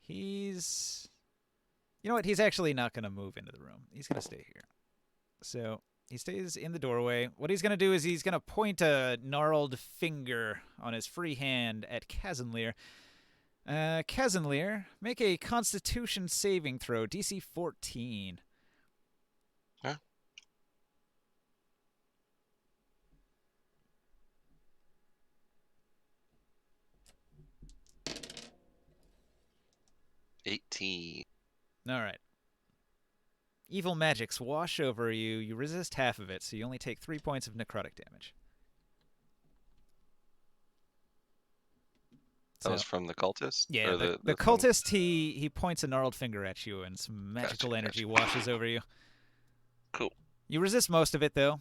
He's... You know what? He's actually not going to move into the room. He's going to stay here. So he stays in the doorway. What he's going to do is he's going to point a gnarled finger on his free hand at Kazanlir. Kazanlir, make a Constitution saving throw, DC 14. Huh? $18. All right. Evil magics wash over you. You resist half of it, so you only take 3 points of necrotic damage. That was from the cultist? Yeah, Or the thing? cultist, he points a gnarled finger at you, and some magical Gotcha, energy gotcha. washes over you. Cool. You resist most of it, though.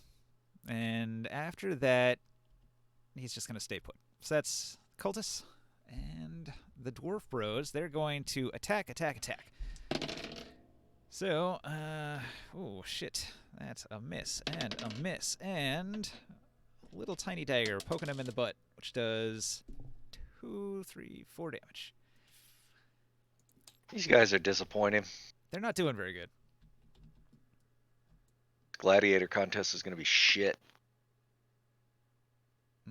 And after that, he's just going to stay put. So that's cultists. And the dwarf bros, they're going to attack. So, oh, shit. That's a miss, and a miss, and a little tiny dagger poking him in the butt, which does 2, 3, 4 damage. These guys are disappointing. They're not doing very good. Gladiator contest is going to be shit.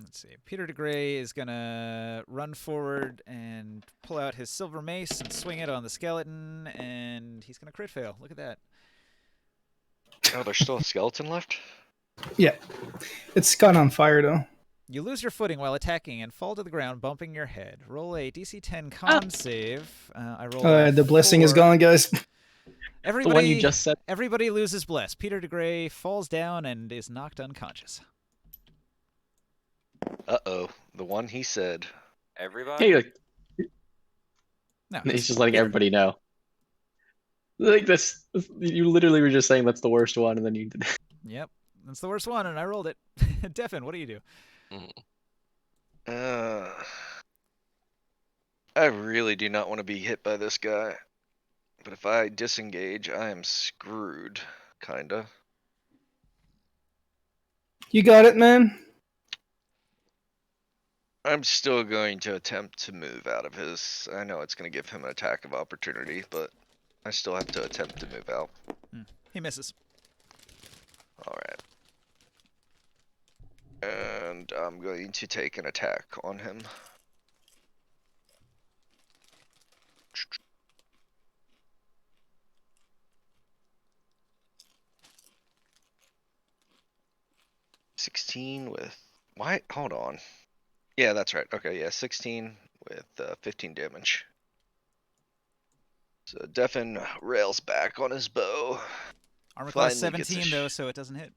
Let's see. Peter de Grey is going to run forward and pull out his silver mace and swing it on the skeleton, and he's going to crit fail. Look at that. Oh, there's still a skeleton left? Yeah. It's caught on fire, though. You lose your footing while attacking and fall to the ground, bumping your head. Roll a DC 10 con save. I rolled The blessing is 4. gone, guys. Everybody, The one you just said. Everybody loses bless. Peter de Grey falls down and is knocked unconscious. Uh-oh. The one he said. Everybody? Hey, like, No, he's just letting Peter. everybody know. Like this, you literally were just saying that's the worst one, and then you did. Yep, that's the worst one, and I rolled it. Devin, what do you do? I really do not want to be hit by this guy. But if I disengage, I am screwed. Kinda. You got it, man. I'm still going to attempt to move out of his... I know it's going to give him an attack of opportunity, but I still have to attempt to move out. He misses. Alright. And I'm going to take an attack on him. $16 with... Why? Hold on. Yeah, that's right. Okay, yeah, 16 with 15 damage. So Devin rails back on his bow. Armor class Finally gets a 17, though, so it doesn't hit.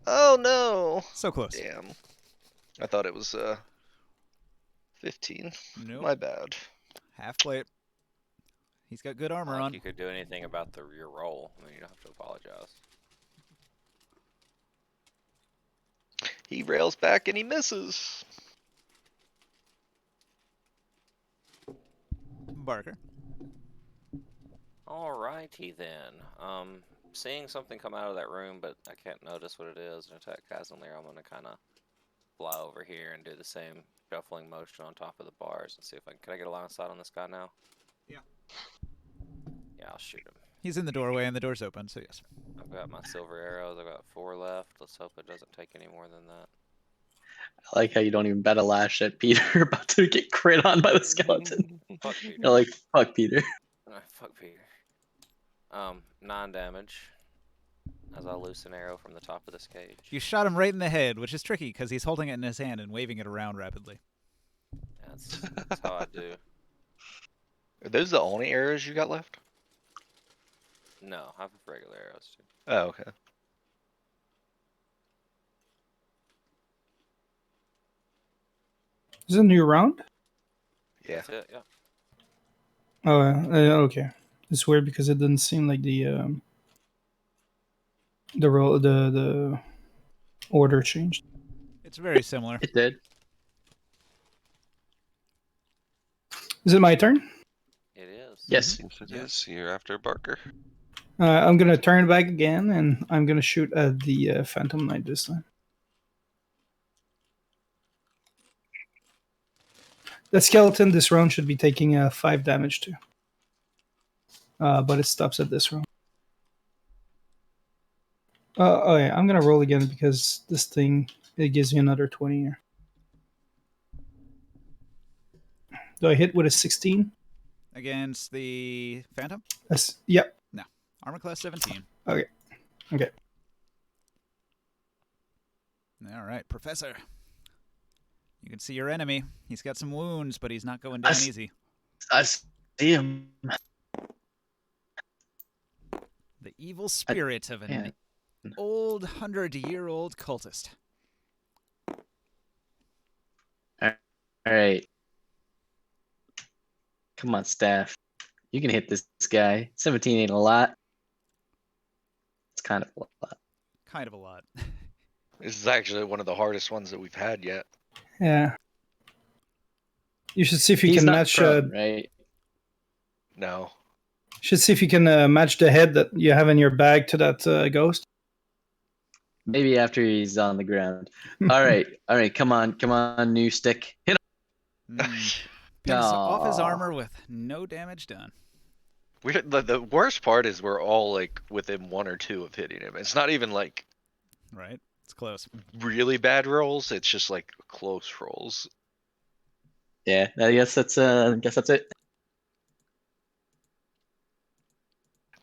Oh no! So close. Damn. I thought it was 15. Nope. My bad. Half plate. He's got good armor Like on. you could do anything about your roll. I mean, you don't have to apologize. He rails back and he misses. Barker. Alrighty then. Seeing something come out of that room, but I can't notice what it is, and attack Kazanlir, I'm gonna kind of fly over here and do the same shuffling motion on top of the bars and see if I can I get a line of sight on this guy now? Yeah. Yeah, I'll shoot him. He's in the doorway, and the door's open, so yes. I've got my silver arrows. I've got 4 left. Let's hope it doesn't take any more than that. I like how you don't even bet a lash at Peter about to get crit on by the skeleton. Fuck Peter. You're like, fuck Peter. Fuck Peter. 9 damage as I loose an arrow from the top of this cage. You shot him right in the head, which is tricky because he's holding it in his hand and waving it around rapidly. That's how I do. Are those the only arrows you got left? No, I have regular arrows too. Oh, okay. Is it a new round? Yeah. That's it, yeah. Oh, okay. It's weird because it didn't seem like the roll, the order changed. It's very similar. It did. Is it my turn? It is. Yes. Yes, it is. You're after Barker. I'm gonna turn it back again, and I'm gonna shoot at the Phantom Knight this time. The skeleton this round should be taking 5 damage too, but it stops at this round. Oh yeah, I'm gonna roll again because this thing it gives me another 20 here. Do I hit with a 16? Against the Phantom? Yep. No. Armor class 17. Okay. Okay. All right, Professor. You can see your enemy. He's got some wounds, but he's not going down easy. I see him. The evil spirit of an old 100-year-old cultist. All right. Come on, staff. You can hit this guy. 17 ain't a lot. It's kind of a lot. Kind of a lot. This is actually one of the hardest ones that we've had yet. Yeah. You should see if you He's can not match. prone, right? No. Should see if you can match the head that you have in your bag to that ghost. Maybe after he's on the ground. All right. Come on, new stick. Hit him. Picks off his armor with no damage done. The worst part is we're all like within 1 or 2 of hitting him. It's not even like right. It's close. Really bad rolls. It's just like close rolls. Yeah, I guess that's it.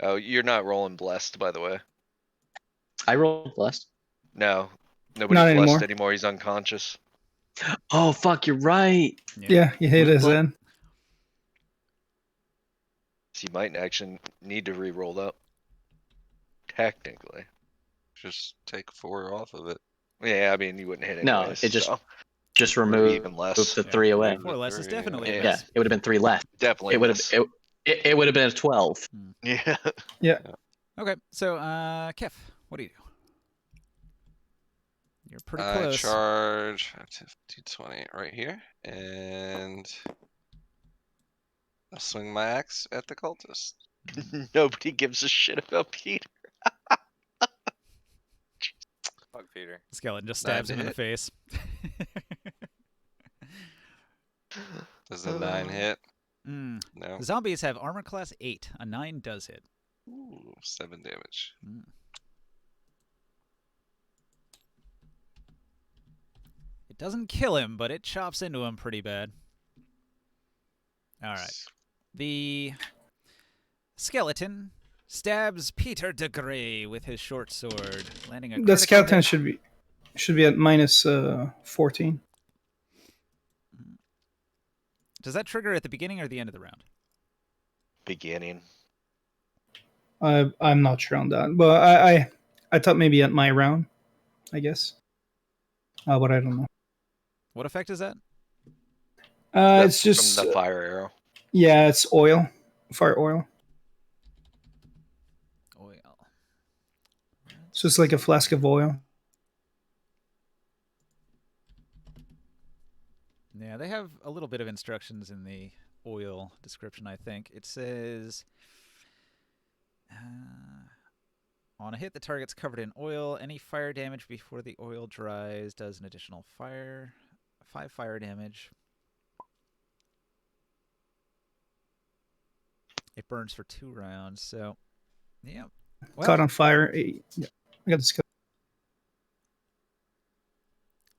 Oh, you're not rolling blessed, by the way. I rolled blessed. No, nobody's Not blessed anymore. anymore. He's unconscious. Oh fuck, you're right. Yeah, you hit his end. So you might actually need to re-roll that. Technically. Just take 4 off of it. Yeah, I mean you wouldn't hit it. No, anyways, it just so. just Or remove even less. the 3 away. 4 less is definitely a Yeah. Yeah, miss. it would have been 3 less. Definitely. It would have it would have been a 12. Yeah. Yeah. Okay, so Kef, what do you do? You're pretty I close. charge 220 right here, and I'll swing my axe at the cultist. Nobody gives a shit about Peter. Fuck Peter. Skeleton just Nine stabs to him in the hit. face. Does the 9 hit? Mm. No. The zombies have armor class 8. A 9 does hit. Ooh, 7 damage. It doesn't kill him, but it chops into him pretty bad. All right. The skeleton stabs Peter de Grey with his short sword, landing a The critical skeleton hit. should be at minus 14. Does that trigger at the beginning or the end of the round? Beginning. I'm not sure on that, but I thought maybe at my round, I guess. But I don't know. What effect is that? It's just from the fire arrow. Yeah, it's oil, fire oil. Oil. It's just like a flask of oil. Yeah, they have a little bit of instructions in the oil description, I think. It says, on a hit, the target's covered in oil. Any fire damage before the oil dries does an additional 5 fire damage. It burns for 2 rounds, so, yeah. Well, Caught on fire. Yeah, I got this.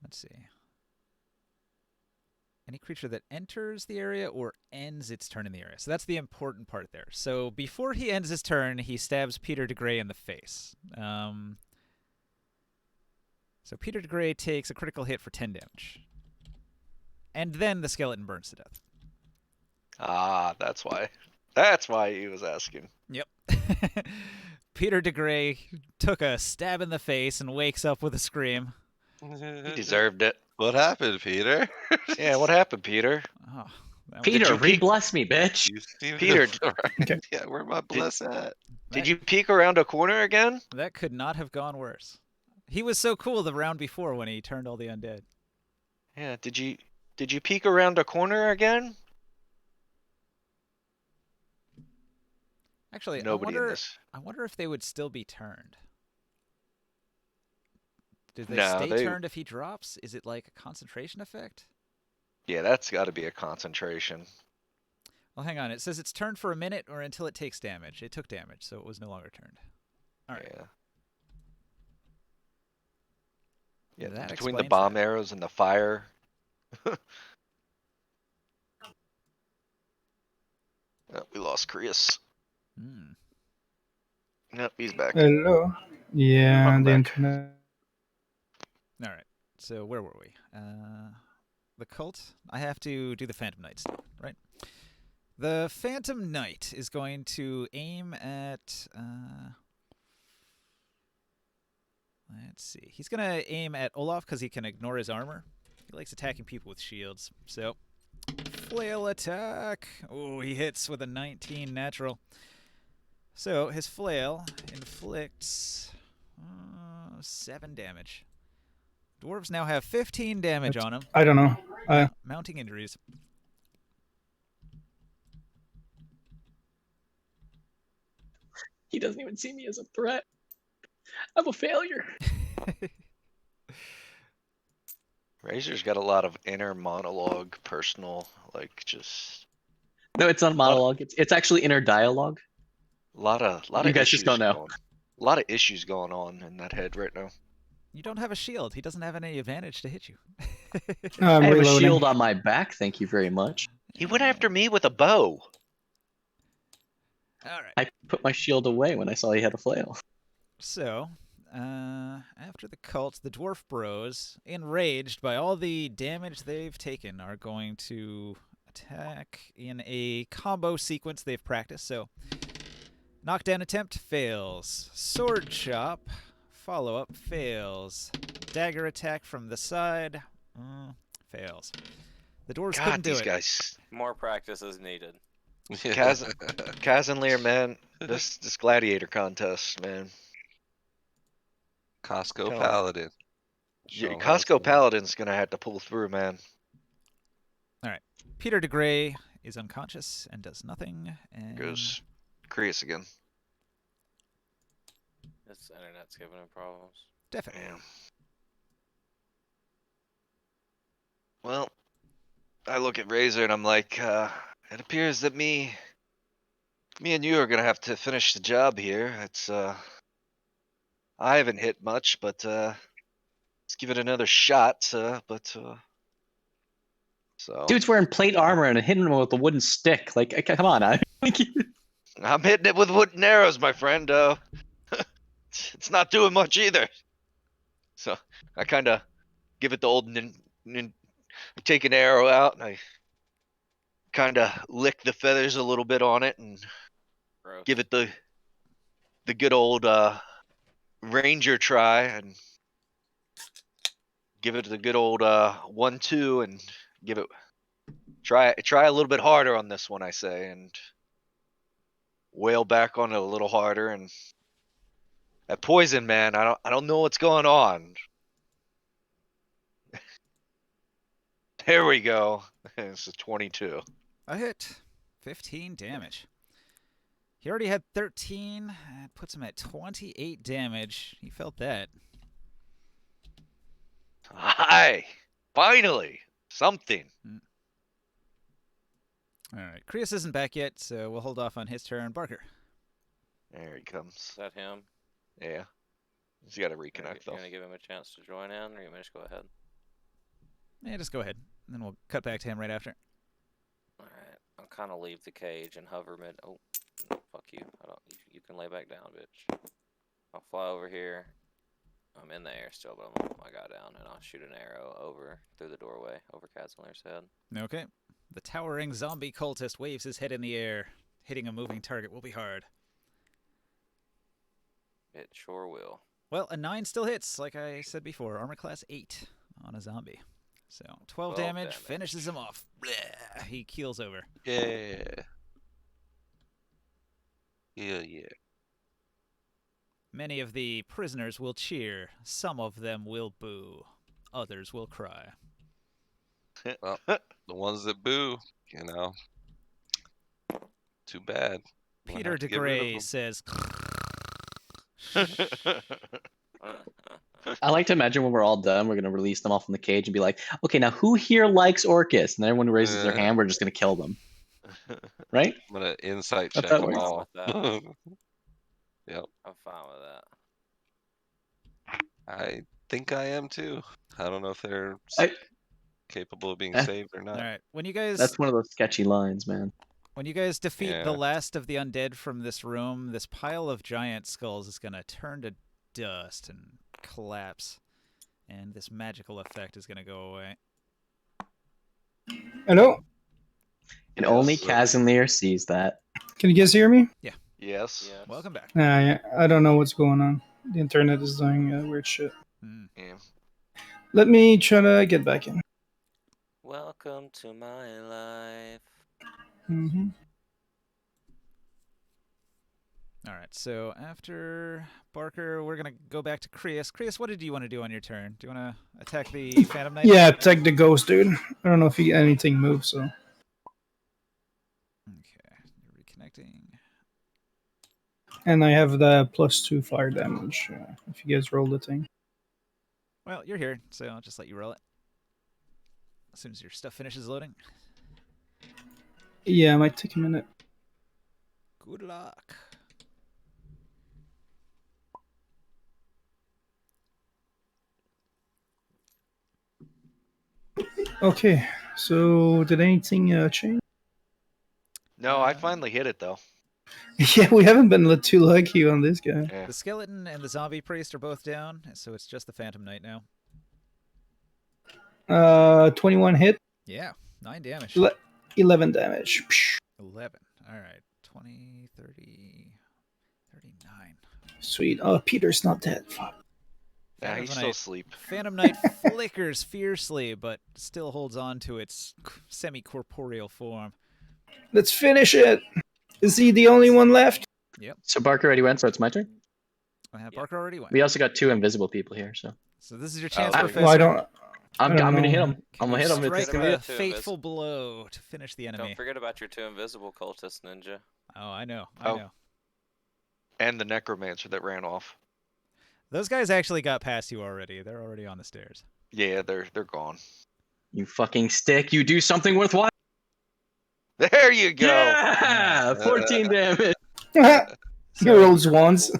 let's see. Any creature that enters the area or ends its turn in the area. So that's the important part there. So before he ends his turn, he stabs Peter de Grey in the face. So Peter de Grey takes a critical hit for 10 damage. And then the skeleton burns to death. Ah, that's why. That's why he was asking. Yep. Peter de Grey took a stab in the face and wakes up with a scream. He deserved it. What happened, Peter? Yeah, what happened, Peter? Oh, that was- Peter, you peek- re-bless me, bitch. You seem Peter, Okay. Yeah, where my bless at? Did you peek around a corner again? that could not have gone worse. He was so cool the round before when he turned all the undead. Yeah, did you peek around a corner again? Actually, Nobody in this. I wonder if they would still be turned. Do they No, stay turned if he drops? Is it like a concentration effect? Yeah, that's got to be a concentration. Well, hang on. It says it's turned for a minute or until it takes damage. It took damage, so it was no longer turned. All right. Yeah. That Between the explains bomb that. arrows and the fire. Oh, we lost Chris. Hmm. Nope, he's back. Hello. Yeah, Welcome the back. internet. All right. So where were we? The cult. I have to do the Phantom Knight still, right? The Phantom Knight is going to aim at. Let's see. He's going to aim at Olaf because he can ignore his armor. He likes attacking people with shields. So, flail attack. Oh, he hits with a 19 natural. So, his flail inflicts 7 damage. Dwarves now have 15 damage on him. I don't know. Mounting injuries. He doesn't even see me as a threat. I'm a failure. Razor's got a lot of inner monologue, personal, like just No, it's not monologue. It's actually inner dialogue. lot of You guys issues just don't know. a lot of issues going on in that head right now. You don't have a shield. He doesn't have any advantage to hit you. I have reloading. a shield on my back. Thank you very much. He went after me with a bow. All right. I put my shield away when I saw he had a flail. So, after the cult, the dwarf bros, enraged by all the damage they've taken, are going to attack in a combo sequence they've practiced. So, knockdown attempt fails. Sword chop, follow up fails. Dagger attack from the side fails. The dwarves couldn't God, do these it. guys. More practice is needed. Kaz and Lear, man. This gladiator contest, man. Costco Come on. Paladin. Show 'em how it's Costco done. Paladin's gonna have to pull through, man. All right. Peter de Grey is unconscious and does nothing. And Goes Creus again. This internet's giving him problems. definitely. Yeah. Well, I look at Razor and I'm like, it appears that me and you are gonna have to finish the job here. It's I haven't hit much, but let's give it another shot. So Dude's wearing plate armor and hitting him with a wooden stick. Like, come on. I'm hitting it with wooden arrows, my friend. It's not doing much either. So I kind of give it the old take an arrow out and I kind of lick the feathers a little bit on it and Gross. give it the good old ranger try and give it the good old 1-2 and give it try a little bit harder on this one, I say, and wail back on it a little harder. And that poison, man, I don't know what's going on. There we go. It's a 22. A hit. 15 damage. He already had 13. That puts him at 28 damage. He felt that. Hi! Finally! Something. Alright. Creus isn't back yet, so we'll hold off on his turn. Barker. There he comes. Is that him? Yeah. He's got to You're reconnect, though. gonna give him a chance to join in, or you may just go ahead? Yeah, just go ahead. And then we'll cut back to him right after. Alright. I'll kind of leave the cage and hover mid. Oh, no, fuck you. I don't. You can lay back down, bitch. I'll fly over here. I'm in the air still, but I'm gonna put my guy down, and I'll shoot an arrow over through the doorway over Kazmaler's head. Okay. The towering zombie cultist waves his head in the air. Hitting a moving target will be hard. It sure will. Well, a 9 still hits, like I said before. Armor class 8 on a zombie. So, 12 damage, finishes him off. Blech, he keels over. Yeah. Yeah. Many of the prisoners will cheer. Some of them will boo. Others will cry. Well, the ones that boo, too bad. gonna Peter have to get rid of DeGray 'em. says, I like to imagine when we're all done, we're gonna release them all from the cage and be like, okay, now who here likes Orcus? And everyone who raises their hand, we're just gonna kill them. Right? I'm gonna insight That's check how it them works. all. I'm fine Yep. I'm fine with that. I think I am too. I don't know if they're I- capable of being Eh. saved or all not. right, when you guys That's one of those sketchy lines, man. defeat Yeah. the last of the undead from this room, this pile of giant skulls is gonna turn to dust and collapse, and this magical effect is gonna go away. Hello? And only Yes. Casimir sees that. Can you guys hear me? Yes. Yes. Welcome back. Nah, yeah, I don't know what's going on. The internet is doing weird shit. Mm. Yeah. Let me try to get back in. Welcome to my life. Hmm. All right, so after Barker, we're gonna go back to Creus. Creus, what did you want to do on your turn? Do you want to attack the Phantom Knight? Yeah, attack the ghost, dude. I don't know if anything moves, so. Okay, you're reconnecting. And I have the +2 fire damage. If you guys roll the thing. Well, you're here, so I'll just let you roll it. As soon as your stuff finishes loading. Yeah, it might take a minute. Good luck. Okay, so did anything change? No, I finally hit it though. Yeah, we haven't been too lucky on this guy. Yeah. The skeleton and the zombie priest are both down, so it's just the Phantom Knight now. 21 hit, Yeah, 9 damage. 11 damage. 11. All right, 20, 30, 39. Sweet. Oh, Peter's not dead. Fuck. Yeah, Phantom he's still Knight. asleep. Phantom Knight flickers fiercely, but still holds on to its semi-corporeal form. Let's finish it. Is he the only one left? So Barker already went, so it's my turn. Barker already went. We also got 2 invisible people here, so So this is your chance, Oh, Professor. Well, I don't. I'm don't gonna hit know. him. Can I'm gonna you hit him. strike It's gonna be a it. fateful blow to finish the enemy. Don't forget about your 2 invisible cultists, Ninja. Oh, I know. I Oh. know. And the necromancer that ran off. Those guys actually got past you already. They're already on the stairs. Yeah, they're gone. You fucking stick. You do something worthwhile. There you go. Yeah, 14 damage. He rolls once.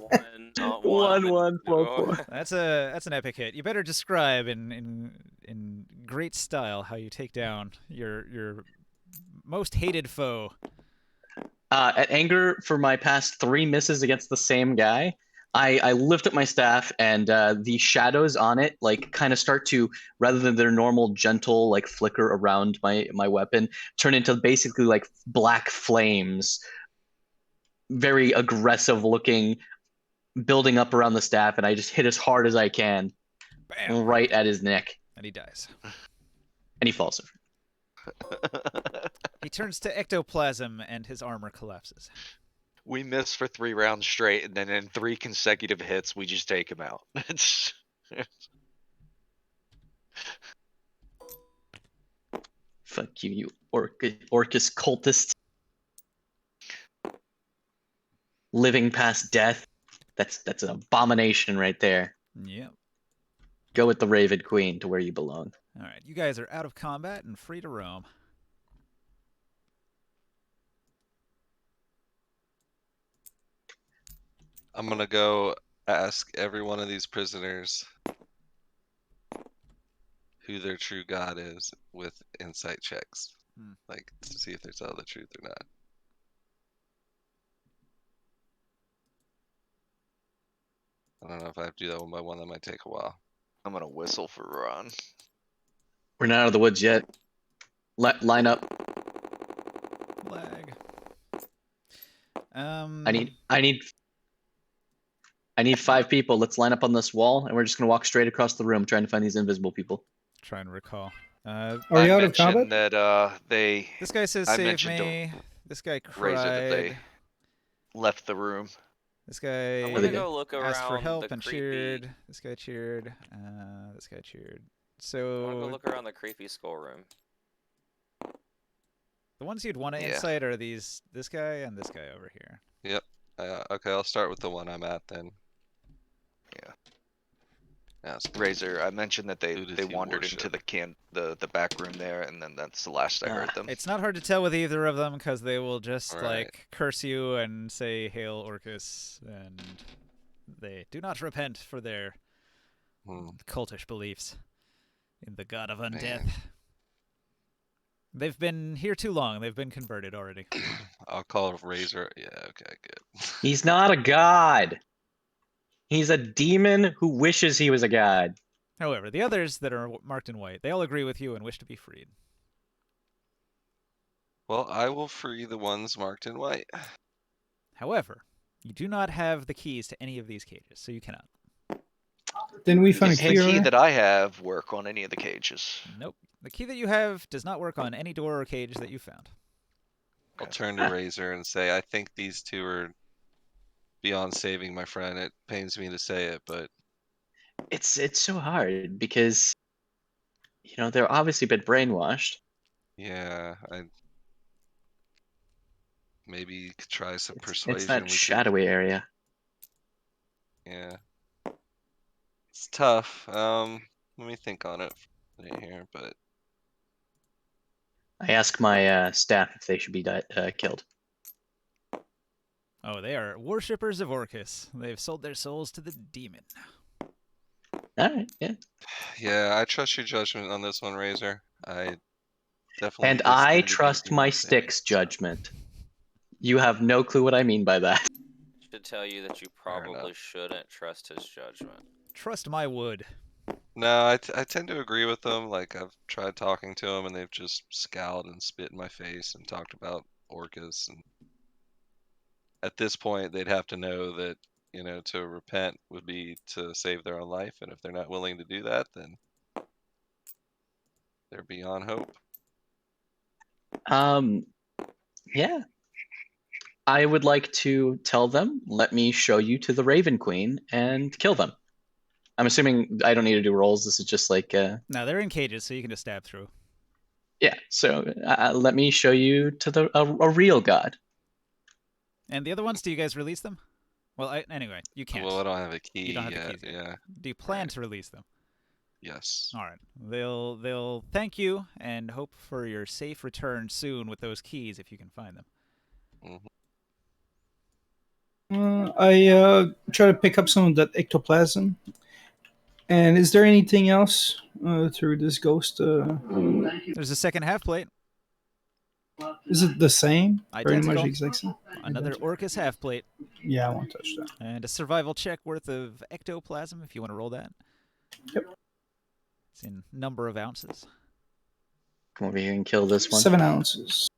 1, 4, 4. That's an epic hit. You better describe in great style how you take down your most hated foe. At anger for my past 3 misses against the same guy, I lift up my staff and the shadows on it like kind of start to, rather than their normal gentle like flicker around my weapon, turn into basically like black flames, very aggressive looking, building up around the staff, and I just hit as hard as I can, Bam! right at his neck, And he dies. and he falls over. He turns to ectoplasm and his armor collapses. We miss for 3 rounds straight, and then in 3 consecutive hits, we just take him out. It's Fuck you, you Orcus cultist. Living past death. That's an abomination right there. Yep. Go with the Raven Queen to where you belong. All right, you guys are out of combat and free to roam. I'm gonna go ask every one of these prisoners who their true god is with insight checks. Hmm. Like to see if they tell the truth or not. I don't know if I have to do that one by one, that might take a while. I'm gonna whistle for Ron. We're not out of the woods yet. Line up. Lag. I need 5 people. Let's line up on this wall, and we're just gonna walk straight across the room, trying to find these invisible people. Try and recall. Are I you out of mentioned combat? that they This guy says I save mentioned to me. This guy Razor that cried. they left the room. This guy I'm Really gonna good. go look around asked for help the and creepy. cheered. This guy cheered. This guy cheered. I wanna go So look around the creepy skull room. the ones you'd want to Yeah. insight are this guy and this guy over here. Yep. Okay, I'll start with the one I'm at then. Yeah. Yes. Razor, I mentioned that they Nudity wandered into worship. the back room there, and then that's the last I heard them. It's not hard to tell with either of them because they will just Right. like curse you and say "Hail Orcus," and they do not repent for their cultish beliefs in the god of undeath. Man. They've been here too long. They've been converted already. I'll call Razor. Yeah, okay, good. He's not a god. He's a demon who wishes he was a god. However, the others that are marked in white, they all agree with you and wish to be freed. Well, I will free the ones marked in white. However, you do not have the keys to any of these cages, so you cannot. Didn't we find a Does the key key already? that I have work on any of the cages? Nope. The key that you have does not work on any door or cage that you found. I'll turn to Razor and say, I think these two are beyond saving, my friend. It pains me to say it, but It's so hard because they're obviously been brainwashed. yeah, I maybe you could try some It's persuasion. that shadowy area. Yeah. It's tough. Let me think on it here, but I ask my staff if they should be killed. Oh, they are worshippers of Orcus. They've sold their souls to the demon. All right, yeah. yeah, I trust your judgment on this one, Razor. I definitely. And I trust my stick's judgment. You have no clue what I mean by that. Should tell you that you probably shouldn't trust his judgment. Trust my wood. No, I tend to agree with them. Like, I've tried talking to them, and they've just scowled and spit in my face and talked about Orcus. And at this point, they'd have to know that, to repent would be to save their own life. And if they're not willing to do that, then they're beyond hope. Yeah. I would like to tell them, let me show you to the Raven Queen and kill them. I'm assuming I don't need to do rolls. This is just like... No, they're in cages, so you can just stab through. Yeah, so let me show you to a real god. And the other ones, do you guys release them? Well, anyway, you can't. Well, I don't have a key You don't have yet. the keys yet. Yeah. Do you plan to release them? Yes. All right. They'll thank you and hope for your safe return soon with those keys if you can find them. I try to pick up some of that ectoplasm. And is there anything else through this ghost? There's a second half plate. Is it the same? Identical. Pretty much exact same. Another Orcus half plate. Yeah, I won't touch that. And a survival check worth of ectoplasm if you want to roll that. Yep. It's in number of ounces. Come over here and kill this one. 7 ounces.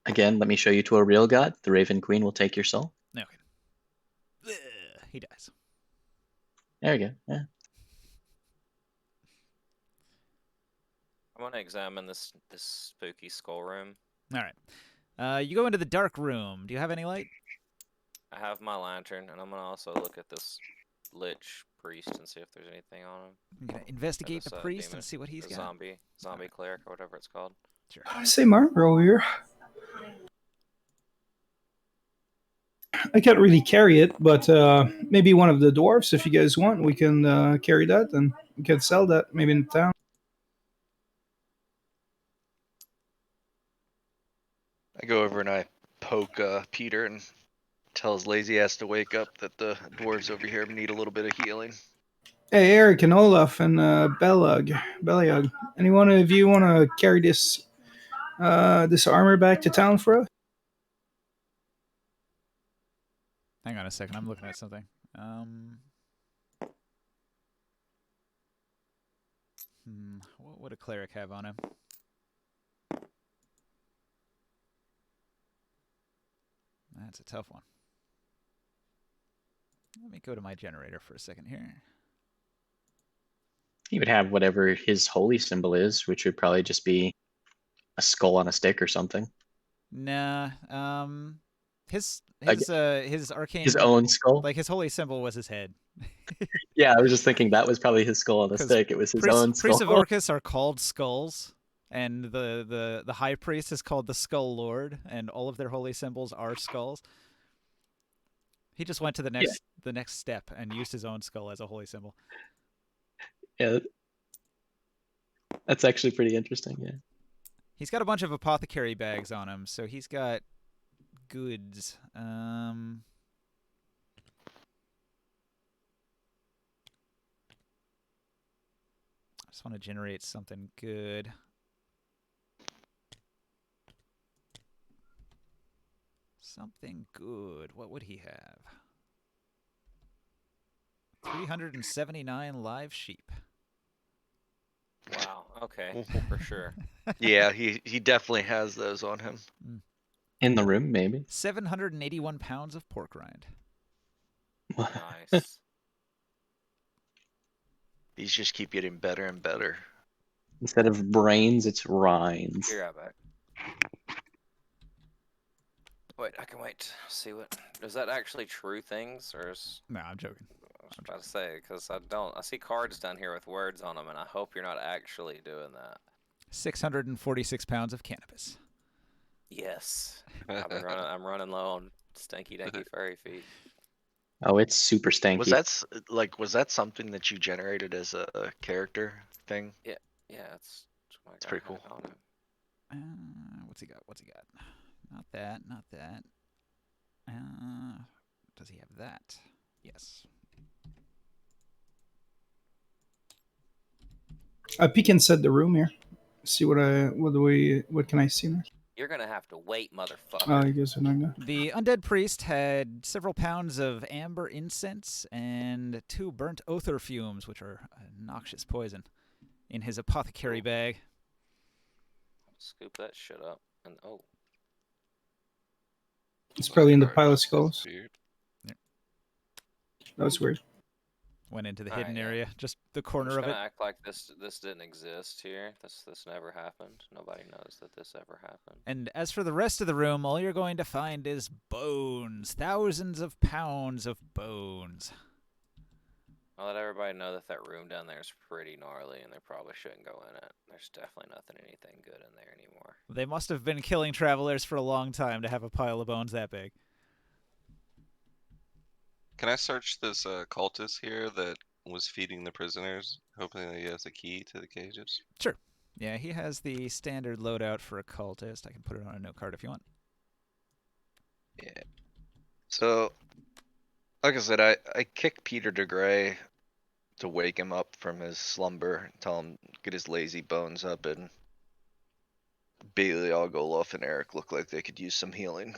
Again, let me show you to a real god. The Raven Queen will take your soul. Okay. He dies. There we go. Yeah. I'm gonna examine this spooky skull room. All right. You go into the dark room. Do you have any light? I have my lantern, and I'm gonna also look at this lich priest and see if there's anything on him. I'm gonna investigate this, the priest demon- and see what he's the got. zombie cleric or whatever it's called. Sure. I say Margaret over here. I can't really carry it, but maybe one of the dwarves, if you guys want, we can carry that and we can sell that maybe in town. I go over and I poke Peter and tell his lazy ass to wake up that the dwarves over here need a little bit of healing. Hey, Eric and Olaf and Beliag, any one of you want to carry this armor back to town for us? Hang on a second. I'm looking at something. What would a cleric have on him? That's a tough one. Let me go to my generator for a second here. He would have whatever his holy symbol is, which would probably just be a skull on a stick or something. Nah. His arcane, his own skull. like his holy symbol was his head. Yeah, I was just thinking that was probably his skull on the stick. It was his own skull. Priests of Orcus are called skulls, And the high priest is called the Skull Lord, and all of their holy symbols are skulls. He just went to the next step and used his own skull as a holy symbol. Yeah, that's actually pretty interesting. Yeah. He's got a bunch of apothecary bags on him, so he's got goods. I just want to generate something good. Something good. What would he have? 379 live sheep. Wow. Okay. For sure. Yeah, he definitely has those on him. In the room, maybe. 781 pounds of pork rind. Nice. These just keep getting better and better. Instead of brains, it's rinds. Be right back. Wait, I can wait. See what. Is that actually true things, or is? No, I'm joking. I was about to say, because I see cards down here with words on them, and I hope you're not actually doing that. 646 pounds of cannabis. Yes. I'm running low on stinky dinky furry feet. Oh, it's super stanky. Was that something that you generated as a character thing? Yeah, it's pretty cool. What's he got? Not that. Does he have that? Yes. I peek inside the room here. See what can I see now? You're gonna have to wait, motherfucker. Oh, you guys are not gonna. The undead priest had several pounds of amber incense and 2 burnt othar fumes, which are a noxious poison, in his apothecary bag. Scoop that shit up, and It's probably in the pile of skulls. Weird. That was weird. Went into the Alright, hidden yeah. area, just the I'm corner just of gonna it. act like this didn't exist here. This never happened. Nobody knows that this ever happened. And as for the rest of the room, all you're going to find is bones. Thousands of pounds of bones. I'll let everybody know that room down there is pretty gnarly, and they probably shouldn't go in it. There's definitely anything good in there anymore. They must have been killing travelers for a long time to have a pile of bones that big. Can I search this cultist here that was feeding the prisoners, hoping that he has a key to the cages? Sure. Yeah, he has the standard loadout for a cultist. I can put it on a note card if you want. Yeah. So, like I said, I kicked Peter DeGray to wake him up from his slumber, tell him get his lazy bones up, and Bailey, Ogoloff, and Eric look like they could use some healing.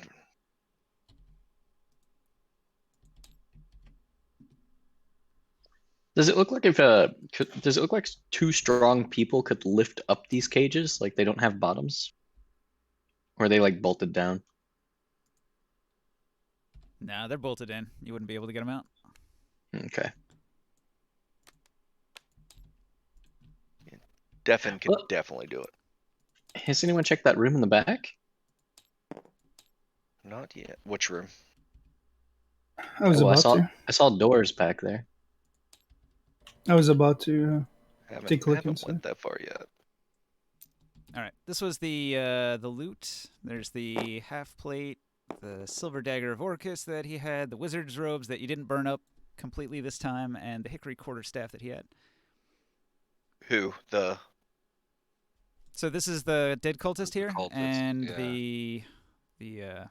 Does it look like does it look like 2 strong people could lift up these cages? Like they don't have bottoms? Or are they like bolted down? Nah, they're bolted in. You wouldn't be able to get them out. Okay. Devin could Well- definitely do it. Has anyone checked that room in the back? Not yet. Which room? I was Oh, about to. I saw doors back there. I was about to. Take a look Haven't inside. went that far yet. All right, this was the loot. There's the half plate, the silver dagger of Orcus that he had, the wizard's robes that you didn't burn up completely this time, and the hickory quarterstaff that he had. Who? So this is the dead cultist here, Cultist, and yeah. the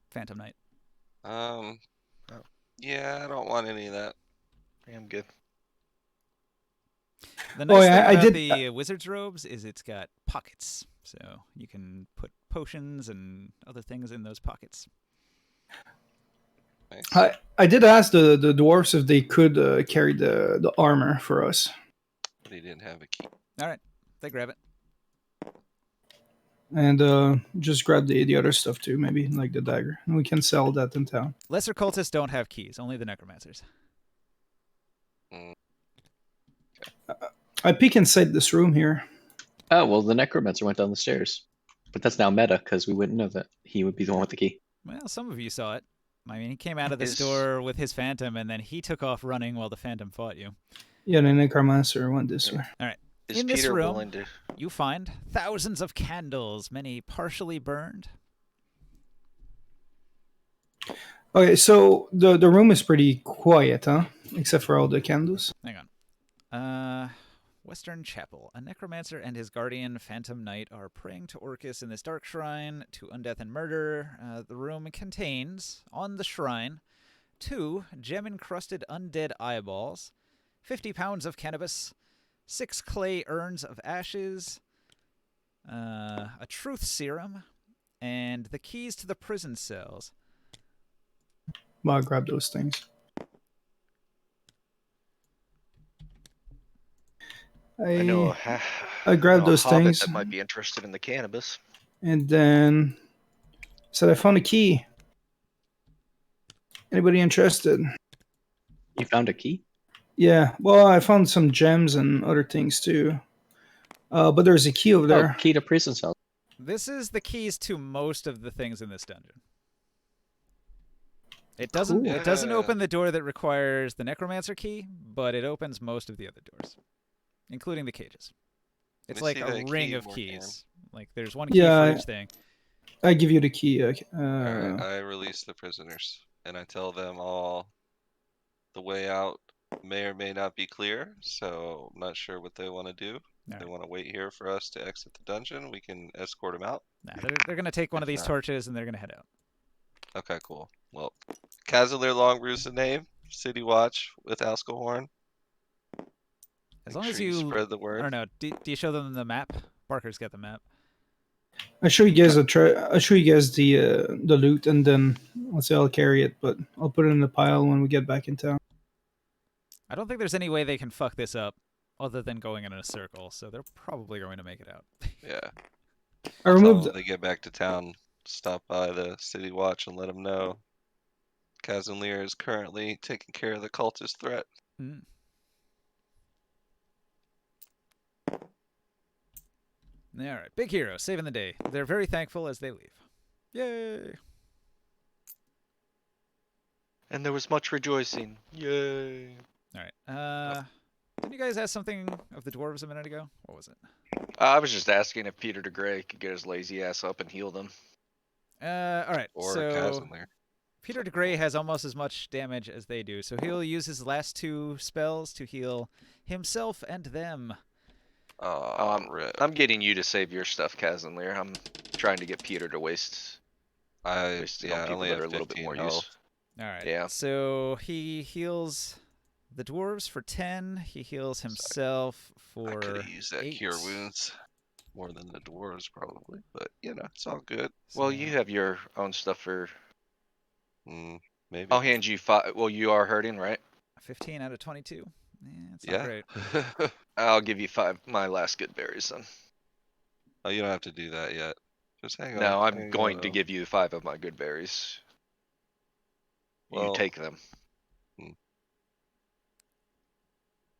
Phantom Knight. Yeah, I don't want any of that. I'm good. The nice thing I about did- the wizard's robes is it's got pockets, so you can put potions and other things in those pockets. Nice. I did ask the dwarves if they could carry the armor for us, But he didn't have a key. All right, they grab it. and just grab the other stuff too, maybe like the dagger, and we can sell that in town. Lesser cultists don't have keys, only the necromancers. I peek inside this room here. Oh, well, the necromancer went down the stairs. But that's now meta, because we wouldn't know that he would be the one with the key. Well, some of you saw it. I mean, he came out of the Is- store with his phantom, and then he took off running while the phantom fought you. Yeah, the necromancer went this way. Is In this Peter room, willing to? you find thousands of candles, many partially burned. Okay, so the room is pretty quiet, huh? Except for all the candles. Hang on. Western Chapel. A necromancer and his guardian, Phantom Knight, are praying to Orcus in this dark shrine to undeath and murder. The room contains, on the shrine, 2 gem-encrusted undead eyeballs, 50 pounds of cannabis, 6 clay urns of ashes, a truth serum, and the keys to the prison cells. Well, I'll grab those things. I know. I grabbed know a those hobbit things, that might be interested in the cannabis. and then said I found a key. Anybody interested? You found a key? Yeah. Well, I found some gems and other things too. But there's a key over Oh, there. key to prison cell. This is the keys to most of the things in this dungeon. It doesn't Cool. it doesn't open the door that requires the necromancer key, but it opens most of the other doors, including the cages. It's Let me like see a that ring key, of Morgan. keys. Like there's one key Yeah, for each thing. I give you the key. All right, I release the prisoners, and I tell them all the way out may or may not be clear, so I'm not sure what they want to do. If they want to wait here for us to exit the dungeon, we can escort them out. Nah, they're gonna take one of If these not- torches and they're gonna head out. Okay, cool. Well, Cavalier Longroo's the name. City Watch with Askelhorn. As Make long as sure you spread the I word. don't know. Do you show them the map? Barker's got the map. I show you guys I show you guys the loot, and then let's say I'll carry it, but I'll put it in the pile when we get back in town. I don't think there's any way they can fuck this up other than going in a circle, so they're probably going to make it out. Yeah. I Tell removed. them when they get back to town, stop by the City Watch and let them know Cavalier is currently taking care of the cultist threat. Mm. All right, big hero saving the day. They're very thankful as they leave. Yay! And there was much rejoicing. Yay. All right. Didn't you guys ask something of the dwarves a minute ago? What was it? I was just asking if Peter de Grey could get his lazy ass up and heal them. All right. Or So Cavalier. Peter de Grey has almost as much damage as they do, so he'll use his last 2 spells to heal himself and them. Rip. I'm getting you to save your stuff, Casimir. I'm trying to get Peter to waste it on I people only that have are a little bit 15 more health. used. All right. Yeah. So he heals the dwarves for 10. He heals himself I could for have used that 8. cure wounds more than the dwarves probably, but you know, it's all good. Well, So you have your own stuff for. Maybe. I'll hand you 5. Well, you are hurting, right? 15 out of 22. Yeah, it's not great. I'll give you 5. My last good berries then. Oh, you don't have to do that yet. Just hang on. No, I'm hang going to on. give you 5 of my good berries. You Well, take them.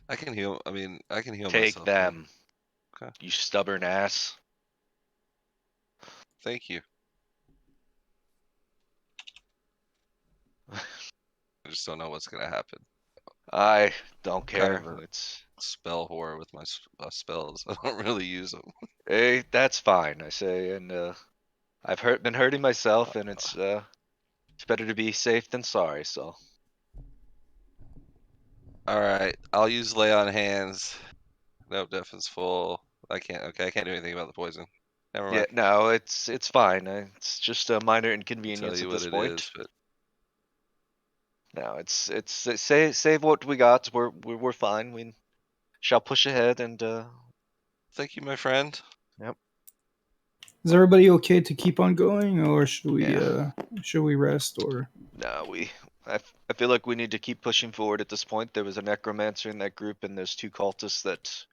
I can heal. I mean, I can heal Take myself. them. Okay. You stubborn ass. Thank you. I just don't know what's gonna happen. I don't care. Kind of a It's spell horror with my spells. I don't really use them. hey, that's fine. I say, and I've been hurting myself, and it's better to be safe than sorry. So All right, I'll use lay on hands. Nope, Deafen's full. I can't. Okay, I can't do anything about the poison. Never yeah, mind. no, it's fine. It's just a minor I'll tell inconvenience you at what this it point. is, but No, it's save what we got. We're fine. We shall push ahead and thank you, my friend. Is everybody okay to keep on going, or should Yeah. we rest? Or no, I feel like we need to keep pushing forward at this point. There was a necromancer in that group, and there's 2 cultists that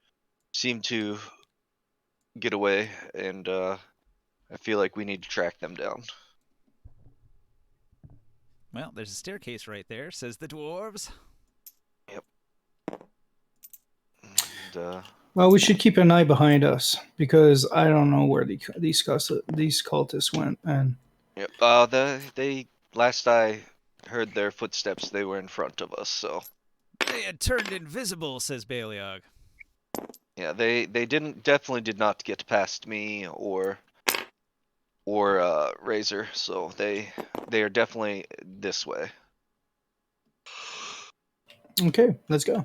seem to get away, and I feel like we need to track them down. Well, there's a staircase right there, says the dwarves. And, well, we should keep an eye behind us because I don't know where these cultists went. And yep. They last I heard their footsteps, they were in front of us. So They had turned invisible, says Baliog. Yeah, they definitely did not get past me or Razor, so they are definitely this way. Okay, let's go.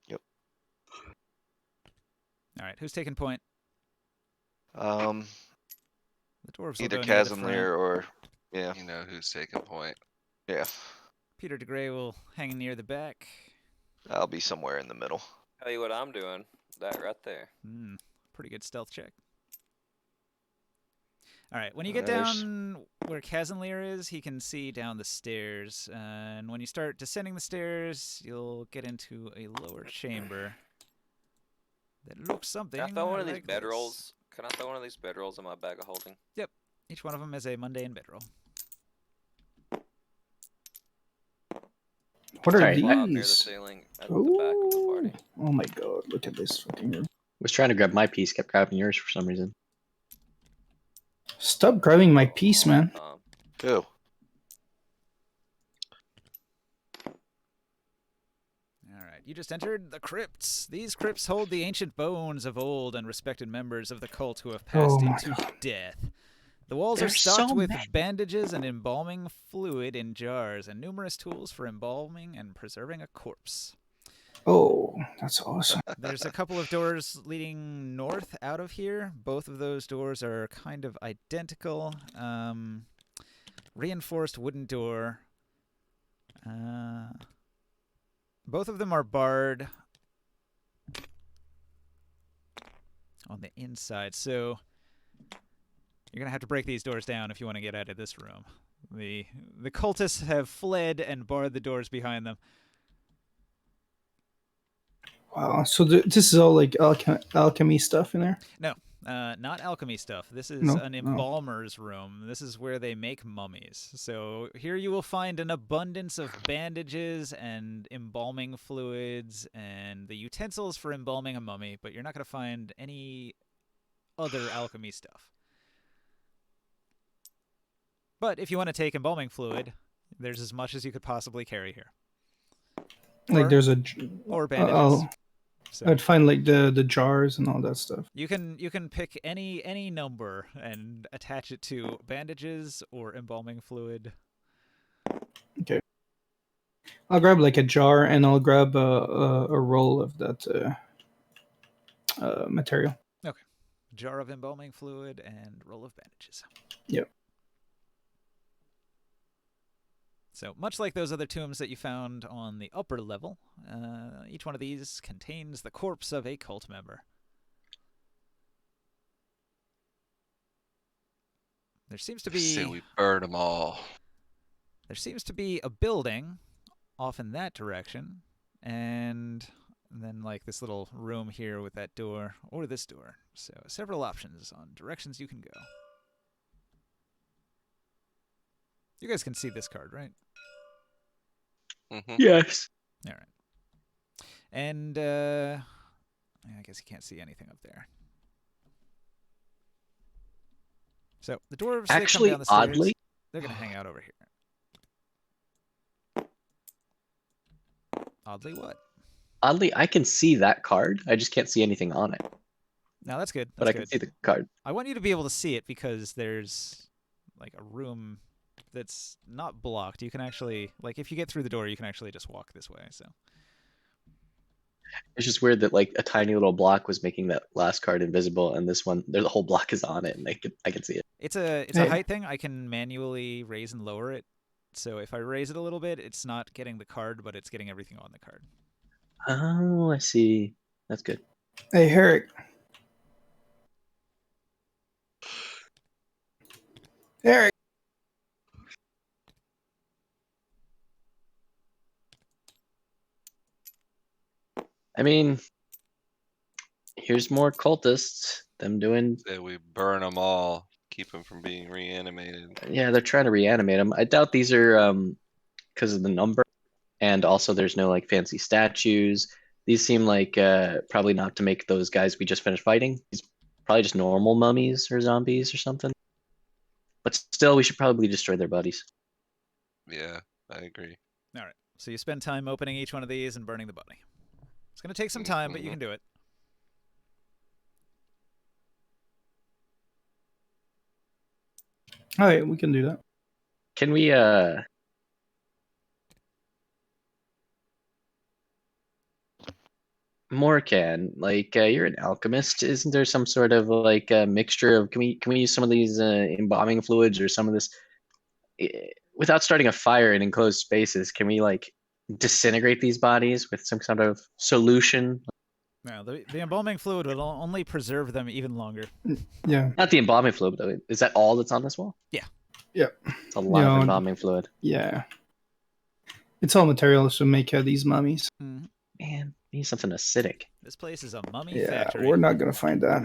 Yep. All right, who's taking point? The dwarves will either go near the Casimir front. or yeah. You know who's taking point. Yeah. Peter DeGray will hang near the back. I'll be somewhere in the middle. Tell you what I'm doing. That right there. Pretty good stealth check. All right, when you get There's- down where Casimir is, he can see down the stairs. And when you start descending the stairs, you'll get into a lower chamber that looks something Can I throw one of like these this. bedrolls? Can I throw one of these bedrolls in my bag of holding? Yep. Each one of them is a mundane bedroll. What are Sorry, Up near the these? ceiling at the back of the party. Oh my god, look at this fucking room. Was trying to grab my piece, kept grabbing yours for some reason. Stop grabbing my piece, man. Who? Alright, you just entered the crypts. These crypts hold the ancient bones of old and respected members of the cult who have passed Oh my into death. The walls are There's stocked so with many. bandages and embalming fluid in jars and numerous tools for embalming and preserving a corpse. Oh, that's awesome. There's a couple of doors leading north out of here. Both of those doors are kind of identical. Reinforced wooden door. Both of them are barred on the inside, so you're gonna have to break these doors down if you want to get out of this room. The cultists have fled and barred the doors behind them. Wow, so this is all like alchemy stuff in there? No, not alchemy stuff. This is No? an embalmer's room. This is where they make mummies. So here you will find an abundance of bandages and embalming fluids and the utensils for embalming a mummy, but you're not going to find any other alchemy stuff. But if you want to take embalming fluid, there's as much as you could possibly carry here. Like Or- there's a... Or bandages. So I'd find like the jars and all that stuff. you can pick any number and attach it to bandages or embalming fluid. Okay. I'll grab like a jar and I'll grab a roll of that material. Jar of embalming fluid and roll of bandages. Yep. So, much like those other tombs that you found on the upper level, each one of these contains the corpse of a cult member. There seems to Say be we burn them all. a building off in that direction, and then like this little room here with that door, or this door. So, several options on directions you can go. You guys can see this card, right? Mm-hmm. Yes. All right. And I guess you can't see anything up there. So the dwarves, Actually, they come down the stairs. oddly, They're gonna hang out over here. Oddly, what? I can see that card. I just can't see anything on it. No, that's good. But That's I can good. see the card. I want you to be able to see it because there's like a room that's not blocked. You can actually, like, if you get through the door, you can actually just walk this way. So It's just weird that like a tiny little block was making that last card invisible, and this one, there's a whole block is on it, and I can see it. it's a Hey. height thing. I can manually raise and lower it. So if I raise it a little bit, it's not getting the card, but it's getting everything on the card. Oh, I see. That's good. Hey, Herrick. Herrick. I mean, here's more cultists. Them doing, Say we burn them all. Keep them from being reanimated. yeah, they're trying to reanimate them. I doubt these are because of the number, and also there's no like fancy statues. These seem like probably not to make those guys we just finished fighting. These probably just normal mummies or zombies or something. But still, we should probably destroy their bodies. Yeah, I agree. All right. So you spend time opening each one of these and burning the body. It's going to take some time, but you can do it. All right, we can do that. Can we Morkan, like you're an alchemist, isn't there some sort of like a mixture of can we use some of these embalming fluids or some of this without starting a fire in enclosed spaces? Can we like disintegrate these bodies with some sort of solution? No, the embalming fluid will only preserve them even longer. Yeah. Not the embalming fluid, though. Is that all that's on this wall? Yeah. Yep. It's a lot of embalming fluid. Yeah. It's all materials to make these mummies. Mm-hmm. Man, need something acidic. This place is a mummy Yeah, factory. we're not gonna find that.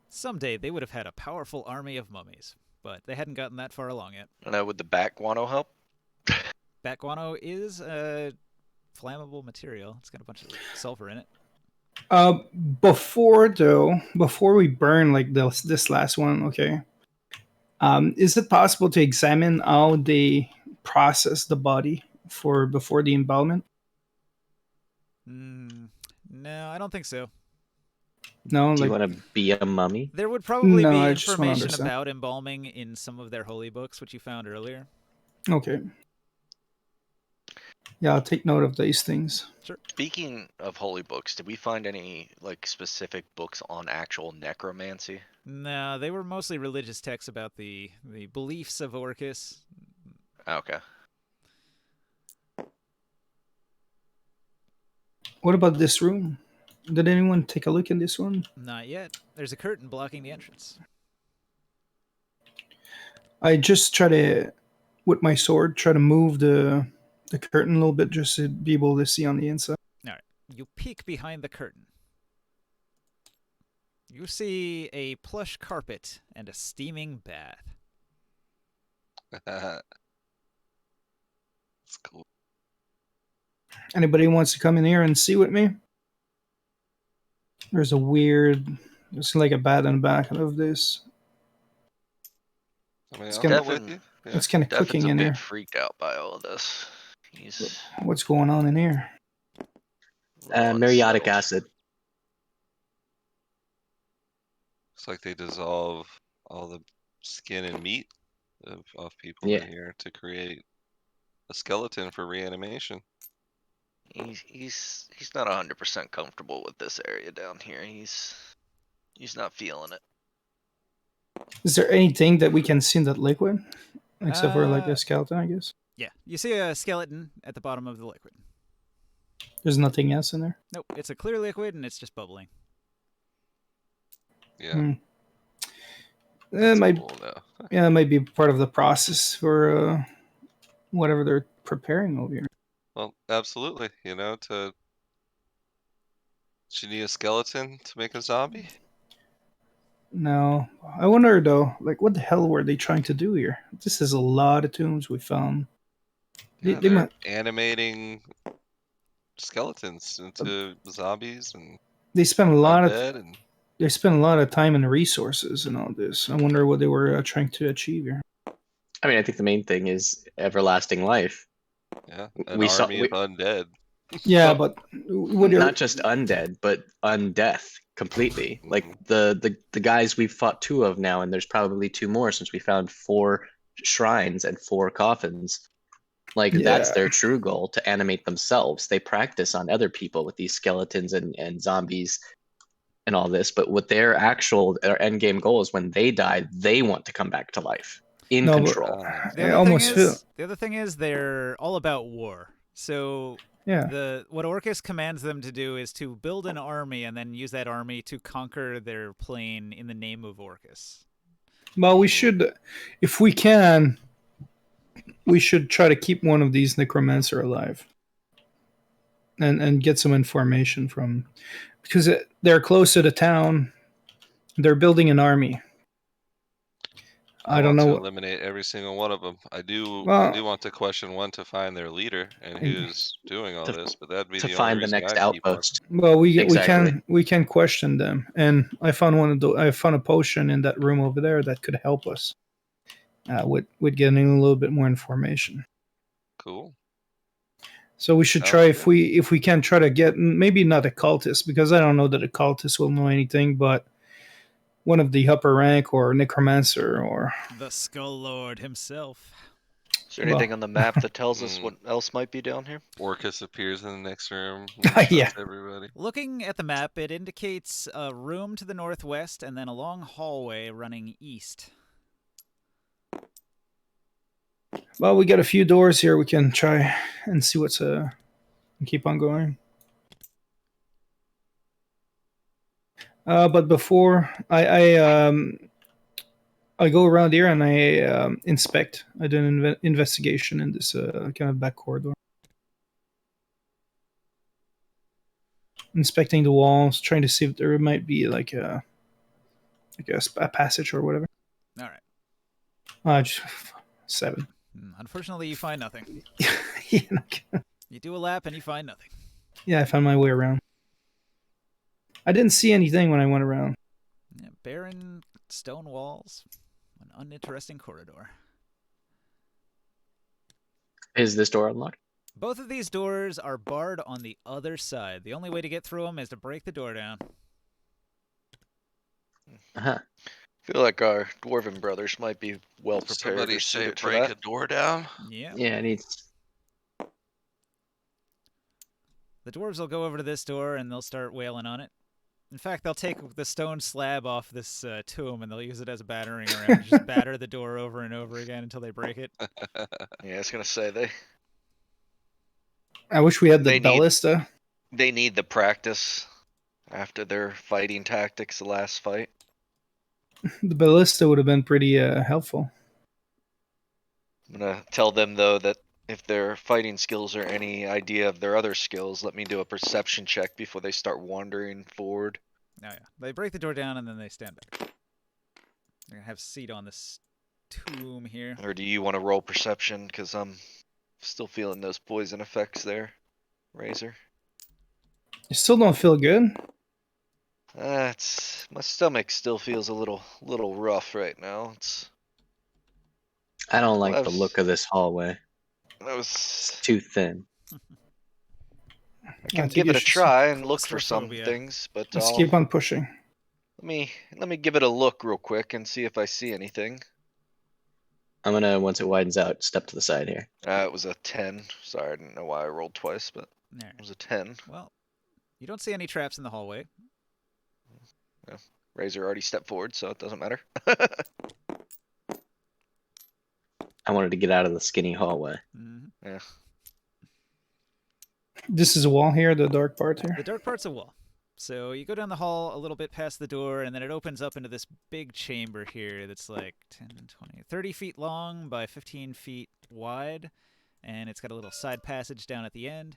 Someday they would have had a powerful army of mummies, but they hadn't gotten that far along yet. Would the bat guano help? Bat guano is a flammable material. It's got a bunch of sulfur in it. Before we burn like this last one, okay. Is it possible to examine how they process the body before the embalmment? No, I don't think so. No, Do you want to be a mummy? There would probably No, be I just wanna information understand. about embalming in some of their holy books, which you found earlier. Okay. Yeah, I'll take note of these things. Sure. Speaking of holy books, did we find any like specific books on actual necromancy? No, they were mostly religious texts about the beliefs of Orcus. Okay. What about this room? Did anyone take a look in this one? Not yet. There's a curtain blocking the entrance. I just try to, with my sword, try to move the curtain a little bit just to be able to see on the inside. All right. You peek behind the curtain. You see a plush carpet and a steaming bath. That's cool. Anybody wants to come in here and see with me? There's like a bat in the back of this. I mean, It's I'll gonna- go with you. Yeah. It's kind of Devin's cooking a in bit here. freaked out by all of this. He's What's going on in here? Muriatic unsettled. acid. Looks like they dissolve all the skin and meat of people Yeah. in here to create a skeleton for reanimation. He's not 100% comfortable with this area down here. He's not feeling it. Is there anything that we can see in that liquid? Except for like Uh, a skeleton, I guess. Yeah, you see a skeleton at the bottom of the liquid. There's nothing else in there. Nope, it's a clear liquid and it's just bubbling. Yeah. Hmm. That's might, cool though. yeah, it might be part of the process for whatever they're preparing over here. Well, absolutely. You know, she need a skeleton to make a zombie? No, I wonder though, like, what the hell were they trying to do here? This is a lot of tombs we found. Yeah, They they're might- animating skeletons into zombies and They spent a lot of undead and they spent a lot of time and resources and all this. I wonder what they were trying to achieve here. I mean, I think the main thing is everlasting life. yeah, an We saw- army we- of undead. Yeah, Well, but what are, Not just undead, but undeath completely. Like the guys we've fought 2 of now, and there's probably 2 more since we found 4 shrines and 4 coffins. Like that's Yeah. their true goal, to animate themselves. They practice on other people with these skeletons and zombies and all this, but what their end game goal is, when they die, they want to come back to life in No, but- control. The I other almost thing feel is, the other thing is they're all about war. So yeah. what Orcus commands them to do is to build an army and then use that army to conquer their plane in the name of Orcus. Well, we should, if we can, we should try to keep one of these necromancer alive, and get some information from, because they're close to the town. They're building an army. I don't want know to what- eliminate every single one of them. I do Well- want to question one to find their leader and who's doing all To- this, but that'd be To the find only the reason next I'd keep on. outpost. Well, Exactly. we can question them, and I found I found a potion in that room over there that could help us with getting a little bit more information. Cool. So we should Sounds try, good. if we can, try to get, maybe not a cultist, because I don't know that a cultist will know anything, but one of the upper rank or necromancer or The Skull Lord himself. Is there anything Well- on the map that tells us what else might be down here? Orcus appears in the next room. Yeah. Everybody. Looking at the map, it indicates a room to the northwest and then a long hallway running east. Well, we got a few doors here. We can try and see what's and keep on going. But before I go around here and I inspect. I do an investigation in this kind of back corridor, inspecting the walls, trying to see if there might be like a passage or whatever. All right. Just 7. Unfortunately, you find nothing. Yeah, You do a lap and you find nothing. yeah, I found my way around. I didn't see anything when I went around. Yeah, barren stone walls, an uninteresting corridor. Is this door unlocked? Both of these doors are barred on the other side. The only way to get through them is to break the door down. Uh-huh. I feel like our dwarven brothers might be well prepared Somebody or say suited for break that. a door down. Yeah. Yeah, it needs. The dwarves will go over to this door and they'll start wailing on it. In fact, they'll take the stone slab off this tomb and they'll use it as a battering ram to just batter the door over and over again until they break it. Yeah, I was gonna say they I wish we had the They need- ballista. they need the practice after their fighting tactics the last fight. The ballista would have been pretty helpful. I'm gonna tell them though that if their fighting skills are any idea of their other skills, let me do a perception check before they start wandering forward. Oh yeah, they break the door down and then they stand back. They're gonna have a seat on this tomb here. Or do you want to roll perception? Because I'm still feeling those poison effects there, Razor. You still don't feel good? It's my stomach still feels a little rough right now. I don't like Well, the look of this hallway. That was It's too thin. I I can think give you it a should try and look for some claustrophobia. things, but Let's I'll, keep on pushing. let me give it a look real quick and see if I see anything. I'm gonna, once it widens out, step to the side here. It was a 10. Sorry, I didn't know why I rolled twice, but There. it was a 10. Well, you don't see any traps in the hallway. Razor already stepped forward, so it doesn't matter. I wanted to get out of the skinny hallway. Mhm. Yeah. This is a wall here, the dark part here. The dark part's a wall. So you go down the hall a little bit past the door, and then it opens up into this big chamber here that's like 10, 20, 30 feet long by 15 feet wide. And it's got a little side passage down at the end.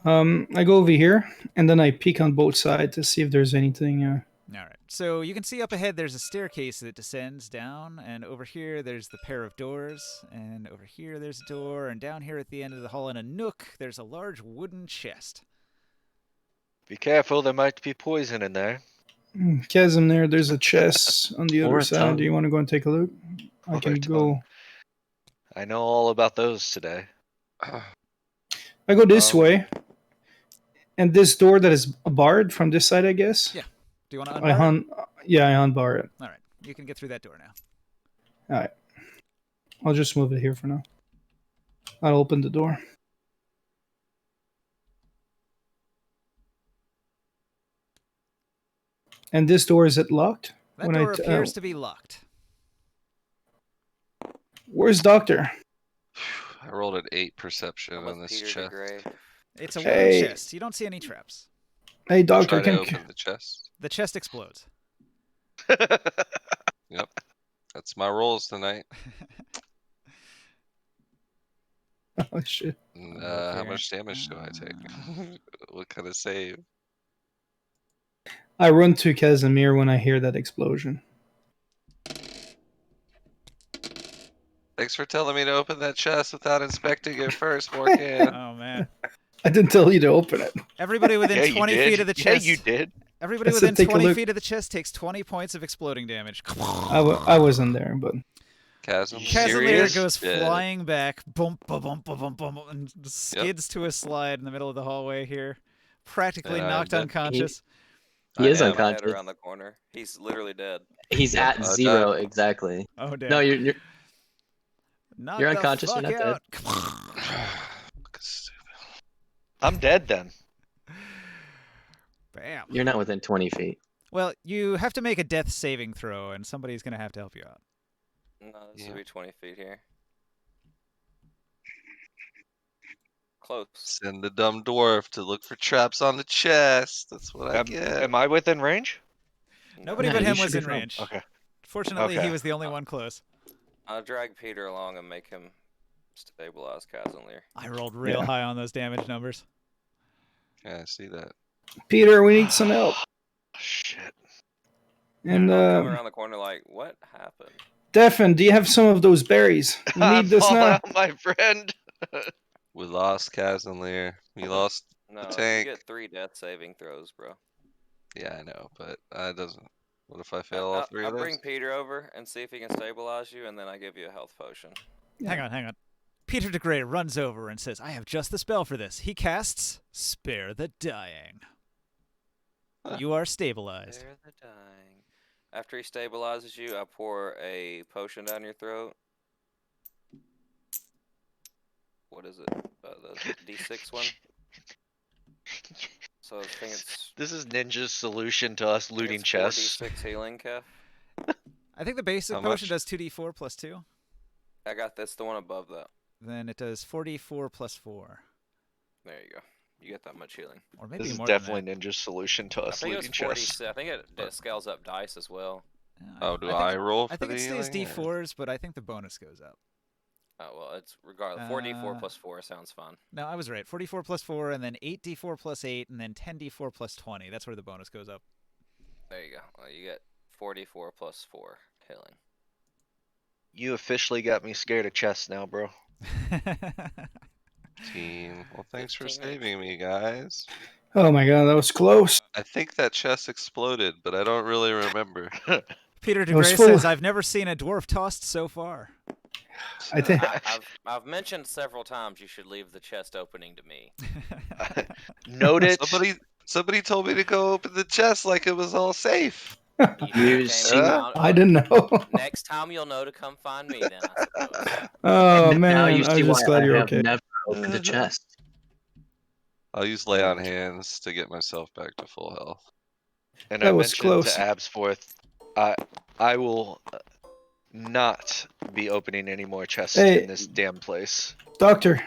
I go over here, and then I peek on both sides to see if there's anything. All right. So you can see up ahead there's a staircase that descends down, and over here there's the pair of doors, and over here there's a door, and down here at the end of the hall in a nook there's a large wooden chest. Be careful, there might be poison in there. Chasm there, there's a chest on the Or other a side. tongue. Do you want to go and take a look? I Or can a go. tongue. I know all about those today. I go this Um, way. And this door that is barred from this side, I guess? Yeah. Do you want to I unbar it? yeah, I unbar it. All right. You can get through that door now. All right. I'll just move it here for now. I'll open the door. And this door, is it locked? That When door I t- appears to be locked. Where's Doctor? I rolled an 8 perception I'm on with this Peter chest. DeGray. It's a wooden Hey. chest. You don't see any traps. Hey, Doctor, Try to can open the chest. The chest explodes. Yep. That's my rolls tonight. oh shit! How much damage do I take? What kind of save? I run to Casimir when I hear that explosion. Thanks for telling me to open that chest without inspecting it first, Morgan. Oh man! I didn't tell you to open it. Everybody within Yeah, you 20 did. feet of the Yeah, chest. you did. Everybody I said within take a 20 look. feet of the chest takes 20 points of exploding damage. I wasn't there, but Chasm. You Casimir serious? goes Yeah. flying back, bump, ba bump, ba bump, bump, and skids to a slide in the middle of the hallway here, practically Yeah, knocked that- unconscious. He is My head unconscious. around the corner. He's literally dead. He's Yep, at I 0 died. exactly. Oh damn. No, you're Knock you're the unconscious, fuck you're not out. I'm dead then. Bam. you're not within 20 feet. Well, you have to make a death saving throw, and somebody's gonna have to help you out. No, this Yeah. would be 20 feet here. Close. Send the dumb dwarf to look for traps on the chest. That's what I Am, get. am I within range? Nobody Yeah, but you him should was be in fine. range. Okay. Fortunately, he Okay. was the only one close. I'll drag Peter along and make him stabilize Casimir. I rolled real high on those damage numbers. Yeah, I see that. Peter, we need some help. Shit. And I'll come around the corner like, what happened? Defin, do you have some of those berries? We need this Fall now. out, my friend. We lost Casimir. We lost No, the you tank. get 3 death saving throws, bro. Yeah, I know, but that doesn't. What if I fail all 3 I'll of those? bring Peter over and see if he can stabilize you, and then I give you a health potion. Hang on. Peter de Grey runs over and says, I have just the spell for this. He casts Spare the Dying. Huh. You are stabilized. Spare the dying. After he stabilizes you, I pour a potion down your throat. What is it? The D6 one? So I think it's This is Ninja's solution to us looting chests. 4d6 healing, Kev. I think the basic How potion much? does 2d4 plus 2. I got this, the one above that. Then it does 4d4 plus 4. There you go. You get that much healing. Or maybe This is more definitely than Ninja's solution to I us think it was looting 40. chests. I think it scales up dice as well. that. Oh, do think I roll for I think the it stays healing, or- d4s, but I think the bonus goes up. Oh, well, it's regardless. 4d4 plus 4 sounds fun. No, I was right. 44 plus 4, and then 8d4 plus 8, and then 10d4 plus 20. That's where the bonus goes up. There you go. Well, you get 44 plus 4 healing. You officially got me scared of chests now, bro. Team. Well, thanks for 15 minutes. saving me, guys. Oh my god, that was close. I think that chest exploded, but I don't really remember. Peter de It was Grey full- says, I've never seen a dwarf tossed so far. I think I've mentioned several times you should leave the chest opening to me. Noted. Somebody told me to go open the chest like it was all safe. You You came see- around- I didn't know. Next time you'll know to come find me then, I suppose. Oh now man, you I see was why just glad I you're have okay. never opened a chest. I'll use lay on hands to get myself back to full health. And That I was mentioned close. to Absforth, I will not be opening any more chests Hey. in this damn place. Doctor,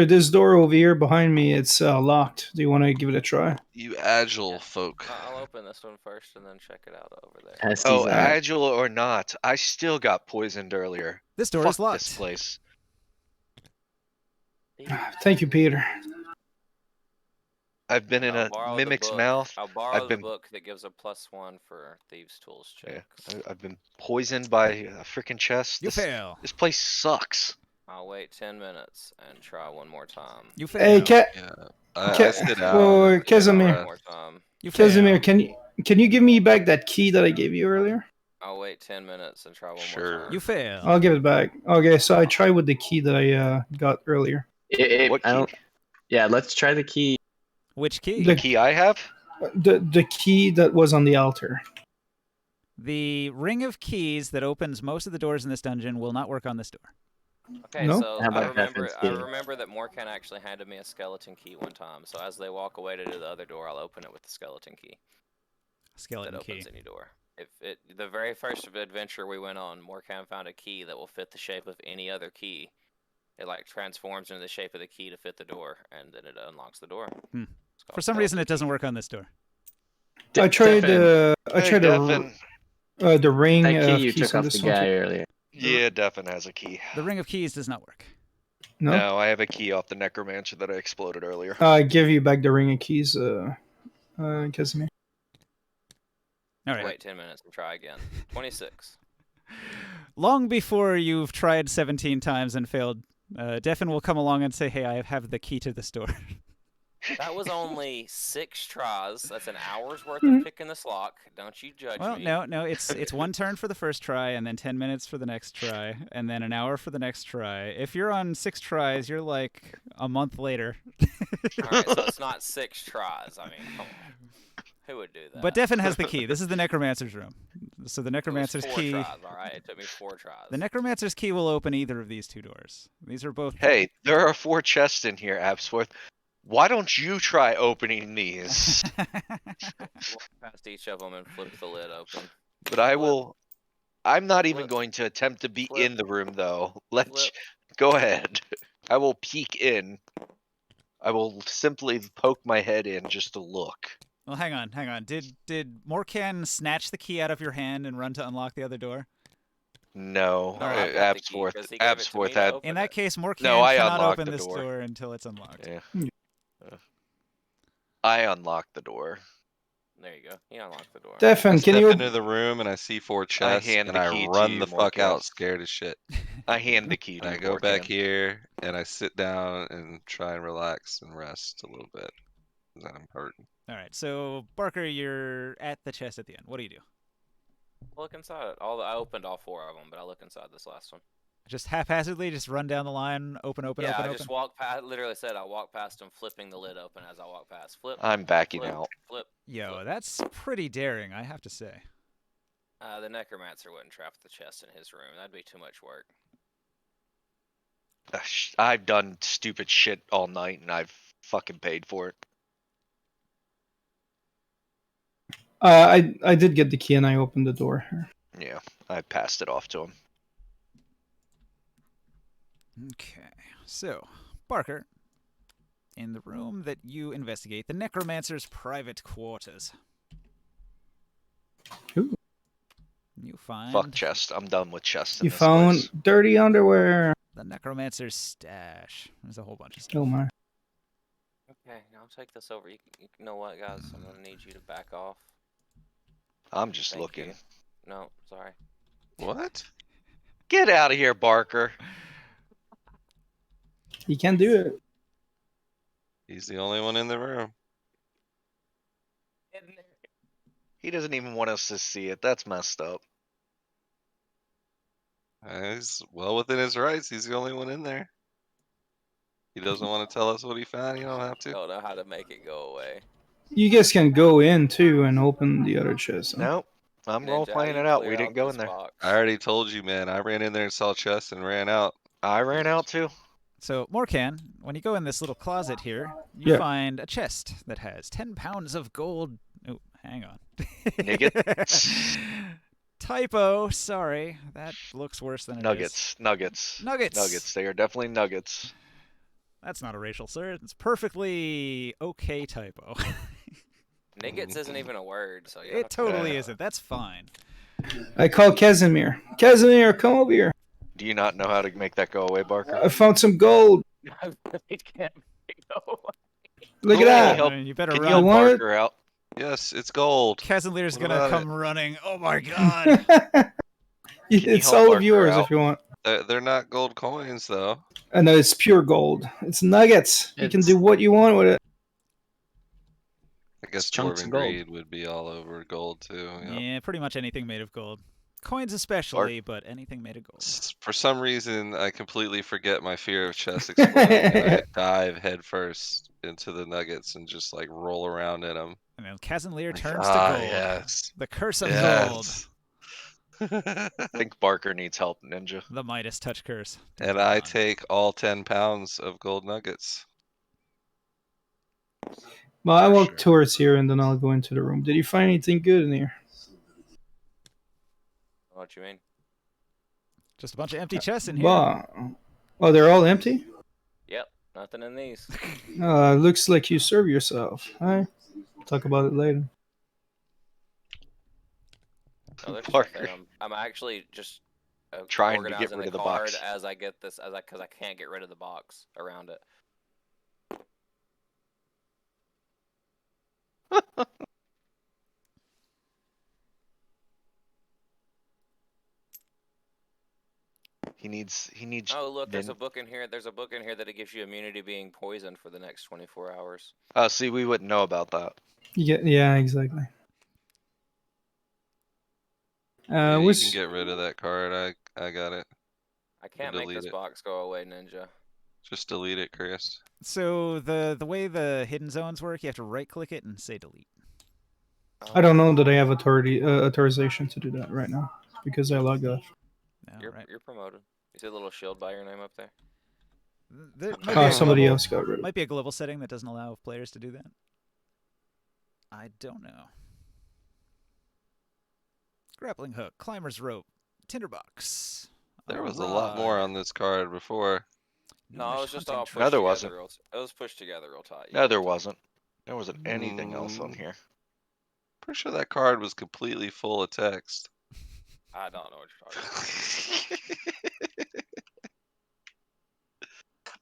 this door over here behind me, it's locked. Do you want to give it a try? You agile folk. I'll open this one first and then check it out over there. Test Oh, these out. agile or not, I still got poisoned earlier. This door Fuck is locked. this place. Thank you, Peter. I've been in I'll a borrow the mimic's book. mouth. I'll borrow I've the been- book that gives a +1 for thieves' tools Yeah, checks. I've been poisoned by a freaking chest. You This, fail. this place sucks. I'll wait 10 minutes and try one more time. You fail. Hey, Yeah. I Ca- sit whoa, out. whoa, and take a Casimir. One breath. more time. You fail. Casimir, can you give me back that key that I gave you earlier? I'll wait 10 minutes and try one Sure. more time. You fail. I'll give it back. Okay, so I try with the key that I got earlier. What I key? don't. Yeah, let's try the key. Which key? The- Key I have? The key that was on the altar. The ring of keys that opens most of the doors in this dungeon will not work on this door. Okay, No? so How about I Defin's key? remember that Morkan actually handed me a skeleton key one time. So as they walk away to do the other door, I'll open it with the skeleton key. Skeleton That key. opens any door. The very first adventure we went on, Morkan found a key that will fit the shape of any other key. It like transforms into the shape of the key to fit the door, and then it unlocks the door. Hmm. It's called For some reason, skeleton it doesn't key. work on this door. I tried Devin, I Hey, tried Devin. the ring that key of you keys took on off the this one. guy earlier. Yeah, Devin has a key. The ring of keys does not work. No? No, I have a key off the necromancer that I exploded earlier. I give you back the ring of keys, Casimir. All right. Wait 10 minutes and try again. 26. Long before you've tried 17 times and failed, Defin will come along and say, hey, I have the key to this door. That was only 6 tries. That's an hour's worth Mhm. of picking this lock. Don't you judge Well, me. no, it's one turn for the first try, and then 10 minutes for the next try, and then an hour for the next try. If you're on 6 tries, you're like a month later. Alright, so it's not 6 tries. I mean, come on. Who would do that? But Devin has the key. This is the Necromancer's room. So the It was Necromancer's 4 key. tries, all right. It took me 4 tries. The Necromancer's key will open either of these 2 doors. These are both. Hey, there are 4 chests in here, Absworth. Why don't you try opening these? Walk past each of them and flip the lid open. But I will. I'm not even Flip. going to attempt to be Flip. in the room, though. Let's Flip. go ahead. I will peek in. I will simply poke my head in just to look. Well, hang on. Did Morkan snatch the key out of your hand and run to unlock the other door? No, No, I've got the key, Absworth. 'cause he gave it to me Absworth to had. open In that it. case, Morkan No, I cannot unlocked open the this door. door until it's unlocked. Yeah. I unlocked the door. There you go. He unlocked the door. I Stefan, can step you? into the room and I see 4 chests, hand and the I key to run you, the fuck Morkan. out, scared as shit. I hand the key And to I you, go back Morkan. here and I sit down and try and relax and rest a little bit. 'Cause I'm hurting. All right. So Barker, you're at the chest at the end. What do you do? Look inside it. I opened all 4 of them, but I look inside this last one. Just haphazardly, just run down the line, open. Yeah, I just walk past. Literally said I walk past him, flipping the lid open as I walk past. Flip. I'm backing flip, out. Flip. Yo, flip. that's pretty daring, I have to say. The Necromancer wouldn't trap the chest in his room. That'd be too much work. I've done stupid shit all night and I've fucking paid for it. I did get the key and I opened the door. Yeah, I passed it off to him. Okay, so Barker, in the room that you investigate, the Necromancer's private quarters. Ooh. You find Fuck chest. I'm done with chests in You this found place. dirty underwear. the Necromancer's stash. There's a whole bunch of stuff. Oh my. Okay, now take this over. You know what, guys? I'm gonna need you to back off. I'm just Thank looking. you. No, sorry. What? Get out of here, Barker. You can't do it. He's the only one in the room. He doesn't even want us to see it. That's messed up. He's well within his rights. He's the only one in there. He doesn't want to tell us what he found. You don't have to. Don't know how to make it go away. You guys can go in too and open the other chest. Huh? Nope. I'm role Ninja, how playing do you it out. clear We didn't out go this in there. box? I already told you, man. I ran in there and saw chests and ran out. I ran out too. So, Morkan, when you go in this little closet here, you Yeah. find a chest that has 10 pounds of gold. Oh, hang on. Nugget. Typo, sorry. That looks worse than it is. Nuggets. Nuggets. Nuggets. Nuggets. They are definitely nuggets. That's not a racial slur. It's perfectly okay typo. Niggets isn't even a word, so you don't It have to totally Yeah. isn't. That's fine. I call Casimir. Casimir, come over here. Do you not know how to make that go away, Barker? I found some gold. I really can't make it go away. Look Can at you that. help- You better Can you run. help want it? Barker out? Yes, it's gold. Casimir's What gonna about come running. Oh my god. It's help all Barker of yours out? if you want. They're not gold coins, though. And it's pure gold. It's nuggets. You can It's- do what you want with it. I guess chunks Dwarven of gold. Greed would be all over gold, too. You know? Yeah, pretty much anything made of gold. Coins especially, but anything made of gold. For some reason, I completely forget my fear of chests exploding, and I dive headfirst into the nuggets and just like roll around in them. And then Casimir Like, turns to gold. Yes. The curse of gold. Yes. I think Barker needs help, Ninja. The Midas touch curse. Dun, And dun, I dun. take all 10 pounds of gold nuggets. Well, I For walk sure. towards here and then I'll go into the room. Did you find anything good in here? What you mean? Just a bunch of empty chests in here. Wow. Oh, they're all empty? Yep, nothing in these. Looks like you serve yourself. All right. Talk about it later. No, there's Barker. nothing. I'm actually just Trying to get organizing rid of the card box. as I get this, because I can't get rid of the box around it. He needs. Oh, look, there's a Nin- book in here. There's a book in here that it gives you immunity being poisoned for the next 24 hours. Oh, see, we wouldn't know about that. Yeah, exactly. Yeah, you what's can get rid of that card. I got it. I can't make delete this it. box go away, Ninja. Just delete it, Chris. So the way the hidden zones work, you have to right click it and say delete. I don't know that I have authorization to do that right now because I logged off. You're promoted. You see a little shield by your name up there? There might be a Somebody global, else got rid of it. might be a global setting that doesn't allow players to do that. I don't know. Grappling hook, climber's rope, tinderbox. There was a lot more on this card before. No, it was just all pushed No, there together. wasn't. It was pushed together real tight. No, there wasn't. There wasn't anything else on here. Pretty sure that card was completely full of text. I don't know what you're talking about.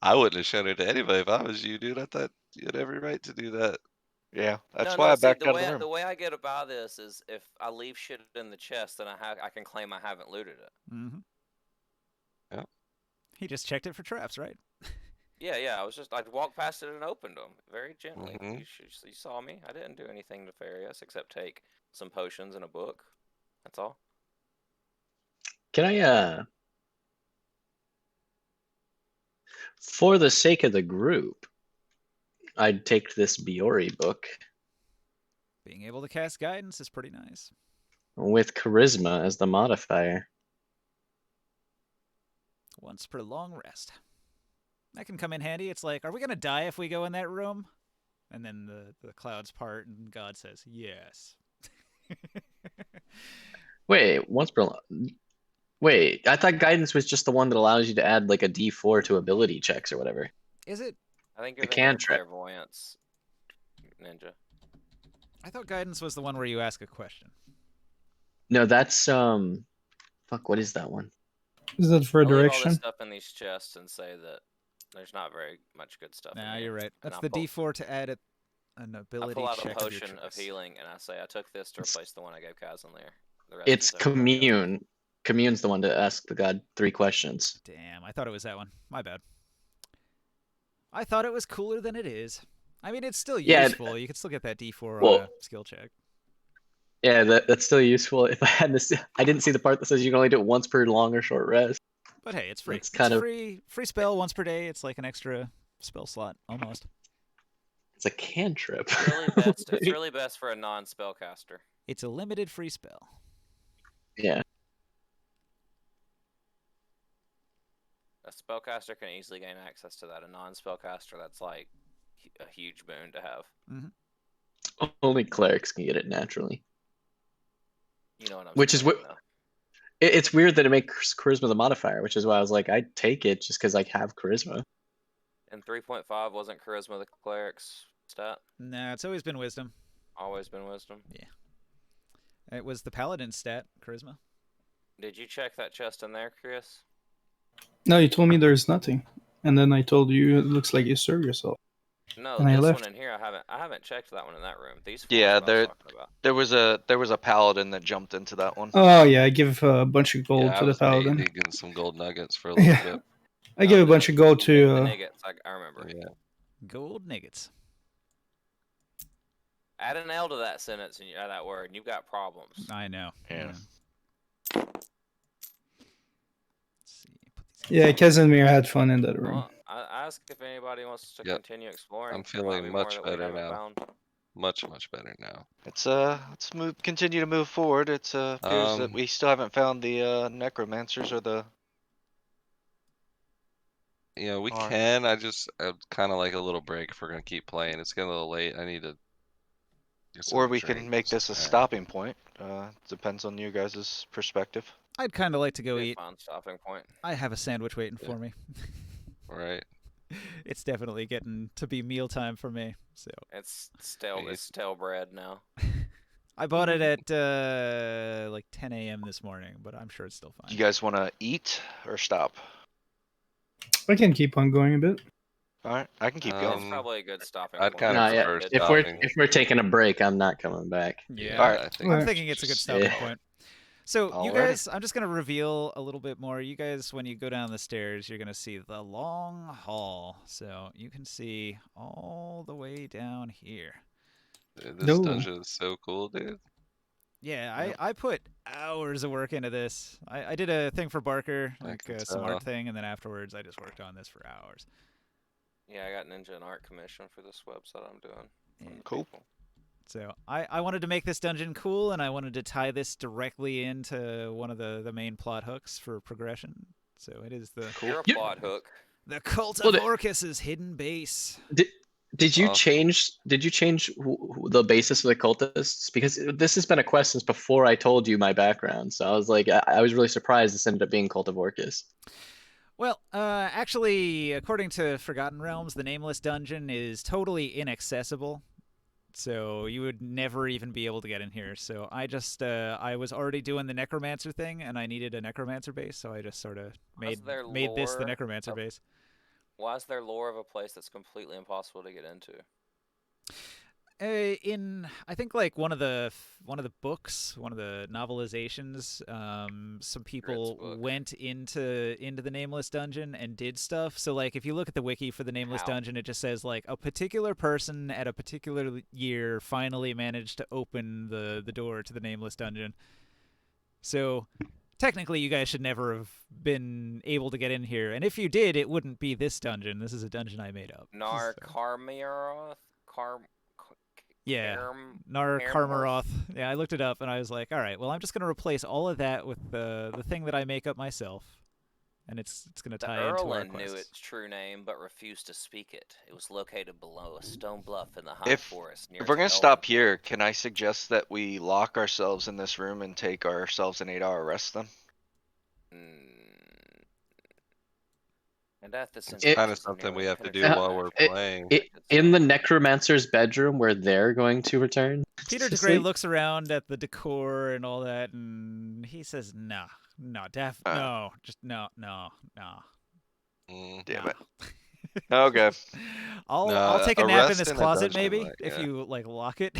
I wouldn't have shown it to anybody if I was you, dude. I thought you had every right to do that. Yeah, that's why I backed out of the room. The way I get about this is if I leave shit in the chest, then I can claim I haven't looted it. Mm-hmm. Yeah. He just checked it for traps, right? Yeah. I walked past it and opened them very gently. Mhm. You saw me. I didn't do anything nefarious except take some potions and a book. That's all. Can I for the sake of the group, I'd take this Biori book Being able to cast guidance is pretty nice. with charisma as the modifier. Once per long rest. That can come in handy. It's like, are we going to die if we go in that room? And then the clouds part and God says, yes. Wait, Wait, I thought guidance was just the one that allows you to add like a D4 to ability checks or whatever. Is it? I think you're The thinking of cantrip. clairvoyance, ninja. I thought guidance was the one where you ask a question. No, that's fuck, what is that one? Is that for I'll leave all this direction? stuff in these chests and say that there's not very much good stuff. Nah, in here. you're right. And That's I'll the pull- D4 to add an I ability pull out a check of your potion of choice. healing and I say I took this to replace the one I gave Kazanlir. It's commune. Commune's the one to ask the god 3 questions. Damn, I thought it was that one. My bad. I thought it was cooler than it is. I mean, it's still useful. You can still get that D4 on a skill check. Yeah, that's still useful. If I had this, I didn't see the part that says you can only do it once per long or short rest. But hey, it's free. It's kind of free spell once per day. It's like an extra spell slot, almost. It's a cantrip. It's really best for a non-spellcaster. It's a limited free spell. Yeah. A spellcaster can easily gain access to that. A non-spellcaster, that's like a huge boon to have. Mm-hmm. Only clerics can get it naturally. You know what I'm Which saying? is what. It's weird that it makes charisma the modifier, which is why I was like, I'd take it just because I have charisma. And 3.5 wasn't charisma the cleric's stat? Nah, it's always been wisdom. Always been wisdom? Yeah. It was the paladin stat, charisma. Did you check that chest in there, Chris? No, you told me there's nothing, and then I told you it looks like you serve yourself. No, and this I left. one in here, I haven't checked that one in that room. These Yeah, four I was talking about. there was a paladin that jumped into that one. Oh yeah, I give a bunch of gold Yeah, to I the was paladin. getting some gold nuggets for a little Yeah. bit. I give a bunch of gold The to. Nuggets, I remember. Yeah. Gold nuggets. Add an L to that sentence and that word, and you've got problems. I know. Yeah. Yeah, Casimir had fun in that room. Well, I ask if anybody wants to continue exploring. I'm There might feeling be more much that we better haven't now. found. Much better now. Let's continue to move forward. It appears that we still haven't found the necromancers or the. Yeah, we Alright. can. I'd kind of like a little break if we're gonna keep playing. It's getting a little late. I need to. Or we can make this a stopping point. Depends on you guys' perspective. I'd kind of like to go Be a eat. fun stopping point. I have a sandwich waiting for me. Right. It's definitely getting to be mealtime for me. So It's stale bread now. I bought it at like 10 a.m. this morning, but I'm sure it's still fine. You guys want to eat or stop? I can keep on going a bit. All right, I can keep going. It's probably a good stopping I'd point. kind of No, prefer yeah. stopping. If we're taking a break, I'm not coming back. Yeah, Alright. I think I'm thinking it's a good stopping point. So you Alrighty. guys, I'm just gonna reveal a little bit more. You guys, when you go down the stairs, you're gonna see the long hall. So you can see all the way down here. Dude, this No. dungeon is so cool, dude. Yeah, I put hours of work into this. I did a thing for Barker, I like can some tell. art thing, and then afterwards I just worked on this for hours. Yeah, I got Ninja and Art commission for this website I'm doing. Yeah. Cool. So I wanted to make this dungeon cool, and I wanted to tie this directly into one of the main plot hooks for progression. So it is You're a You- plot hook. the Cult Well, of Orcus's hidden base. Did you Awesome. change? Did you change the basis of the cultists? Because this has been a quest since before I told you my background. So I was like, I was really surprised this ended up being Cult of Orcus. Well, actually, according to Forgotten Realms, the Nameless dungeon is totally inaccessible. So you would never even be able to get in here. So I just, I was already doing the Necromancer thing, and I needed a Necromancer base, so I just sort of made this the Necromancer base. Why is there lore of a place that's completely impossible to get into? In I think like one of the books, one of the novelizations, some people book. went into the Nameless dungeon and did stuff. So like if you look at the wiki for the Nameless How? dungeon, it just says like a particular person at a particular year finally managed to open the door to the Nameless dungeon. So technically you guys should never have been able to get in here, and if you did, it wouldn't be this dungeon. This is a dungeon I made up. Nar So- Carmiroth? Yeah, Karam- Nar Karamorth? Karmaroth. Yeah, I looked it up and I was like, all right, well, I'm just gonna replace all of that with the thing that I make up myself, and it's gonna The tie into our Erlin knew quests. its true name but refused to speak it. It was located below a stone bluff in the high If forest near if we're to gonna stop Elwyn. here, can I suggest that we lock ourselves in this room and take ourselves an 8-hour rest then? And at the It's kind of synthesis something we nearly have to do penetrated while the we're natural playing. protected In the zone. Necromancer's bedroom where they're going to return. Peter to DeGray sleep? looks around at the decor and all that, and he says, no, just no. Mm. Damn nah." it. Okay. I'll take a a nap in rest this in a closet dungeon, maybe like, if yeah. you like lock it.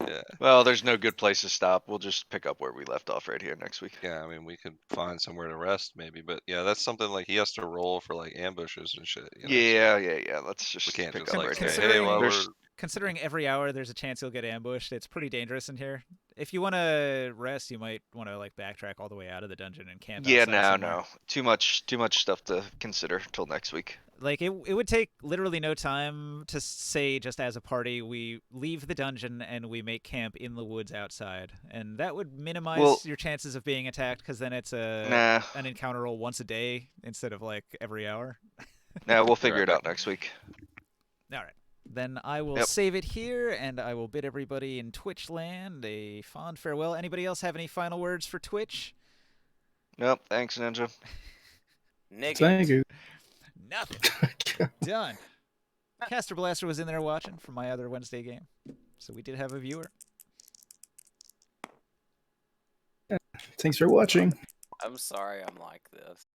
Yeah. Well, there's no good place to stop. We'll just pick up where we left off right here next week. Yeah, I mean, we could find somewhere to rest maybe, but yeah, that's something like he has to roll for like ambushes and shit. You know, so Yeah. Let's we just can't pick just up like right say, here. hey, while we're There's- Considering every hour there's a chance you'll get ambushed, it's pretty dangerous in here. If you want to rest, you might want to like backtrack all the way out of the dungeon and camp Yeah, outside somewhere. no. Too much stuff to consider till next week. Like it would take literally no time to say just as a party we leave the dungeon and we make camp in the woods outside, and that would minimize Well- your chances of being attacked because then it's Nah. an encounter roll once a day instead of like every hour. Nah, we'll figure right it out next week. All right. Then I will Yep. save it here, and I will bid everybody in Twitch land a fond farewell. Anybody else have any final words for Twitch? Nope, thanks, Ninja. Niggins. Thank you. Nothing. Done. Caster Blaster was in there watching for my other Wednesday game, so we did have a viewer. Thanks for watching. I'm sorry I'm like this.